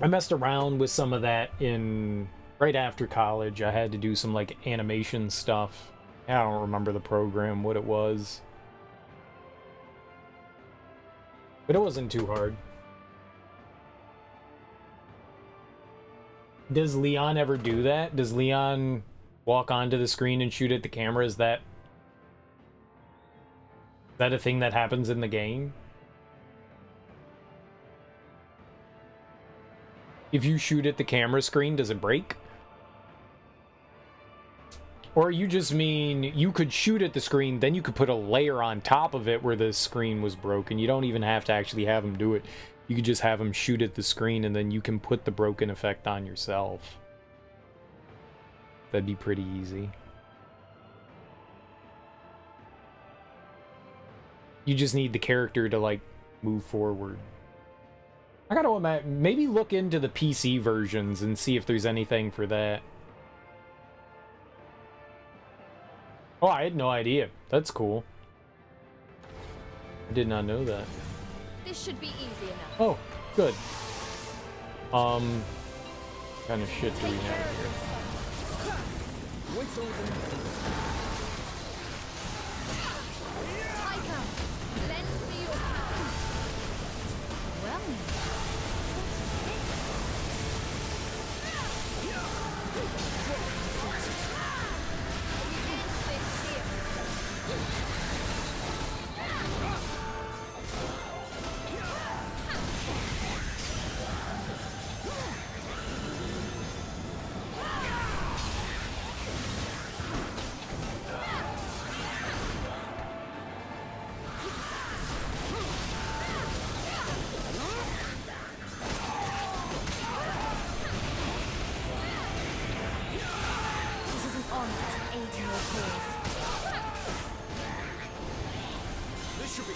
I messed around with some of that in right after college. I had to do some like animation stuff. I don't remember the program, what it was. But it wasn't too hard. Does Leon ever do that? Does Leon walk onto the screen and shoot at the camera? Is that a thing that happens in the game? If you shoot at the camera screen, does it break? Or you just mean you could shoot at the screen, then you could put a layer on top of it where the screen was broken. You don't even have to actually have him do it. You could just have him shoot at the screen and then you can put the broken effect on yourself. That'd be pretty easy. You just need the character to, like, move forward. I gotta imagine, maybe look into the PC versions and see if there's anything for that. Oh, I had no idea. That's cool. I did not know that.
This should be easy enough.
Oh, good. Kind of shit do we have here?
Taika, lend me your power. Well,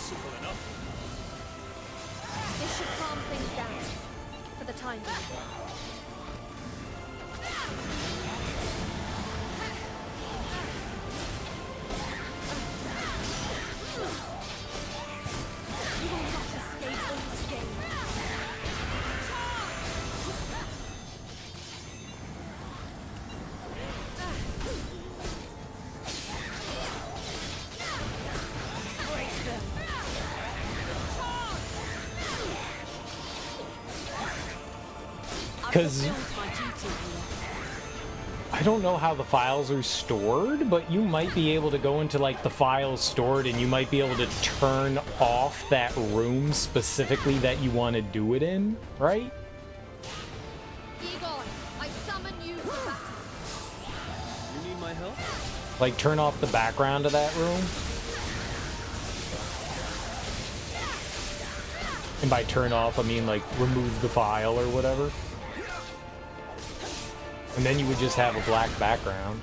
simple enough.
This should calm things down. For the time being.
You will not escape unscathed.
Because I don't know how the files are stored, but you might be able to go into like the files stored and you might be able to turn off that room specifically that you want to do it in, right?
Egon, I summon you to battle.
You need my help?
Like turn off the background of that room. And by turn off, I mean like remove the file or whatever. And then you would just have a black background.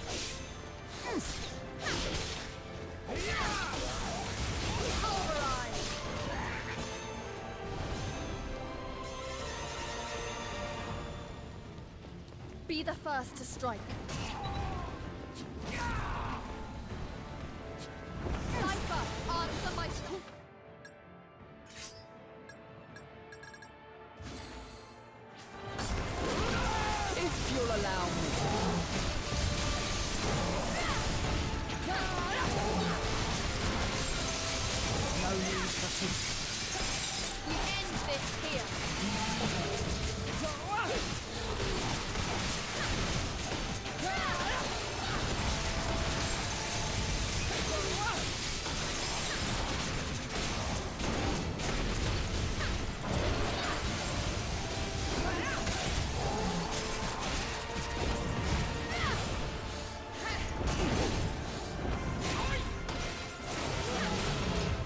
Be the first to strike. Cypher, answer my call.
If you'll allow me. No need for peace.
We end this here.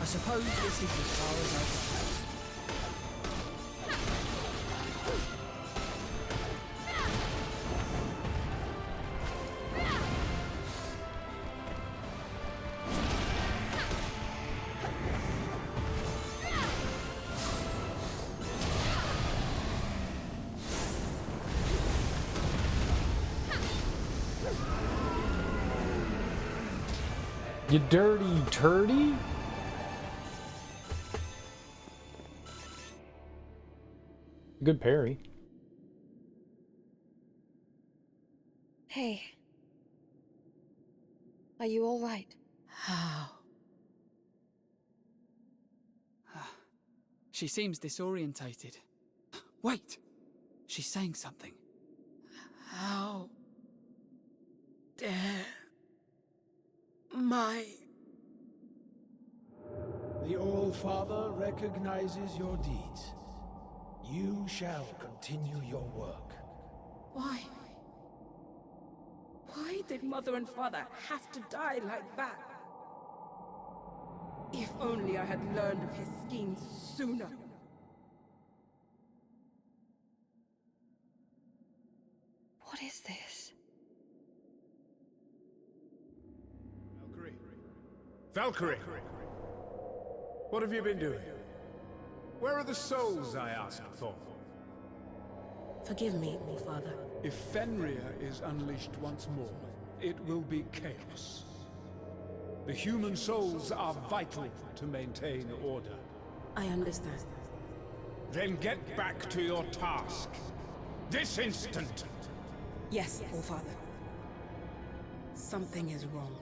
I suppose this is as far as I go.
You dirty turdy? Good parry.
Hey. Are you all right?
How?
She seems disorientated. Wait! She's saying something.
How dare my...
The All-Father recognizes your deeds. You shall continue your work.
Why? Why did Mother and Father have to die like that? If only I had learned of his schemes sooner.
What is this?
Valkyrie. Valkyrie! What have you been doing? Where are the souls I asked for?
Forgive me, Father.
If Fenrir is unleashed once more, it will be chaos. The human souls are vital to maintain order.
I understand.
Then get back to your task. This instant!
Yes, Father.
Something is wrong.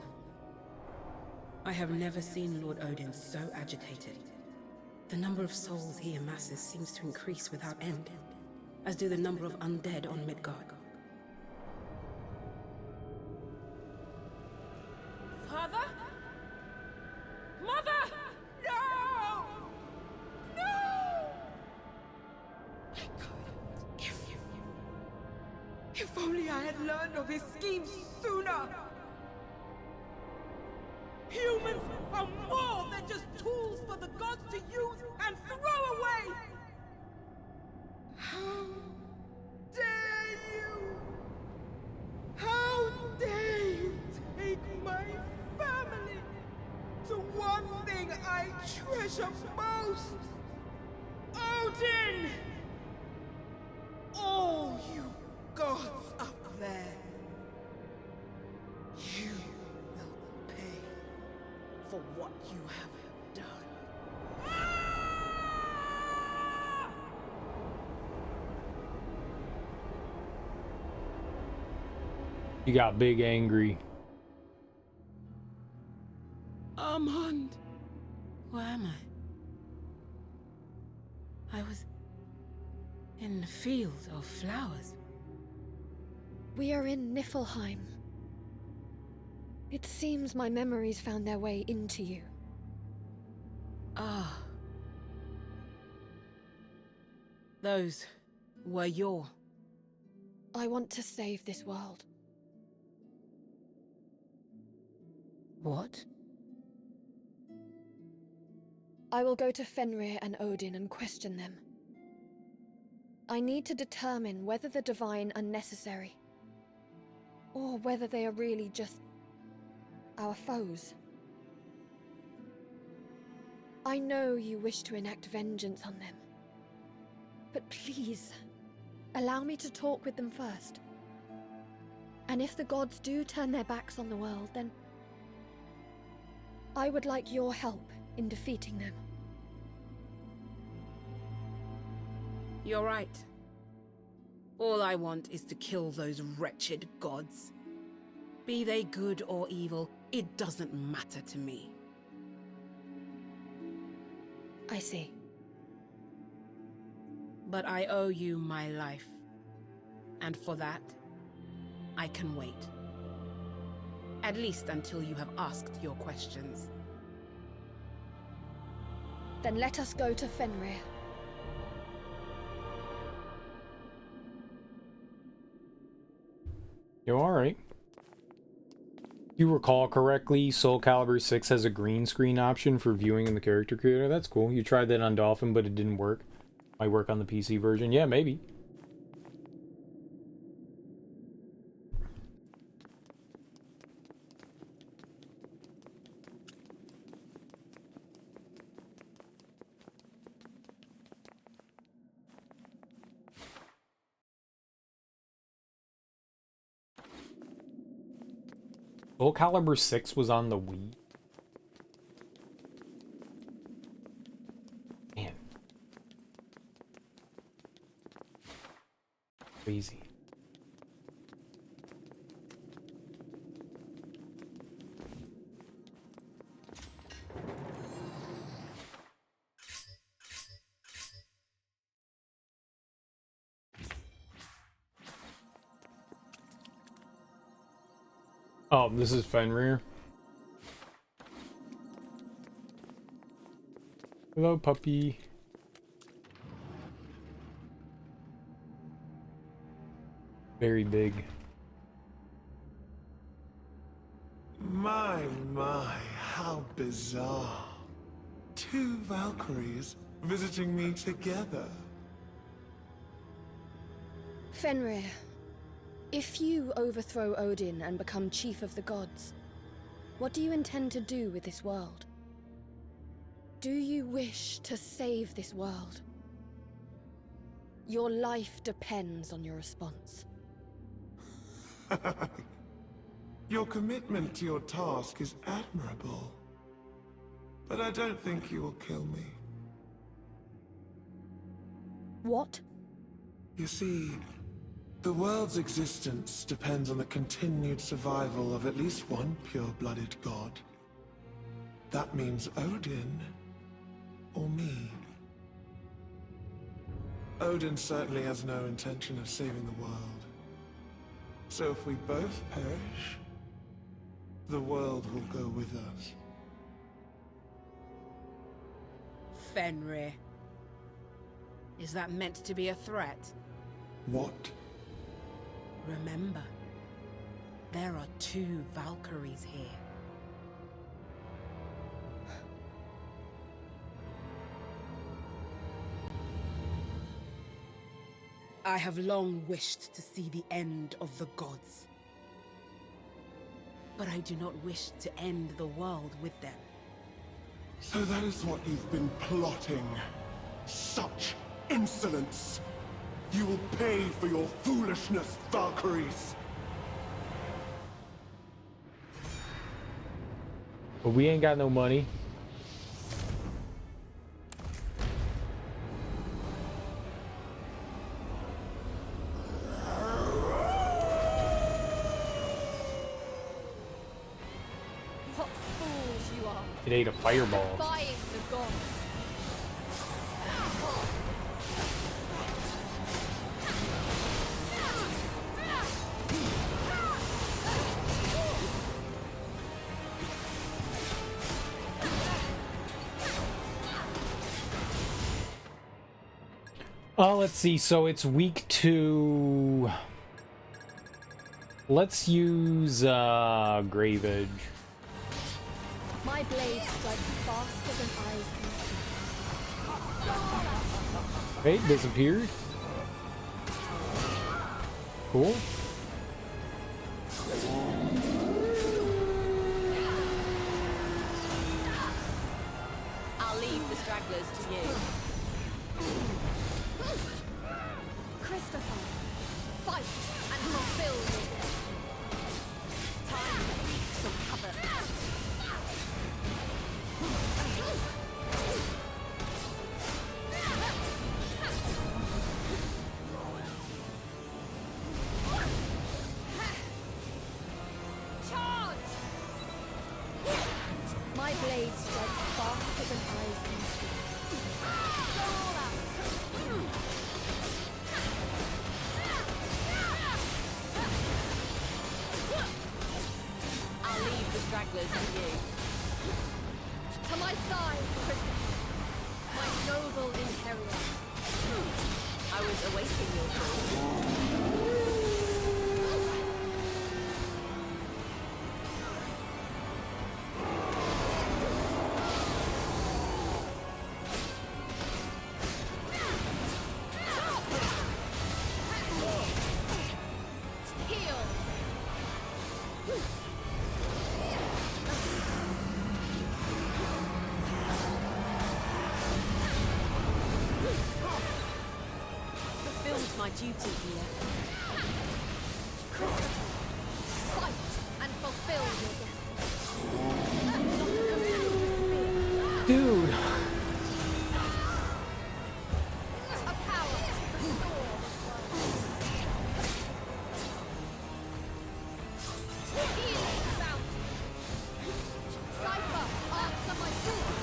I have never seen Lord Odin so agitated.
The number of souls he amasses seems to increase without end, as do the number of undead on Midgard.
Father? Mother! No! No! I couldn't. If only I had learned of his schemes sooner! Humans are more than just tools for the gods to use and throw away! How dare you? How dare you take my family to one thing thing I treasure most! Odin! All you gods up there, you will pay for what you have done.
You got big angry.
Armand, where am I? I was in the field of flowers.
We are in Niflheim. It seems my memories found their way into you.
Ah. Those were your...
I want to save this world.
What?
I will go to Fenrir and Odin and question them. I need to determine whether the Divine are necessary, or whether they are really just our foes. I know you wish to enact vengeance on them, but please, allow me to talk with them first. And if the gods do turn their backs on the world, then I would like your help in defeating them.
You're right. All I want is to kill those wretched gods. Be they good or evil, it doesn't matter to me.
I see.
But I owe you my life. And for that, I can wait. At least until you have asked your questions.
Then let us go to Fenrir.
You alright? You recall correctly, Soul Calibur 6 has a green screen option for viewing in the character creator. That's cool. You tried that on Dolphin, but it didn't work. Might work on the PC version. Yeah, maybe. Soul Calibur 6 was on the Wii. Man. Crazy. Oh, this is Fenrir. Hello, puppy. Very big.
My, how bizarre. Two Valkyries visiting me together.
Fenrir, if you overthrow Odin and become chief of the gods, what do you intend to do with this world? Do you wish to save this world? Your life depends on your response.
Your commitment to your task is admirable. But I don't think you will kill me.
What?
You see, the world's existence depends on the continued survival of at least one pure-blooded god. That means Odin, or me. Odin certainly has no intention of saving the world. So if we both perish, the world will go with us.
Fenrir. Is that meant to be a threat?
What?
Remember, there are two Valkyries here. I have long wished to see the end of the gods. But I do not wish to end the world with them.
So that is what you've been plotting. Such insolence! You will pay for your foolishness, Valkyries!
But we ain't got no money.
What fools you are!
It ate a fireball.
Defying the gods!
Let's see. So it's weak to. Let's use Grave Edge.
My blade strikes faster than eyes can see.
Okay, disappeared. Cool.
I'll leave the stragglers to you.
Christopher, fight and fulfill your destiny. Time to take some cover. Charge! My blade strikes faster than eyes can see. Go all out.
I'll leave the stragglers to you.
To my side, Christopher, my noble inheritor.
I was awaiting your call.
Heal!
Fulfilled my duty here.
Christopher, fight and fulfill your destiny.
Dude.
A power to restore the world. Healing fountain. Cypher, answer my sword.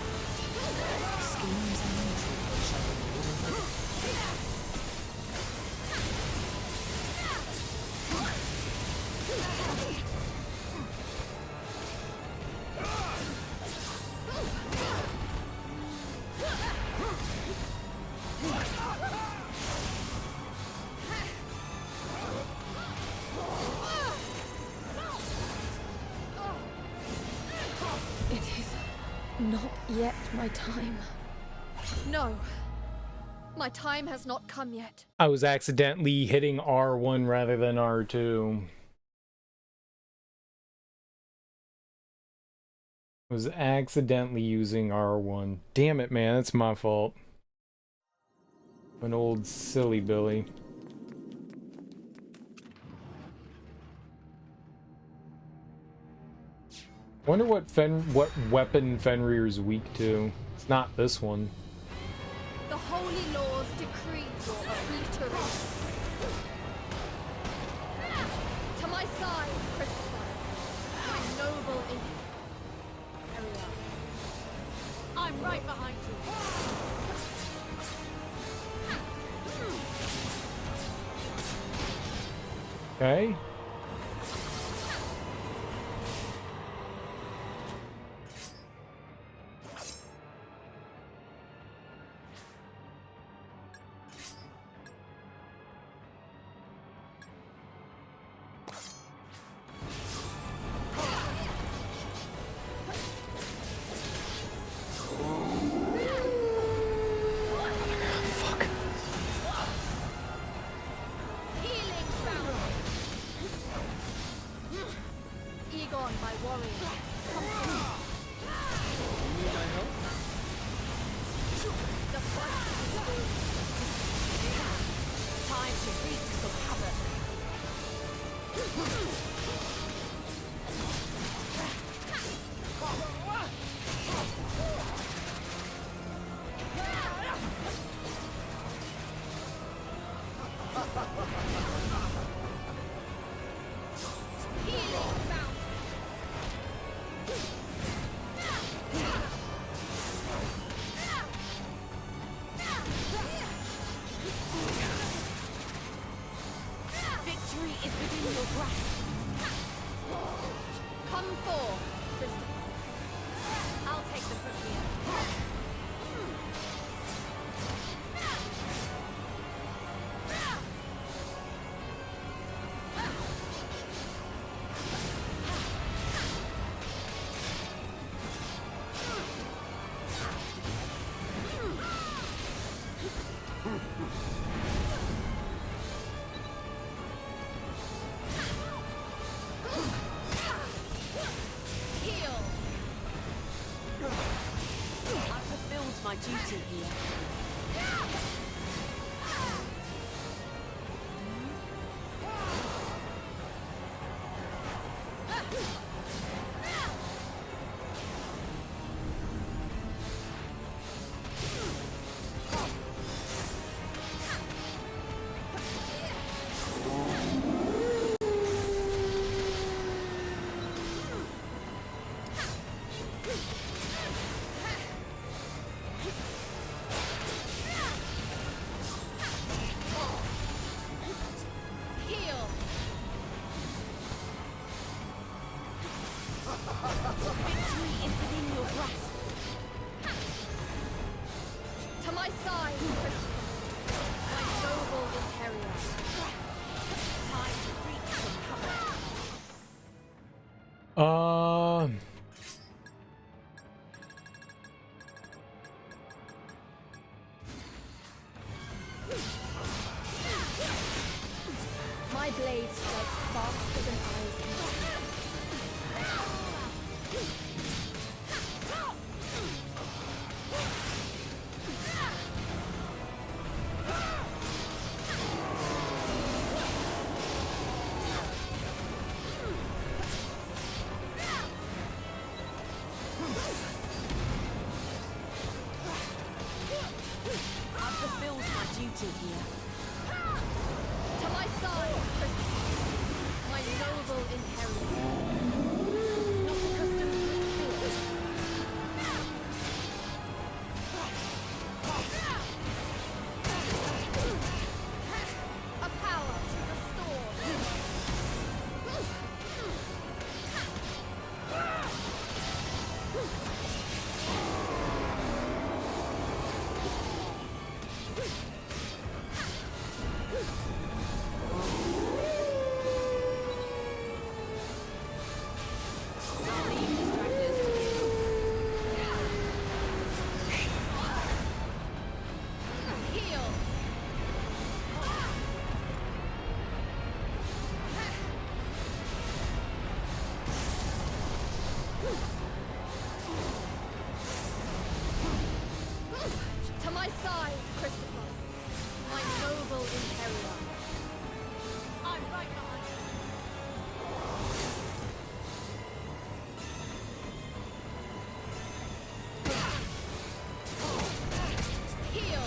Schemes and intrigues shall be
It is not yet my time. No. My time has not come yet.
I was accidentally hitting R1 rather than R2. I was accidentally using R1. Damn it, man. That's my fault. An old silly Billy. Wonder what weapon Fenrir's weak to. It's not this one.
The holy laws decree your obliteration. To my side, Christopher, my noble inheritor. I'm right behind you.
Okay.
my duty here.
My blade strikes faster than eyes can see.
I've fulfilled my duty here.
To my side, my noble inheritor. Not accustomed to the spirit. A power to restore. Heal. To my side, Christopher, my noble inheritor. I'm right behind you. Heal.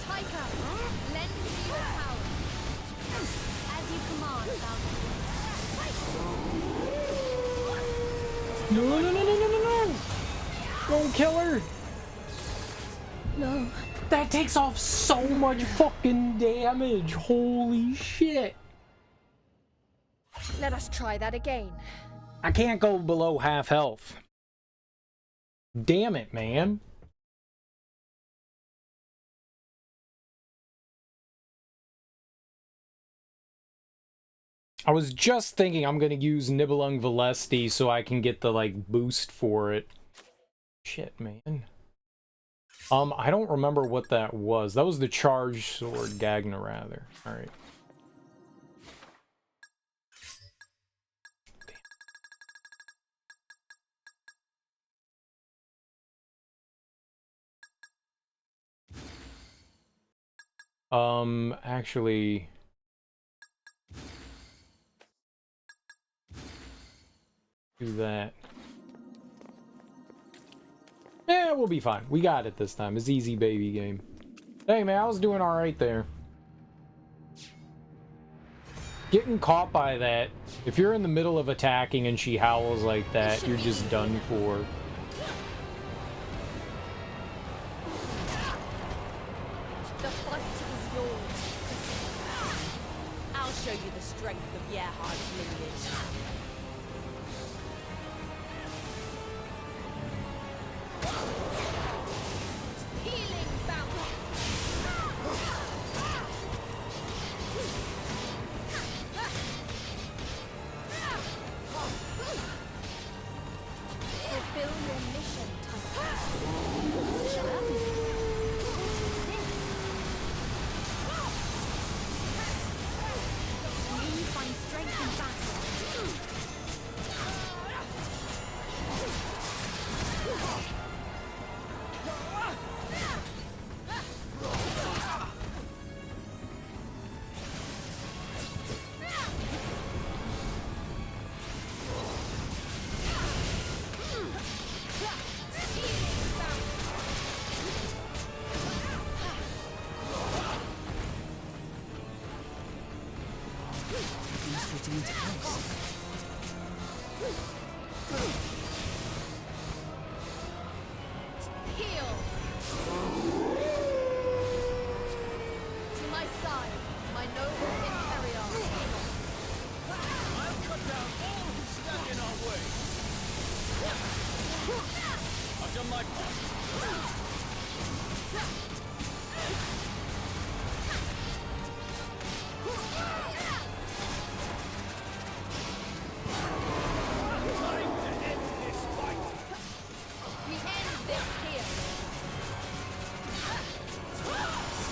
Taika, lend me your power.
As you command, Valkyrie.
No. Don't kill her.
No.
That takes off so much fucking damage. Holy shit.
Let us try that again.
I can't go below half health. Damn it, man. I was just thinking I'm gonna use Nibelung Valesti so I can get the, like, boost for it. Shit, man. I don't remember what that was. That was the charge sword, Gagna, rather. Alright. Actually... do that. Yeah, we'll be fine. We got it this time. It's easy baby game. Hey man, I was doing alright there. Getting caught by that, if you're in the middle of attacking and she howls like that, you're just done for.
The fight is yours.
I'll show you the strength of Gerhard's lineage.
Healing bounty. Fulfill your mission,
You find strength in battle.
done my part. Time to end this fight.
We end this here.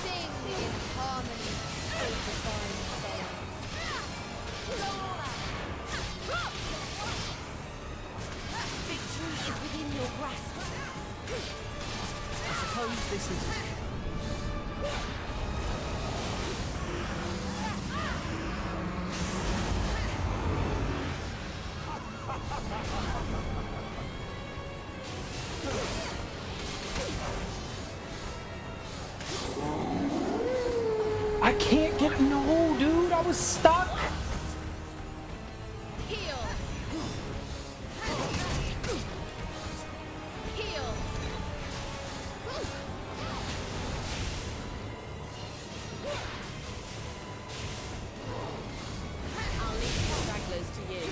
Sing in harmony, O divine souls.
Victory is within your grasp.
I suppose this is...
I can't get no, dude. I was stuck.
Heal. Heal.
I'll leave the stragglers to you.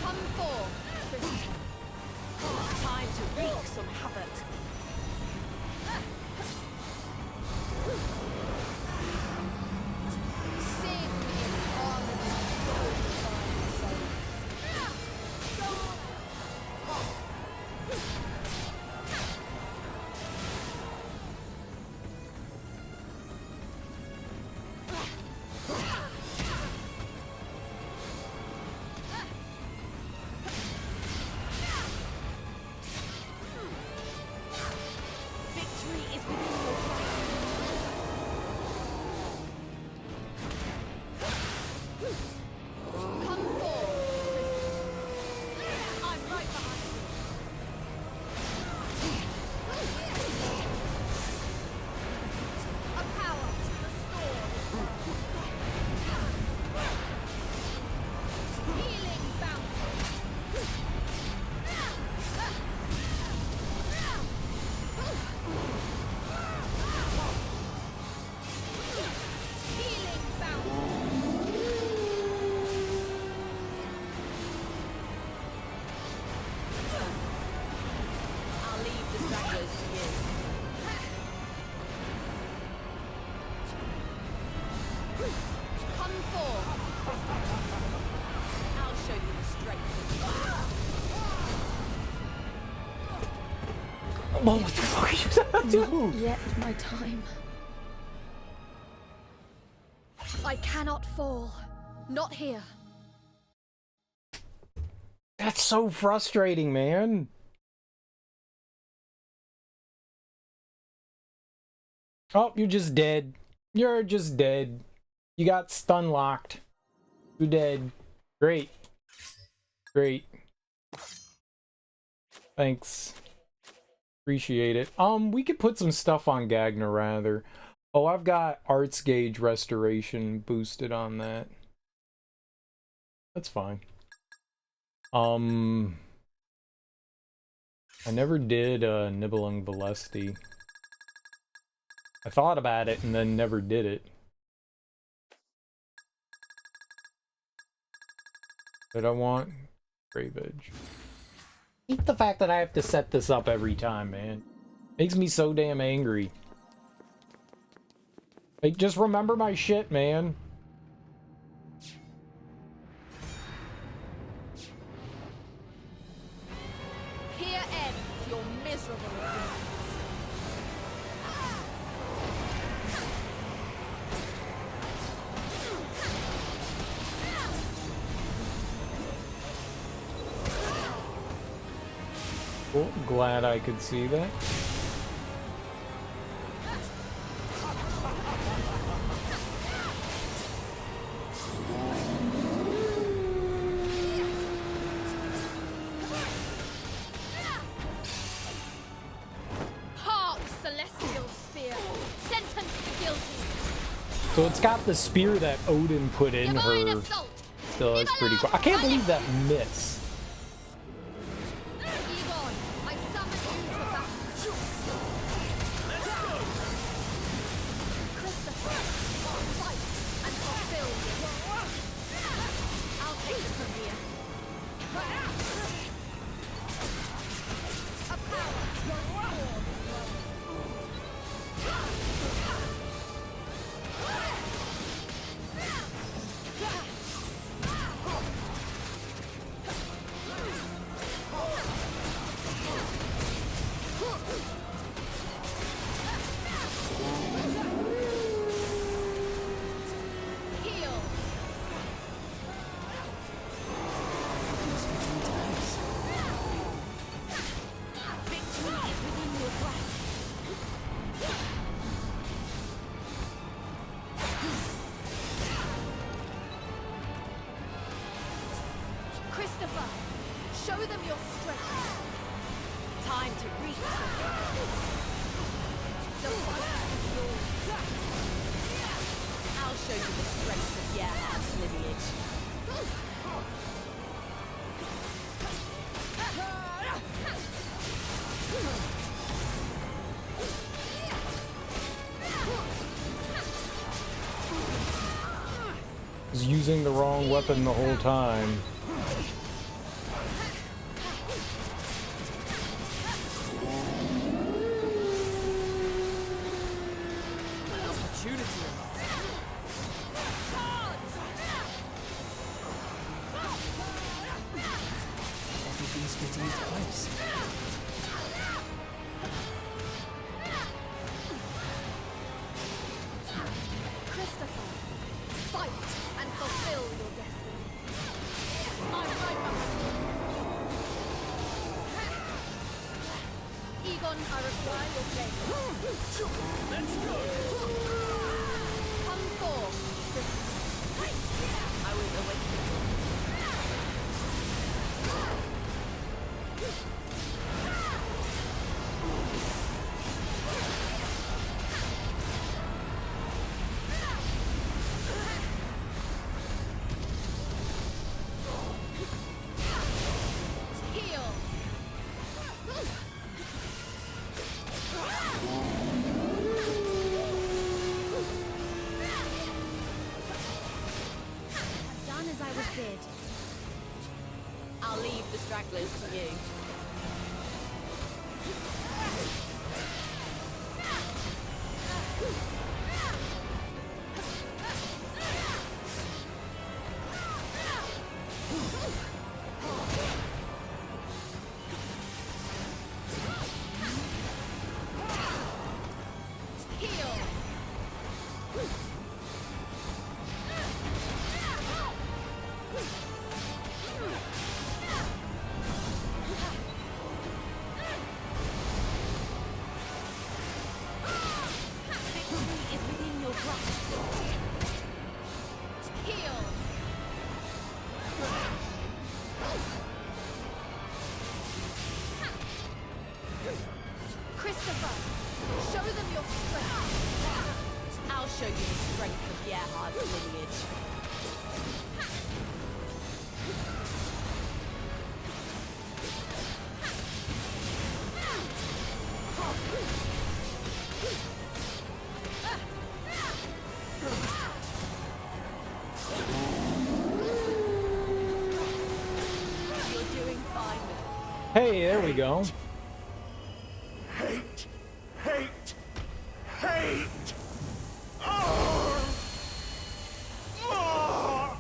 Come forth, Christian.
Time to wreak some havoc.
Sing in harmony, O divine souls.
Victory is within your grasp.
Come forth, Christian. I'm right behind you. A power to restore. Healing bounty. Healing bounty.
I'll leave the stragglers to you.
Come forth.
I'll show you the strength of
Oh, what the fuck are you doing?
Not yet my time. I cannot fall. Not here.
That's so frustrating, man. Oh, you're just dead. You're just dead. You got stun locked. You're dead. Great. Great. Thanks. Appreciate it. We could put some stuff on Gagner rather. Oh, I've got Arts Gauge Restoration boosted on that. That's fine. I never did Nibelung Valesti. I thought about it and then never did it. But I want Grave Edge. Hate the fact that I have to set this up every time, man. Makes me so damn angry. Like, just remember my shit, man.
Here ends your miserable existence.
Cool. Glad I could see that.
Hark, celestial spear! Sentence the guilty!
So it's got the spear that Odin put in
Divine
her.
assault!
Still, that's pretty cool. I can't believe that miss.
Egon, I summon you to battle. Let's go! Christopher, fight and fulfill your. I'll take it from here. them your strength.
Time to reach.
The fight is yours.
I'll show you the strength of Gerhardt's lineage.
Was using the wrong weapon the whole time.
Everything's fitting into place.
Christopher, fight and fulfill your destiny. I'm right behind you. Egon, I require your blade. Let's go! Come forth, Christopher.
I was awaiting. I'll leave the stragglers to you.
Christopher, show them your strength.
I'll show you the strength of Gerhardt's lineage. You're doing fine.
Hey, there we go.
Hate! Hate! Hate! Oh! Oh!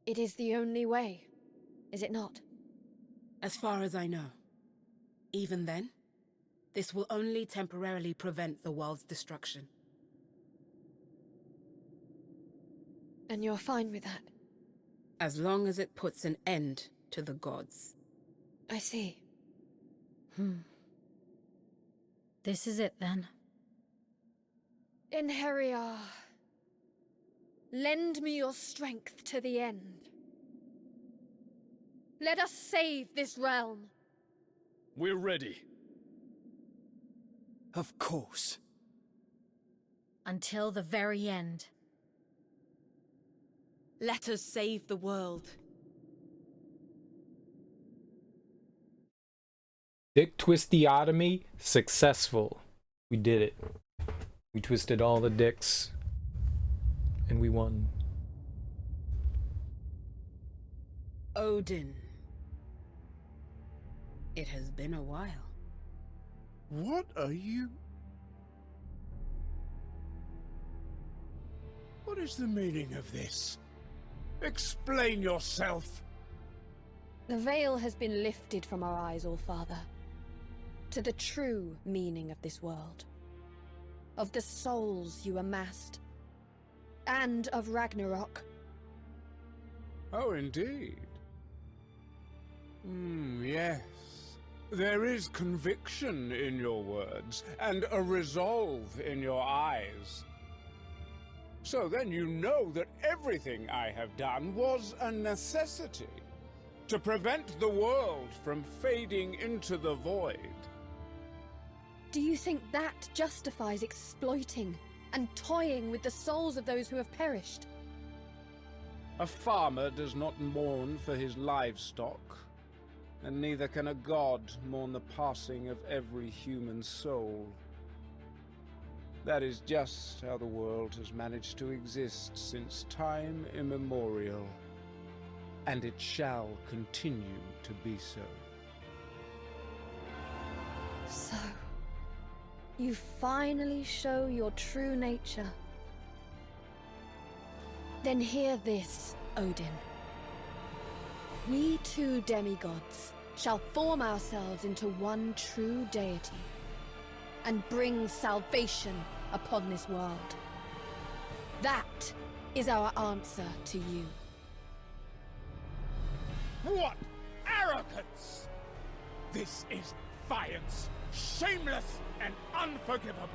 It is the only way, is it not?
As far as I know. Even then, this will only temporarily prevent the world's destruction.
And you're fine with that?
As long as it puts an end to the gods.
I see.
This is it then.
Einherjar, lend me your strength to the end. Let us save this realm.
We're ready.
Of course.
Until the very end.
Let us save the world.
Dick twistiotomy successful. We did it. We twisted all the dicks. And we won.
Odin. It has been a while.
What are you? What is the meaning of this? Explain yourself!
The veil has been lifted from our eyes, All-Father, to the true meaning of this world, of the souls you amassed, and of Ragnarok.
Oh, indeed. Yes. There is conviction in your words, and a resolve in your eyes. So then you know that everything I have done was a necessity, to prevent the world from fading into the void.
Do you think that justifies exploiting and toying with the souls of those who have perished?
A farmer does not mourn for his livestock, and neither can a god mourn the passing of every human soul. That is just how the world has managed to exist since time immemorial, and it shall continue to be so.
So, you finally show your true nature. Then hear this, Odin. We two demigods shall form ourselves into one true deity, and bring salvation upon this world. That is our answer to you.
What arrogance! This is defiance, shameless and unforgivable.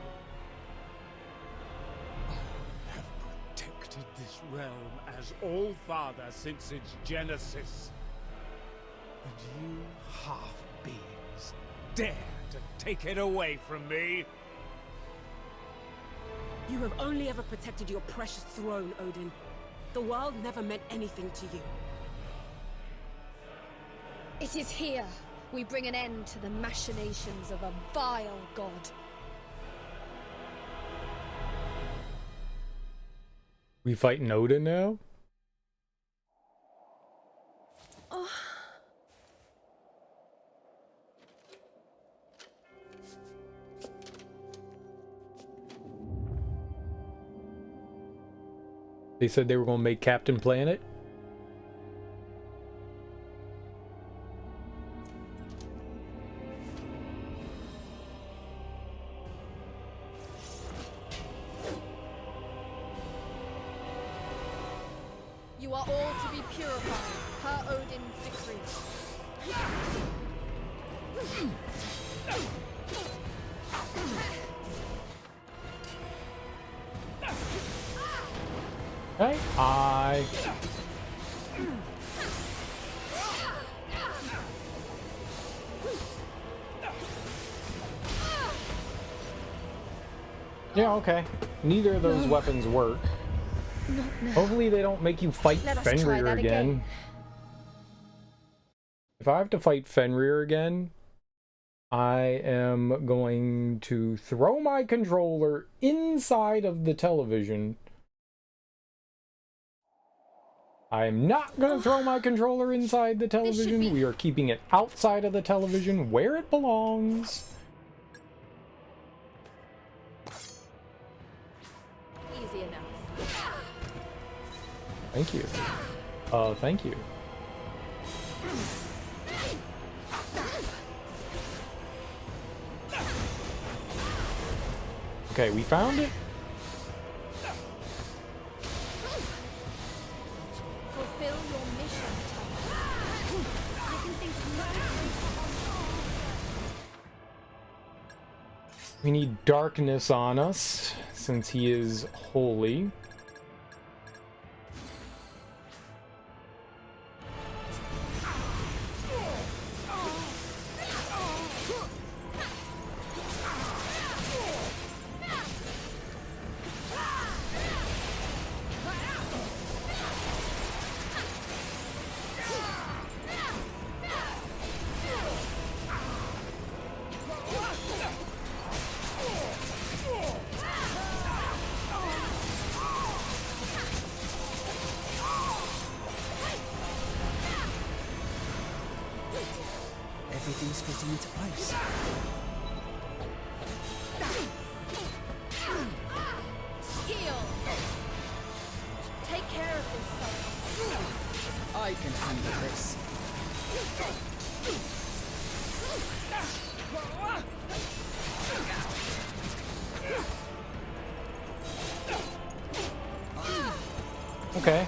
I have protected this realm as All-Father since its genesis. And you half-beings dare to take it away from me?
You have only ever protected your precious throne, Odin. The world never meant anything to you.
It is here we bring an end to the machinations of a vile god.
We fighting Odin now?
Oh.
They said they were going to make Captain Planet.
You are all to be purified, per Odin's decree.
Okay, yeah, okay. Neither of those weapons work.
Not now.
Hopefully they don't make you fight
Let us try
Fenrir
that again.
If I have to fight Fenrir again, I am going to throw my controller inside of the television. I am not going to throw my controller inside the television. We are keeping it outside of the television where it belongs.
Easy enough.
Thank you. Thank you. Okay, we found it.
Fulfill your mission, Tom. I can think of
We need darkness on us, since he is holy.
Everything's fitting into place.
heal. Take care of this, son.
I can handle this.
Okay.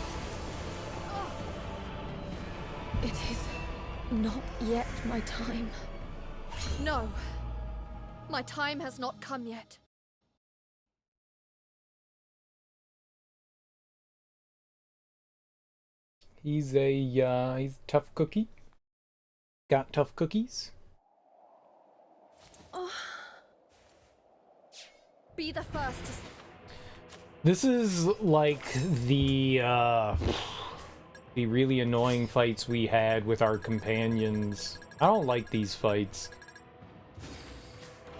It is not yet my time. No. My time has not come yet.
He's a tough cookie. Got tough cookies.
Be the first to...
This is like the really annoying fights we had with our companions. I don't like these fights.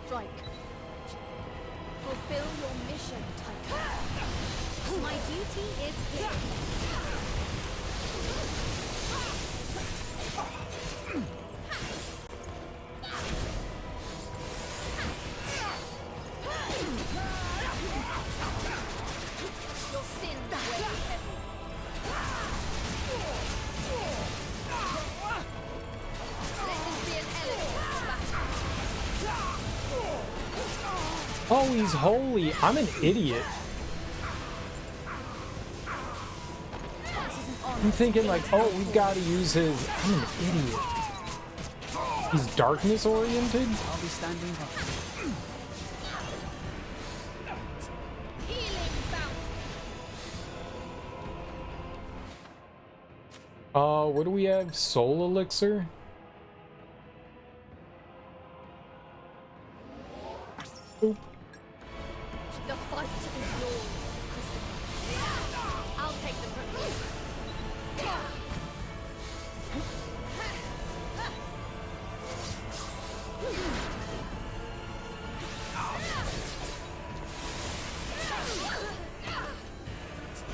Strike. Fulfill your mission, Titan.
My duty is here.
Your sin weighs heavy. Let this be an elegant battle.
Oh, he's holy. I'm an idiot. I'm thinking like, oh, we've got to use his... I'm an idiot. He's darkness oriented?
I'll be standing by.
Healing bout.
What do we have? Soul elixir? Oop.
The fight is yours, Christopher. I'll take them from you.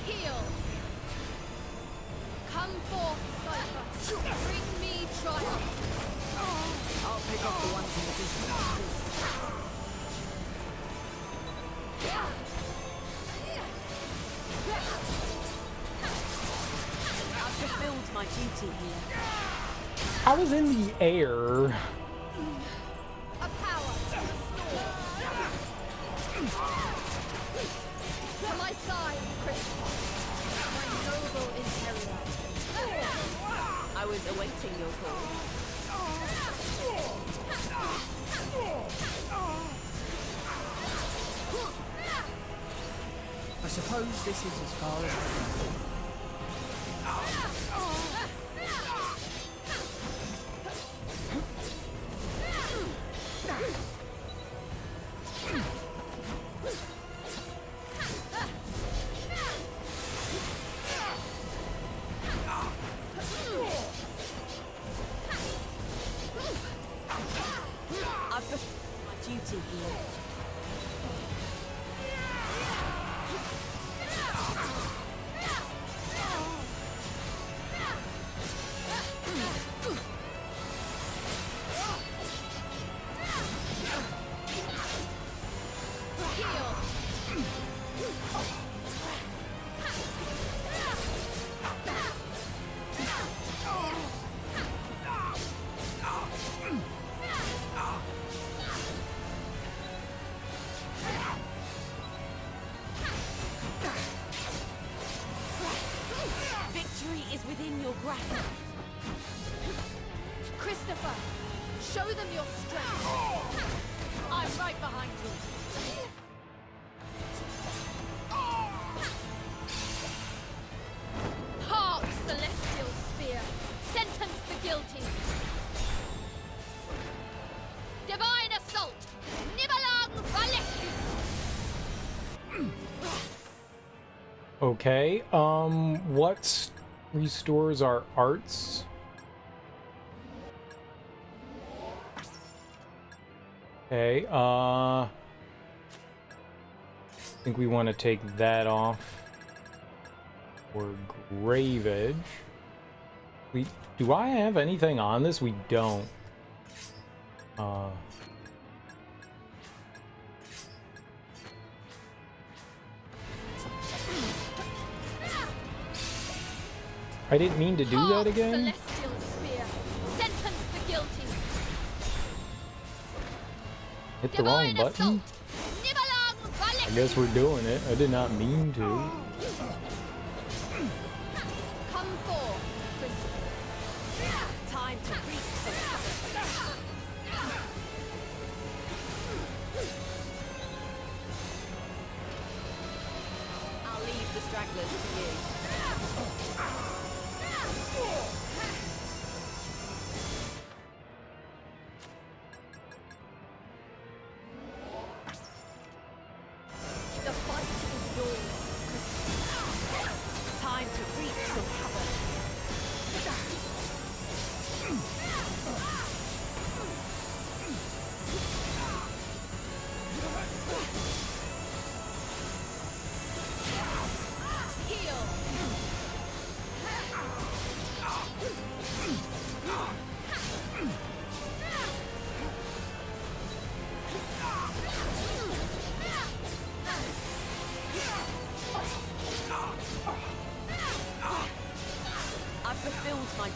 Heal. Come forth, Cypher. Bring me triumph.
I'll pick up the ones in the distance.
I've fulfilled my duty here.
I was in the air.
A power to restore. To my side, Christopher. My noble interior.
I was awaiting your call.
I suppose this is as far as I can go.
I've fulfilled my duty here. Victory is within your grasp.
Christopher, show them your strength. I'm right behind you. Hark, celestial spear. Sentence the guilty. Divine assault. Nibalang Valkyrie.
Okay, what restores our arts? Okay, I think we want to take that off for Grave Edge. Do I have anything on this? We don't. I didn't mean to do that again.
Celestial spear. Sentence the guilty.
Hit the wrong button. I guess we're doing it. I did not mean to.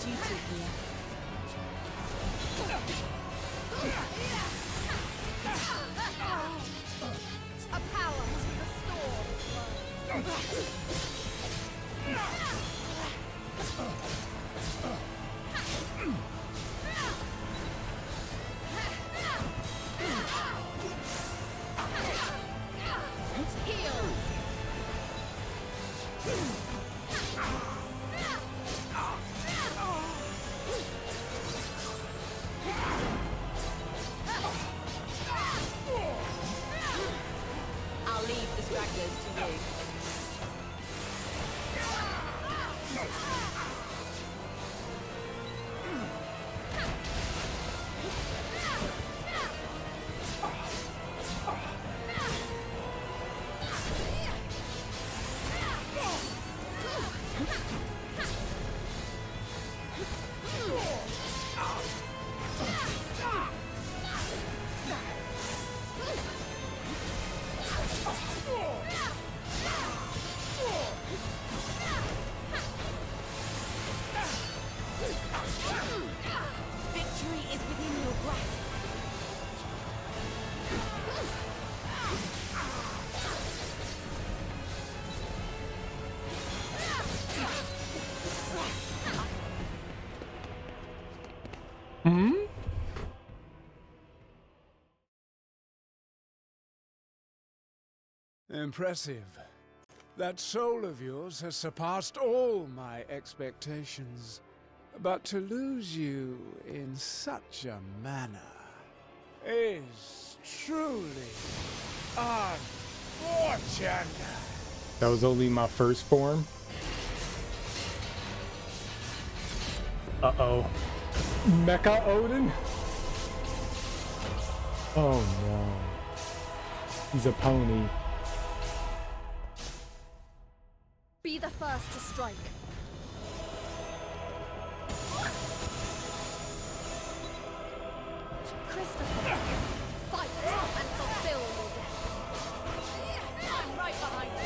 duty here.
A power to restore this world.
I'll leave distractors to you. Victory is within your grasp.
Impressive. That soul of yours has surpassed all my expectations. But to lose you in such a manner is truly unfortunate.
That was only my first form. Uh-oh. Mecha Odin? Oh no. He's a pony.
Be the first to strike. Christopher, fight and fulfill your destiny. I'm right behind you.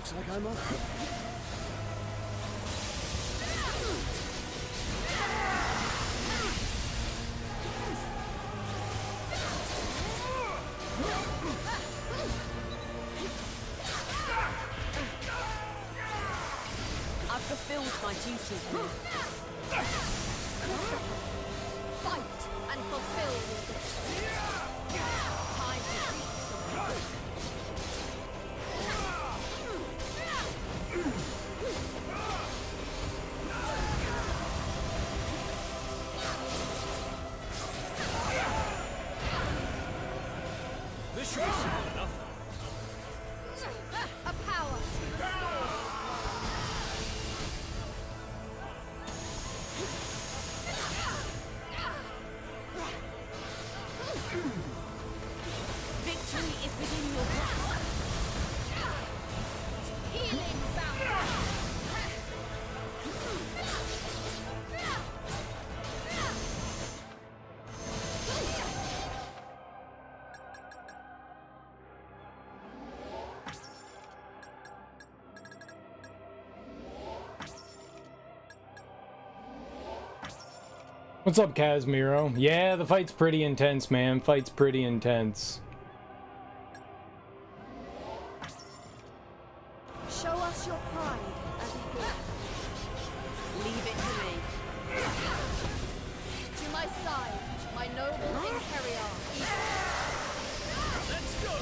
Looks like I'm up.
I've fulfilled my duty here.
Fight and fulfill your destiny. Time to reap some
This should be simple enough.
a power to restore.
Victory is within your grasp.
Healing bound.
What's up, Casimiro? Yeah, the fight's pretty intense, man. Fight's pretty intense.
Show us your pride as we go.
Leave it to me.
To my side, my noble einherjar.
Let's go!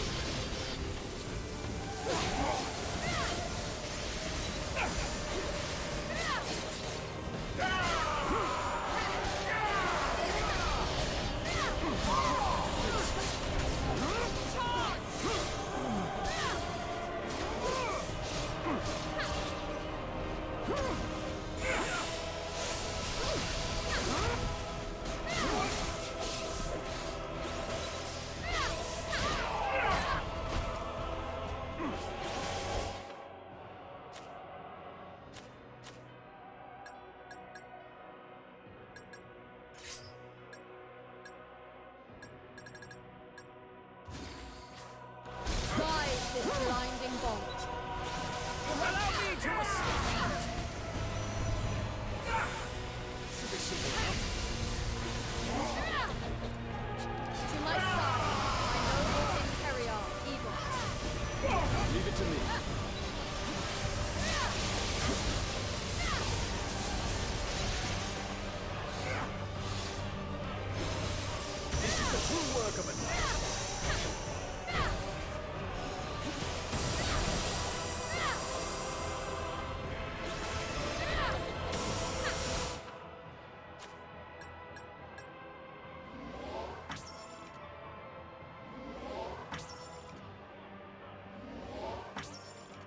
Drive this blinding bolt.
Allow me to assist! Should be simple enough.
To my side, my noble einherjar, evil.
Leave it to me. This is the true work of it.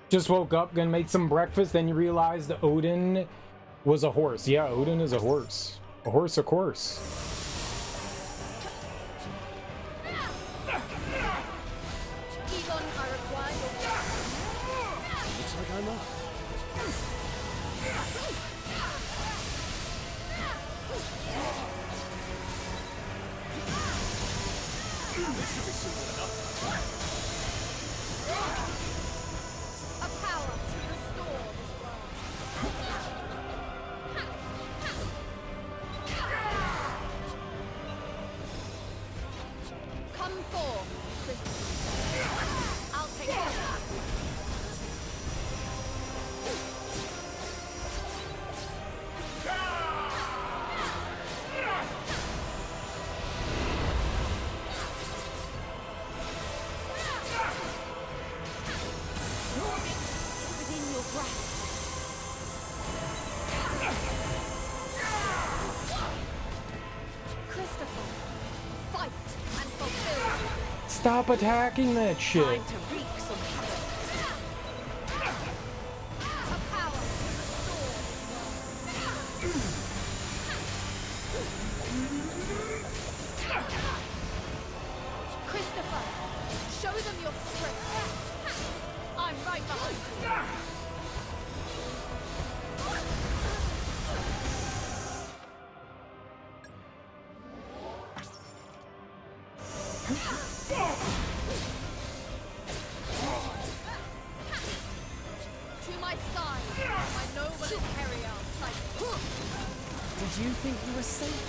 Just woke up, gonna make some breakfast, then you realize that Odin was a horse. Yeah, Odin is a horse. A horse, of course.
Egon, I require your blessing.
Looks like I'm up. This should be simple enough.
A power to restore this world. Come forth, Christian. I'll take care.
Within your grasp.
Christopher, fight and fulfill.
Stop attacking that shit.
Time to wreak some havoc.
A power to restore this world. Christopher, show them your strength. I'm right behind you. my side, my noble einherjar sight.
Did you think you were safe?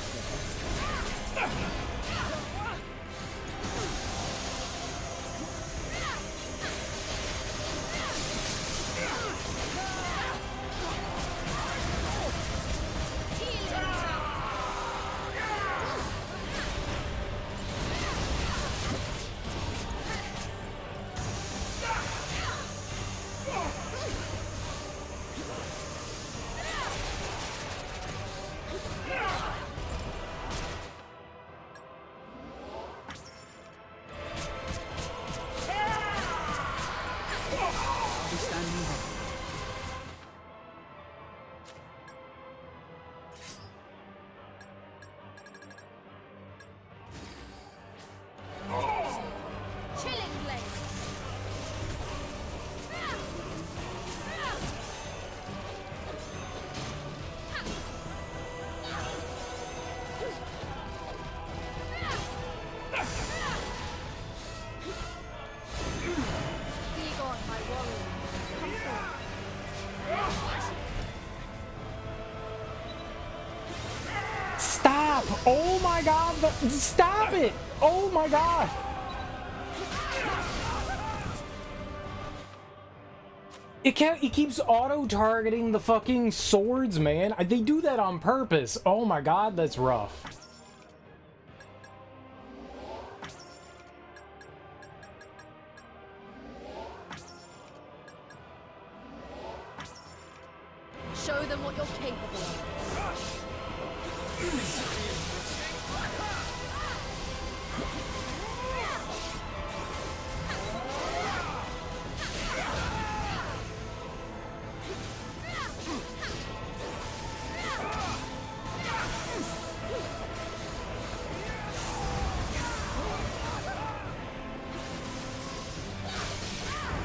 Stop! Oh my god! Stop it! Oh my god! It keeps auto-targeting the fucking swords, man. They do that on purpose. Oh my god, that's rough.
Show them what you're capable of.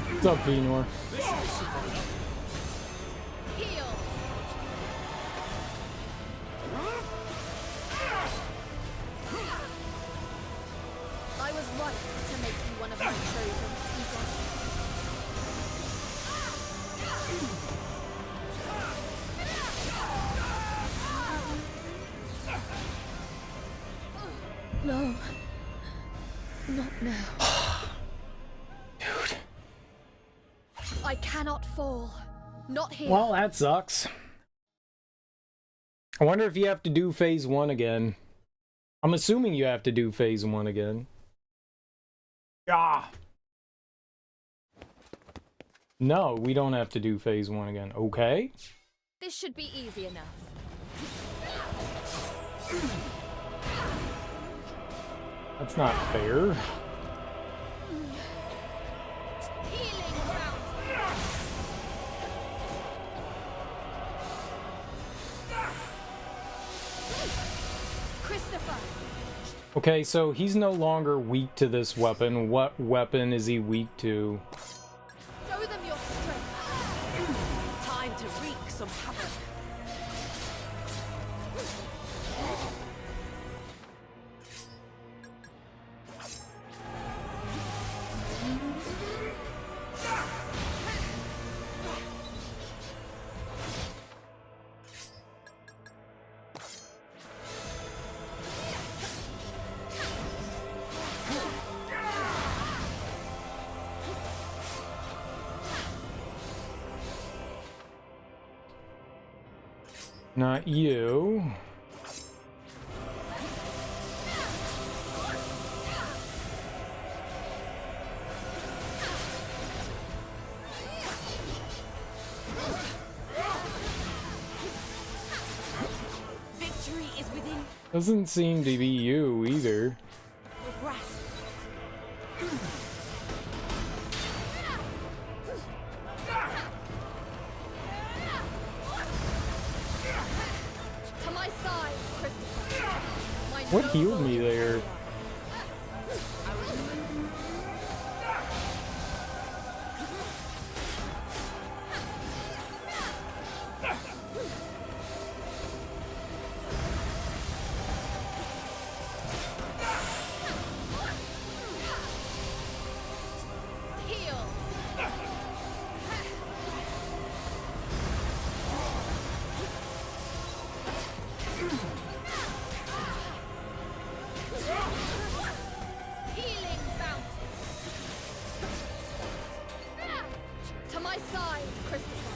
What's up, Venor?
I was right to make you one of my chosen people. No. Not now.
Dude.
I cannot fall. Not here.
Well, that sucks. I wonder if you have to do phase 1 again. I'm assuming you have to do phase 1 again. Ah! No, we don't have to do phase 1 again. Okay.
This should be easy enough.
That's not fair. Okay, so he's no longer weak to this weapon. What weapon is he weak to?
Show them your strength.
Time to wreak some havoc.
Not you.
Victory is within
Doesn't seem to be you either.
your grasp.
To my side, Christopher. My
What healed me there?
side, Christopher.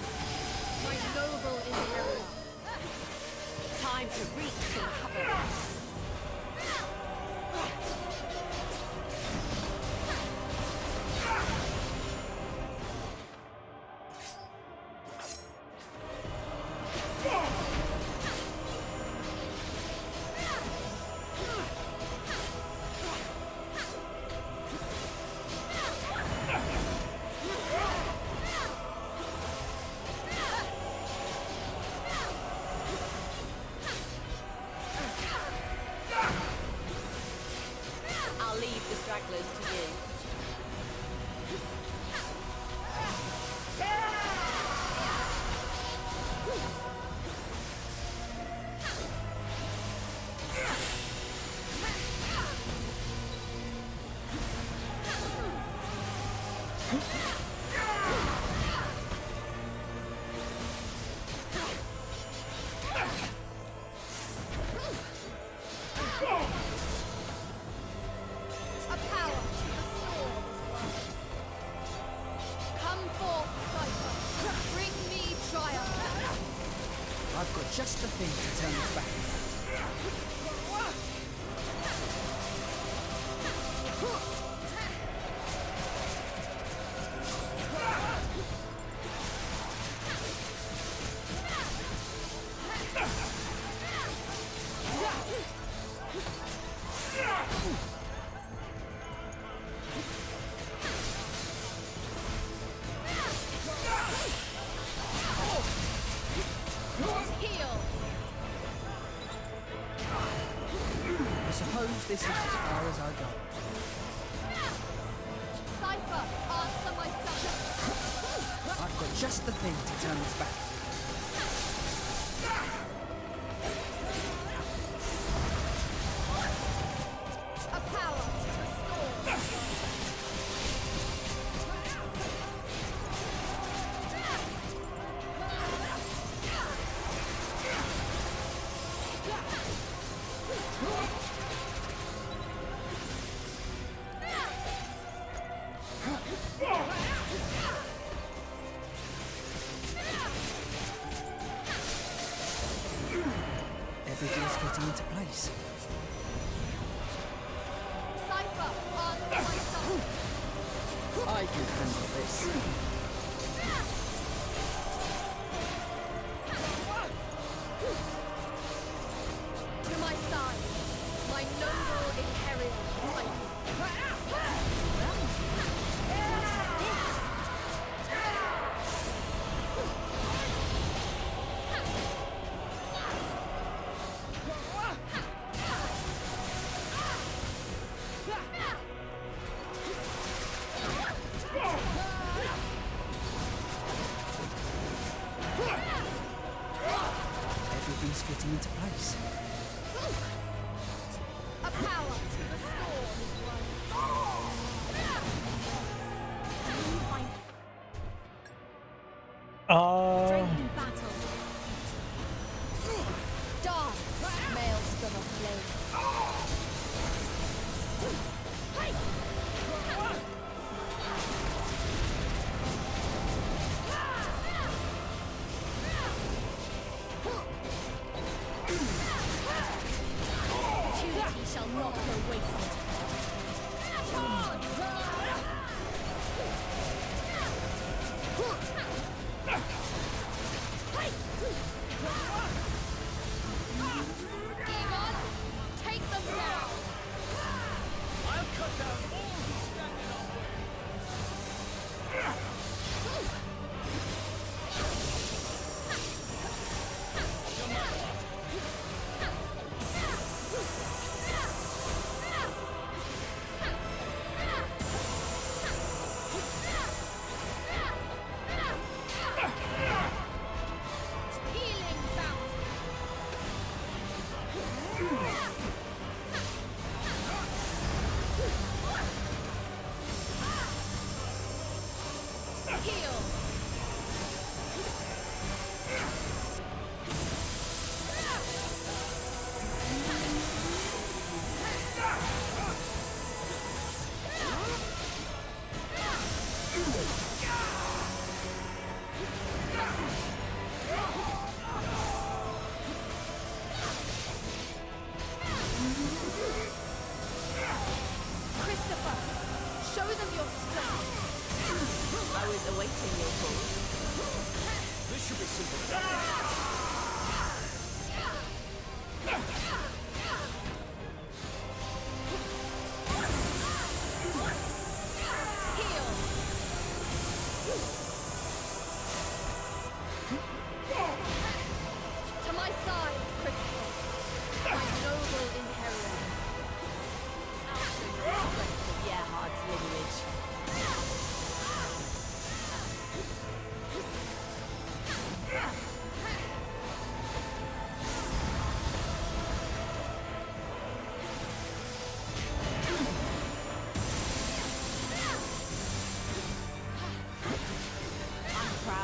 My noble inheritor.
Time to reach some cover. Stragglers to you.
I've got just the thing to turn this back. This is as far as I go.
Cypher, answer my son.
I've got just the thing to turn this back.
A power to restore.
Everything's fitting into place.
Cypher, answer my son.
I can handle this.
To my side, my noble inheritor.
Everything's fitting into place.
A power to restore his life. Strength in battle. Dance, maelstrom of flame. Opportunity shall not go wasted.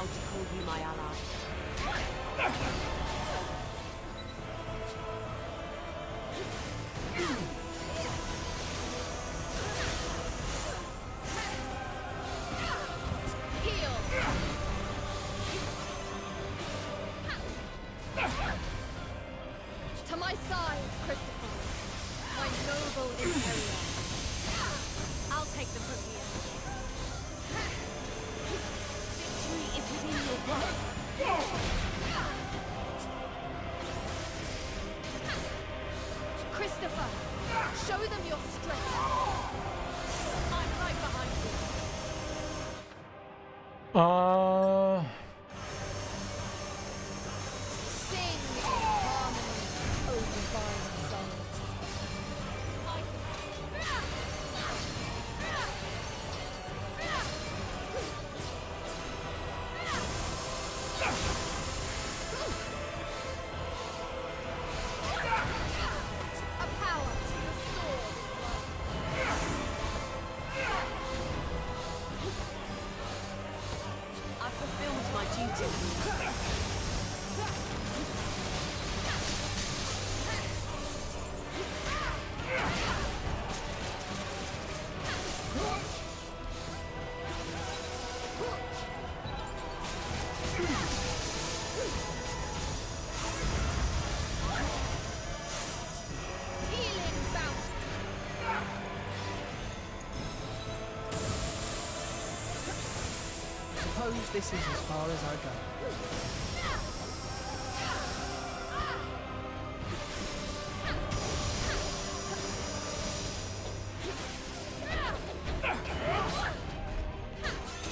proud to call you my ally.
To my side, Christopher. My noble inheritor. I'll take them from here.
Victory is within your grasp.
Christopher, show them your strength. I'm right behind you. Sing in harmony, O divine sons. A power to restore this world.
I've fulfilled my duty.
Healing bounty.
Suppose this is as far as I go.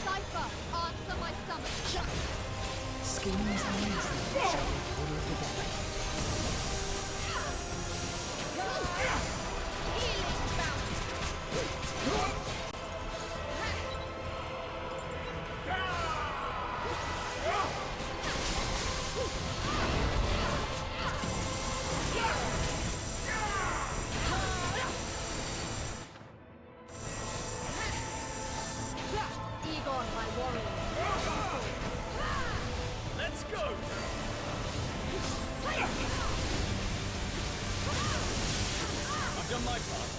Cypher, answer my summons.
Schemes and reasons shall be ordered together.
Healing bounty. Egon, my warrior.
Let's go! I've done my part.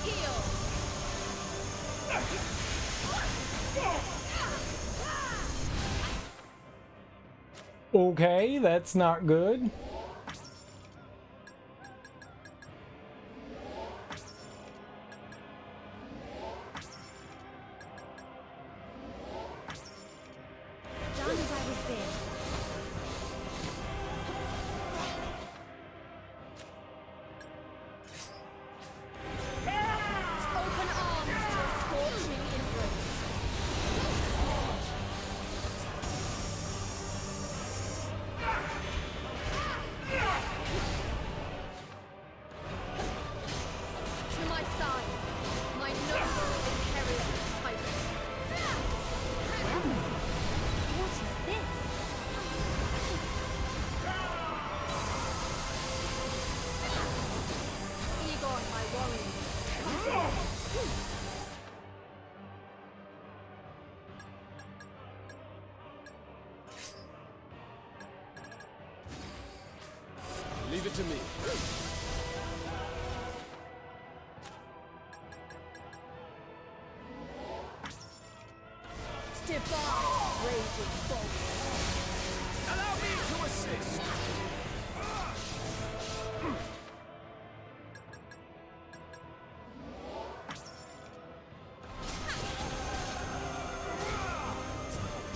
Heal.
Okay, that's not good.
Done as I was bid.
Open arms to a scorching embrace. To my side, my noble inheritor titan.
What is this?
Egon, my warrior.
Leave it to me.
Divine raging bolt.
Allow me to assist.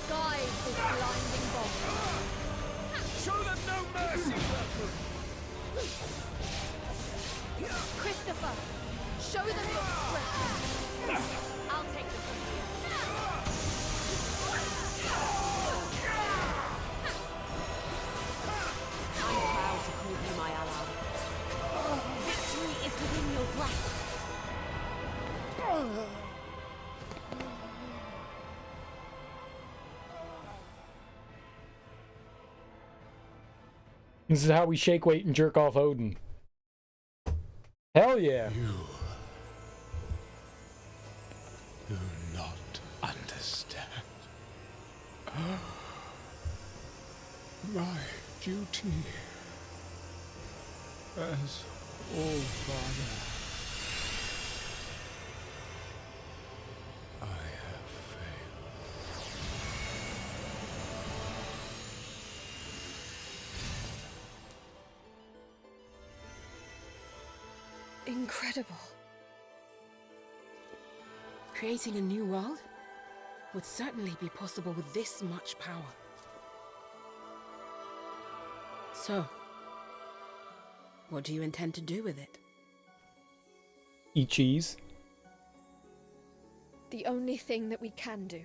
Guide this blinding bolt.
Show them no mercy, welcome.
Christopher, show them your strength. I'll take them from here.
I'm proud to call you my ally. Victory is within your grasp.
This is how we shake, weight, and jerk off Odin. Hell yeah.
You do not understand. My duty as All-Father. I have failed.
Incredible.
Creating a new world would certainly be possible with this much power. So, what do you intend to do with it?
Eat cheese.
The only thing that we can do.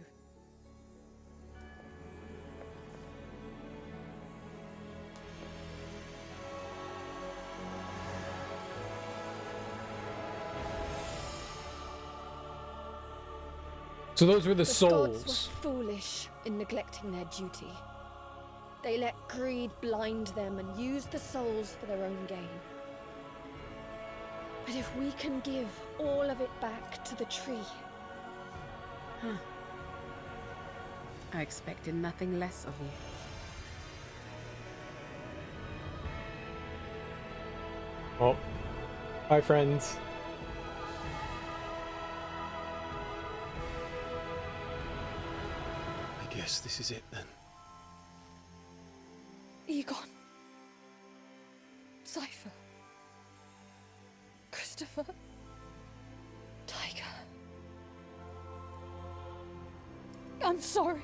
So those were the
Gods
souls.
were foolish in neglecting their duty. They let greed blind them and used the souls for their own gain. But if we can give all of it back to the tree...
I expected nothing less of you.
Oh, bye, friends.
I guess this is it then.
Egon. Cypher. Christopher. Tiger. I'm sorry.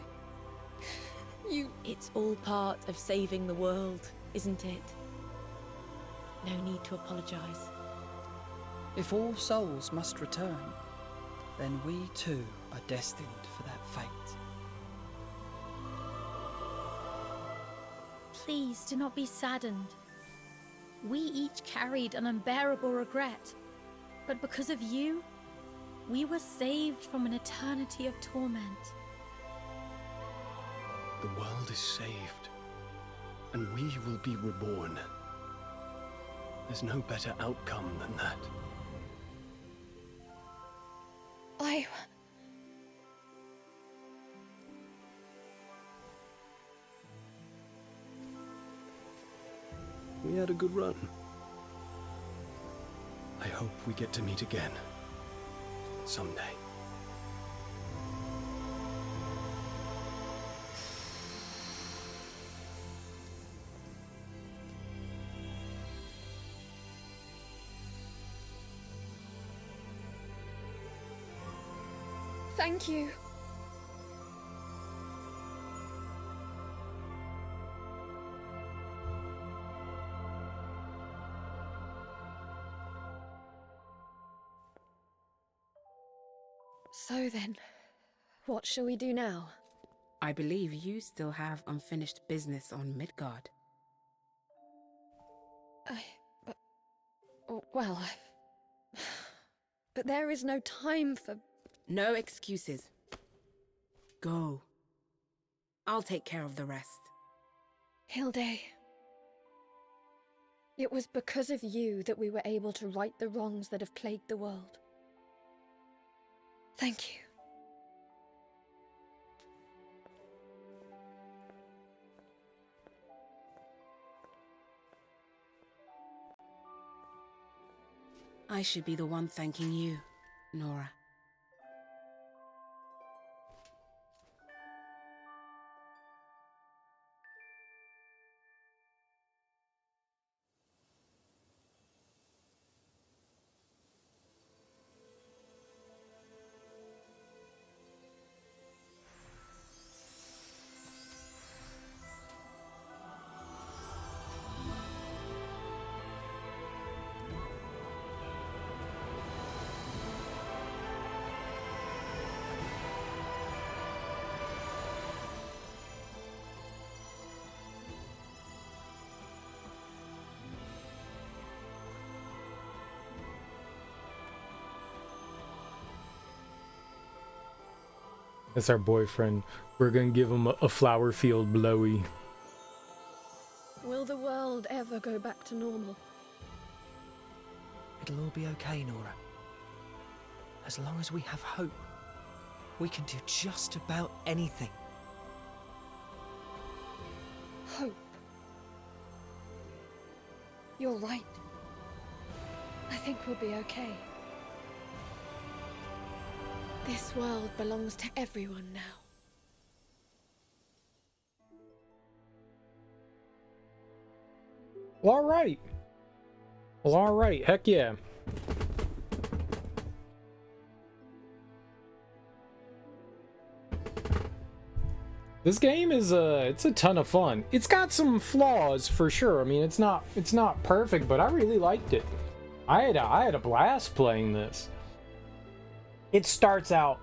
It's all part of saving the world, isn't it? No need to apologize.
If all souls must return, then we too are destined for that fate.
Please do not be saddened. We each carried an unbearable regret, but because of you, we were saved from an eternity of torment.
The world is saved, and we will be reborn. There's no better outcome than that. We had a good run. I hope we get to meet again. Someday.
Thank you. So then, what shall we do now?
I believe you still have unfinished business on Midgard.
Well, but there is no time for...
No excuses. Go. I'll take care of the rest.
Hilde. It was because of you that we were able to right the wrongs that have plagued the world. Thank you.
I should be the one thanking you, Nora.
That's our boyfriend. We're gonna give him a flower field blowy.
Will the world ever go back to normal?
It'll all be okay, Nora. As long as we have hope, we can do just about anything.
Hope. You're right. I think we'll be okay. This world belongs to everyone now.
Well, all right. Well, all right. Heck yeah. This game is it's a ton of fun. It's got some flaws for sure. I mean, it's not perfect, but I really liked it. I had a blast playing this. It starts out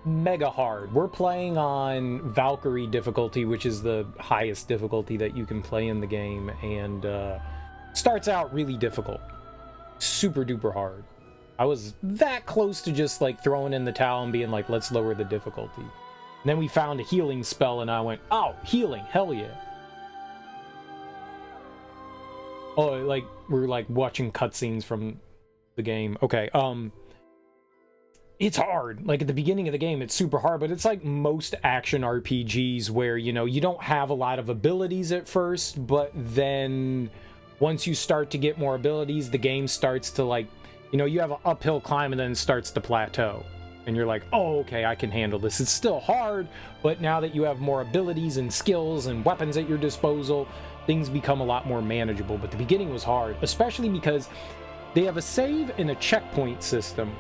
mega hard. We're playing on Valkyrie difficulty, which is the highest difficulty that you can play in the game, and starts out really difficult. Super duper hard. I was that close to just like throwing in the towel and being like, let's lower the difficulty. And then we found a healing spell and I went, oh, healing, hell yeah. Oh, like we're like watching cutscenes from the game. Okay, it's hard. Like at the beginning of the game, it's super hard, but it's like most action RPGs where, you know, you don't have a lot of abilities at first, but then once you start to get more abilities, the game starts to like, you know, you have an uphill climb and then it starts to plateau. And you're like, oh, okay, I can handle this. It's still hard, but now that you have more abilities and skills and weapons at your disposal, things become a lot more manageable. But the beginning was hard, especially because they have a save and a checkpoint system.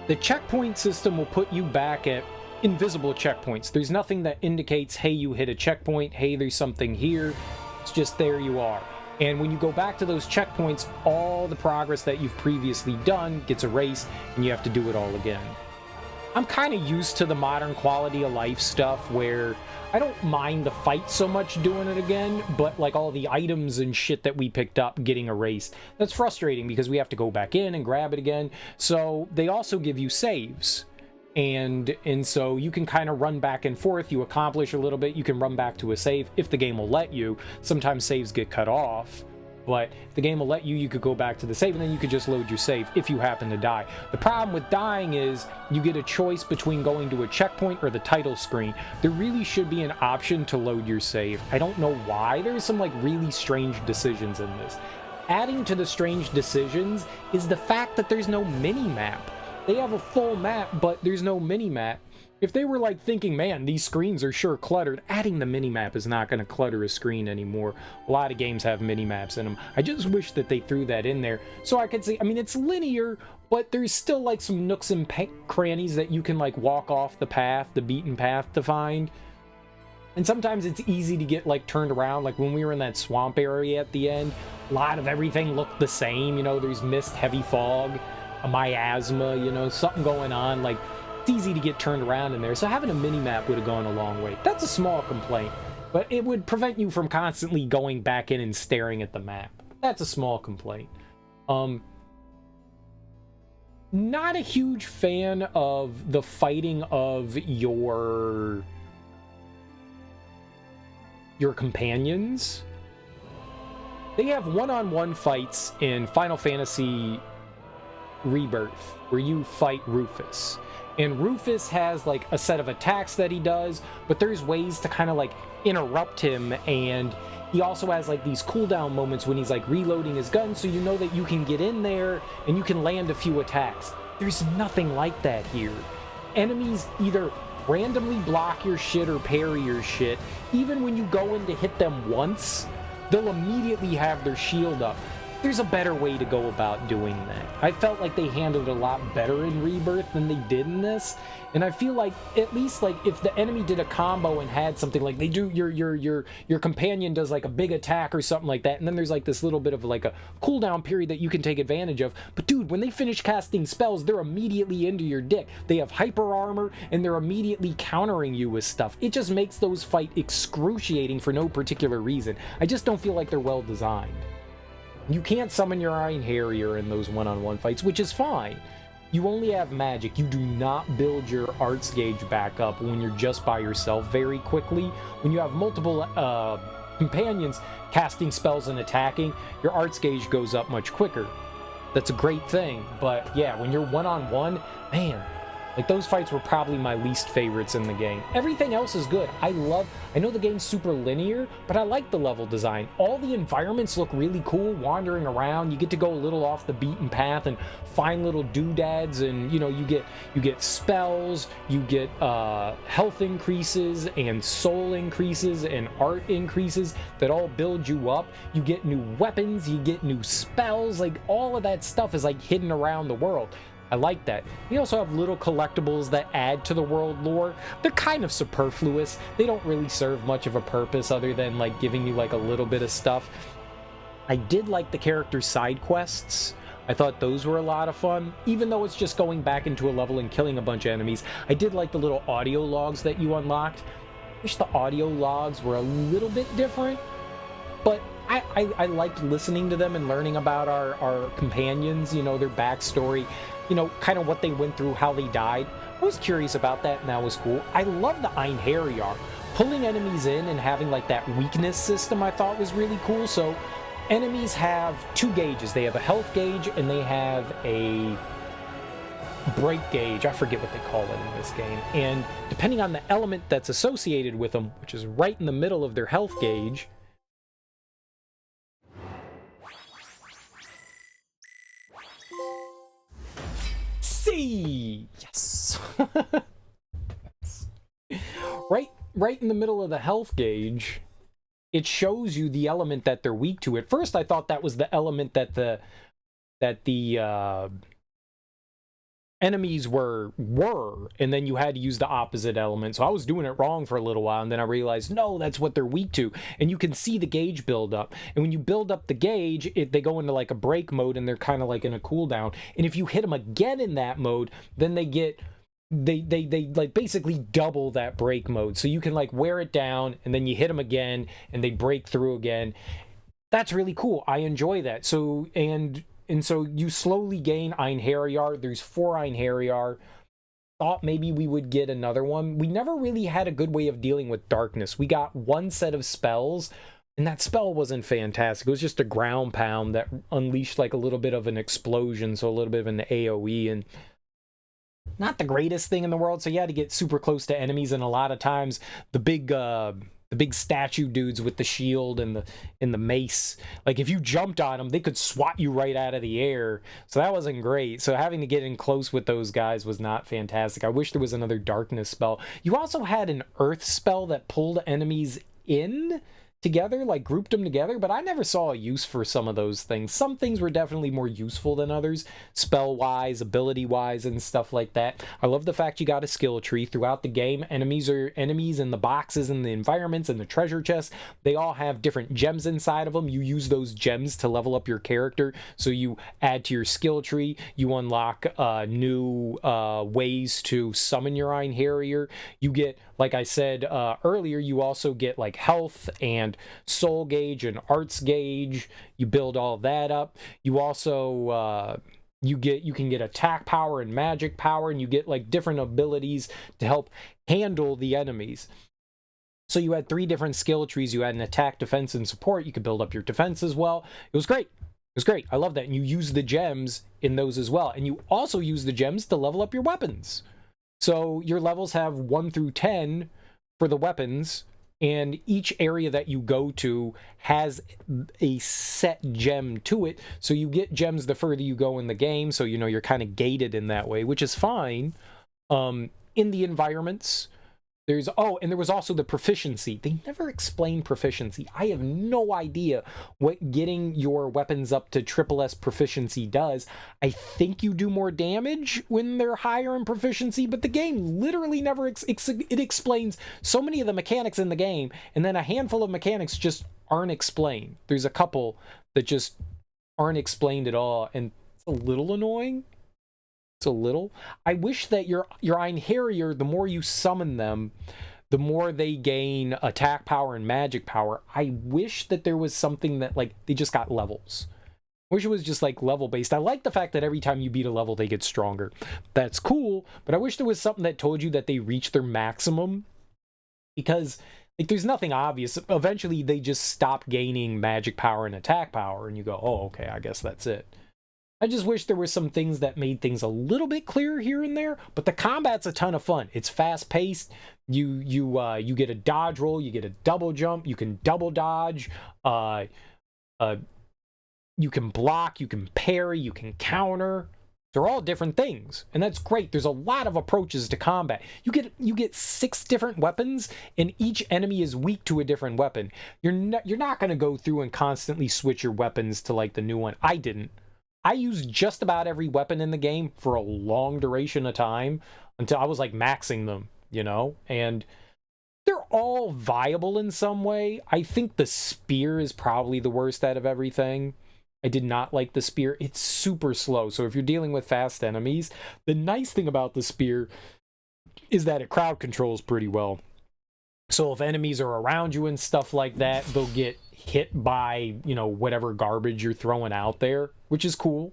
The checkpoint system will put you back at invisible checkpoints. There's nothing that indicates, hey, you hit a checkpoint, hey, there's something here. It's just there you are. And when you go back to those checkpoints, all the progress that you've previously done gets erased, and you have to do it all again. I'm kind of used to the modern quality of life stuff where I don't mind the fight so much doing it again, but like all the items and shit that we picked up getting erased. That's frustrating because we have to go back in and grab it again. So they also give you saves. And so you can kind of run back and forth. You accomplish a little bit, you can run back to a save if the game will let you. Sometimes saves get cut off, but if the game will let you, you could go back to the save and then you could just load your save if you happen to die. The problem with dying is you get a choice between going to a checkpoint or the title screen. There really should be an option to load your save. I don't know why. There's some like really strange decisions in this. Adding to the strange decisions is the fact that there's no mini-map. They have a full map, but there's no mini-map. If they were like thinking, man, these screens are sure cluttered, adding the mini-map is not going to clutter a screen anymore. A lot of games have mini-maps in them. I just wish that they threw that in there so I could see, I mean, it's linear, but there's still like some nooks and crannies that you can like walk off the path, the beaten path to find. And sometimes it's easy to get like turned around. Like when we were in that swamp area at the end, a lot of everything looked the same. You know, there's mist, heavy fog, a miasma, you know, something going on. Like it's easy to get turned around in there. So having a mini-map would have gone a long way. That's a small complaint, but it would prevent you from constantly going back in and staring at the map. That's a small complaint. Not a huge fan of the fighting of your companions. They have one-on-one fights in Final Fantasy Rebirth where you fight Rufus. And Rufus has like a set of attacks that he does, but there's ways to kind of like interrupt him, and he also has like these cooldown moments when he's like reloading his gun, so you know that you can get in there and you can land a few attacks. There's nothing like that here. Enemies either randomly block your shit or parry your shit. Even when you go in to hit them once, they'll immediately have their shield up. There's a better way to go about doing that. I felt like they handled it a lot better in Rebirth than they did in this. And I feel like at least like if the enemy did a combo and had something like they do, your companion does like a big attack or something like that, and then there's like this little bit of like a cooldown period that you can take advantage of. But dude, when they finish casting spells, they're immediately into your dick. They have hyper armor and they're immediately countering you with stuff. It just makes those fights excruciating for no particular reason. I just don't feel like they're well designed. You can't summon your einherjar in those one-on-one fights, which is fine. You only have magic. You do not build your arts gauge back up when you're just by yourself very quickly. When you have multiple companions casting spells and attacking, your arts gauge goes up much quicker. That's a great thing, but yeah, when you're one-on-one, man, like those fights were probably my least favorites in the game. Everything else is good. I know the game's super linear, but I like the level design. All the environments look really cool, wandering around. You get to go a little off the beaten path and find little doodads, and you know, you get spells, you get health increases and soul increases and art increases that all build you up. You get new weapons, you get new spells, like all of that stuff is like hidden around the world. I like that. We also have little collectibles that add to the world lore. They're kind of superfluous. They don't really serve much of a purpose other than like giving you like a little bit of stuff. I did like the character side quests. I thought those were a lot of fun, even though it's just going back into a level and killing a bunch of enemies. I did like the little audio logs that you unlocked. I wish the audio logs were a little bit different, but I liked listening to them and learning about our companions, you know, their backstory, you know, kind of what they went through, how they died. I was curious about that, and that was cool. I love the einherjar. Pulling enemies in and having like that weakness system I thought was really cool. So enemies have two gauges. They have a health gauge and they have a break gauge. I forget what they call it in this game. And depending on the element that's associated with them, which is right in the middle of their health gauge, yes. right in the middle of the health gauge, it shows you the element that they're weak to. At first I thought that was the element that the enemies were, and then you had to use the opposite element. So I was doing it wrong for a little while, and then I realized, no, that's what they're weak to. And you can see the gauge build up. And when you build up the gauge, they go into like a break mode, and they're kind of like in a cooldown. And if you hit them again in that mode, then they like basically double that break mode. So you can like wear it down, and then you hit them again, and they break through again. That's really cool. I enjoy that. So, and so you slowly gain einherjar. There's 4 einherjar. Thought maybe we would get another one. We never really had a good way of dealing with darkness. We got one set of spells, and that spell wasn't fantastic. It was just a ground pound that unleashed like a little bit of an explosion, so a little bit of an AoE, and not the greatest thing in the world. So you had to get super close to enemies, and a lot of times the big statue dudes with the shield and the mace, like if you jumped on them, they could swat you right out of the air. So that wasn't great. So having to get in close with those guys was not fantastic. I wish there was another darkness spell. You also had an earth spell that pulled enemies in together, like grouped them together, but I never saw a use for some of those things. Some things were definitely more useful than others, spell-wise, ability-wise, and stuff like that. I love the fact you got a skill tree throughout the game. Enemies in the boxes and the environments and the treasure chests. They all have different gems inside of them. You use those gems to level up your character, so you add to your skill tree. You unlock new ways to summon your einherjar. You get, like I said earlier, you also get like health and soul gauge and arts gauge. You build all that up. You also you can get attack power and magic power, and you get like different abilities to help handle the enemies. So you had 3 different skill trees. You had an attack, defense, and support. You could build up your defense as well. It was great. It was great. I love that. And you use the gems in those as well. And you also use the gems to level up your weapons. So your levels have 1 through 10 for the weapons, and each area that you go to has a set gem to it. So you get gems the further you go in the game, so you know you're kind of gated in that way, which is fine. In the environments, there was also the proficiency. They never explain proficiency. I have no idea what getting your weapons up to S proficiency does. I think you do more damage when they're higher in proficiency, but the game literally never it explains so many of the mechanics in the game, and then a handful of mechanics just aren't explained. There's a couple that just aren't explained at all, and it's a little annoying. A little. I wish that your einherjar, the more you summon them, the more they gain attack power and magic power. I wish that there was something that like they just got levels. I wish it was just like level based. I like the fact that every time you beat a level they get stronger. That's cool, but I wish there was something that told you that they reached their maximum, because Like, there's nothing obvious. Eventually, they just stop gaining magic power and attack power, and you go, oh, okay, I guess that's it. I just wish there were some things that made things a little bit clearer here and there, but the combat's a ton of fun. It's fast-paced. You get a dodge roll, you get a double jump, you can double dodge, you can block, you can parry, you can counter. They're all different things, and that's great. There's a lot of approaches to combat. You get 6 different weapons, and each enemy is weak to a different weapon. You're not going to go through and constantly switch your weapons to like the new one. I didn't. I used just about every weapon in the game for a long duration of time until I was like maxing them, you know? And they're all viable in some way. I think the spear is probably the worst out of everything. I did not like the spear. It's super slow. So if you're dealing with fast enemies, the nice thing about the spear is that it crowd controls pretty well. So if enemies are around you and stuff like that, they'll get hit by, you know, whatever garbage you're throwing out there, which is cool.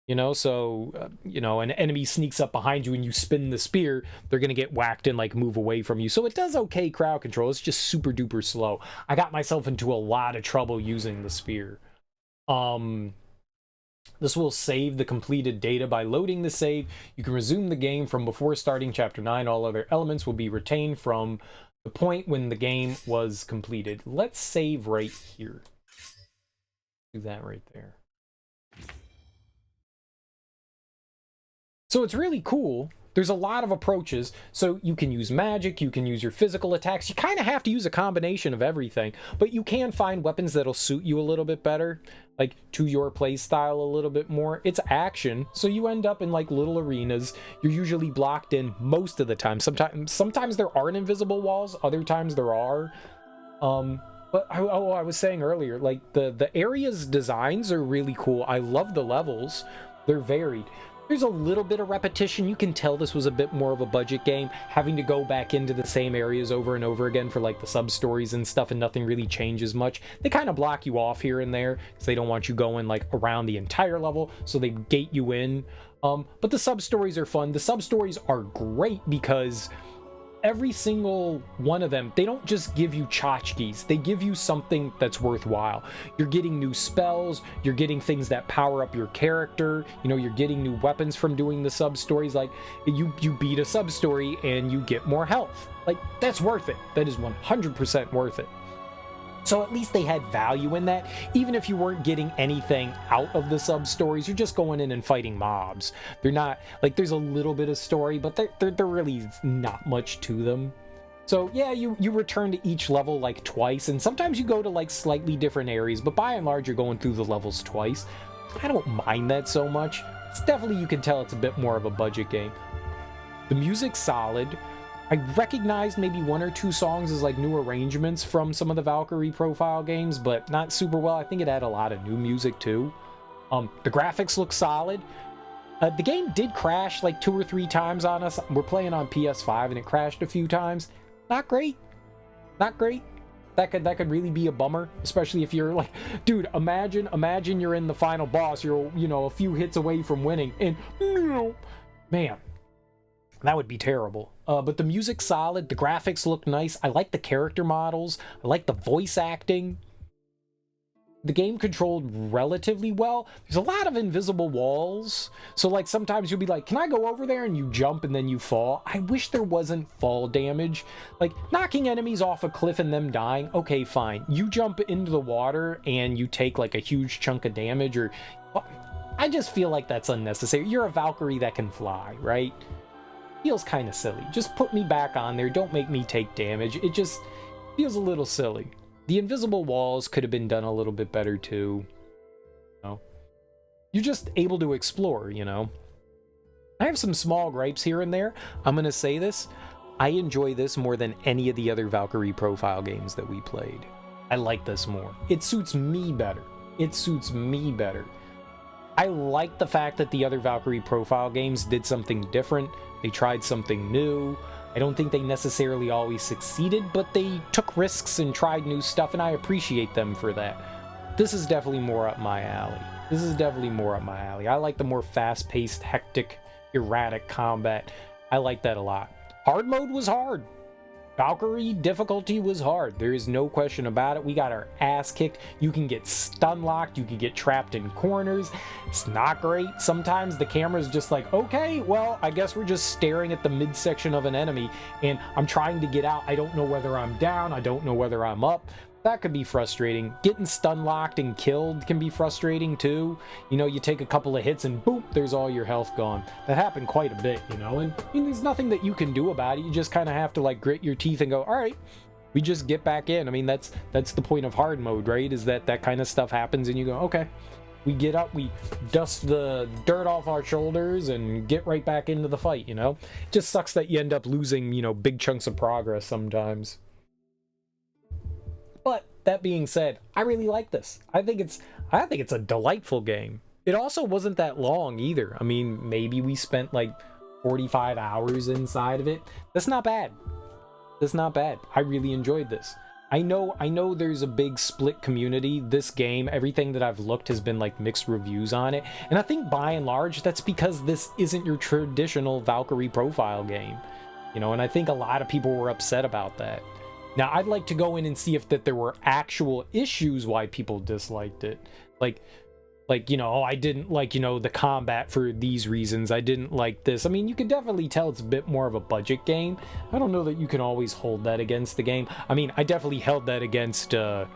You know, so, you know, an enemy sneaks up behind you and you spin the spear, they're going to get whacked and, like, move away from you. So it does okay crowd control. It's just super duper slow. I got myself into a lot of trouble using the spear. This will save the completed data. By loading the save, you can resume the game from before starting Chapter 9. All other elements will be retained from the point when the game was completed. Let's save right here. Do that right there. So it's really cool. There's a lot of approaches. So you can use magic, you can use your physical attacks. You kind of have to use a combination of everything, but you can find weapons that'll suit you a little bit better, like to your play style a little bit more. It's action, so you end up in like little arenas. You're usually blocked in most of the time. Sometimes there aren't invisible walls, other times there are. But I was saying earlier, like the areas designs are really cool. I love the levels. They're varied. There's a little bit of repetition. You can tell this was a bit more of a budget game, having to go back into the same areas over and over again for like the sub-stories and stuff, and nothing really changes much. They kind of block you off here and there because they don't want you going like around the entire level, so they gate you in. But the sub-stories are fun. The sub-stories are great because every single one of them, they don't just give you tchotchkes, they give you something that's worthwhile. You're getting new spells, you're getting things that power up your character, you know, you're getting new weapons from doing the sub-stories. Like, you beat a sub-story and you get more health. Like, that's worth it. That is 100% worth it. So at least they had value in that. Even if you weren't getting anything out of the sub-stories, you're just going in and fighting mobs. They're not, like, there's a little bit of story, but they're really not much to them. So yeah, you return to each level like twice, and sometimes you go to like slightly different areas, but by and large you're going through the levels twice. I don't mind that so much. It's definitely, you can tell it's a bit more of a budget game. The music's solid. I recognized maybe 1 or 2 songs as like new arrangements from some of the Valkyrie profile games, but not super well. I think it had a lot of new music too. The graphics look solid. The game did crash like 2 or 3 times on us. We're playing on PS5 and it crashed a few times. Not great. Not great. That could really be a bummer, especially if you're like, dude, imagine you're in the final boss, you're, you know, a few hits away from winning, and man, that would be terrible. But the music's solid, the graphics look nice, I like the character models, I like the voice acting. The game controlled relatively well. There's a lot of invisible walls, so like sometimes you'll be like, can I go over there, and you jump and then you fall. I wish there wasn't fall damage. Like knocking enemies off a cliff and them dying, okay, fine. You jump into the water and you take like a huge chunk of damage, or I just feel like that's unnecessary. You're a Valkyrie that can fly, right? Feels kind of silly. Just put me back on there, don't make me take damage. It just feels a little silly. The invisible walls could have been done a little bit better too. You know? You're just able to explore, you know. I have some small gripes here and there. I'm gonna say this. I enjoy this more than any of the other Valkyrie profile games that we played. I like this more. It suits me better. It suits me better. I like the fact that the other Valkyrie profile games did something different. They tried something new. I don't think they necessarily always succeeded, but they took risks and tried new stuff, and I appreciate them for that. This is definitely more up my alley. I like the more fast-paced, hectic, erratic combat. I like that a lot. Hard mode was hard. Valkyrie difficulty was hard. There is no question about it. We got our ass kicked. You can get stun locked. You can get trapped in corners. It's not great. Sometimes the camera's just like, okay, well, I guess we're just staring at the midsection of an enemy and I'm trying to get out. I don't know whether I'm down. I don't know whether I'm up. That could be frustrating. Getting stun locked and killed can be frustrating too. You know, you take a couple of hits and boom, there's all your health gone. That happened quite a bit, you know, and I mean, there's nothing that you can do about it. You just kind of have to like grit your teeth and go, all right, we just get back in. I mean, that's the point of hard mode, right? Is that kind of stuff happens and you go, okay, we get up, we dust the dirt off our shoulders and get right back into the fight, you know? It just sucks that you end up losing, you know, big chunks of progress sometimes. But that being said, I really like this. I think it's a delightful game. It also wasn't that long either. I mean, maybe we spent like 45 hours inside of it. That's not bad. That's not bad. I really enjoyed this. I know there's a big split community. This game, everything that I've looked has been like mixed reviews on it. And I think by and large, that's because this isn't your traditional Valkyrie profile game. You know, and I think a lot of people were upset about that. Now, I'd like to go in and see if that there were actual issues why people disliked it. Like, you know, oh, I didn't like, you know, the combat for these reasons. I didn't like this. I mean, you can definitely tell it's a bit more of a budget game. I don't know that you can always hold that against the game. I mean, I definitely held that against The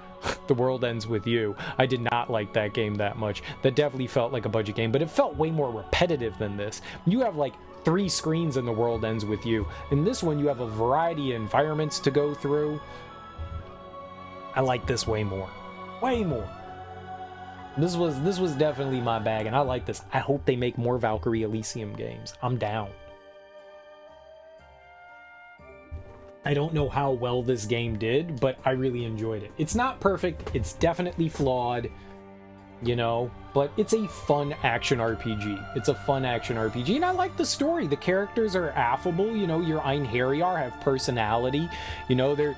World Ends With You. I did not like that game that much. That definitely felt like a budget game, but it felt way more repetitive than this. You have like 3 screens in The World Ends With You. In this one, you have a variety of environments to go through. I like this way more. Way more. This was definitely my bag, and I like this. I hope they make more Valkyrie Elysium games. I'm down. I don't know how well this game did, but I really enjoyed it. It's not perfect. It's definitely flawed. You know, but it's a fun action RPG. It's a fun action RPG, and I like the story. The characters are affable. You know, your einherjar have personality. You know, they're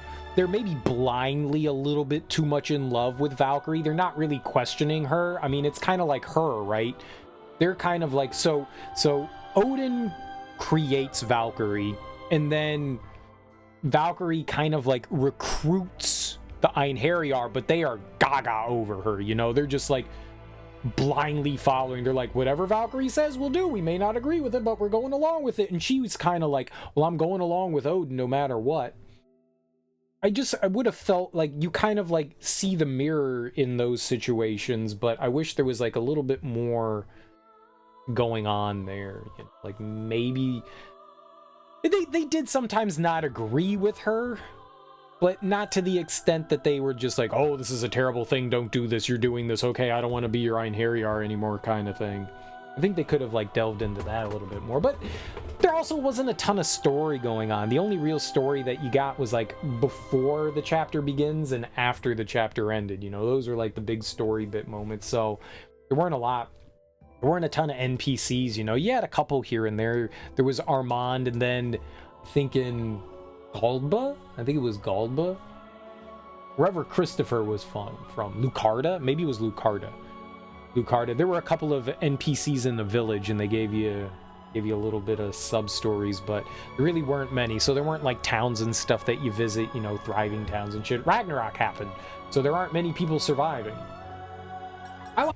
maybe blindly a little bit too much in love with Valkyrie. They're not really questioning her. I mean, it's kind of like her, right? They're kind of like, so Odin creates Valkyrie, and then Valkyrie kind of like recruits the einherjar, but they are gaga over her, you know? They're just like blindly following. They're like, whatever Valkyrie says we'll do. We may not agree with it, but we're going along with it. And she was kind of like, well, I'm going along with Odin no matter what. I would have felt like you kind of like see the mirror in those situations, but I wish there was like a little bit more going on there. You know, like maybe they did sometimes not agree with her, but not to the extent that they were just like, oh, this is a terrible thing, don't do this, you're doing this, okay, I don't want to be your einherjar anymore kind of thing. I think they could have like delved into that a little bit more, but there also wasn't a ton of story going on. The only real story that you got was like before the chapter begins and after the chapter ended. You know, those were like the big story bit moments. So there weren't a ton of NPCs, you know. You had a couple here and there. There was Armand, and then thinking Galdba? I think it was Galdba. Wherever Christopher was from. Lucarda? Maybe it was Lucarda. There were a couple of NPCs in the village, and they gave you a little bit of sub-stories, but there really weren't many. So there weren't like towns and stuff that you visit, you know, thriving towns and shit. Ragnarok happened, so there aren't many people surviving. I